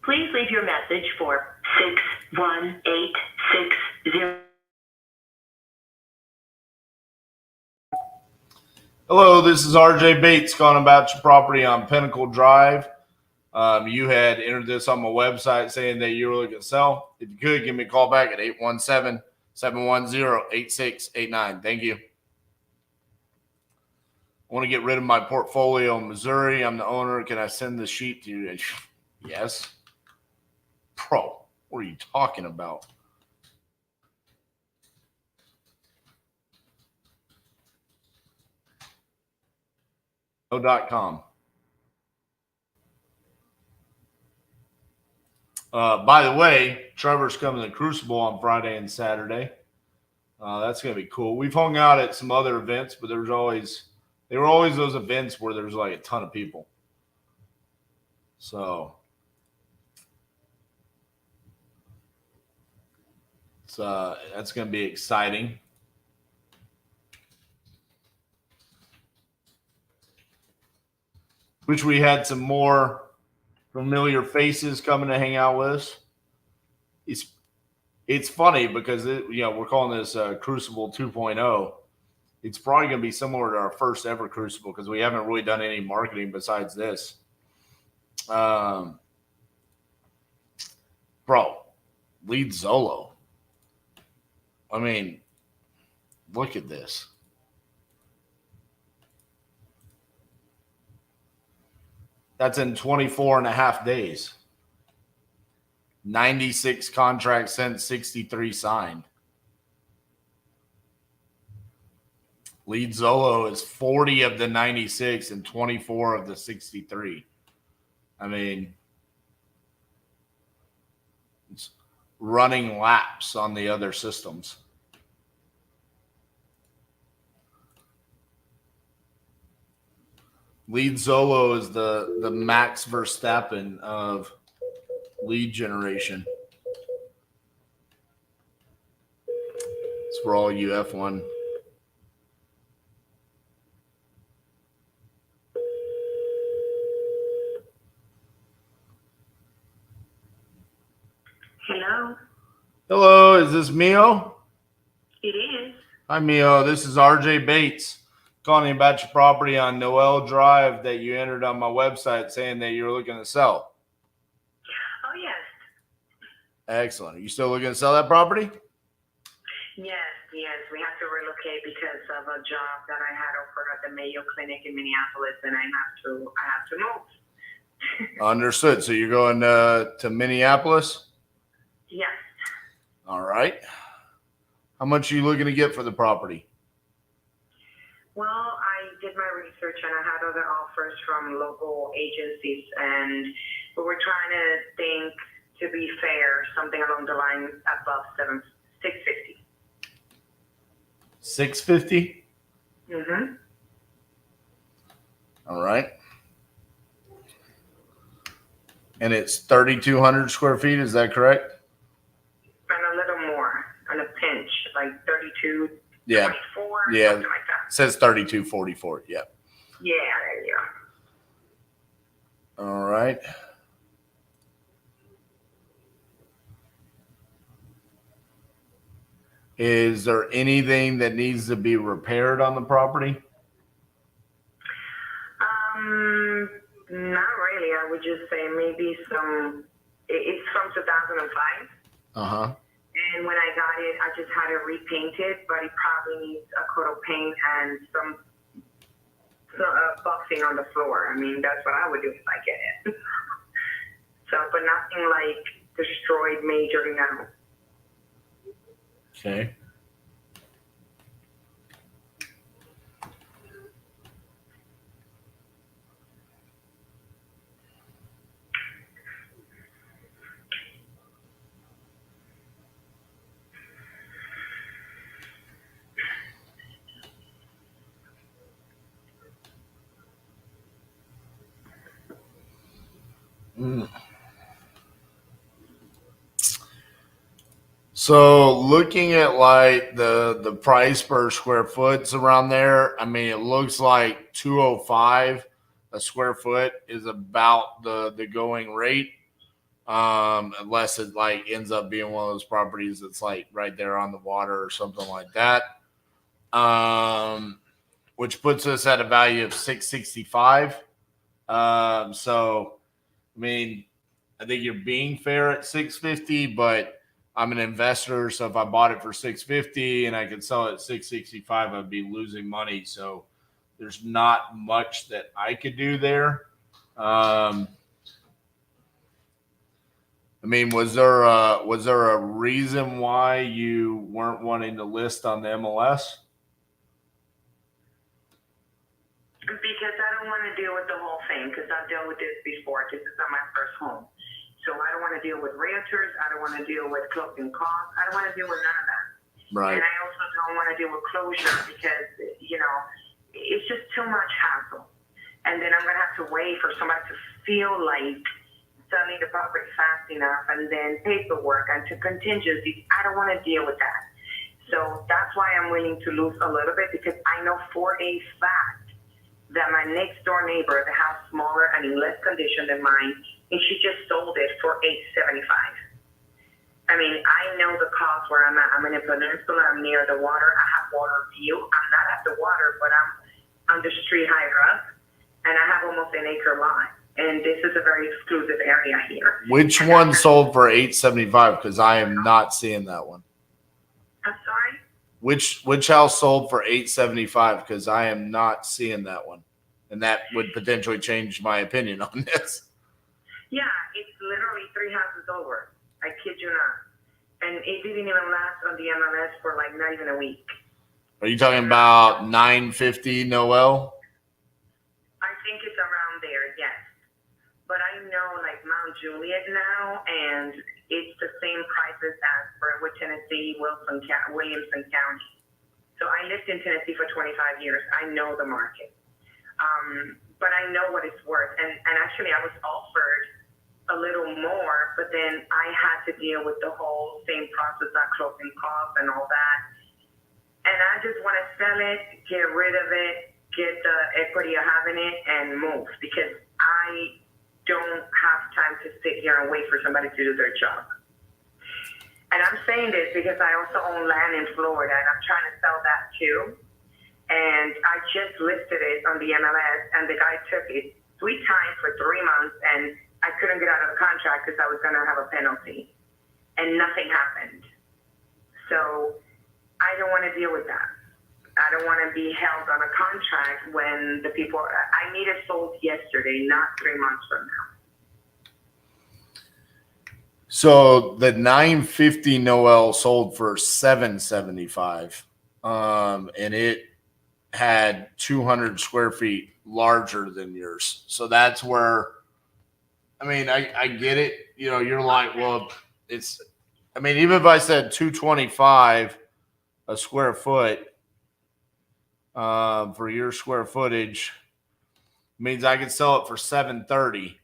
Please leave your message for 61860. Hello, this is RJ Bates calling about your property on Pinnacle Drive. You had entered this on my website saying that you were looking to sell. If you could, give me a call back at 817-710-8689. Thank you. I want to get rid of my portfolio in Missouri. I'm the owner. Can I send the sheet to you? Yes. Bro, what are you talking about? .com. By the way, Trevor's coming to Crucible on Friday and Saturday. That's going to be cool. We've hung out at some other events, but there were always those events where there's like a ton of people. So that's going to be exciting. Wish we had some more familiar faces coming to hang out with us. It's funny because we're calling this Crucible 2.0. It's probably going to be similar to our first ever Crucible because we haven't really done any marketing besides this. Bro, lead Zolo. I mean, look at this. That's in 24 and a half days. 96 contracts sent, 63 signed. Lead Zolo is 40 of the 96 and 24 of the 63. I mean, it's running laps on the other systems. Lead Zolo is the Max Verstappen of lead generation. It's for all you F1. Hello. Hello, is this Mio? It is. Hi, Mio. This is RJ Bates calling you about your property on Noel Drive that you entered on my website saying that you're looking to sell. Oh, yes. Excellent. Are you still looking to sell that property? Yes. We have to relocate because of a job that I had offered at the Mayo Clinic in Minneapolis, and I have to move. Understood. So you're going to Minneapolis? Yes. All right. How much are you looking to get for the property? Well, I did my research and I had other offers from local agencies, and we were trying to think, to be fair, something along the line above $650. 650? Mm-hmm. All right. And it's 3,200 square feet. Is that correct? And a little more, on a pinch, like 32, Yeah. 24, Yeah. something like that. It says 3,244. Yeah. Yeah, there you go. All right. Is there anything that needs to be repaired on the property? Not really. I would just say maybe it's from 2005. Uh-huh. And when I got it, I just had it repainted, but it probably needs a coat of paint and some buffing on the floor. I mean, that's what I would do if I get it. So, but nothing like destroyed major now. Okay. So looking at like the price per square foot's around there, I mean, it looks like 205 a square foot is about the going rate. Unless it like ends up being one of those properties that's like right there on the water or something like that. Which puts us at a value of 665. So I mean, I think you're being fair at 650, but I'm an investor, so if I bought it for 650 and I could sell it at 665, I'd be losing money. So there's not much that I could do there. I mean, was there a reason why you weren't wanting to list on the MLS? Because I don't want to deal with the whole thing, because I've dealt with this before. This is not my first home. So I don't want to deal with realtors. I don't want to deal with closing costs. I don't want to deal with none of that. Right. And I also don't want to deal with closure because, you know, it's just too much hassle. And then I'm going to have to wait for somebody to feel like selling the property fast enough, and then paperwork and to contingencies. I don't want to deal with that. So that's why I'm willing to lose a little bit, because I know for a fact that my next door neighbor, the house smaller and in less condition than mine, and she just sold it for $875. I mean, I know the cost where I'm at. I'm in a peninsula. I'm near the water. I have water view. I'm not at the water, but I'm on the street higher up, and I have almost an acre lot. And this is a very exclusive area here. Which one sold for $875? Because I am not seeing that one. I'm sorry? Which house sold for $875? Because I am not seeing that one, and that would potentially change my opinion on this. Yeah, it's literally 3 houses over. I kid you not. And it didn't even last on the MLS for like not even a week. Are you talking about 950 Noel? I think it's around there, yes. But I know like Mount Juliet now, and it's the same prices as Brentwood, Tennessee, Williamson County. So I lived in Tennessee for 25 years. I know the market. But I know what it's worth. And actually I was offered a little more, but then I had to deal with the whole same process of closing costs and all that. And I just want to sell it, get rid of it, get the equity of having it, and move, because I don't have time to sit here and wait for somebody to do their job. And I'm saying this because I also own land in Florida, and I'm trying to sell that too. And I just listed it on the MLS, and the guy took it 3 times for 3 months, and I couldn't get out of the contract because I was going to have a penalty, and nothing happened. So I don't want to deal with that. I don't want to be held on a contract when the people, I need it sold yesterday, not 3 months from now. So the 950 Noel sold for $775, and it had 200 square feet larger than yours. So that's where, I mean, I get it. You know, you're like, well, it's, I mean, even if I said 225 a square foot for your square footage, means I could sell it for 730.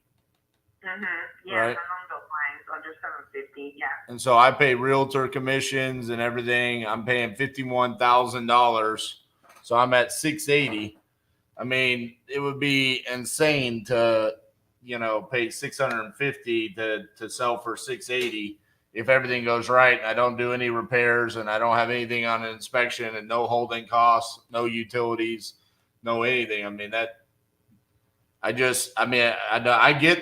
Yeah, right? along those lines, under 750, yeah. And so I pay realtor commissions and everything. I'm paying $51,000. So I'm at 680. I mean, it would be insane to, you know, pay 650 to sell for 680 if everything goes right and I don't do any repairs and I don't have anything on an inspection and no holding costs, no utilities, no anything. I mean, that I get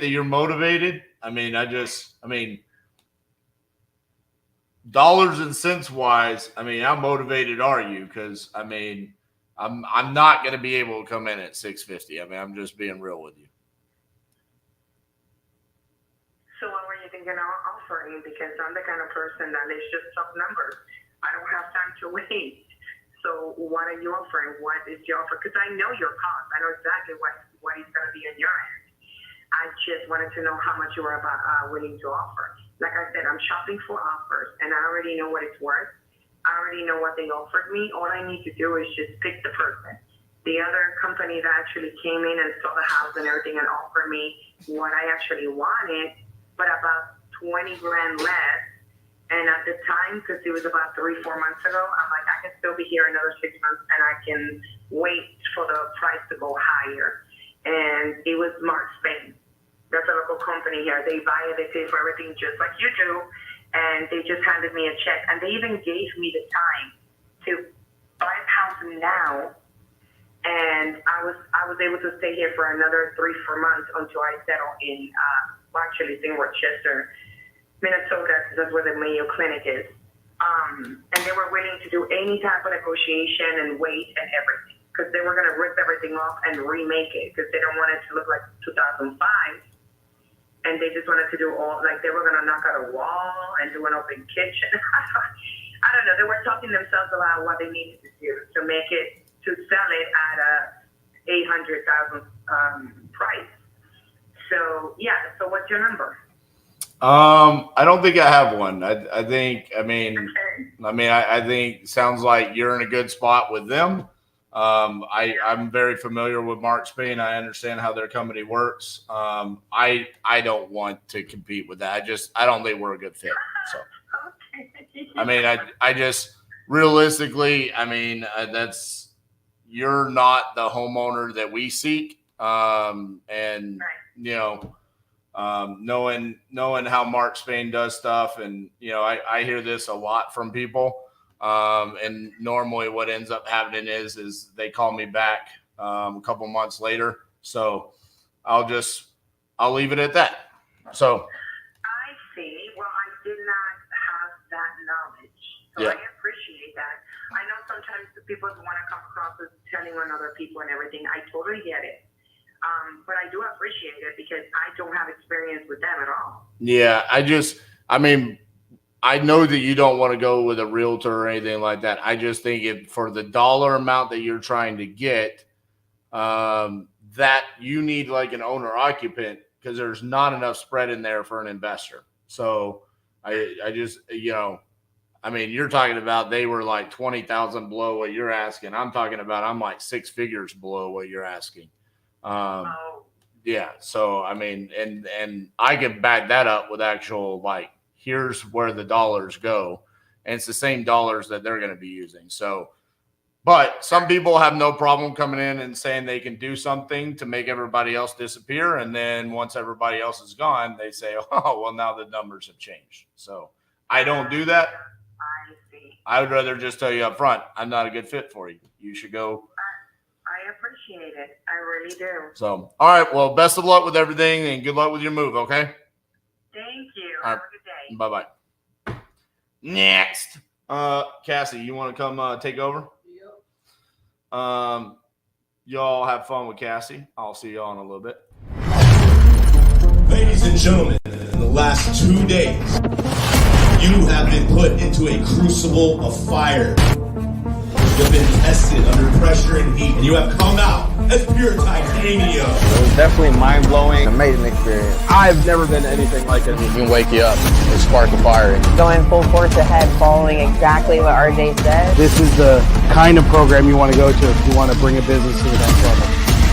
that you're motivated. I mean, dollars and cents wise, I mean, how motivated are you? Because I mean, I'm not going to be able to come in at 650. I mean, I'm just being real with you. So what were thinking of offering because I'm the kind of person that is just tough numbers. I don't have time to wait. So what are you offering? What is your offer? Because I know your cost. I know exactly what is going to be on your end. I just wanted to know how much you were willing to offer. Like I said, I'm shopping for offers, and I already know what it's worth. I already know what they offered me. All I need to do is just pick the person. The other company that actually came in and saw the house and everything and offered me what I actually wanted, but about 20 grand less. And at the time, because it was about 3-4 months ago, I'm like, I can still be here another 6 months and I can wait for the price to go higher. And it was Mark Spain. That's a local company here. They buy it, they pay for everything just like you do. And they just handed me a check. And they even gave me the time to buy the house now. And I was able to stay here for another 3-4 months until I settle in, actually it's in Rochester, Minnesota, because that's where the Mayo Clinic is. And they were willing to do any type of negotiation and wait and everything, because they were going to rip everything off and remake it, because they don't want it to look like 2005. And they just wanted to do all, like they were going to knock out a wall and do an open kitchen. I don't know. They were talking themselves about what they needed to do to make it, to sell it at a $800,000 price. So yeah. So what's your number? I don't think I have one. I think sounds like you're in a good spot with them. I'm very familiar with Mark Spain. I understand how their company works. I don't want to compete with that. I don't think we're a good fit. So, I just realistically, you're not the homeowner that we seek. Knowing how Mark Spain does stuff, and I hear this a lot from people. And normally what ends up happening is they call me back a couple months later. So I'll leave it at that. So I see. Well, I did not have that knowledge. So yeah. I appreciate that. I know sometimes the people want to come across as telling on other people and everything. I totally get it. But I do appreciate it because I don't have experience with them at all. Yeah. I know that you don't want to go with a realtor or anything like that. I just think for the dollar amount that you're trying to get, that you need like an owner occupant, because there's not enough spread in there for an investor. So you're talking about they were like 20,000 below what you're asking. I'm talking about I'm like 6 figures below what you're asking. Yeah. So and I can back that up with actual here's where the dollars go, and it's the same dollars that they're going to be using. So, but some people have no problem coming in and saying they can do something to make everybody else disappear. And then once everybody else is gone, they say, oh, well, now the numbers have changed. So I don't do that. I would rather just tell you up front, I'm not a good fit for you. You should go. I appreciate it. I really do. So, all right. Well, best of luck with everything and good luck with your move. Okay. Thank you. All right. Have a good day. Bye-bye. Next. Cassie, you want to come take over? Yep. Y'all have fun with Cassie. I'll see y'all in a little bit. Ladies and gentlemen, in the last 2 days, you have been put into a crucible of fire. You have been tested under pressure and heat, and you have come out as pure titanium. It was definitely mind-blowing. Amazing experience. I've never been to anything like it. It can wake you up and spark a fire. Going full force ahead, following exactly what RJ said. This is the kind of program you want to go to if you want to bring a business to the next level.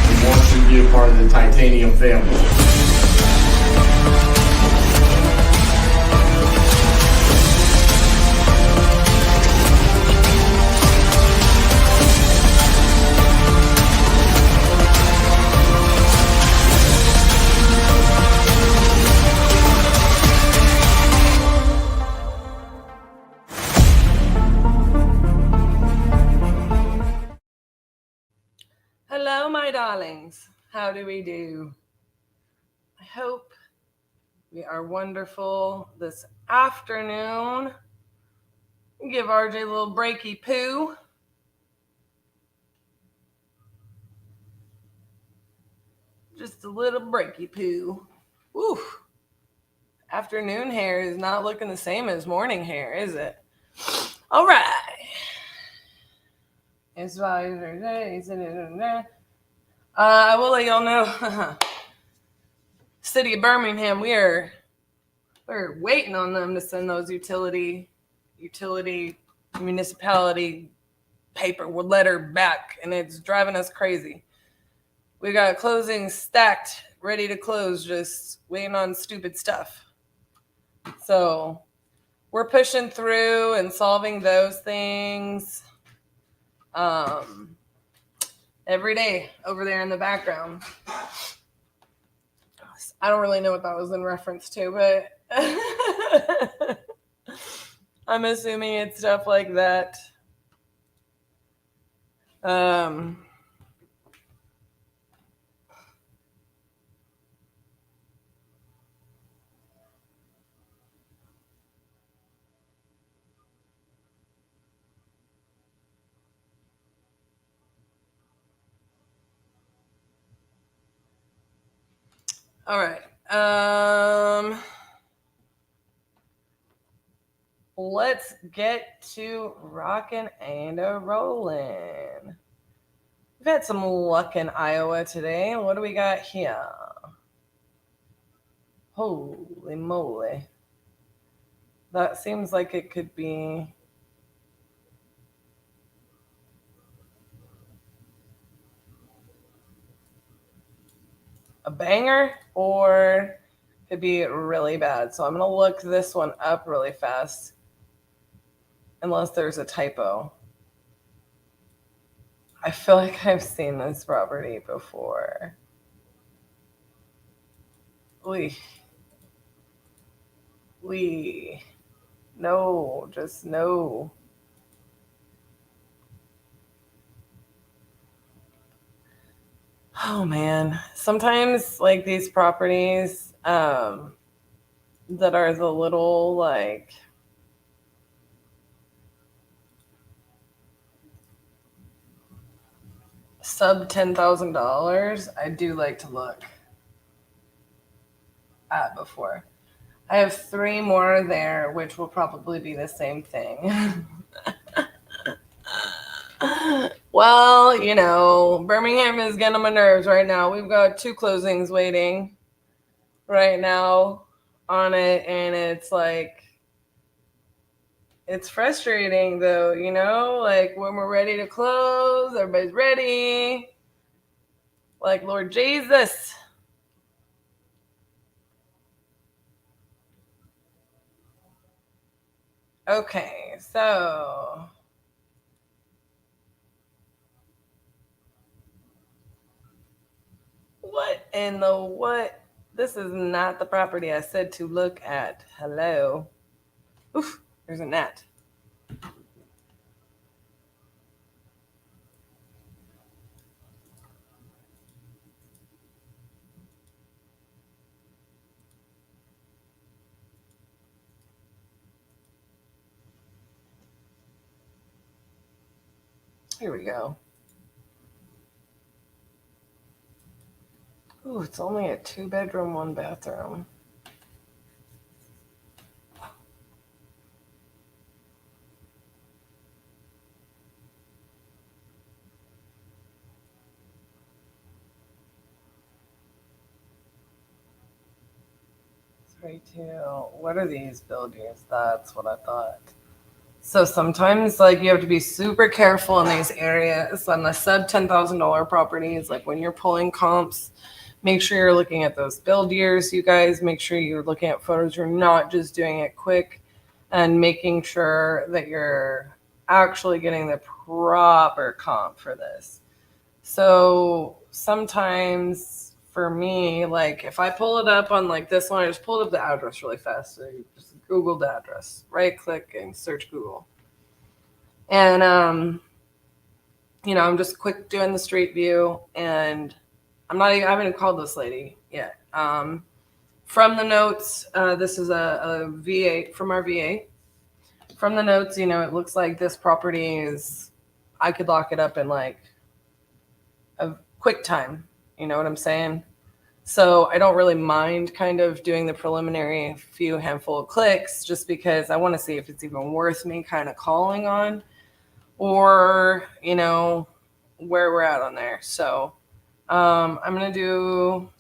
We want you to be a part of the titanium family. Hello, my darlings. How do we do? I hope we are wonderful this afternoon. Give RJ a little breaky poo. Just a little breaky poo. Woo. Afternoon hair is not looking the same as morning hair, is it? All right. I will let y'all know. City of Birmingham, we're waiting on them to send those utility municipality paper letter back, and it's driving us crazy. We got closings stacked, ready to close, just waiting on stupid stuff. So we're pushing through and solving those things every day over there in the background. I don't really know what that was in reference to, but I'm assuming it's stuff like that. All right. Let's get to rocking and a rolling. We've had some luck in Iowa today. What do we got here? Holy moly. That seems like it could be a banger or could be really bad. So I'm going to look this one up really fast. Unless there's a typo. I feel like I've seen this property before. No, just no. Oh man, sometimes like these properties that are the little like sub $10,000, I do like to look at before. I have 3 more there, which will probably be the same thing. Well, you know, Birmingham is getting on my nerves right now. We've got 2 closings waiting right now on it, and it's like, it's frustrating though, you know, like when we're ready to close, everybody's ready. Like, Lord Jesus. Okay, so what in the what? This is not the property I said to look at. Hello. Oof, there's a gnat. Here we go. Ooh, it's only a 2-bedroom, 1-bathroom. What are these buildings? That's what I thought. So sometimes like you have to be super careful in these areas on the sub $10,000 properties. Like when you're pulling comps, make sure you're looking at those build years, you guys. Make sure you're looking at photos. You're not just doing it quick, and making sure that you're actually getting the proper comp for this. So sometimes for me, like if I pull it up on like this one, I just pulled up the address really fast. So you just Google the address, right click and search Google. And, you know, I'm just quick doing the street view, and I haven't even called this lady yet. From the notes, this is a V8 from our V8. From the notes, you know, it looks like this property is, I could lock it up in like a quick time. You know what I'm saying? So I don't really mind kind of doing the preliminary few handful of clicks just because I want to see if it's even worth me kind of calling on or, you know, where we're at on there. So I'm going to do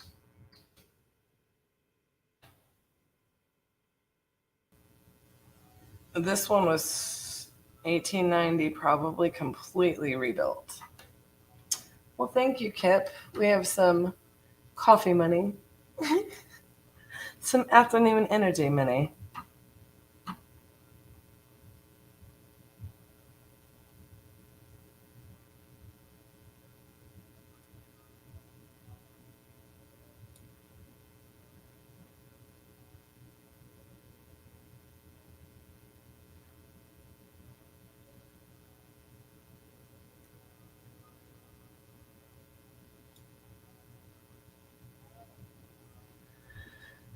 this one was 1890, probably completely rebuilt. Well, thank you, Kip. We have some coffee money, some afternoon energy money.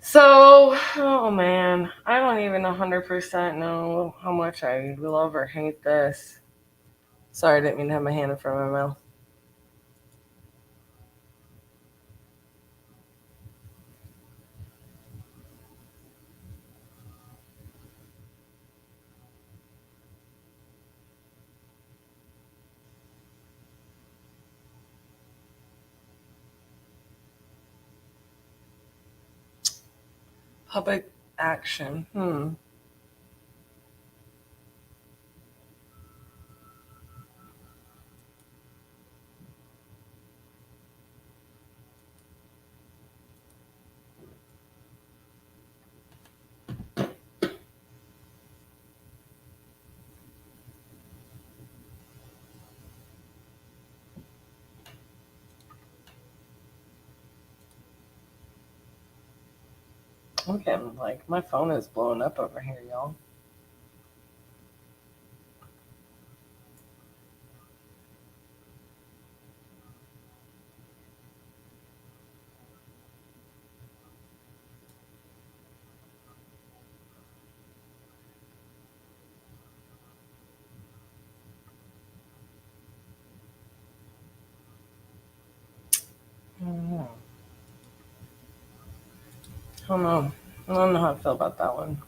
So, oh man, I don't even 100% know how much I love or hate this. Sorry, I didn't mean to have my hand in front of my mouth. Public action. Okay, like my phone is blowing up over here, y'all. I don't know. I don't know. I don't know how I feel about that one.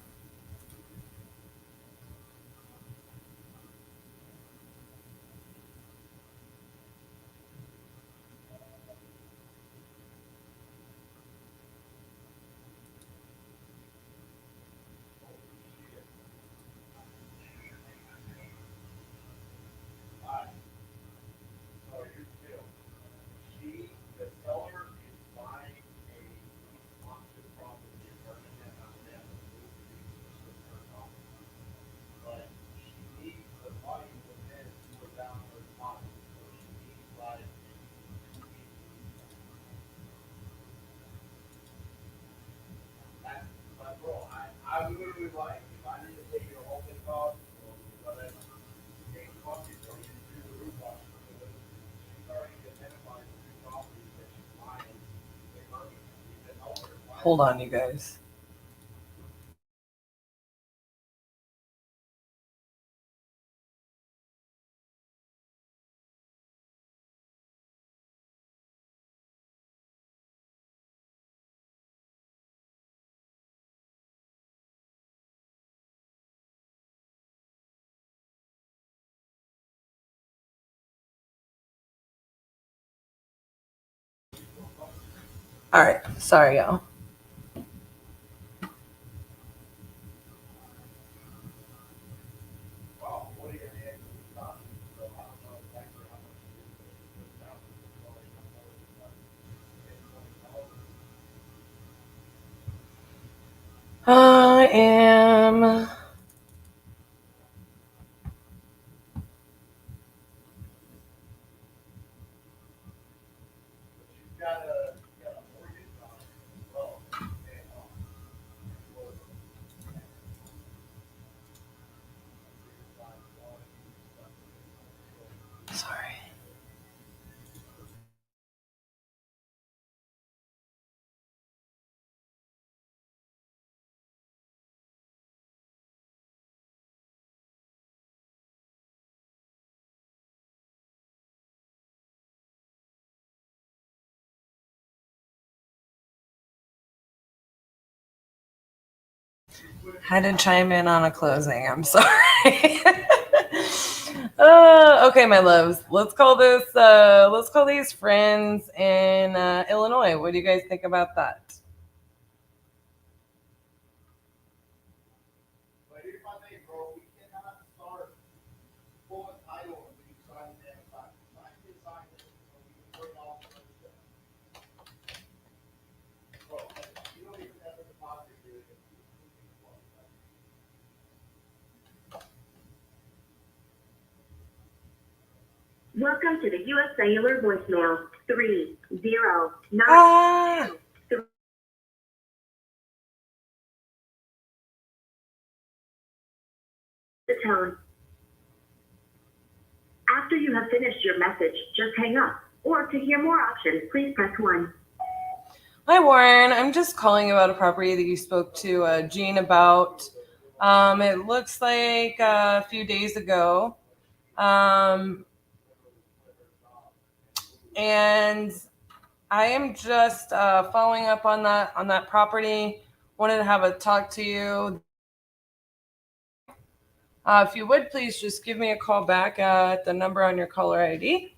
Hold on, you guys. All right, sorry, y'all. I am sorry. Had to chime in on a closing. I'm sorry. Okay, my loves. Let's call this. Let's call these friends in Illinois. What do you guys think about that? Welcome to the U.S. Cellular voicemail 3092. The tone. After you have finished your message, just hang up. Or to hear more options, please press 1. Hi, Warren. I'm just calling about a property that you spoke to Jean about. It looks like a few days ago. And I am just following up on that property. Wanted to have a talk to you. If you would, please just give me a call back at the number on your caller ID.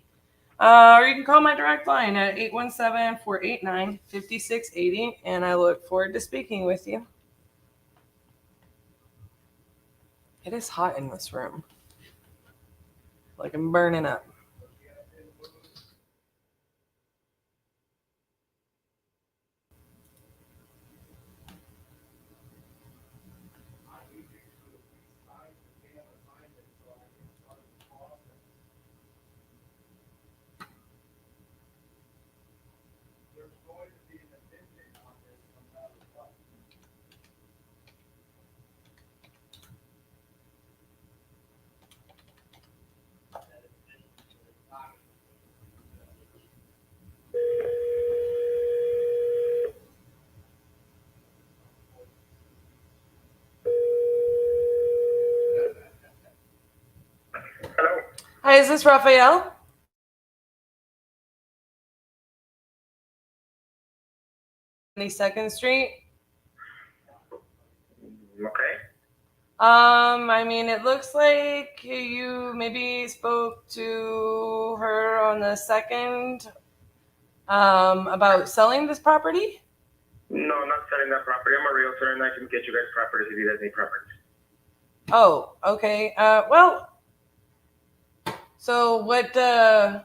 Or you can call my direct line at 817-489-5680, and I look forward to speaking with you. It is hot in this room. Like I'm burning up. Hi, is this Raphael? 22nd Street. Okay. I mean, it looks like you maybe spoke to her on the 2nd about selling this property. No, I'm not selling that property. I'm a realtor and I can get you guys properties if you guys need properties. Oh, okay. Well, so what? Oh,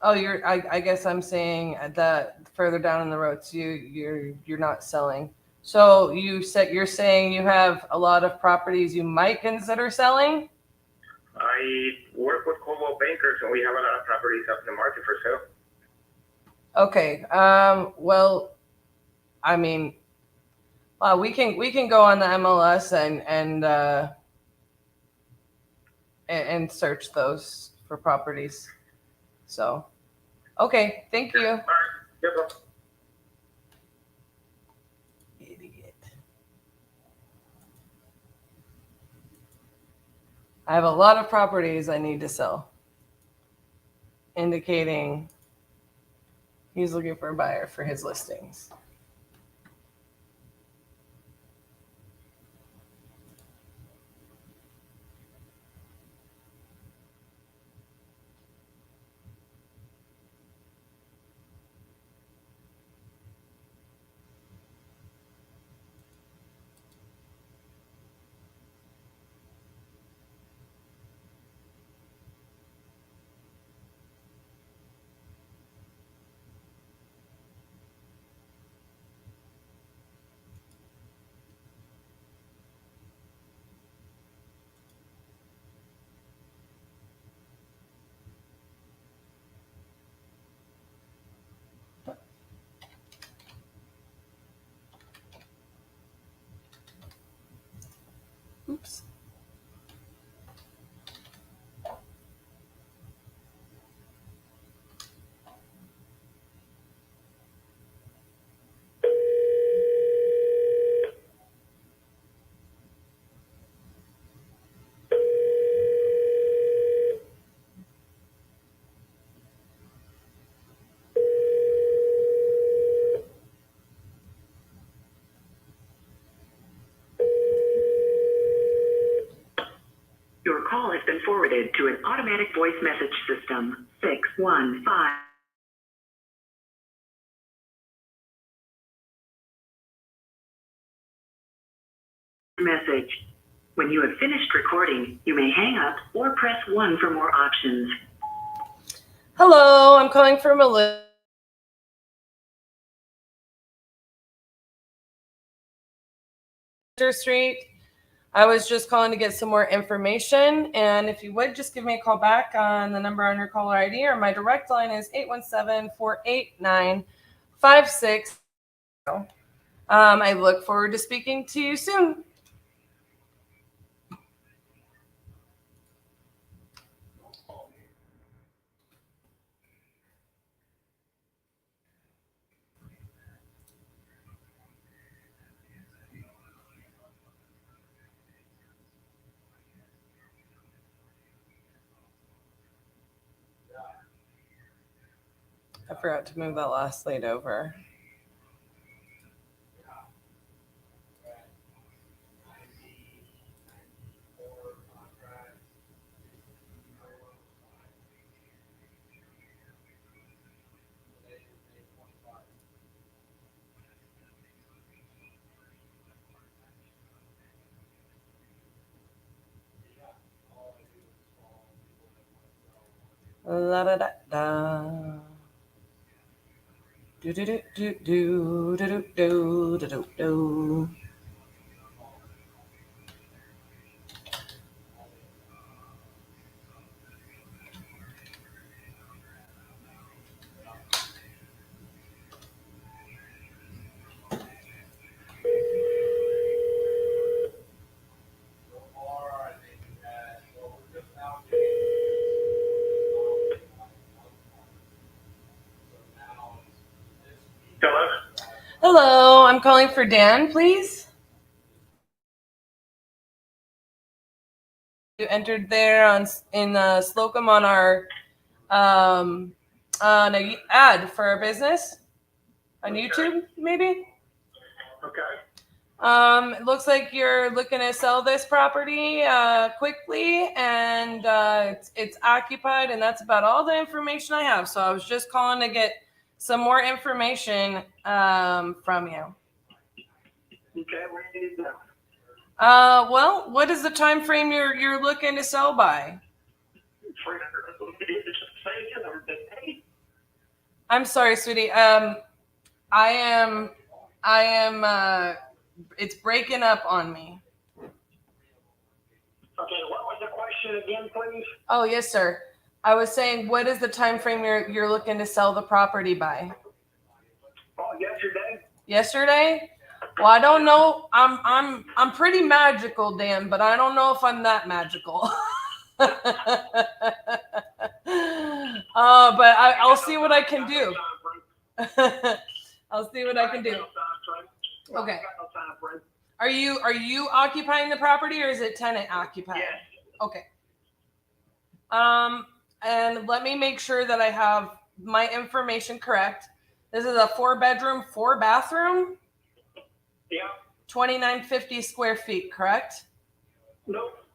I guess I'm saying that further down in the road, so you're not selling. So you're saying you have a lot of properties you might consider selling. I work with Coldwell Bankers and we have a lot of properties up in the market for sale. Okay. Well, I mean, we can go on the MLS and search those for properties. So, okay. Thank you. All right. Yep. Idiot. I have a lot of properties I need to sell, indicating he's looking for a buyer for his listings. has been forwarded to an automatic voice message system. 615. Message. When you have finished recording, you may hang up or press 1 for more options. Hello, I'm calling for Melissa Street. I was just calling to get some more information, and if you would just give me a call back on the number on your caller ID, or my direct line is 817-489-56. I look forward to speaking to you soon. I forgot to move that last slide over. La da da da. Do do do do do do do do do do. Hello? Hello, I'm calling for Dan, please. You entered there in Slocum on our on an ad for our business on YouTube, maybe. Okay. It looks like you're looking to sell this property quickly, and it's occupied, and that's about all the information I have. So I was just calling to get some more information from you. Okay, where do you need that? Well, what is the time frame you're looking to sell by? I'm sorry, sweetie. I am. It's breaking up on me. Okay, what was the question again, please? Oh, yes, sir. I was saying, what is the time frame you're looking to sell the property by? Oh, yesterday. Yesterday? Well, I don't know. I'm pretty magical, Dan, but I don't know if I'm that magical. But I'll see what I can do. I'll see what I can do. Okay. Are you occupying the property, or is it tenant occupied? Yes. Okay. And let me make sure that I have my information correct. This is a 4-bedroom, 4-bathroom. Yeah. 2950 square feet, correct? Nope.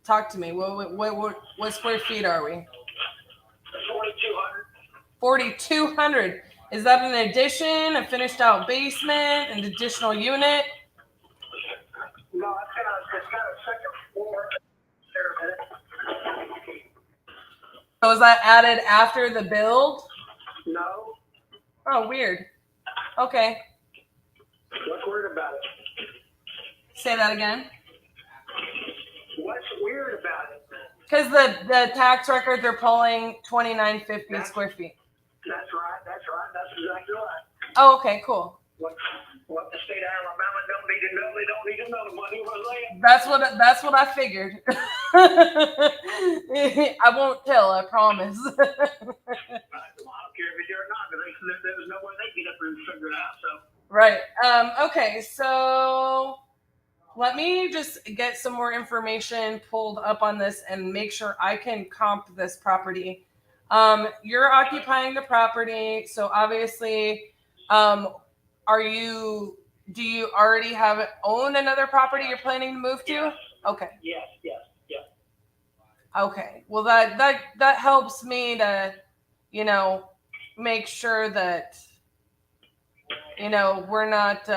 Talk to me. What square feet are we? 4,200. 4,200. Is that an addition, a finished out basement, an additional unit? No, it's got a second floor. So is that added after the build? No. Oh, weird. Okay. What's weird about it? Say that again. What's weird about it? Because the tax records are pulling 2,950 square feet. That's right. That's exactly right. Oh, okay, cool. What the state of Alabama don't need to know, they don't need to know the money was there. That's what I figured. I won't tell, I promise. I don't care if you do or not, but there's no way they get up and figure it out. So. Right. Okay, so let me just get some more information pulled up on this and make sure I can comp this property. You're occupying the property, so obviously, do you already own another property you're planning to move to? Yes. Okay. Yes. Okay. Well, that helps me to, make sure that, we're not.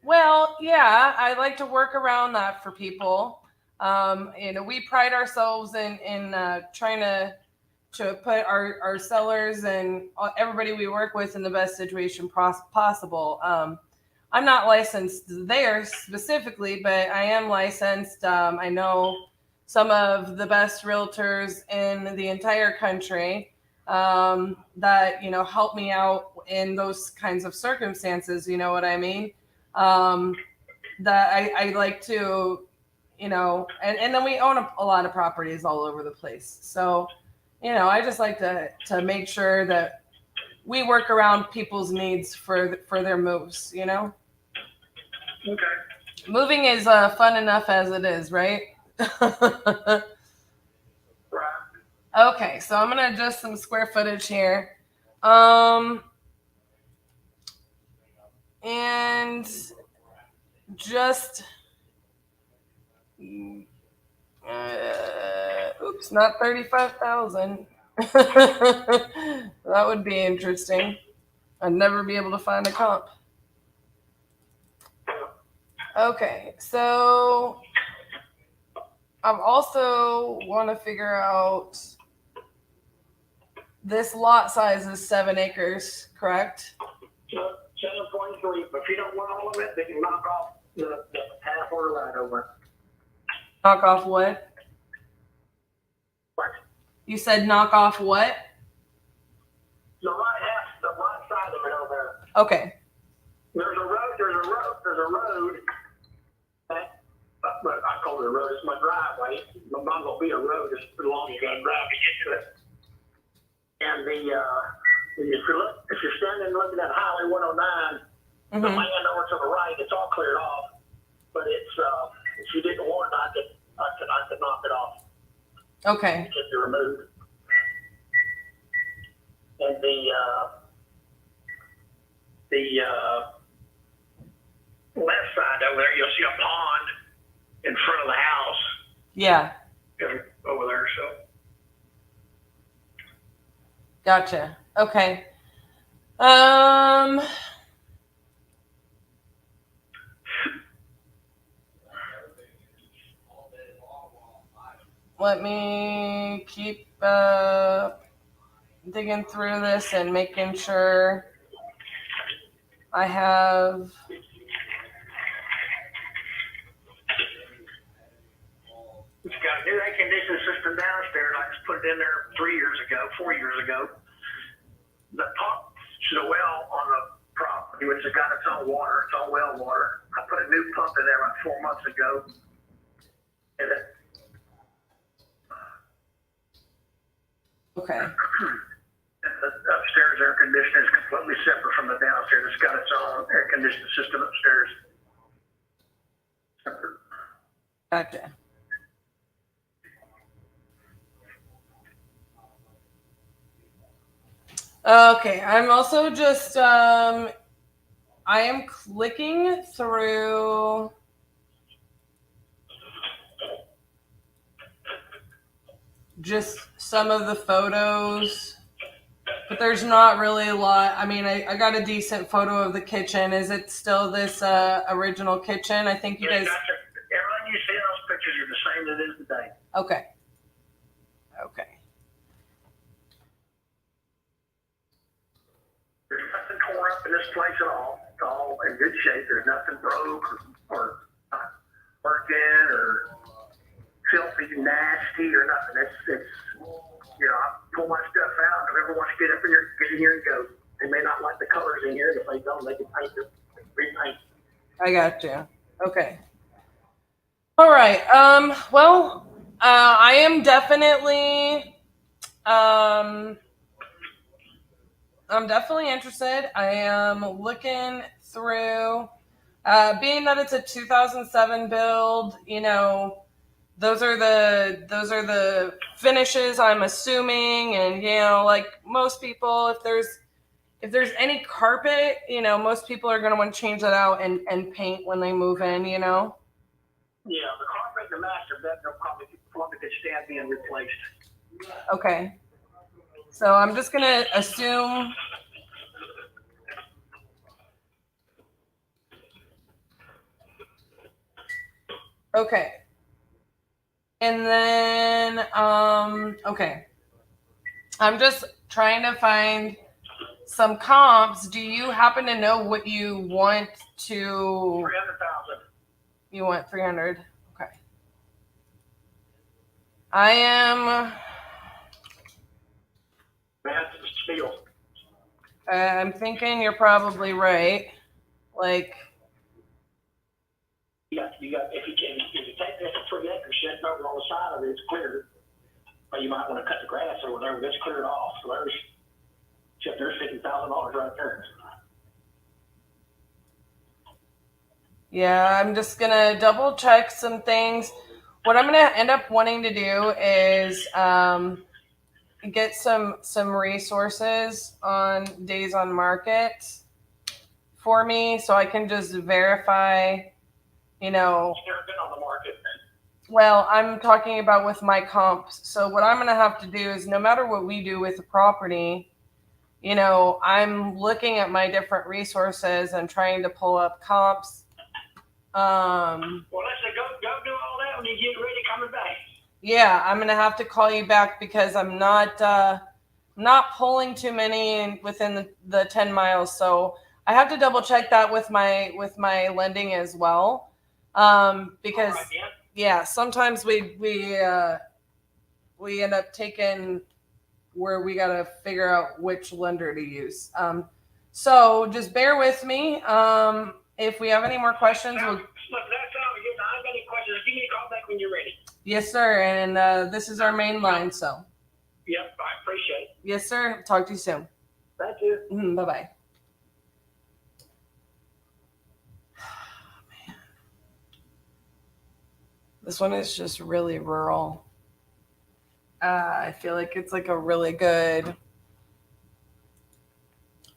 Well, yeah, I like to work around that for people. We pride ourselves in trying to put our sellers and everybody we work with in the best situation possible. I'm not licensed there specifically, but I am licensed. I know some of the best realtors in the entire country that help me out in those kinds of circumstances. You know what I mean? That I like to, and then we own a lot of properties all over the place. So, I just like to make sure that we work around people's needs for their moves, Okay. Moving is fun enough as it is, right? Right. Okay, so I'm gonna adjust some square footage here. And just oops, not 35,000. That would be interesting. I'd never be able to find a comp. Okay, so I also want to figure out this lot size is 7 acres, correct? 7.3, but if you don't want all of it, they can knock off the half or right over. Knock off what? What? You said knock off what? The right half, the right side of it over there. Okay. There's a road. But I call it a road. It's my driveway. But not gonna be a road. It's as long as you gotta drive to get to it. And if you're standing looking at Highway 109, the land over to the right, it's all cleared off. But it's if you didn't want it, I could knock it off. Okay. It can be removed. And the left side over there, you'll see a pond in front of the house. Yeah. Over there, so. Gotcha. Okay. Let me keep digging through this and making sure I have. It's got a new air conditioning system downstairs. I just put it in there 4 years ago. The pump to the well on the property, which has got its own water, its own well water. I put a new pump in there about 4 months ago. And Okay. the upstairs air conditioner is completely separate from the downstairs. It's got its own air conditioning system upstairs. Separate. Gotcha. Okay, I'm also just I am clicking through just some of the photos, but there's not really a lot. I mean, I got a decent photo of the kitchen. Is it still this original kitchen? I think you guys. Everything you see in those pictures are the same as it is today. Okay. Okay. There's nothing tore up in this place at all. It's all in good shape. There's nothing broke or not working or filthy, nasty or nothing. It's I pull my stuff out. If everyone wants to get up in here, get in here and go. They may not like the colors in here. If they don't, they can paint it, repaint. I got you. Okay. All right. Well, I am definitely I'm definitely interested. I am looking through, being that it's a 2007 build, those are the finishes I'm assuming. And, like most people, if there's any carpet, most people are going to want to change that out and paint when they move in, Yeah, the carpet in the master of that, they'll probably could stand being replaced. Okay. So I'm just gonna assume. Okay. And then, okay. I'm just trying to find some comps. Do you happen to know what you want to? 300,000. You want 300? Okay. I am. That's the steal. I'm thinking you're probably right. Like. You got, if you take this 3 acres sitting over on the side of it, it's cleared. But you might want to cut the grass over there, that's cleared off. So there's $50,000 right there. Yeah, I'm just gonna double check some things. What I'm gonna end up wanting to do is get some resources on days on market for me, so I can just verify. You know. It's never been on the market. Well, I'm talking about with my comps. So what I'm going to have to do is, no matter what we do with the property, you know, I'm looking at my different resources and trying to pull up comps. Well, let's say go do all that when you get ready coming back. Yeah, I'm going to have to call you back because I'm not pulling too many within the 10 miles. So I have to double check that with my lending as well. Because yeah, sometimes we end up taking where we got to figure out which lender to use. So just bear with me. If we have any more questions, Look, that sounds good. I have any questions. Give me a call back when you're ready. Yes, sir. And this is our main line. So. Yep, I appreciate it. Yes, sir. Talk to you soon. Thank you. Bye-bye. This one is just really rural. I feel like it's like a really good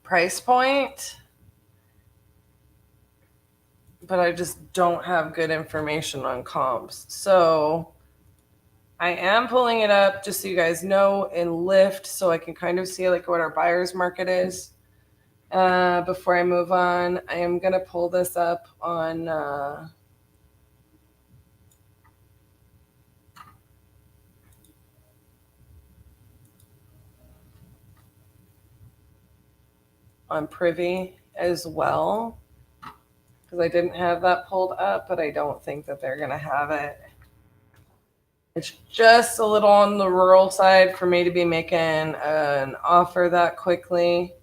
price point, but I just don't have good information on comps. So I am pulling it up just so you guys know in Lyft, so I can kind of see like what our buyer's market is. Before I move on, I am going to pull this up on Privy as well, because I didn't have that pulled up, but I don't think that they're going to have it. It's just a little on the rural side for me to be making an offer that quickly.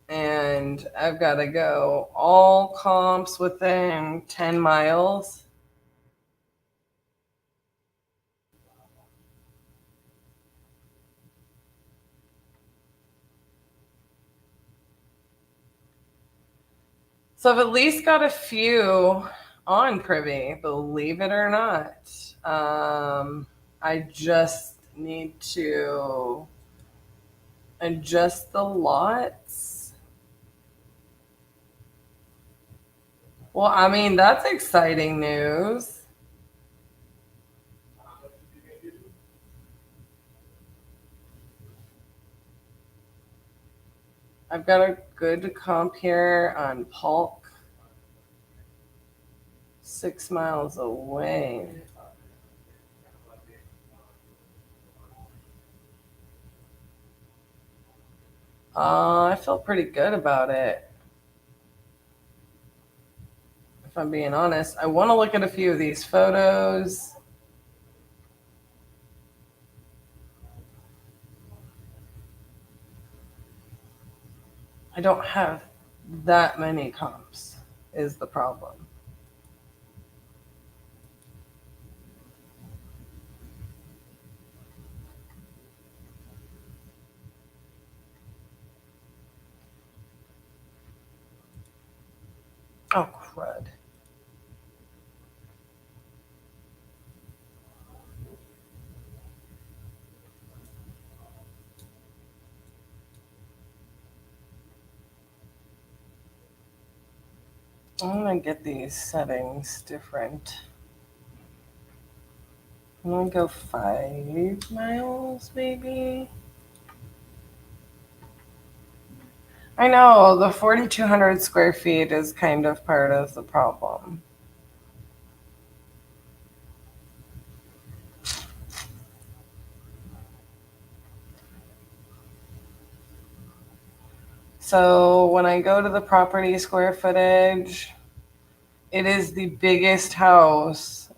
And I've got to go all comps within 10 miles. So I've at least got a few on Privy, believe it or not. I just need to adjust the lots. Well, I mean, that's exciting news. I've got a good comp here on Polk. 6 miles away. I feel pretty good about it. If I'm being honest, I want to look at a few of these photos. I don't have that many comps is the problem. Oh, crud. I'm gonna get these settings different. I'm gonna go 5 miles, maybe. I know the 4,200 square feet is kind of part of the problem. So when I go to the property square footage, it is the biggest house.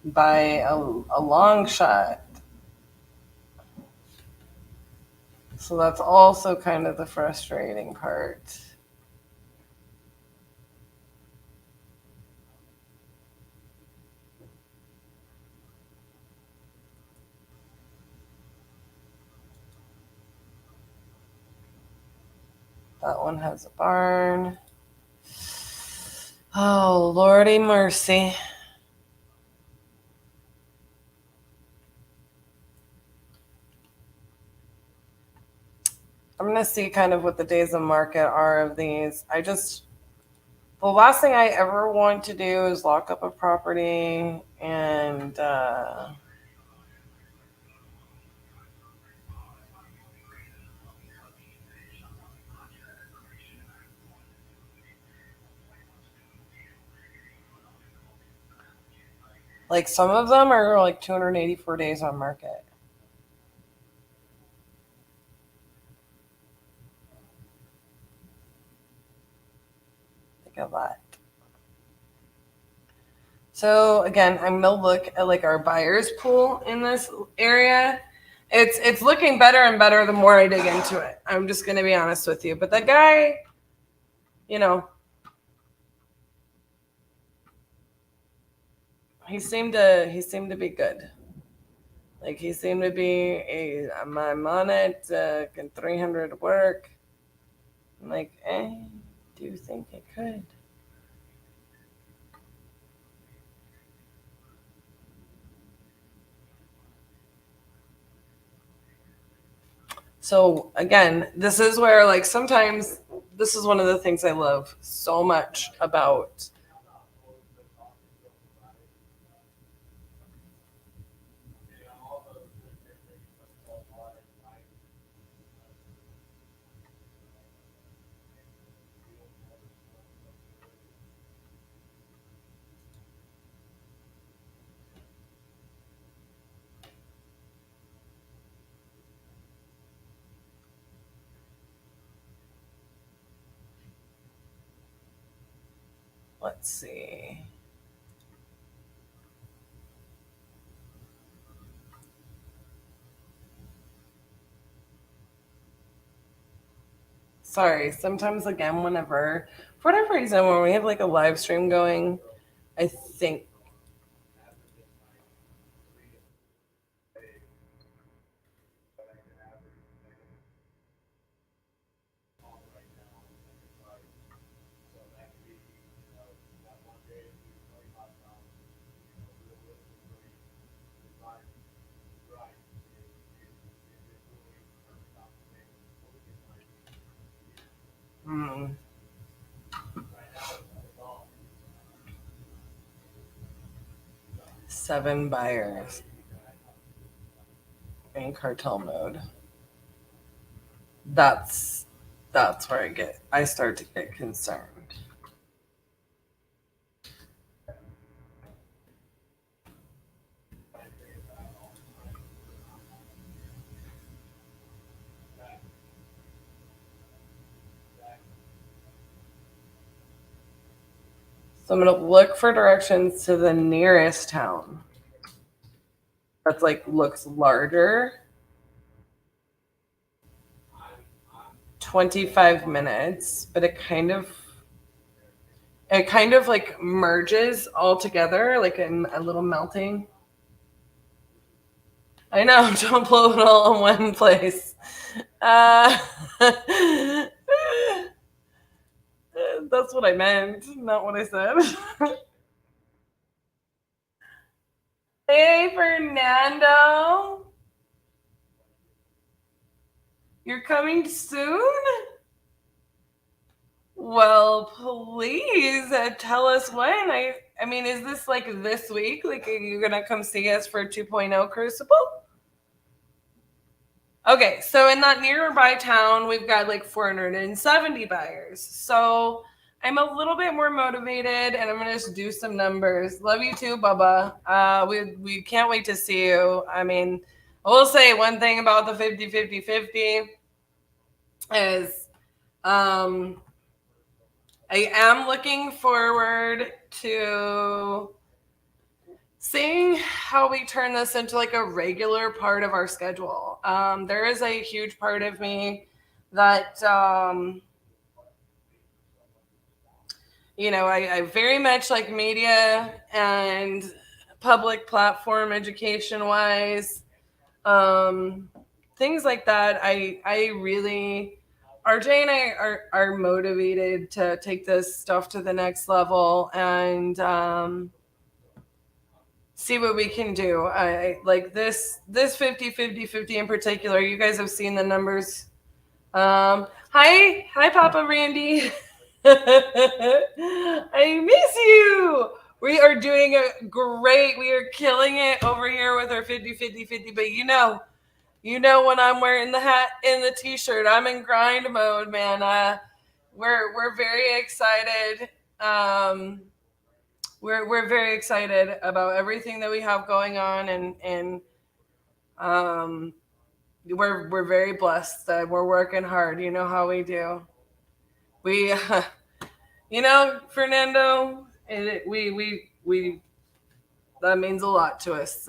By a long shot. So that's also kind of the frustrating part. That one has a barn. Oh, Lordy mercy. I'm going to see kind of what the days of market are of these. The last thing I ever want to do is lock up a property and like some of them are like 284 days on market. Think of that. So again, I'm gonna look at like our buyers pool in this area. It's looking better and better the more I dig into it. I'm just gonna be honest with you. But that guy, you know, he seemed to be good. Like he seemed to be I'm on it, can 300 work. I'm like, do you think it could? So again, this is where like sometimes this is one of the things I love so much about let's see. Sorry, sometimes again, for whatever reason, when we have like a live stream going, I think. Hmm. Seven buyers in cartel mode. That's where I start to get concerned. So I'm gonna look for directions to the nearest town. That's like looks larger. 25 minutes, but it kind of like merges all together, like in a little melting. I know, don't blow it all in one place. That's what I meant, not what I said. Hey, Fernando. You're coming soon? Well, please tell us when. I mean, is this like this week? Like, are you going to come see us for 2.0 Crucible? Okay, so in that nearby town, we've got like 470 buyers. So I'm a little bit more motivated, and I'm gonna just do some numbers. Love you too, Bubba. We can't wait to see you. I mean, I will say one thing about the 50-50-50 is I am looking forward to seeing how we turn this into like a regular part of our schedule. There is a huge part of me that, I very much like media and public platform education wise, things like that. I really, RJ and I are motivated to take this stuff to the next level and, see what we can do. I like this 50-50-50 in particular. You guys have seen the numbers. Hi Papa Randy. I miss you. We are doing great. We are killing it over here with our 50-50-50. But you know when I'm wearing the hat and the t-shirt, I'm in grind mode, man. We're very excited. We're very excited about everything that we have going on, and we're very blessed. We're working hard. You know how we do. We, Fernando, we that means a lot to us.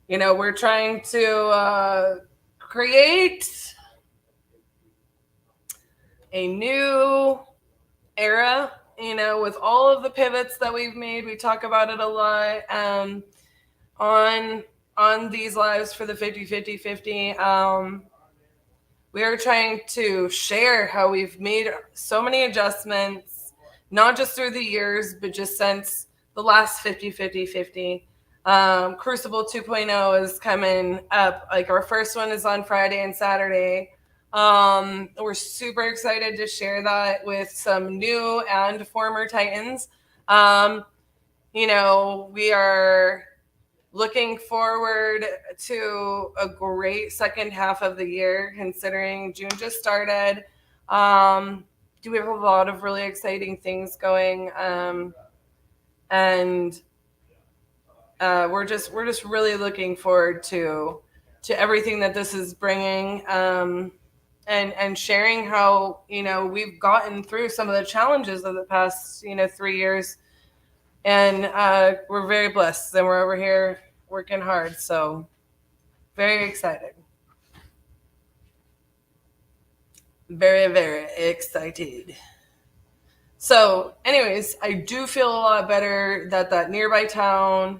We're trying to create a new era. With all of the pivots that we've made, we talk about it a lot on these lives for the 50-50-50. We are trying to share how we've made so many adjustments, not just through the years, but just since the last 50-50-50. Crucible 2.0 is coming up. Like, our first one is on Friday and Saturday. We're super excited to share that with some new and former Titans. We are looking forward to a great second half of the year, considering June just started. We have a lot of really exciting things going, and we're just really looking forward to everything that this is bringing. And sharing how, we've gotten through some of the challenges of the past, 3 years. And we're very blessed. And we're over here working hard. So very excited. Very, very excited. So anyways, I do feel a lot better that nearby town,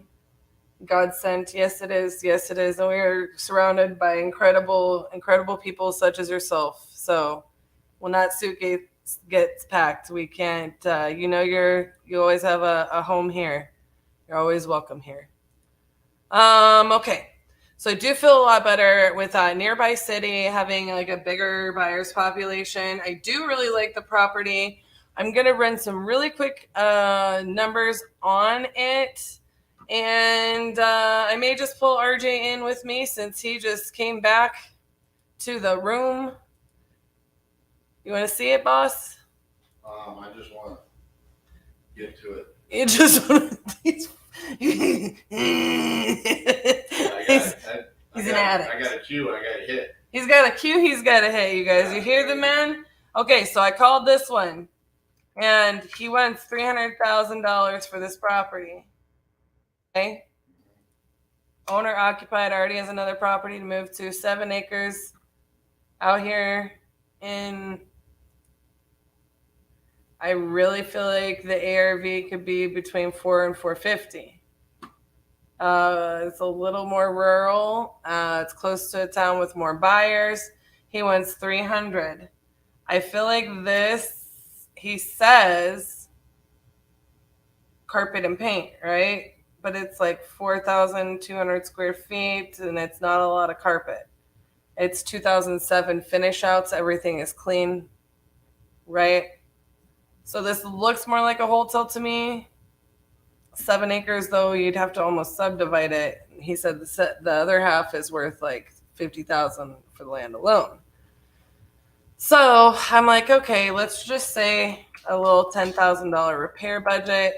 God sent. Yes, it is. Yes, it is. And we are surrounded by incredible, incredible people such as yourself. So when that suitcase gets packed, we can't, you always have a home here. You're always welcome here. Okay. So I do feel a lot better with nearby city having like a bigger buyer's population. I do really like the property. I'm going to run some really quick numbers on it. And I may just pull RJ in with me since he just came back to the room. You want to see it, boss? I just want to get to it. You just want to... He's an addict. I got a cue. I got a hit. He's got a cue. He's got a hit, you guys. You hear the man? Okay, so I called this one. And he wants $300,000 for this property. Okay. Owner occupied, already has another property to move to, 7 acres out here in. I really feel like the ARV could be between 4 and 450. It's a little more rural. It's close to a town with more buyers. He wants 300. I feel like this, he says, carpet and paint, right? but it's like 4,200 square feet, and it's not a lot of carpet. It's 2007 finish outs. Everything is clean, right? So this looks more like a wholesale to me. 7 acres, though, you'd have to almost subdivide it. He said the other half is worth like 50,000 for the land alone. So I'm like, okay, let's just say a little $10,000 repair budget.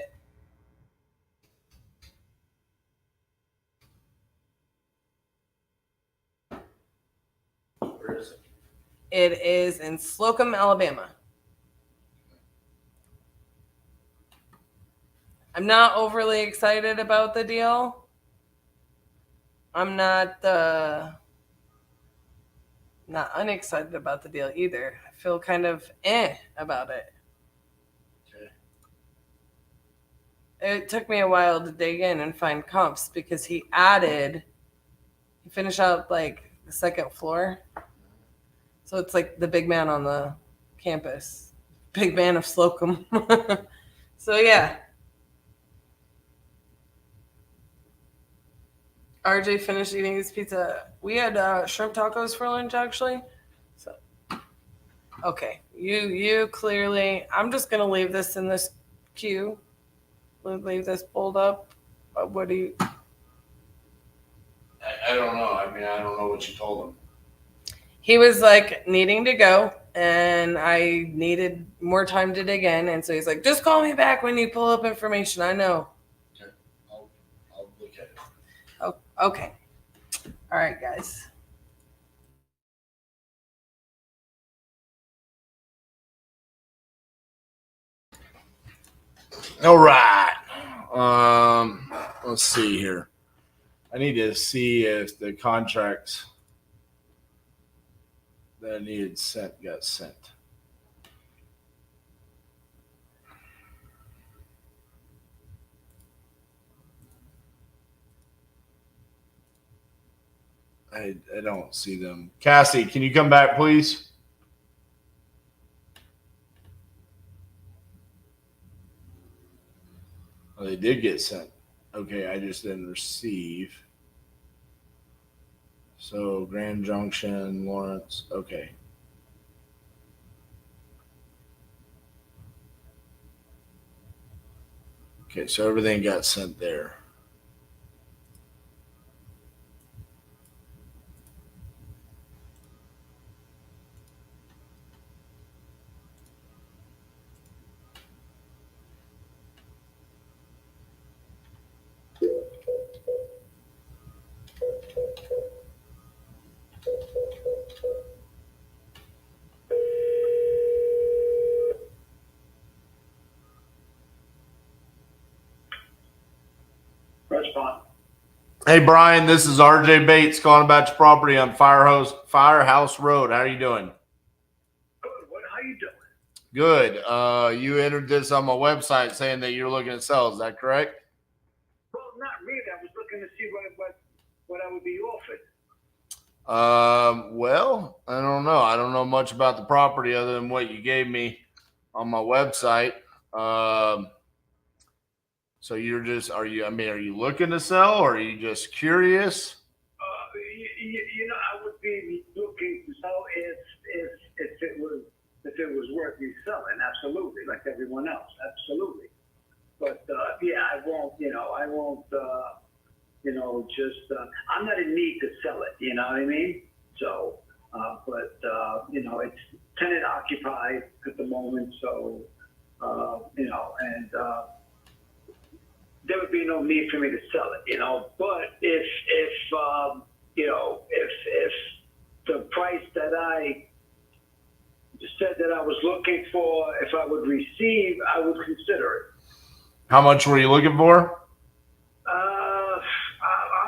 Where is it? It is in Slocum, Alabama. I'm not overly excited about the deal. I'm not unexcited about the deal either. I feel kind of about it. Okay. It took me a while to dig in and find comps because he finished out like the second floor. So it's like the big man on the campus. Big man of Slocum. So yeah. RJ finished eating his pizza. We had shrimp tacos for lunch, actually. So, okay, you clearly. I'm just gonna leave this in this queue. Leave this pulled up. What do you? I don't know. I mean, I don't know what you told him. He was like needing to go, and I needed more time to dig in, and so he's like, "Just call me back when you pull up information." I know. Okay, I'll look at it. Oh, okay. All right, guys. All right. Let's see here. I need to see if the contracts that I needed sent got sent. I don't see them. Cassie, can you come back, please? Oh, they did get sent. Okay, I just didn't receive. So Grand Junction, Lawrence. Okay. Okay, so everything got sent there. Response. Hey, Brian, this is RJ Bates calling about your property on Firehouse Road. How are you doing? Good. How you doing? Good. You entered this on my website saying that you're looking to sell. Is that correct? Well, not really. I was looking to see what I would be offered. Well, I don't know. I don't know much about the property other than what you gave me on my website. So are you looking to sell or are you just curious? I would be looking to sell if it was worth me selling. Absolutely, like everyone else. Absolutely. But I won't. I'm not in need to sell it. You know what I mean? So, it's tenant occupied at the moment. So, there would be no need for me to sell it, But if the price that I said that I was looking for, if I would receive, I would consider it. How much were you looking for?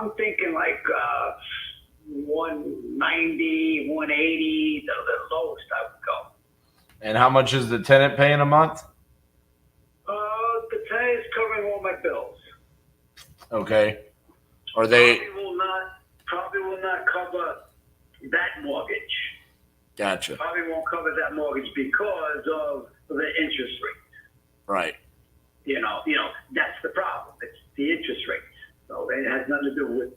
I'm thinking like 190, 180, the lowest I would go. And how much is the tenant paying a month? The tenant is covering all my bills. Okay. Are they? Probably will not cover that mortgage. Gotcha. Probably won't cover that mortgage because of the interest rate. Right. that's the problem. It's the interest rates. So it has nothing to do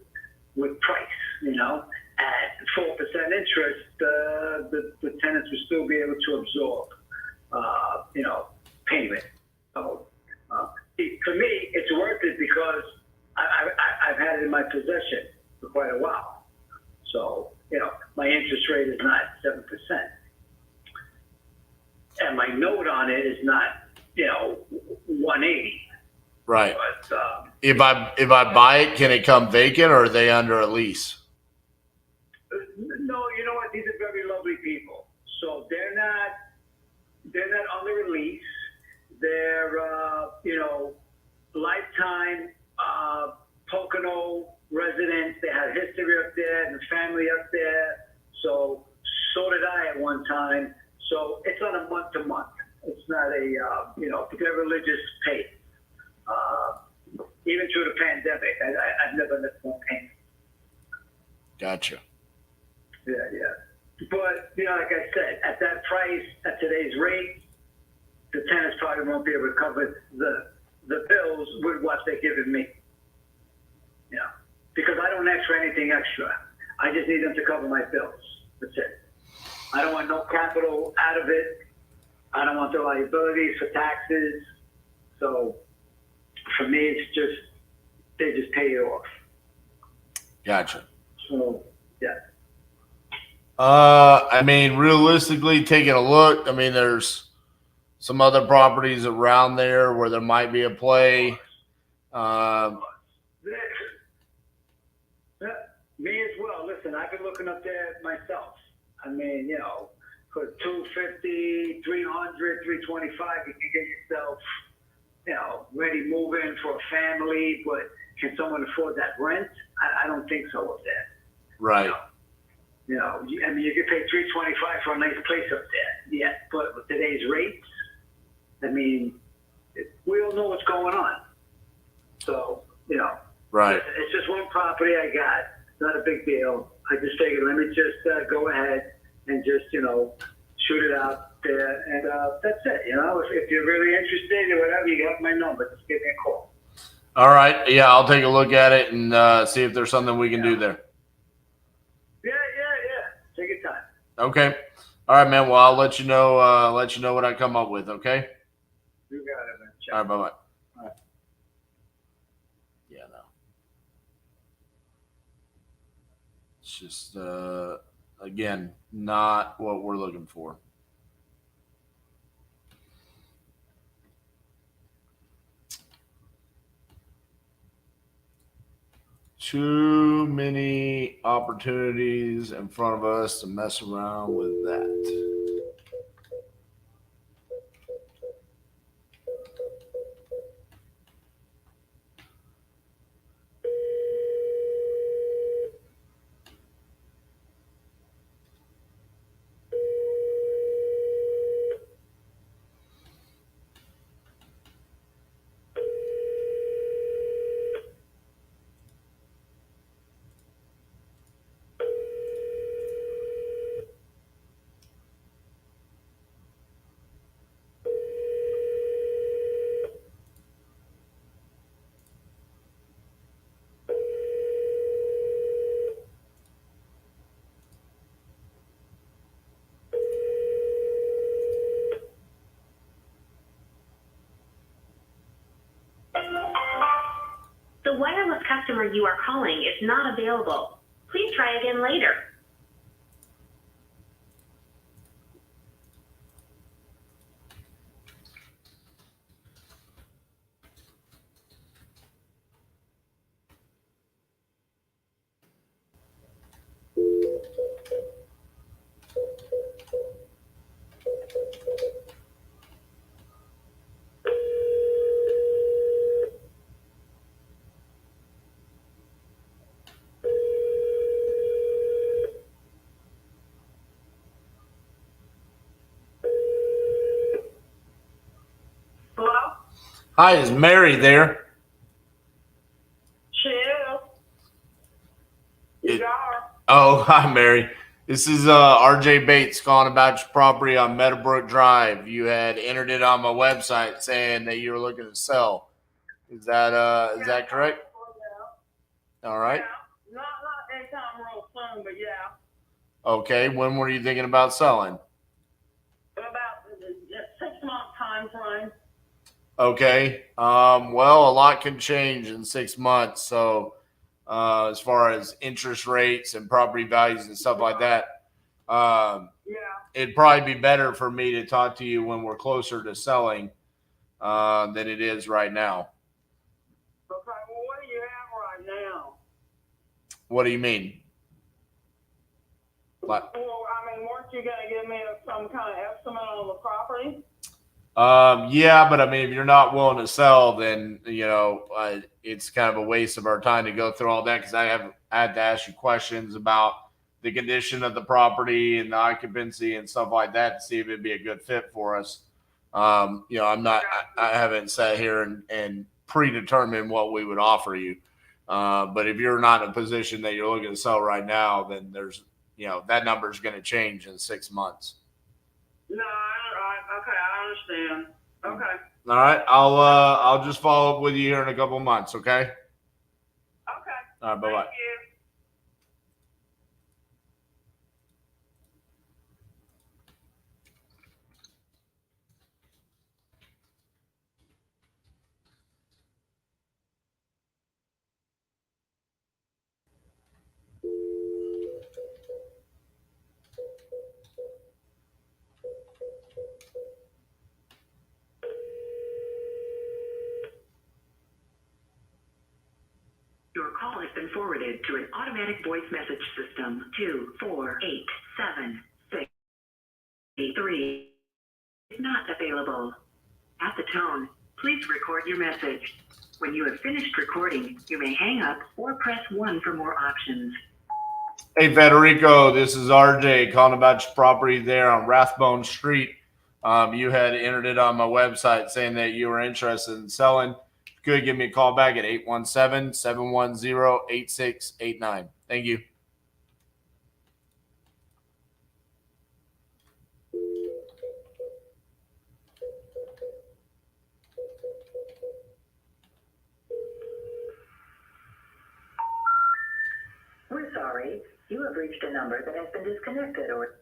with price. At 4% interest, the tenants will still be able to absorb, payment. So for me, it's worth it because I've had it in my possession for quite a while. So, my interest rate is not 7%. And my note on it is not, 180. Right. But, If I buy it, can it come vacant or are they under a lease? no, you know what? These are very lovely people. So they're not under a lease. They're, lifetime, Pocono residents. They had history up there and the family up there. So did I at one time. So it's on a month to month. It's not a, if they're religious pay. Even through the pandemic, I've never missed one payment. Gotcha. Yeah. But, like I said, at that price, at today's rate, the tenants probably won't be able to cover the bills with what they're giving me. Because I don't ask for anything extra. I just need them to cover my bills. That's it. I don't want no capital out of it. I don't want the liabilities for taxes. So for me, it's just, they just pay it off. Gotcha. So, yeah. Realistically, taking a look, there's some other properties around there where there might be a play. Me as well. Listen, I've been looking up there myself. For $250, $300, $325, you can get yourself, ready moving for a family. But can someone afford that rent? I don't think so up there. Right. You can pay $325 for a nice place up there. Yeah, but with today's rates, we all know what's going on. So, Right. It's just one property I got. Not a big deal. I just figured, let me just go ahead and just, shoot it out there. And that's it. If you're really interested or whatever, you have my number. Just give me a call. All right. Yeah, I'll take a look at it and see if there's something we can do there. Yeah. Take your time. Okay. All right, man. Well, I'll let you know what I come up with. Okay. You got it, man. All right. Bye-bye. All right. Yeah, no. It's just, again, not what we're looking for. Too many opportunities in front of us to mess around with that. The wireless customer you are calling is not available. Please try again later. Hi, is Mary there? She is. Oh, hi, Mary. This is RJ Bates calling about your property on Meadowbrook Drive. You had entered it on my website saying that you were looking to sell. Is that correct? All right. Yeah. Not anytime real soon, but yeah. Okay. When were you thinking about selling? About 6-month time frame. Okay. Well, a lot can change in 6 months. So, as far as interest rates and property values and stuff like that, it'd probably be better for me to talk to you when we're closer to selling than it is right now. Okay, well, what do you have right now? What do you mean? Well, I mean, weren't you going to give me some kind of estimate on the property? Yeah, but I mean, if you're not willing to sell, then it's kind of a waste of our time to go through all that because I had to ask you questions about the condition of the property and the occupancy and stuff like that to see if it'd be a good fit for us. I haven't sat here and predetermined what we would offer you. But if you're not in a position that you're looking to sell right now, then there's, that number is going to change in 6 months. No, okay, I understand. Okay. All right. I'll just follow up with you here in a couple of months. Okay. Okay. All right. Bye-bye. Thank you. Your call has been forwarded to an automatic voice message system. 2487683 is not available. At the tone, please record your message. When you have finished recording, you may hang up or press 1 for more options. Hey, Federico, this is RJ calling about your property there on Rathbone Street. You had entered it on my website saying that you were interested in selling. Could give me a call back at 817-710-8689. Thank you. We're sorry. You have reached a number that has been disconnected or...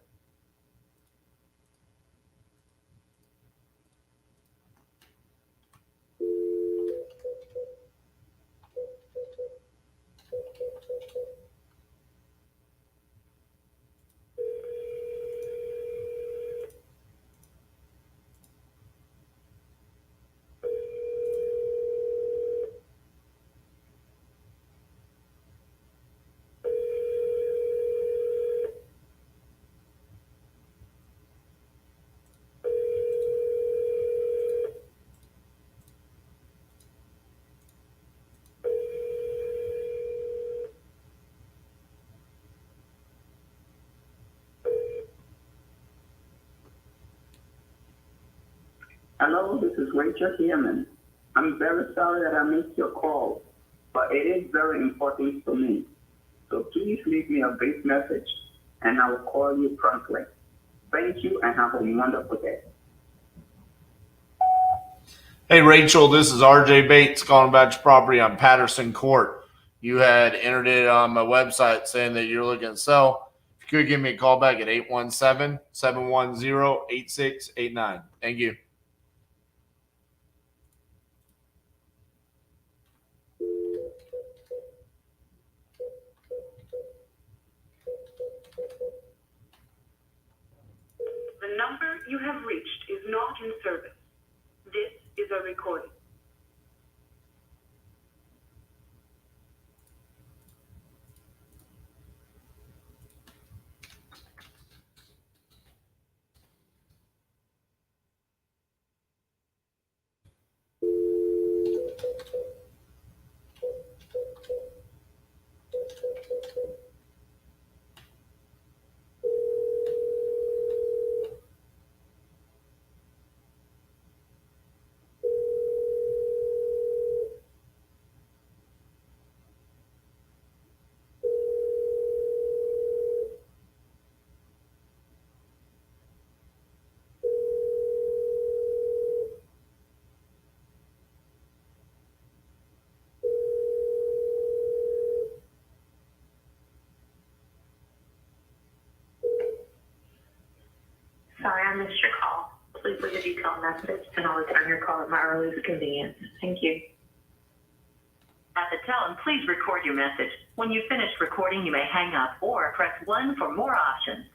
Hello, this is Rachel Yeaman. I'm very sorry that I missed your call, but it is very important to me. So please leave me a brief message and I will call you promptly. Thank you and have a wonderful day. Hey, Rachel, this is RJ Bates calling about your property on Patterson Court. You had entered it on my website saying that you're looking to sell. If you could give me a call back at 817-710-8689. Thank you. The number you have reached is not in service. This is a recording. detailed message, and I'll return your call at my earliest convenience. Thank you. At the tone, please record your message. When you've finished recording, you may hang up or press 1 for more options.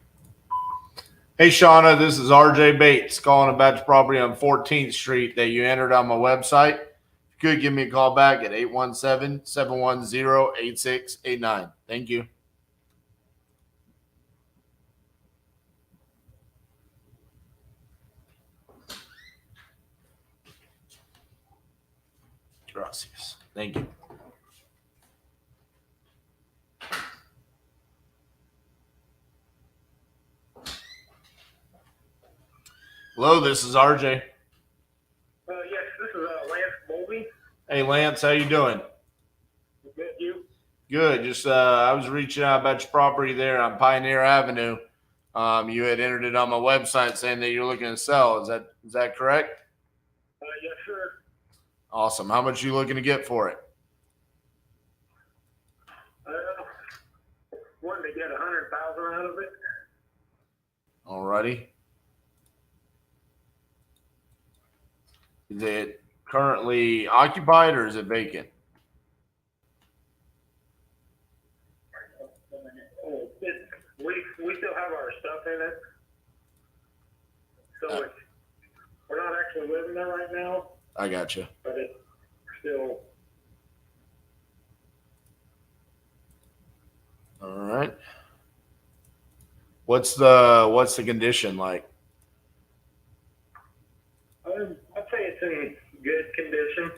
Hey, Shauna, this is RJ Bates calling about your property on 14th Street that you entered on my website. If you could give me a call back at 817-710-8689. Thank you. Gracias. Thank you. Hello, this is RJ. Yes, this is Lance Bowlby. Hey, Lance, how you doing? Good, you? Good. Just I was reaching out about your property there on Pioneer Avenue. You had entered it on my website saying that you're looking to sell. Is that correct? Yes, sir. Awesome. How much are you looking to get for it? Wanted to get 100,000 out of it. Alrighty. Is it currently occupied or is it vacant? We still have our stuff in it, so we're not actually living there right now. I got you. But it's still. All right. What's the condition like? I'd say it's in good condition.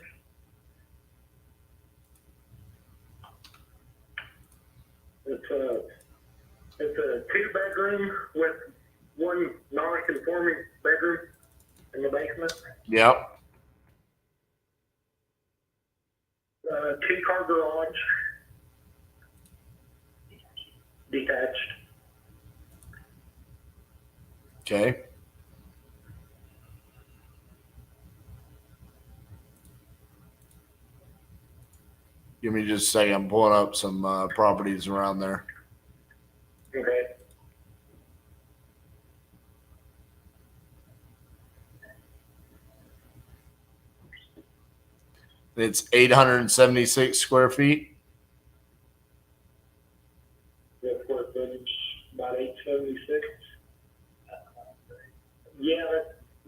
It's a 2-bedroom with 1 non-conforming bedroom in the basement. Yep. 2-car garage. Detached. Okay. Give me just a second. I'm pulling up some properties around there. Okay. It's 876 square feet. Yeah, square footage, about 876. Yeah,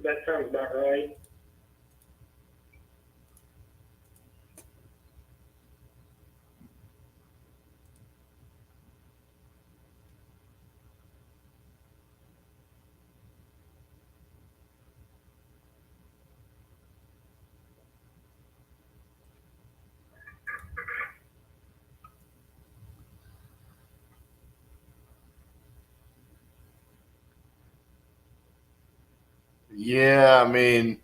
that sounds about right. Yeah, I mean,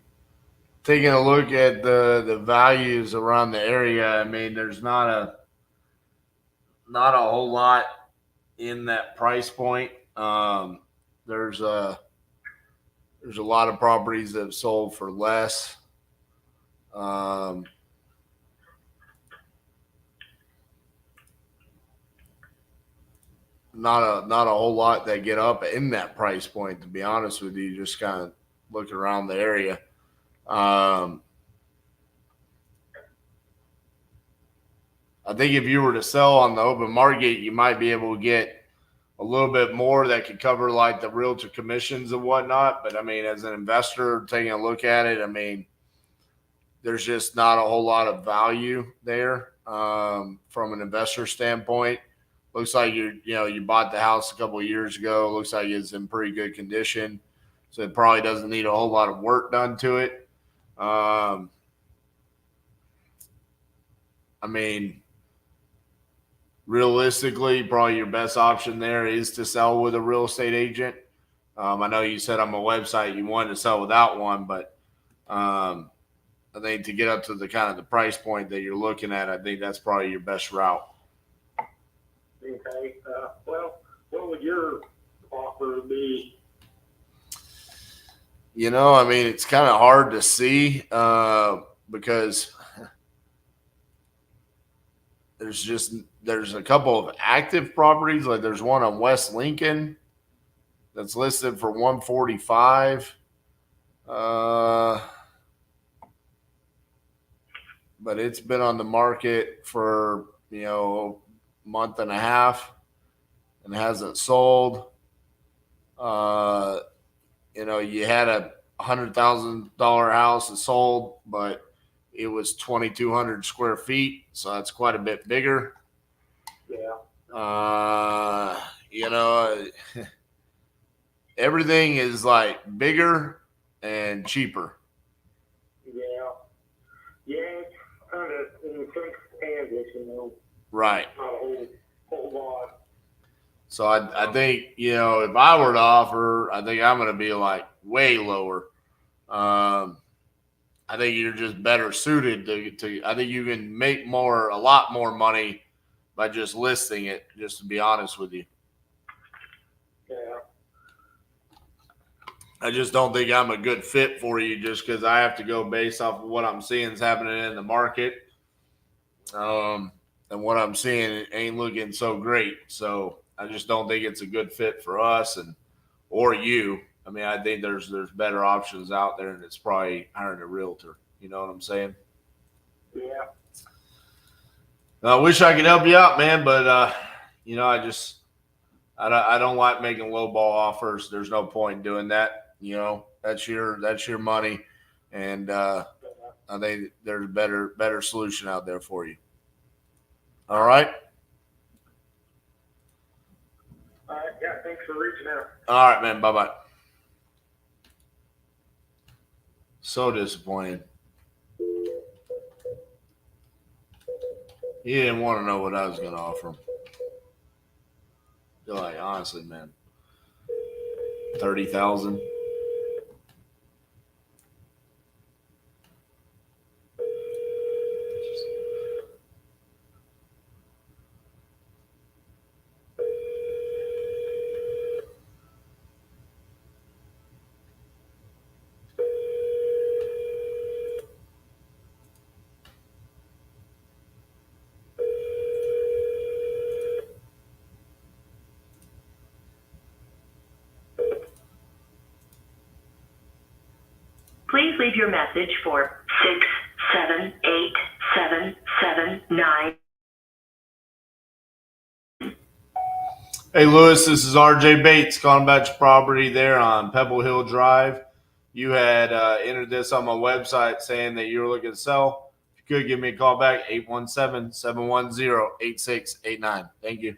taking a look at the values around the area, I mean, there's not a whole lot in that price point. There's a lot of properties that have sold for less. Not a whole lot that get up in that price point, to be honest with you. Just kind of looking around the area. I think if you were to sell on the open market, you might be able to get a little bit more that could cover like the realtor commissions and whatnot. But I mean, as an investor taking a look at it, I mean, there's just not a whole lot of value there from an investor standpoint. Looks like you bought the house a couple of years ago. Looks like it's in pretty good condition, so it probably doesn't need a whole lot of work done to it. I mean, realistically, probably your best option there is to sell with a real estate agent. I know you said on my website you wanted to sell without one, but I think to get up to the kind of the price point that you're looking at, I think that's probably your best route. Okay. Well, what would your offer be? I mean, it's kind of hard to see because there's a couple of active properties. Like there's one on West Lincoln that's listed for 145. But it's been on the market for, a month and a half and hasn't sold. You had a $100,000 house that sold, but it was 2,200 square feet, so that's quite a bit bigger. Yeah. Everything is like bigger and cheaper. Yeah. Yeah, it's kind of in the same standards, Right. Not a whole lot. So I think, if I were to offer, I think I'm going to be like way lower. I think you're just better suited to I think you can make a lot more money by just listing it, just to be honest with you. Yeah. I just don't think I'm a good fit for you just because I have to go based off of what I'm seeing is happening in the market. And what I'm seeing ain't looking so great. So I just don't think it's a good fit for us or you. I mean, I think there's better options out there, and it's probably hiring a realtor. You know what I'm saying? Yeah. I wish I could help you out, man, but I don't like making low ball offers. There's no point in doing that. That's your money, and I think there's a better solution out there for you. All right. All right. Yeah. Thanks for reaching out. All right, man. Bye-bye. So disappointed. He didn't want to know what I was going to offer him. You're like, honestly, man, 30,000. Please leave your message for 6787779. Hey, Lewis, this is RJ Bates calling about your property there on Pebble Hill Drive. You had entered this on my website saying that you were looking to sell. If you could, give me a call back, 817-710-8689. Thank you.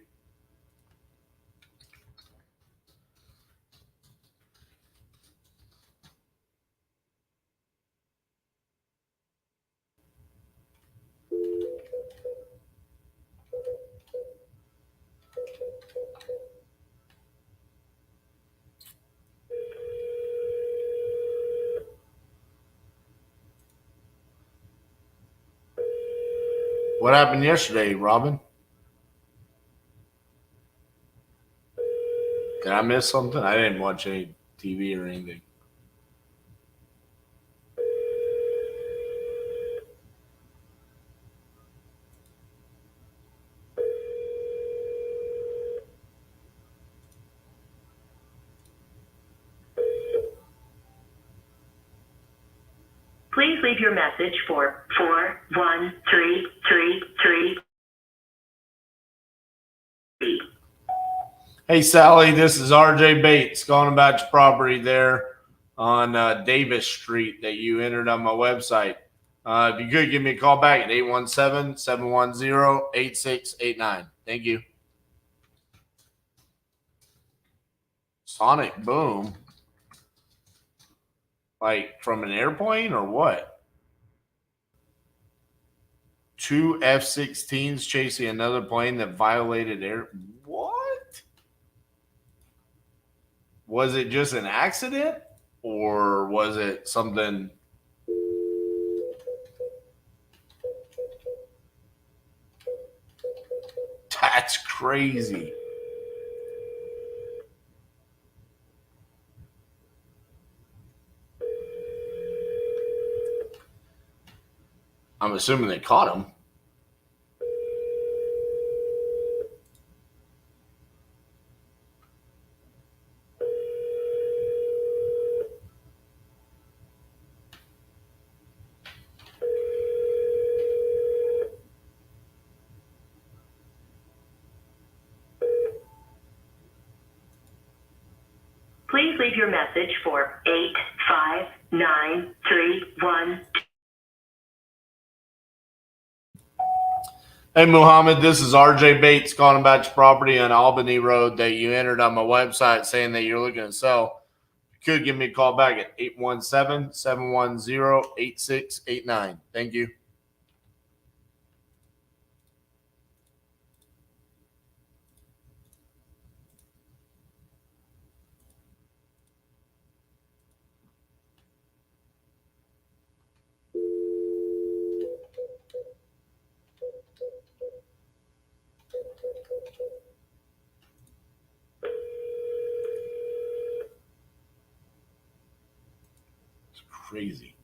What happened yesterday, Robin? Did I miss something? I didn't watch any TV or anything. Please leave your message for 41333. Hey, Sally, this is RJ Bates calling about your property there on Davis Street that you entered on my website. If you could, give me a call back at 817-710-8689. Thank you. Sonic boom. Like from an airplane or what? 2 F-16s chasing another plane that violated air. What? Was it just an accident or was it something? That's crazy. I'm assuming they caught him. Please leave your message for 85931. Hey, Muhammad, this is RJ Bates calling about your property on Albany Road that you entered on my website saying that you're looking to sell. You could give me a call back at 817-710-8689. Thank you. It's crazy.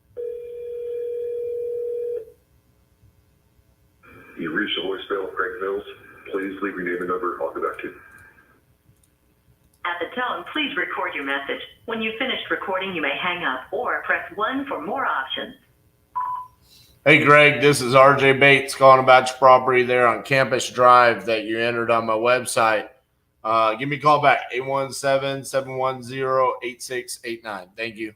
You reached the voicemail of Craig Mills. Please leave your name and number. I'll get back to you. At the tone, please record your message. When you've finished recording, you may hang up or press 1 for more options. Hey, Greg, this is RJ Bates calling about your property there on Campus Drive that you entered on my website. Give me a call back, 817-710-8689. Thank you.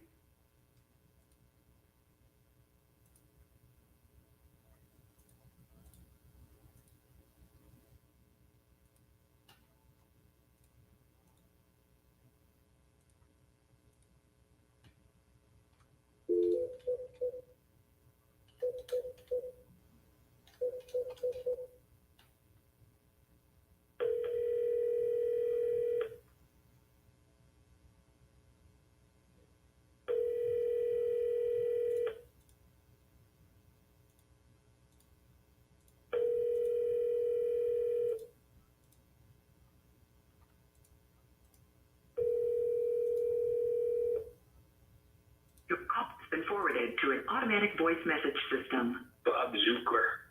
Your call has been forwarded to an automatic voice message system. Bob Zuckler.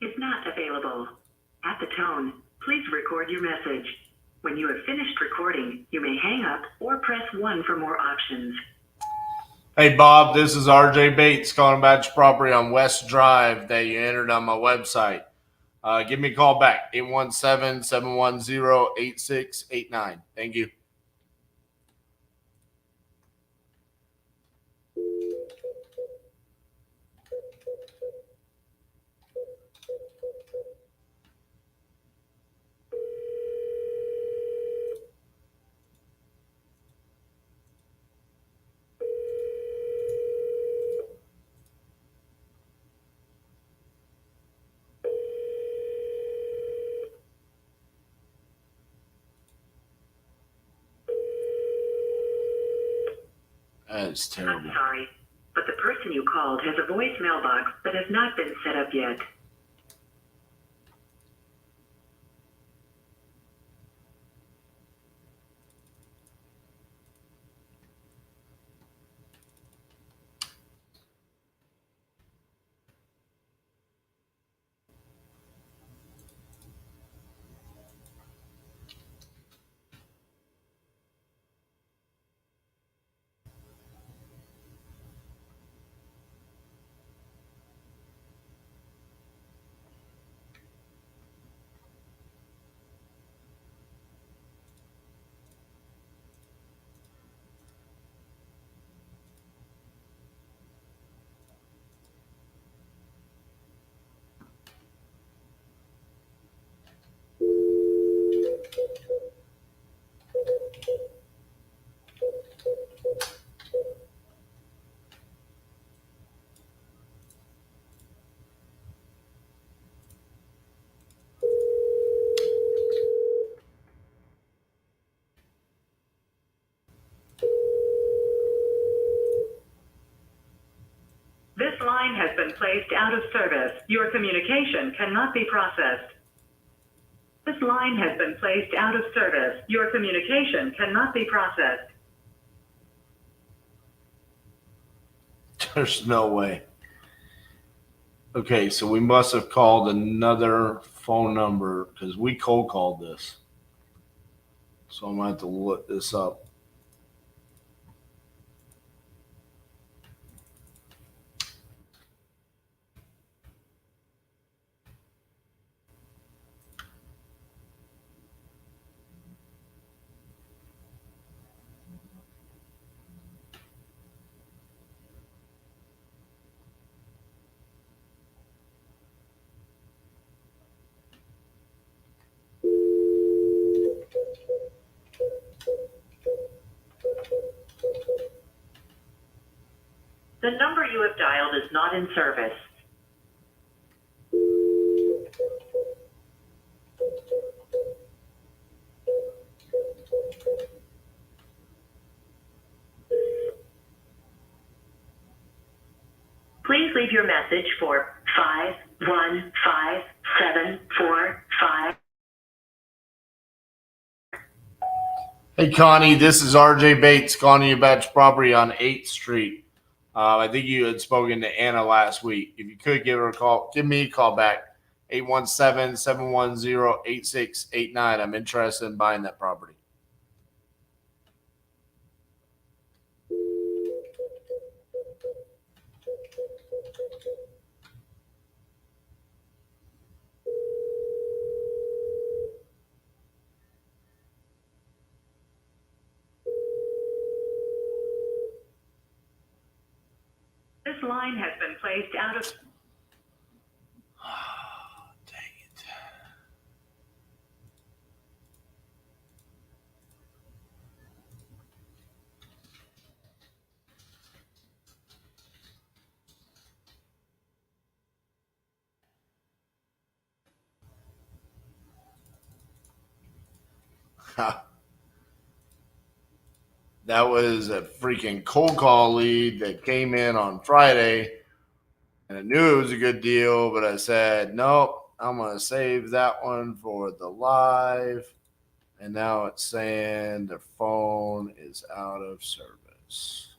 Is not available. At the tone, please record your message. When you have finished recording, you may hang up or press 1 for more options. Hey, Bob, this is RJ Bates calling about your property on West Drive that you entered on my website. Give me a call back, 817-710-8689. Thank you. That is terrible. I'm sorry, but the person you called has a voicemail box that has not been set up yet. This line has been placed out of service. Your communication cannot be processed. This line has been placed out of service. Your communication cannot be processed. There's no way. Okay, so we must have called another phone number because we cold called this. So I'm going to have to look this up. The number you have dialed is not in service. Please leave your message for 515745. Hey, Connie, this is RJ Bates calling you about your property on 8th Street. I think you had spoken to Anna last week. If you could give her a call, give me a call back, 817-710-8689. I'm interested in buying that property. This line has been placed out of... That was a freaking cold call lead that came in on Friday, and I knew it was a good deal, but I said, nope, I'm going to save that one for the live. And now it's saying the phone is out of service.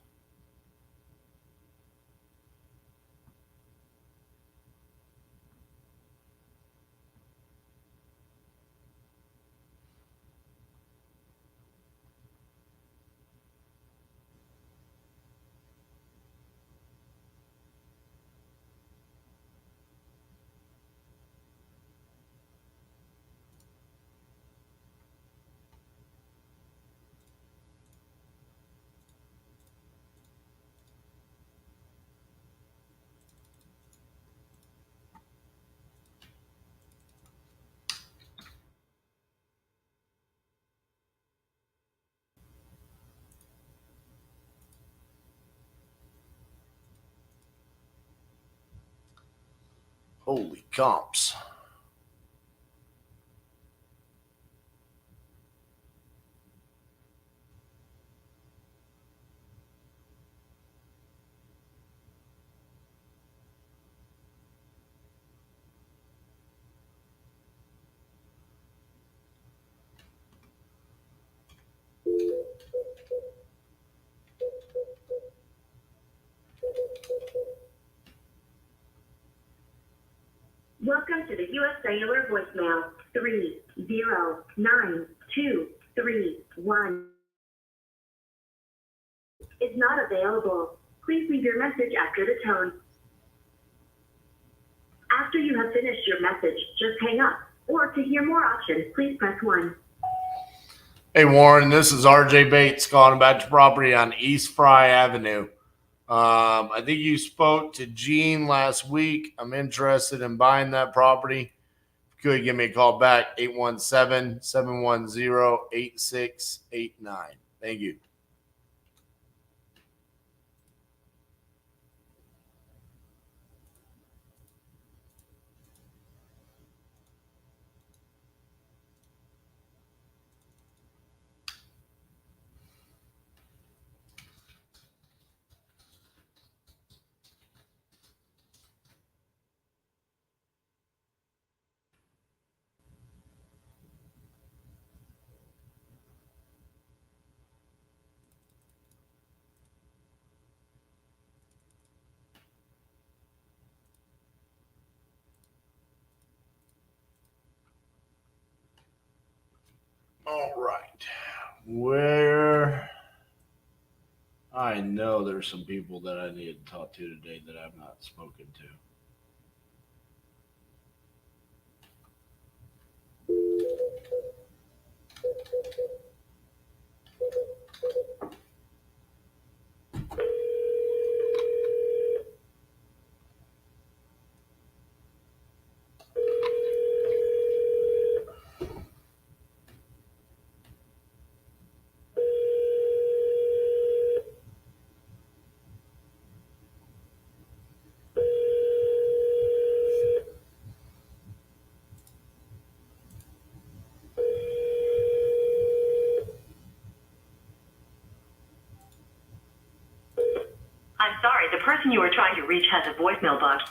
Holy comps. Welcome to the U.S. Cellular voicemail 309231 is not available. Please leave your message after the tone. After you have finished your message, just hang up. Or to hear more options, please press 1. Hey, Warren, this is RJ Bates calling about your property on East Fry Avenue. I think you spoke to Gene last week. I'm interested in buying that property. If you could give me a call back, 817-710-8689. Thank you. All right. Where I know there's some people that I need to talk to today that I've not spoken to. person you are trying to reach has a voicemail box.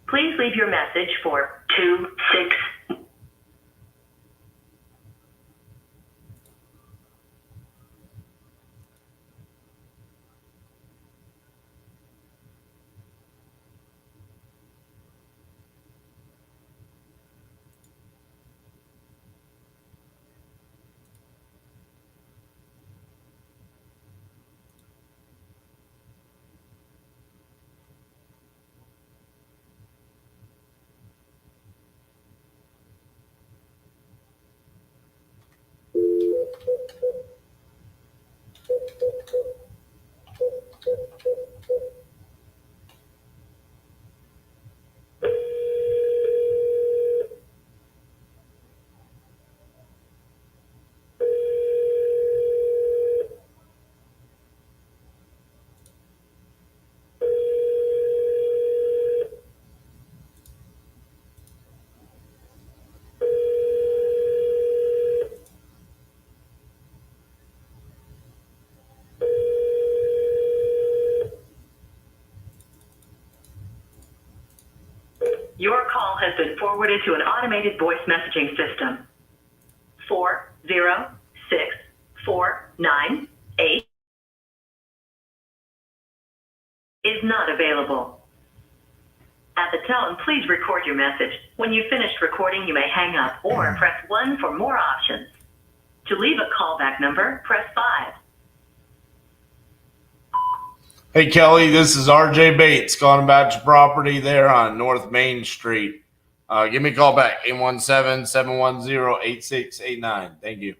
Please leave your message for 26. Your call has been forwarded to an automated voice messaging system. 406498 is not available. At the tone, please record your message. When you've finished recording, you may hang up or press 1 for more options. To leave a callback number, press 5. Hey, Kelly, this is RJ Bates calling about your property there on North Main Street. Give me a call back, 817-710-8689. Thank you.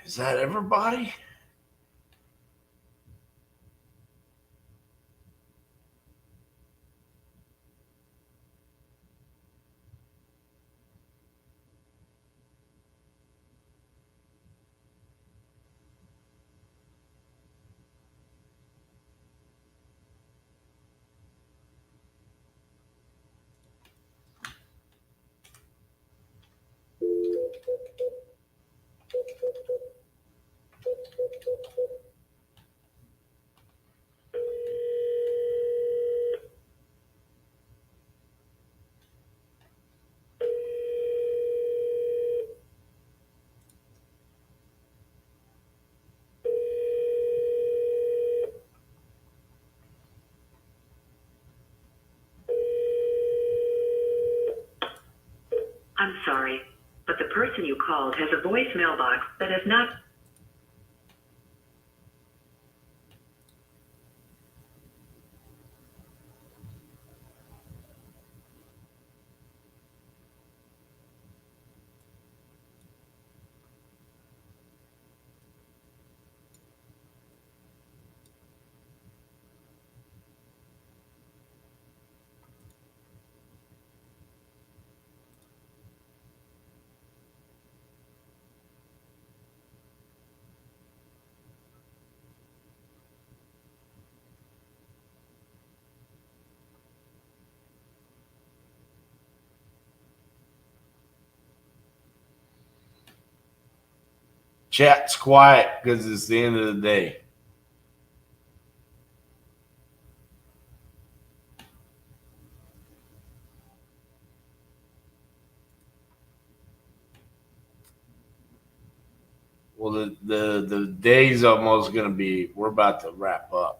Is that everybody? I'm sorry, but the person you called has a voicemail box that is not... Chat's quiet because it's the end of the day. Well, the day's almost going to be, we're about to wrap up.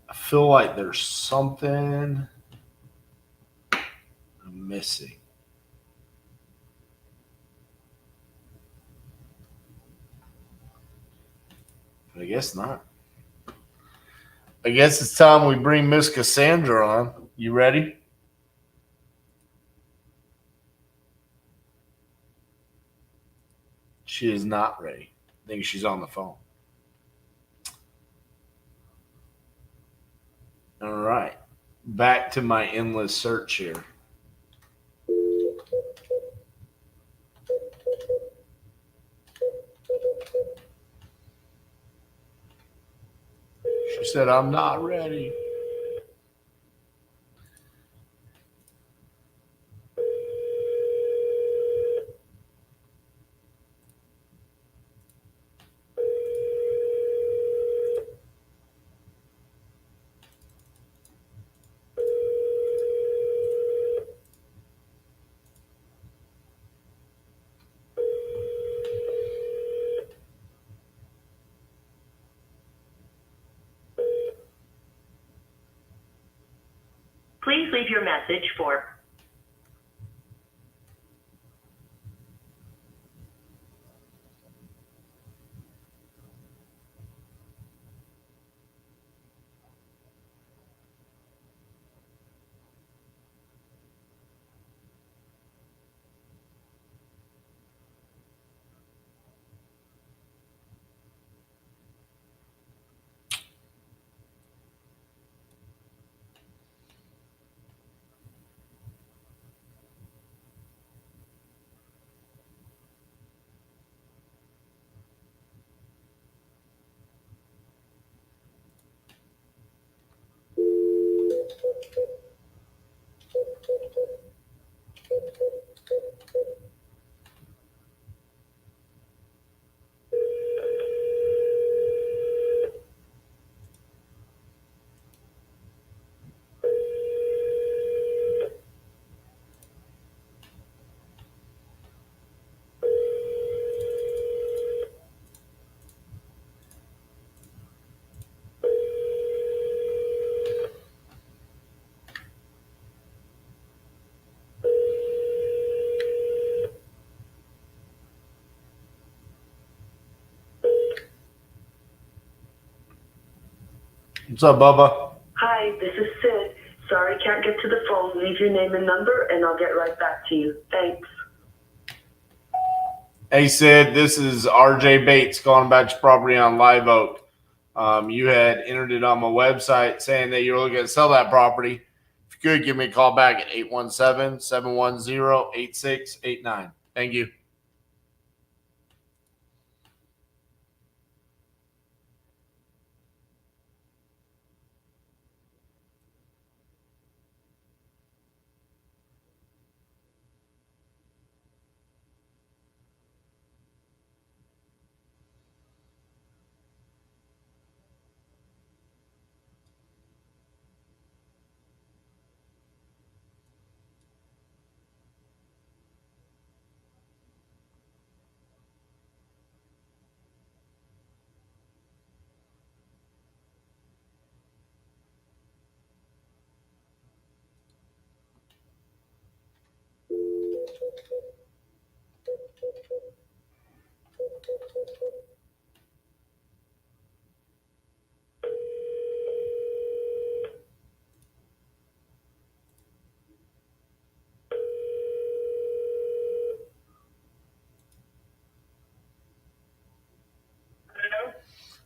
I feel like there's something I'm missing. But I guess not. I guess it's time we bring Miss Cassandra on. You ready? She is not ready. I think she's on the phone. All right. Back to my endless search here. She said, I'm not ready. Please leave your message for What's up, Bubba? Hi, this is Sid. Sorry, can't get to the phone. Leave your name and number, and I'll get right back to you. Thanks. Hey, Sid, this is RJ Bates calling about your property on Live Oak. You had entered it on my website saying that you're looking to sell that property. If you could, give me a call back at 817-710-8689. Thank you.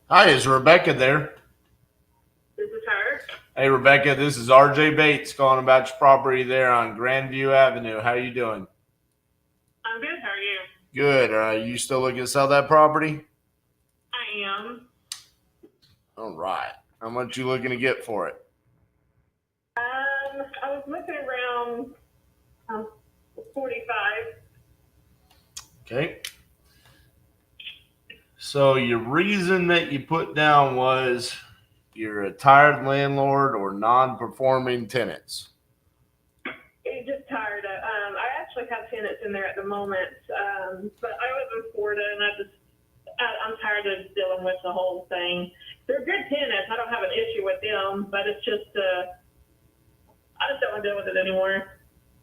Hi, is Rebecca there? This is her. Hey, Rebecca, this is RJ Bates calling about your property there on Grandview Avenue. How you doing? I'm good. How are you? Good. Are you still looking to sell that property? I am. All right. How much you looking to get for it? I was looking around 45. Okay. So your reason that you put down was you're a tired landlord or non-performing tenants. Just tired of. I actually have tenants in there at the moment, but I live in Florida, and I'm tired of dealing with the whole thing. They're good tenants. I don't have an issue with them, but it's just I just don't want to deal with it anymore.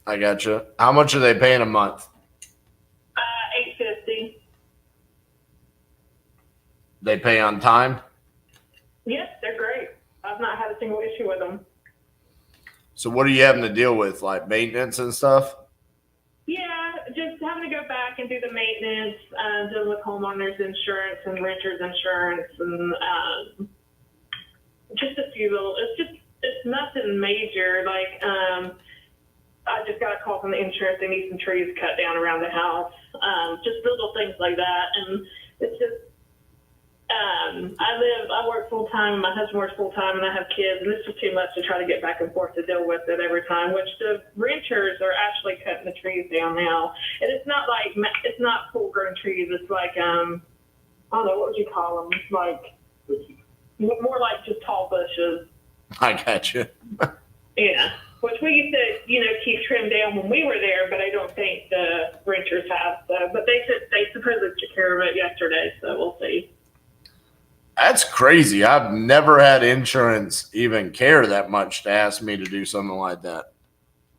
I gotcha. How much are they paying a month? $850. They pay on time? Yes, they're great. I've not had a single issue with them. So what are you having to deal with, like maintenance and stuff? Yeah, just having to go back and do the maintenance, dealing with homeowners insurance and renters insurance, and just a few little. It's nothing major. Like I just got a call from the insurance. They need some trees cut down around the house. Just little things like that, and it's just. I work full time, my husband works full time, and I have kids, and it's just too much to try to get back and forth to deal with it every time, which the renters are actually cutting the trees down now. And it's not full grown trees, it's like, I don't know, what would you call them? It's like, more like just tall bushes. I gotcha. Yeah. Which we used to, keep trimmed down when we were there, but I don't think the renters have. So, but they supposedly took care of it yesterday, so we'll see. That's crazy. I've never had insurance even care that much to ask me to do something like that.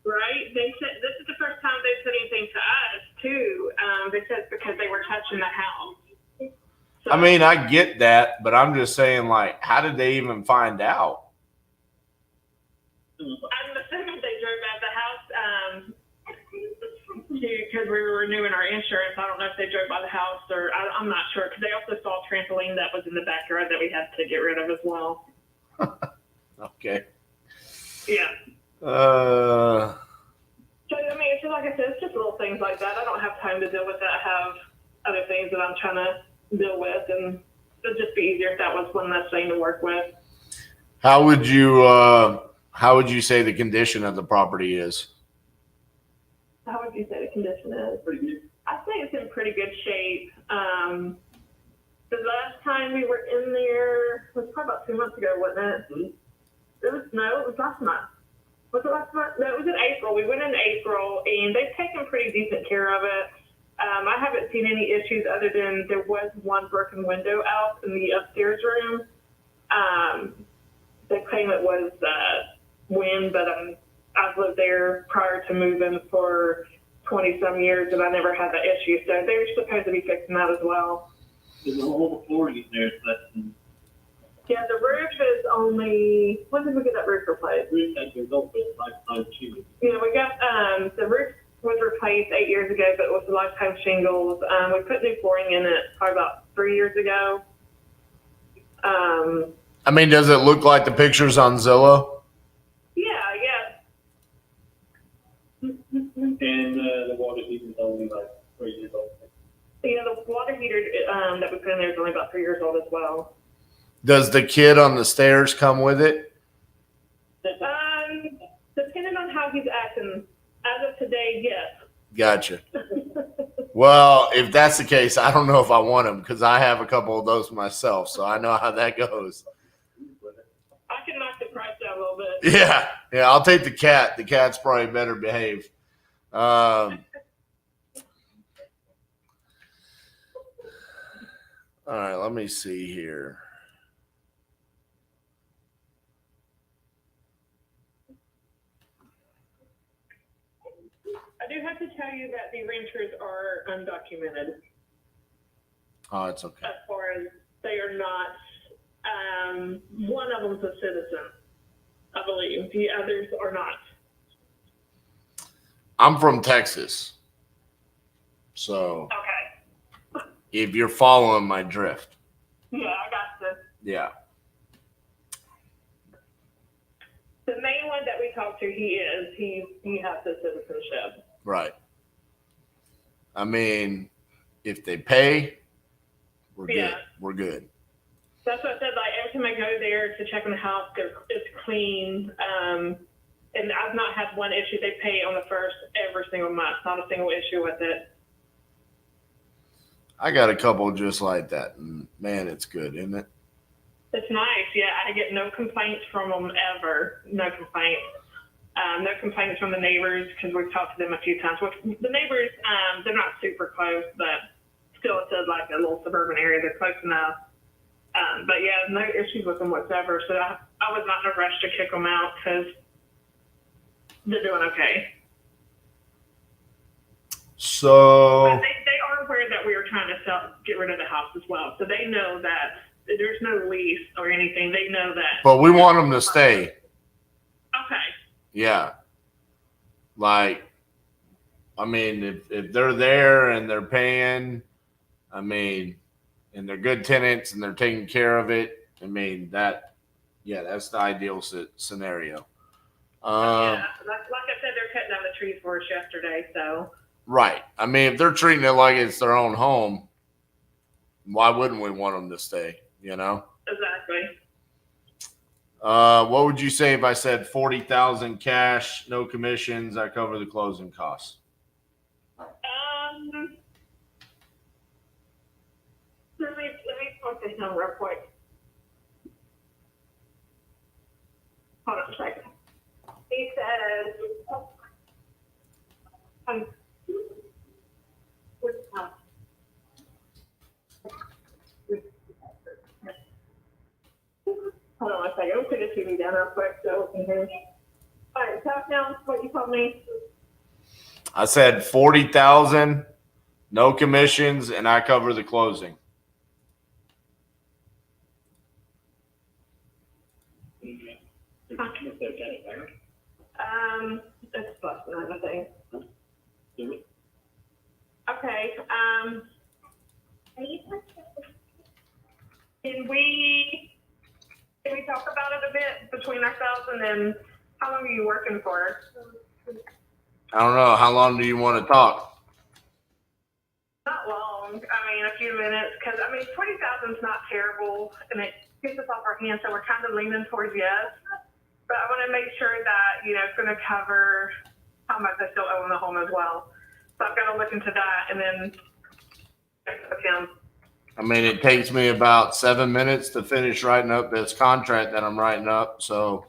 Right? They said this is the first time they said anything to us too. They said because they were touching the house. So, I mean, I get that, but I'm just saying, like, how did they even find out? I'm assuming they drove out the house because we were renewing our insurance. I don't know if they drove by the house or I'm not sure, because they also saw a trampoline that was in the backyard that we had to get rid of as well. Okay. Yeah. Uh, So, I mean, it's just, like I said, it's just little things like that. I don't have time to deal with that. I have other things that I'm trying to deal with, and it'd just be easier if that was one less thing to work with. how would you say the condition of the property is? How would you say the condition is? I think it's in pretty good shape. The last time we were in there was probably about 2 months ago, wasn't it? It was last month. Was it last month? No, it was in April. We went in April, and they've taken pretty decent care of it. I haven't seen any issues other than there was one broken window out in the upstairs room. They claim it was wind, but I've lived there prior to moving for 20-some years, and I never had that issue. So they're supposed to be fixing that as well. There's all the flooring in there is less than. Yeah, the roof is only. When did we get that roof replaced? Roof that goes over is lifetime shingles. Yeah, we got the roof was replaced 8 years ago, but it was lifetime shingles. We put new flooring in it probably about 3 years ago. I mean, does it look like the pictures on Zillow? Yeah. And the water heater is only like 3 years old. Yeah, the water heater that we put in there is only about 3 years old as well. Does the kid on the stairs come with it? Depending on how he's acting, as of today, yes. Gotcha. Well, if that's the case, I don't know if I want him because I have a couple of those myself, so I know how that goes. I can knock the price down a little bit. Yeah, I'll take the cat. The cat's probably better behaved. All right, let me see here. I do have to tell you that the renters are undocumented. Oh, it's okay. As far as they are not, one of them is a citizen, I believe. The others are not. I'm from Texas. So Okay. if you're following my drift. Yeah, I got this. Yeah. The main one that we talked to, he has the citizenship. Right. I mean, if they pay, we're good. We're good. That's what I said. Like every time I go there to check on the house, it's clean. And I've not had one issue. They pay on the first every single month. Not a single issue with it. I got a couple just like that, and man, it's good, isn't it? It's nice. Yeah, I get no complaints from them ever. No complaints. No complaints from the neighbors because we've talked to them a few times. The neighbors, they're not super close, but still it's like a little suburban area. They're close enough. But yeah, no issues with them whatsoever. So I was not in a rush to kick them out because they're doing okay. So But they are aware that we were trying to get rid of the house as well. So they know that there's no lease or anything. They know that. but we want them to stay. Okay. Yeah. Like, I mean, if they're there and they're paying, I mean, and they're good tenants and they're taking care of it, I mean, that's the ideal scenario. Yeah, like I said, they're cutting down the trees for us yesterday, so. Right. I mean, if they're treating it like it's their own home, why wouldn't we want them to stay, you know? Exactly. What would you say if I said 40,000 cash, no commissions, I cover the closing costs? Let me talk to him real quick. Hold on a second. He said, hold on a second. Let me put the TV down real quick so we can hear. All right, talk now. What you told me? I said 40,000, no commissions, and I cover the closing. It's busting, I think. Okay, can we talk about it a bit between ourselves, and then how long are you working for? I don't know. How long do you want to talk? Not long. I mean, a few minutes, because, I mean, 20,000 is not terrible, and it gets us off our hands, so we're kind of leaning towards yes. But I want to make sure that, it's going to cover how much I still owe in the home as well. So I've got to look into that and then check with him. I mean, it takes me about 7 minutes to finish writing up this contract that I'm writing up. So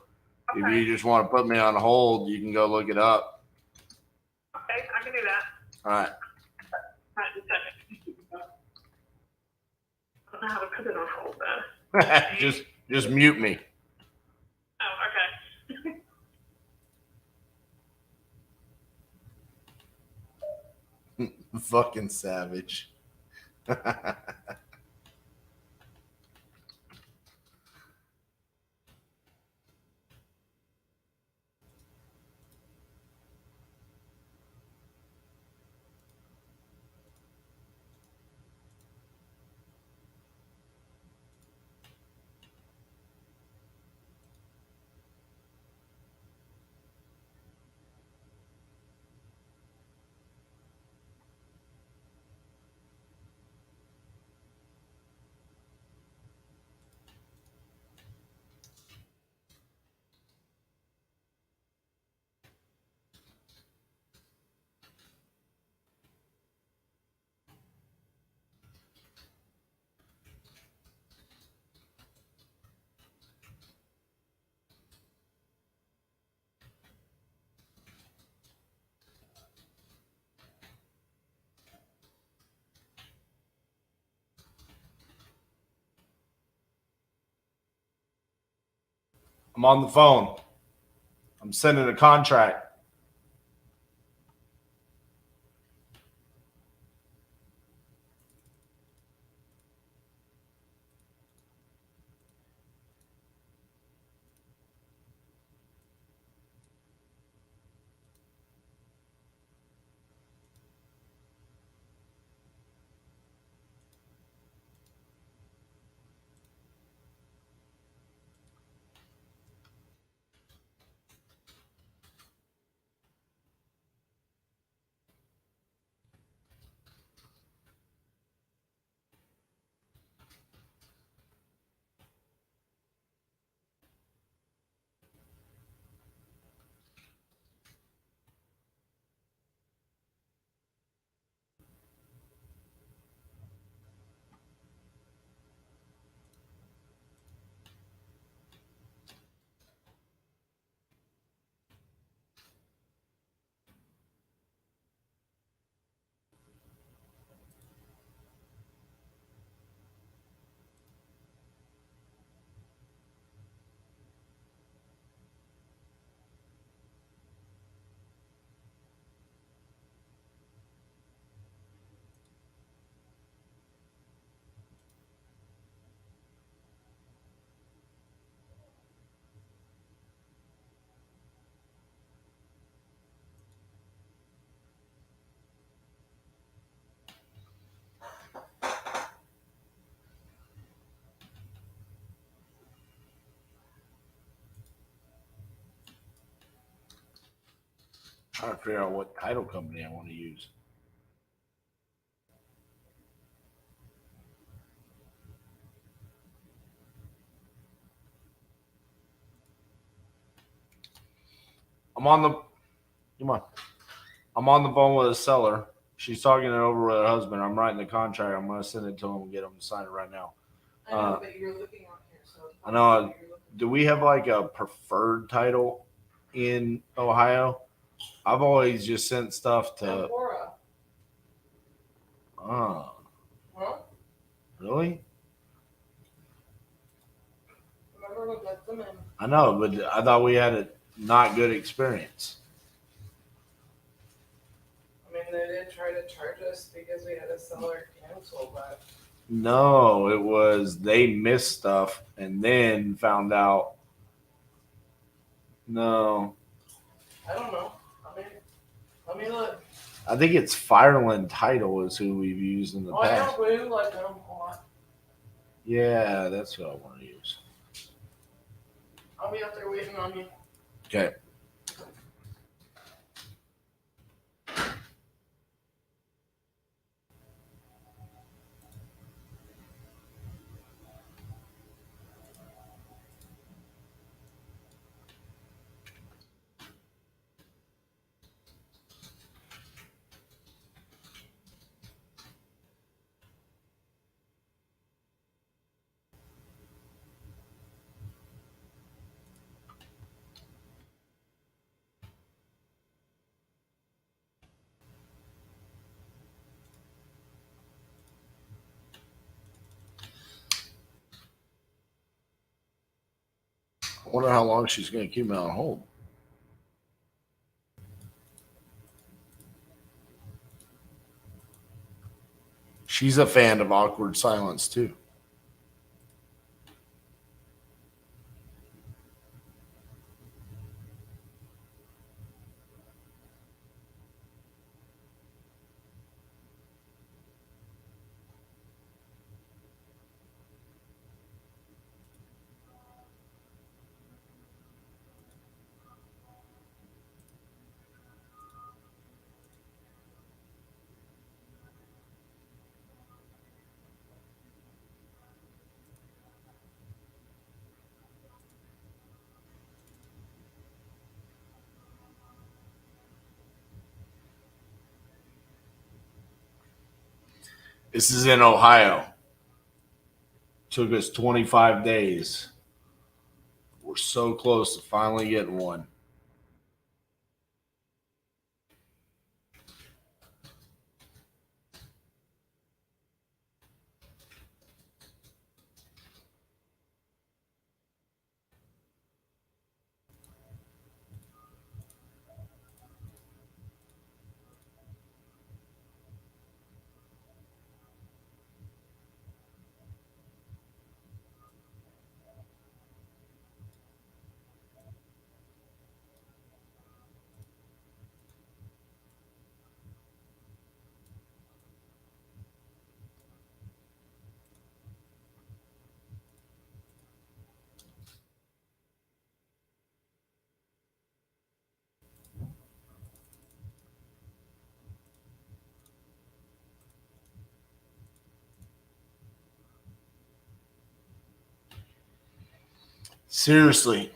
if you just want to put me on hold, you can go look it up. Okay, I can do that. All right. All right, just a second. I don't know how to put it on hold, though. just mute me. Oh, okay. Fucking savage. I'm on the phone. I'm sending a contract. trying to figure out what title company I want to use. I'm on the phone with a seller. She's talking it over with her husband. I'm writing the contract. I'm going to send it to him and get him to sign it right now. I know, but you're looking on here, so. I know. Do we have like a preferred title in Ohio? I've always just sent stuff to. Aurora. Oh, Huh? really? Remember we got them in. I know, but I thought we had a not good experience. I mean, they did try to charge us because we had a seller cancel, but. No, it was they missed stuff and then found out. No, I don't know. I mean, let me look. I think it's Fireland Title is who we've used in the Oh, I past. know, we like them a lot. Yeah, that's what I want to use. I'll be out there waiting on you. Okay. I wonder how long she's going to keep me on hold. She's a fan of awkward silence too. This is in Ohio. Took us 25 days. We're so close to finally getting one. Seriously.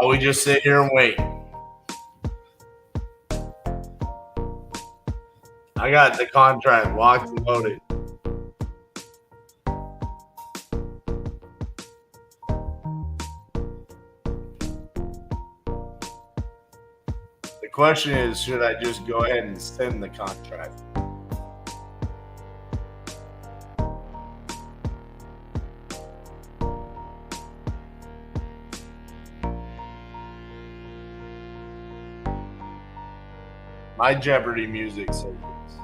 Oh, we just sit here and wait. I got the contract locked and loaded. The question is, should I just go ahead and send the contract? My Jeopardy music says yes.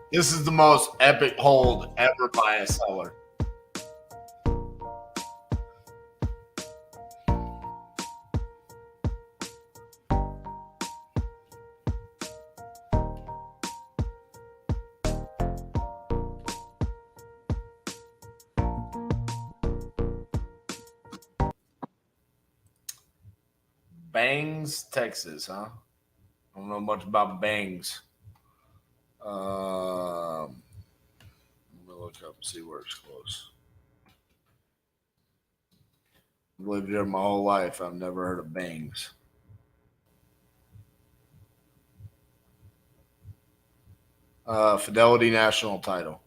This is the most epic hold ever by a seller. Bangs, Texas, huh? I don't know much about Bangs. Let me look up and see where it's close. I've lived here my whole life. I've never heard of Bangs. Fidelity National Title.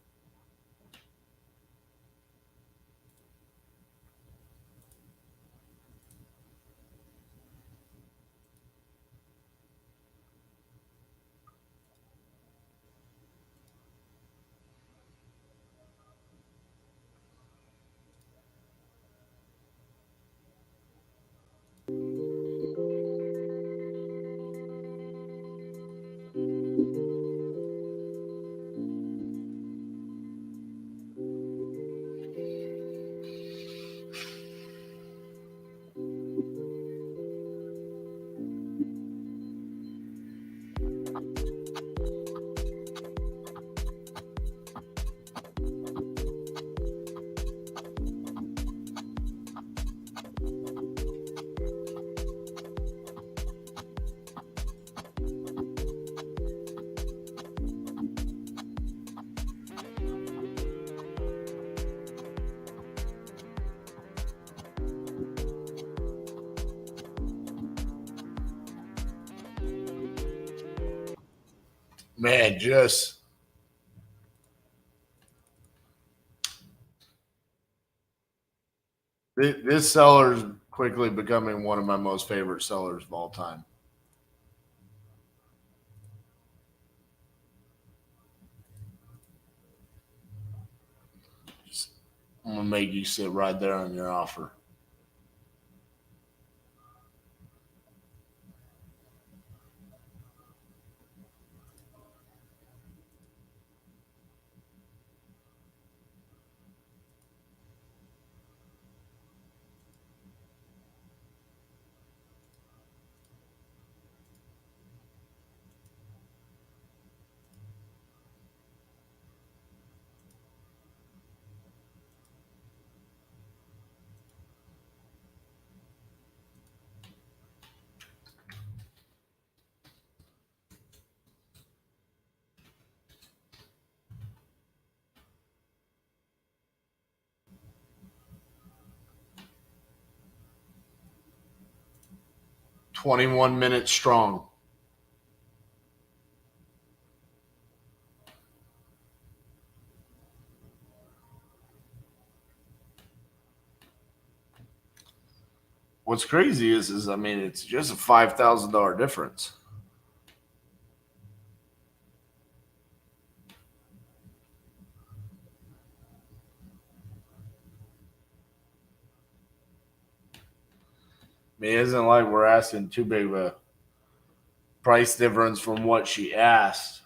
Man, just this seller is quickly becoming one of my most favorite sellers of all time. I'm gonna make you sit right there on your offer. "21 minutes strong." What's crazy is I mean, it's just a $5,000 difference. I mean, it isn't like we're asking too big of a price difference from what she asked.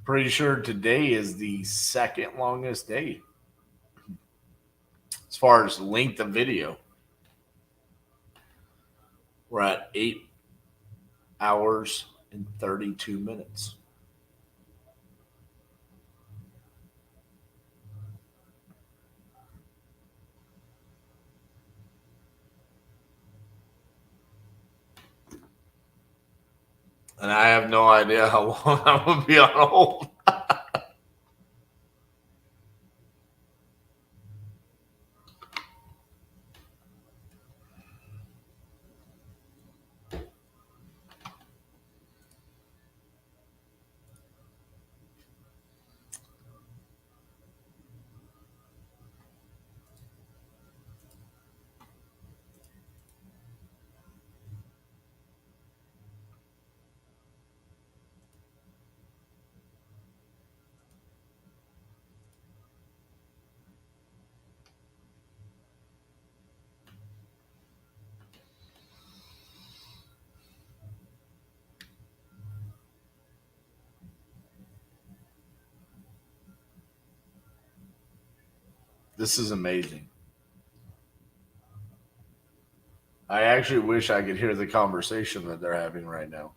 Pretty sure today is the second longest day as far as length of video. We're at 8 hours and 32 minutes. And I have no idea how long I'm going to be on hold. This is amazing. I actually wish I could hear the conversation that they're having right now.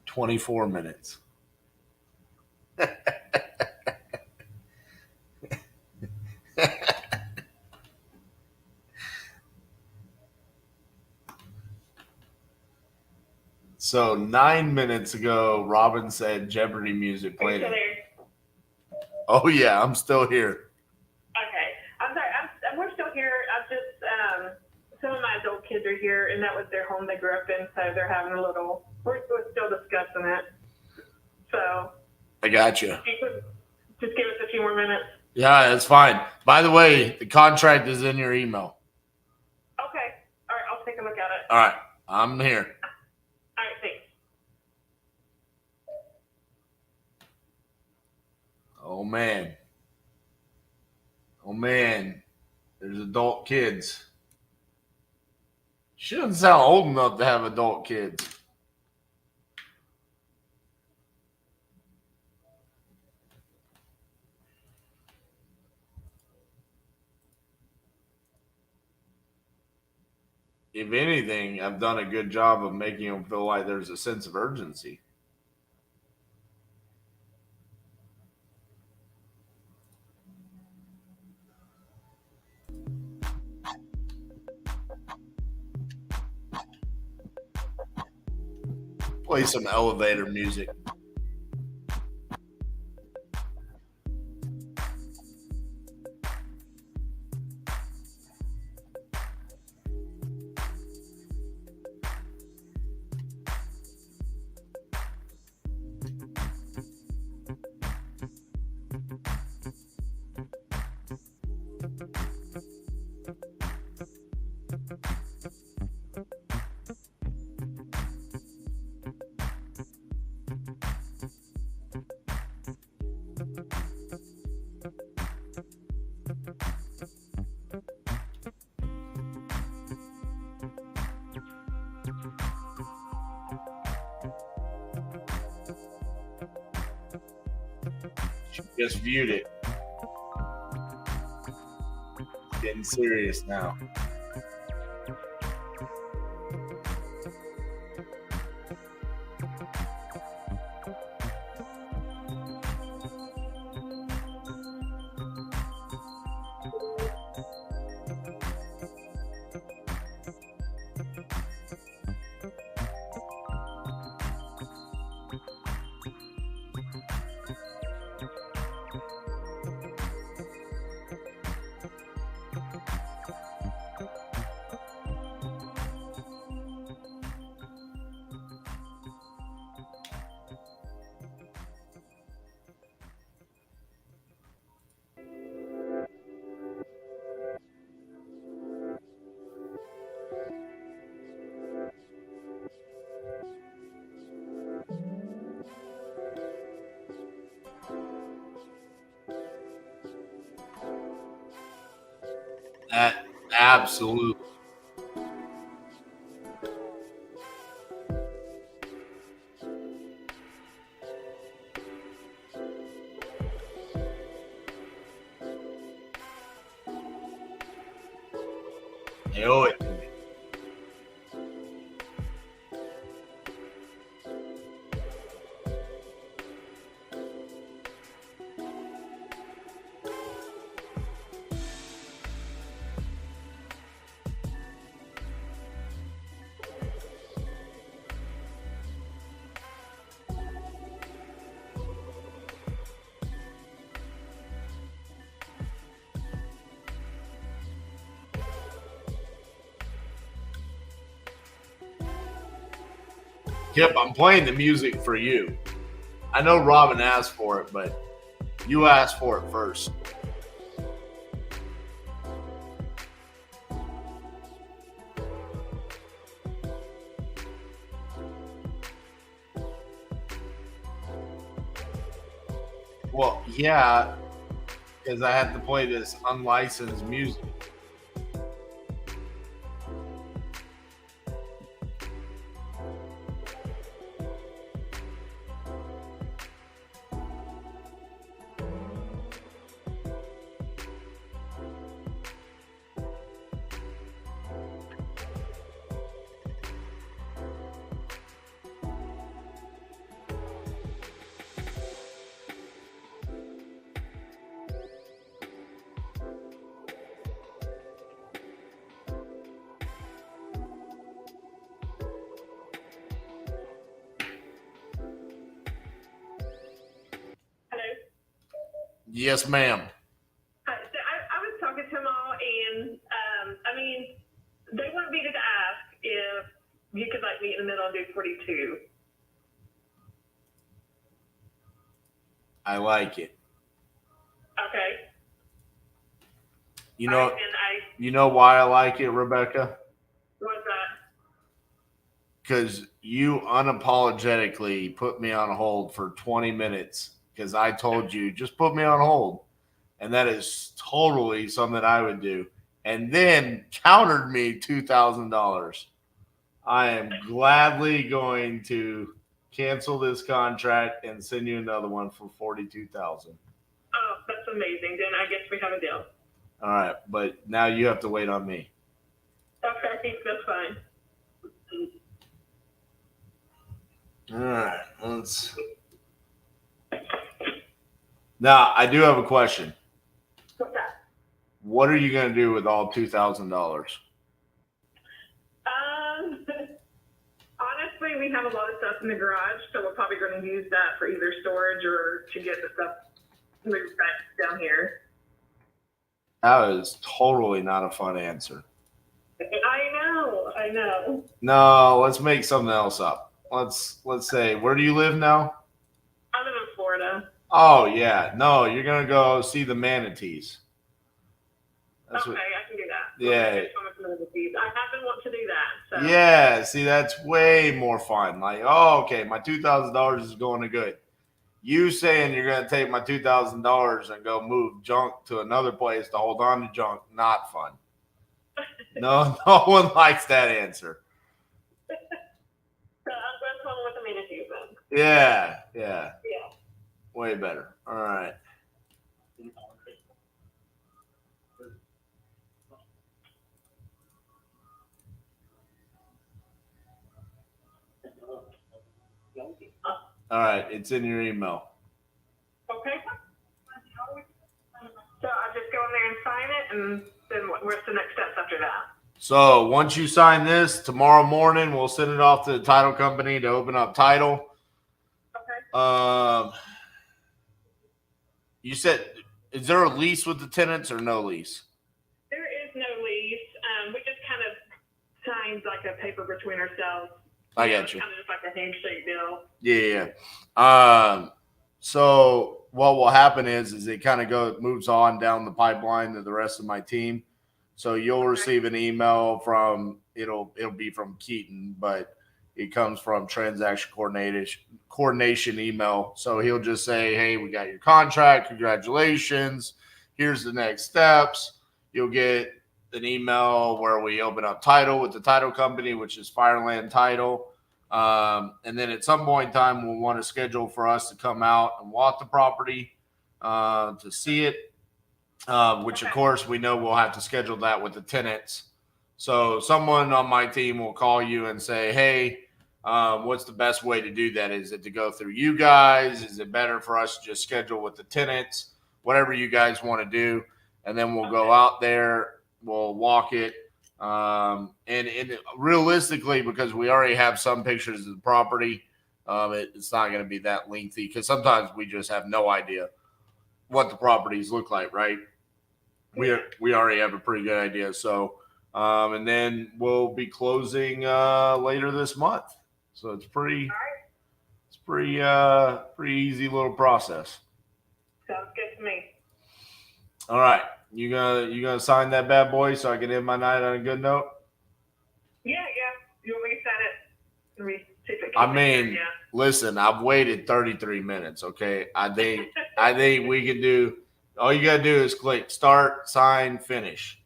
"24 minutes." So 9 minutes ago, Robin said Jeopardy music played. Oh yeah, I'm still here. Okay. I'm sorry. We're still here. I'm just, some of my adult kids are here, and that was their home they grew up in, so they're having a little, we're still discussing it. So. I got you. If you could just give us a few more minutes. Yeah, that's fine. By the way, the contract is in your email. Okay. All right. I'll take a look at it. All right, I'm here. All right. Thanks. Oh man. Oh man. There's adult kids. She doesn't sound old enough to have adult kids. If anything, I've done a good job of making them feel like there's a sense of urgency. Play some elevator music. Just viewed it. Getting serious now. Absolutely. They owe it to me. Kip, I'm playing the music for you. I know Robin asked for it, but you asked for it first. Well, yeah, because I have to play this unlicensed music. Yes, ma'am. So I was talking to them all, and I mean, they wanted me to ask if you could like meet in the middle and do 42. I like it. Okay. You know why I like it, Rebecca? What's that? Because you unapologetically put me on hold for 20 minutes because I told you, just put me on hold. And that is totally something I would do. And then countered me $2,000. I am gladly going to cancel this contract and send you another one for $42,000. Oh, that's amazing. Then I guess we have a deal. All right, but now you have to wait on me. Okay, I think that's fine. All right, let's. Now I do have a question. What's that? What are you going to do with all $2,000? Honestly, we have a lot of stuff in the garage, so we're probably going to use that for either storage or to get the stuff moved back down here. That is totally not a fun answer. I know. No, let's make something else up. Let's say, where do you live now? I live in Florida. Oh yeah, no, you're gonna go see the manatees. That's okay, I can do that. Yeah. I have been wanting to do that. So. Yeah, see, that's way more fun. Like, oh, okay, my $2,000 is going to good. You saying you're going to take my $2,000 and go move junk to another place to hold on to junk, not fun. No one likes that answer. So I'm going to call with the manatees then. Yeah. Way better. All right. All right, it's in your email. Okay. So I just go in there and sign it, and then what's the next steps after that? So once you sign this, tomorrow morning we'll send it off to the title company to open up title. Okay. You said, is there a lease with the tenants or no lease? There is no lease. We just kind of signed like a paper between ourselves. I got you. Kind of just like a handshake deal. Yeah. So what will happen is it kind of moves on down the pipeline to the rest of my team. So you'll receive an email from it'll be from Keaton, but it comes from transaction coordination email. So he'll just say, "Hey, we got your contract. Congratulations. Here's the next steps." You'll get an email where we open up title with the title company, which is Fireland Title. And then at some point in time, we'll want to schedule for us to come out and walk the property to see it, which of course we know we'll have to schedule that with the tenants. So someone on my team will call you and say, "Hey, what's the best way to do that? Is it to go through you guys? Is it better for us to just schedule with the tenants? Whatever you guys want to do." And then we'll go out there, we'll walk it. And realistically, because we already have some pictures of the property, it's not going to be that lengthy because sometimes we just have no idea what the properties look like, right? We already have a pretty good idea. So, and then we'll be closing later this month. So it's pretty easy little process. Sounds good to me. All right. You gonna sign that bad boy so I can end my night on a good note? Yeah. You want me to sign it? Let me see if it I can mean, yeah. listen, I've waited 33 minutes. Okay. I think we can do, all you gotta do is click start, sign, finish.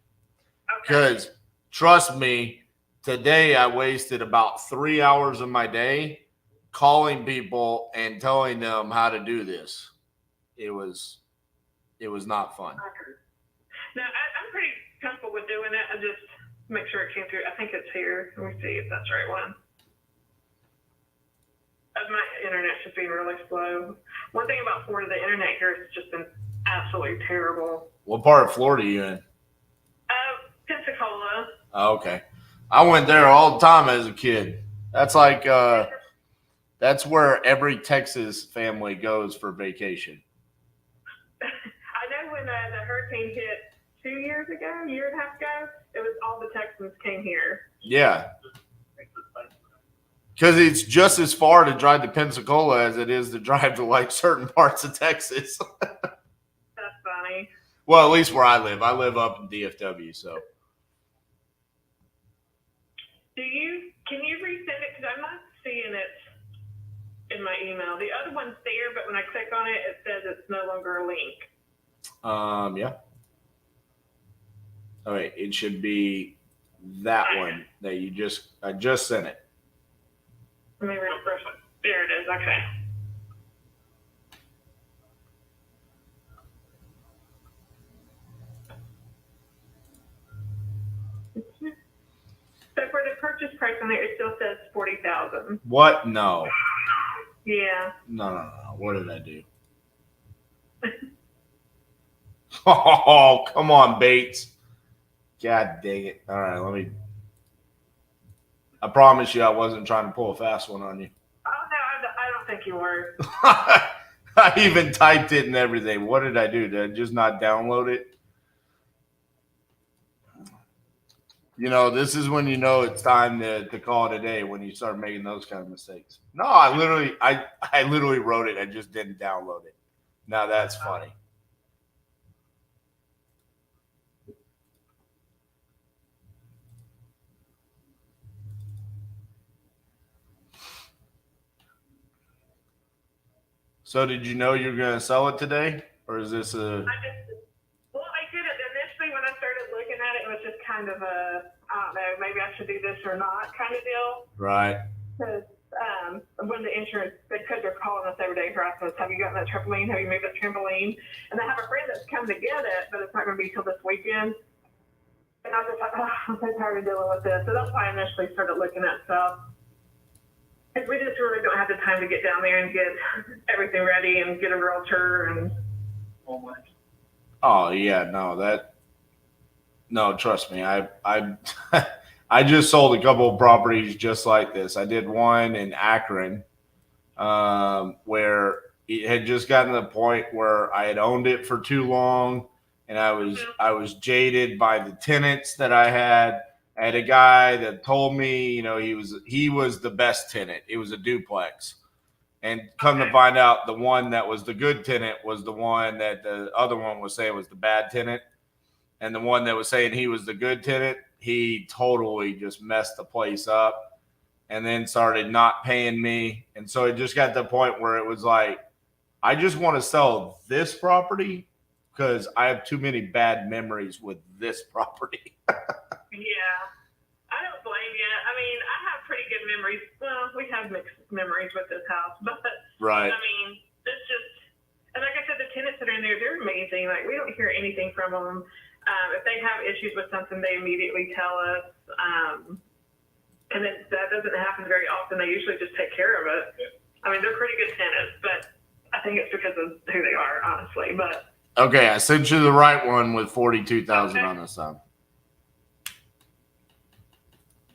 Because trust me, today I wasted about 3 hours of my day calling people and telling them how to do this. It was not fun. No, I'm pretty comfortable with doing it. I just make sure it came through. I think it's here. Let me see if that's the right one. My internet's just being really slow. One thing about Florida, the internet here has just been absolutely terrible. What part of Florida are you in? Pensacola. Oh, okay. I went there all the time as a kid. That's like that's where every Texas family goes for vacation. I know when the hurricane hit 2 years ago, a year and a half ago, it was all the Texans came here. Yeah. Because it's just as far to drive to Pensacola as it is to drive to like certain parts of Texas. That's funny. Well, at least where I live. I live up in DFW, so. Can you resend it? Because I'm not seeing it in my email. The other one's there, but when I click on it, it says it's no longer a link. Yeah. All right, it should be that one that I just sent it. Let me refresh it. There it is. Okay. So for the purchase price on there, it still says $40,000. What? No. Yeah. No. What did I do? Oh, come on, Bates. God dang it. All right, I promise you I wasn't trying to pull a fast one on you. Oh, no, I don't think you were. I even typed it and everything. What did I do? Did I just not download it? You know, this is when you know it's time to call it a day, when you start making those kind of mistakes. No, I literally wrote it. I just didn't download it. Now that's funny. So did you know you're going to sell it today? Or is this a... Well, I did it initially when I started looking at it. It was just kind of a, I don't know, maybe I should do this or not kind of deal. Right. Because when the insurance, because they're calling us every day harassing us, have you gotten that trampoline? Have you moved that trampoline? And I have a friend that's coming to get it, but it's not going to be till this weekend. And I was just like, oh, I'm so tired of dealing with this. So that's why I initially started looking at stuff. Because we just really don't have the time to get down there and get everything ready and get a realtor and all that. Oh yeah, no, trust me. I I just sold a couple of properties just like this. I did one in Akron, where it had just gotten to the point where I had owned it for too long, and I was jaded by the tenants that I had. I had a guy that told me, you know, he was the best tenant. It was a duplex. And come to find out, the one that was the good tenant was the one that the other one was saying was the bad tenant. And the one that was saying he was the good tenant, he totally just messed the place up and then started not paying me. And so it just got to the point where it was like, I just want to sell this property because I have too many bad memories with this property. Yeah, I don't blame you. I mean, I have pretty good memories. Well, we have mixed memories with this house, but right. I mean, it's just, and like I said, the tenants that are in there, they're amazing. Like, we don't hear anything from them. If they have issues with something, they immediately tell us. And that doesn't happen very often. They usually just take care of it. I mean, they're pretty good tenants, but I think it's because of who they are, honestly. But okay, I sent you the right one with 42,000 on this side.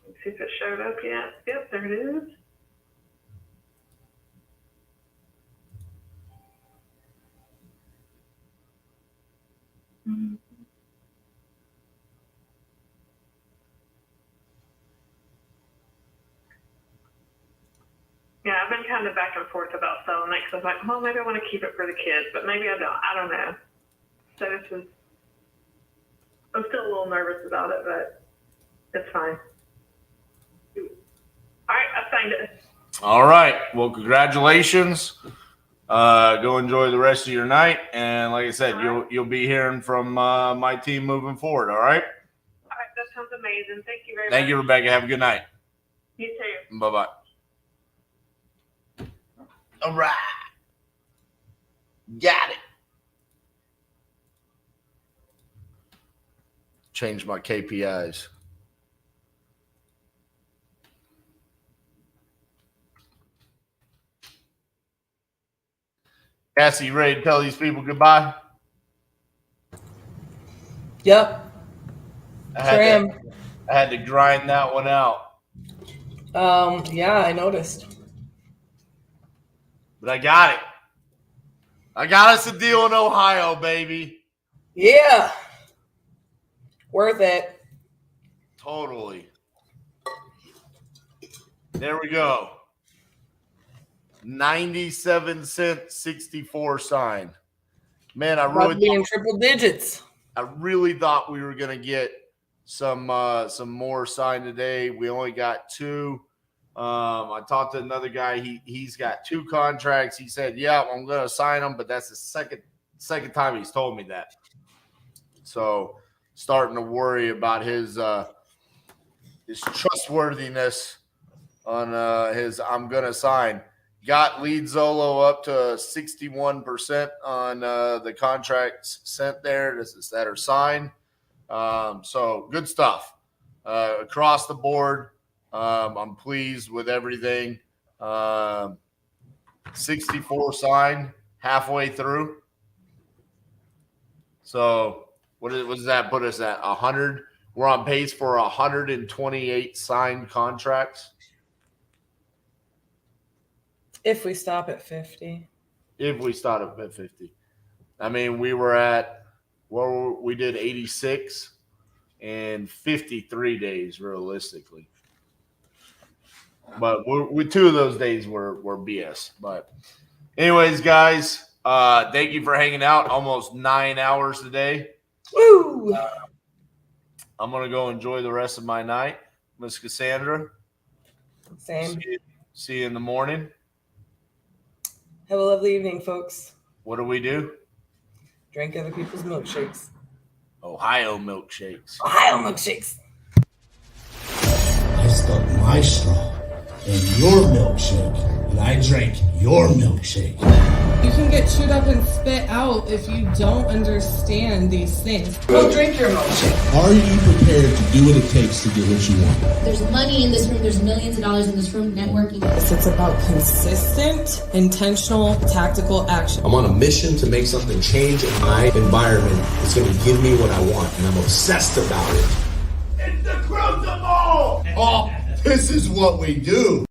Let's see if it showed up yet. Yep, there it is. Mm-hmm. I've been kind of back and forth about selling it because I was like, well, maybe I want to keep it for the kids, but maybe I don't. I don't know. So I'm still a little nervous about it, but it's fine. All right, I signed it. All right. Well, congratulations. Go enjoy the rest of your night, and like I said, you'll be hearing from my team moving forward. All right. All right, that sounds amazing. Thank you very much. Thank you, Rebecca. Have a good night. You too. Bye-bye. All right. Got it. Change my KPIs. Cassie, you ready to tell these people goodbye? Yep. I had to grind that one out. Yeah, I noticed. But I got it. I got us a deal in Ohio, baby. Yeah. Worth it. Totally. There we go. 97 cent 64 sign. Man, I really Probably in triple digits. I really thought we were gonna get some more signed today. We only got 2. I talked to another guy. He's got 2 contracts. He said, "Yeah, I'm gonna sign them," but that's the second time he's told me that. So starting to worry about his trustworthiness on his I'm gonna sign. Got lead Zolo up to 61% on the contracts sent there that are signed. So good stuff across the board. I'm pleased with everything. 64 signed halfway through. So what does that put us at? 100. We're on pace for 128 signed contracts. If we stop at 50. If we start at 50. I mean, we were at, well, we did 86 in 53 days realistically. But with 2 of those days were BS. But anyways, guys, thank you for hanging out. Almost 9 hours today. Woo! I'm going to go enjoy the rest of my night. Miss Cassandra. Same. See you in the morning. Have a lovely evening, folks. What do we do? Drink other people's milkshakes. Ohio milkshakes. Ohio milkshakes. I stuck my straw in your milkshake, and I drank your milkshake. You can get chewed up and spit out if you don't understand these things. Go drink your milkshake. Are you prepared to do what it takes to get what you want? There's money in this room. There's millions of dollars in this room. Networking. It's about consistent, intentional, tactical action. I'm on a mission to make something change in my environment that's going to give me what I want, and I'm obsessed about it. It's the Crucible! Oh, this is what we do.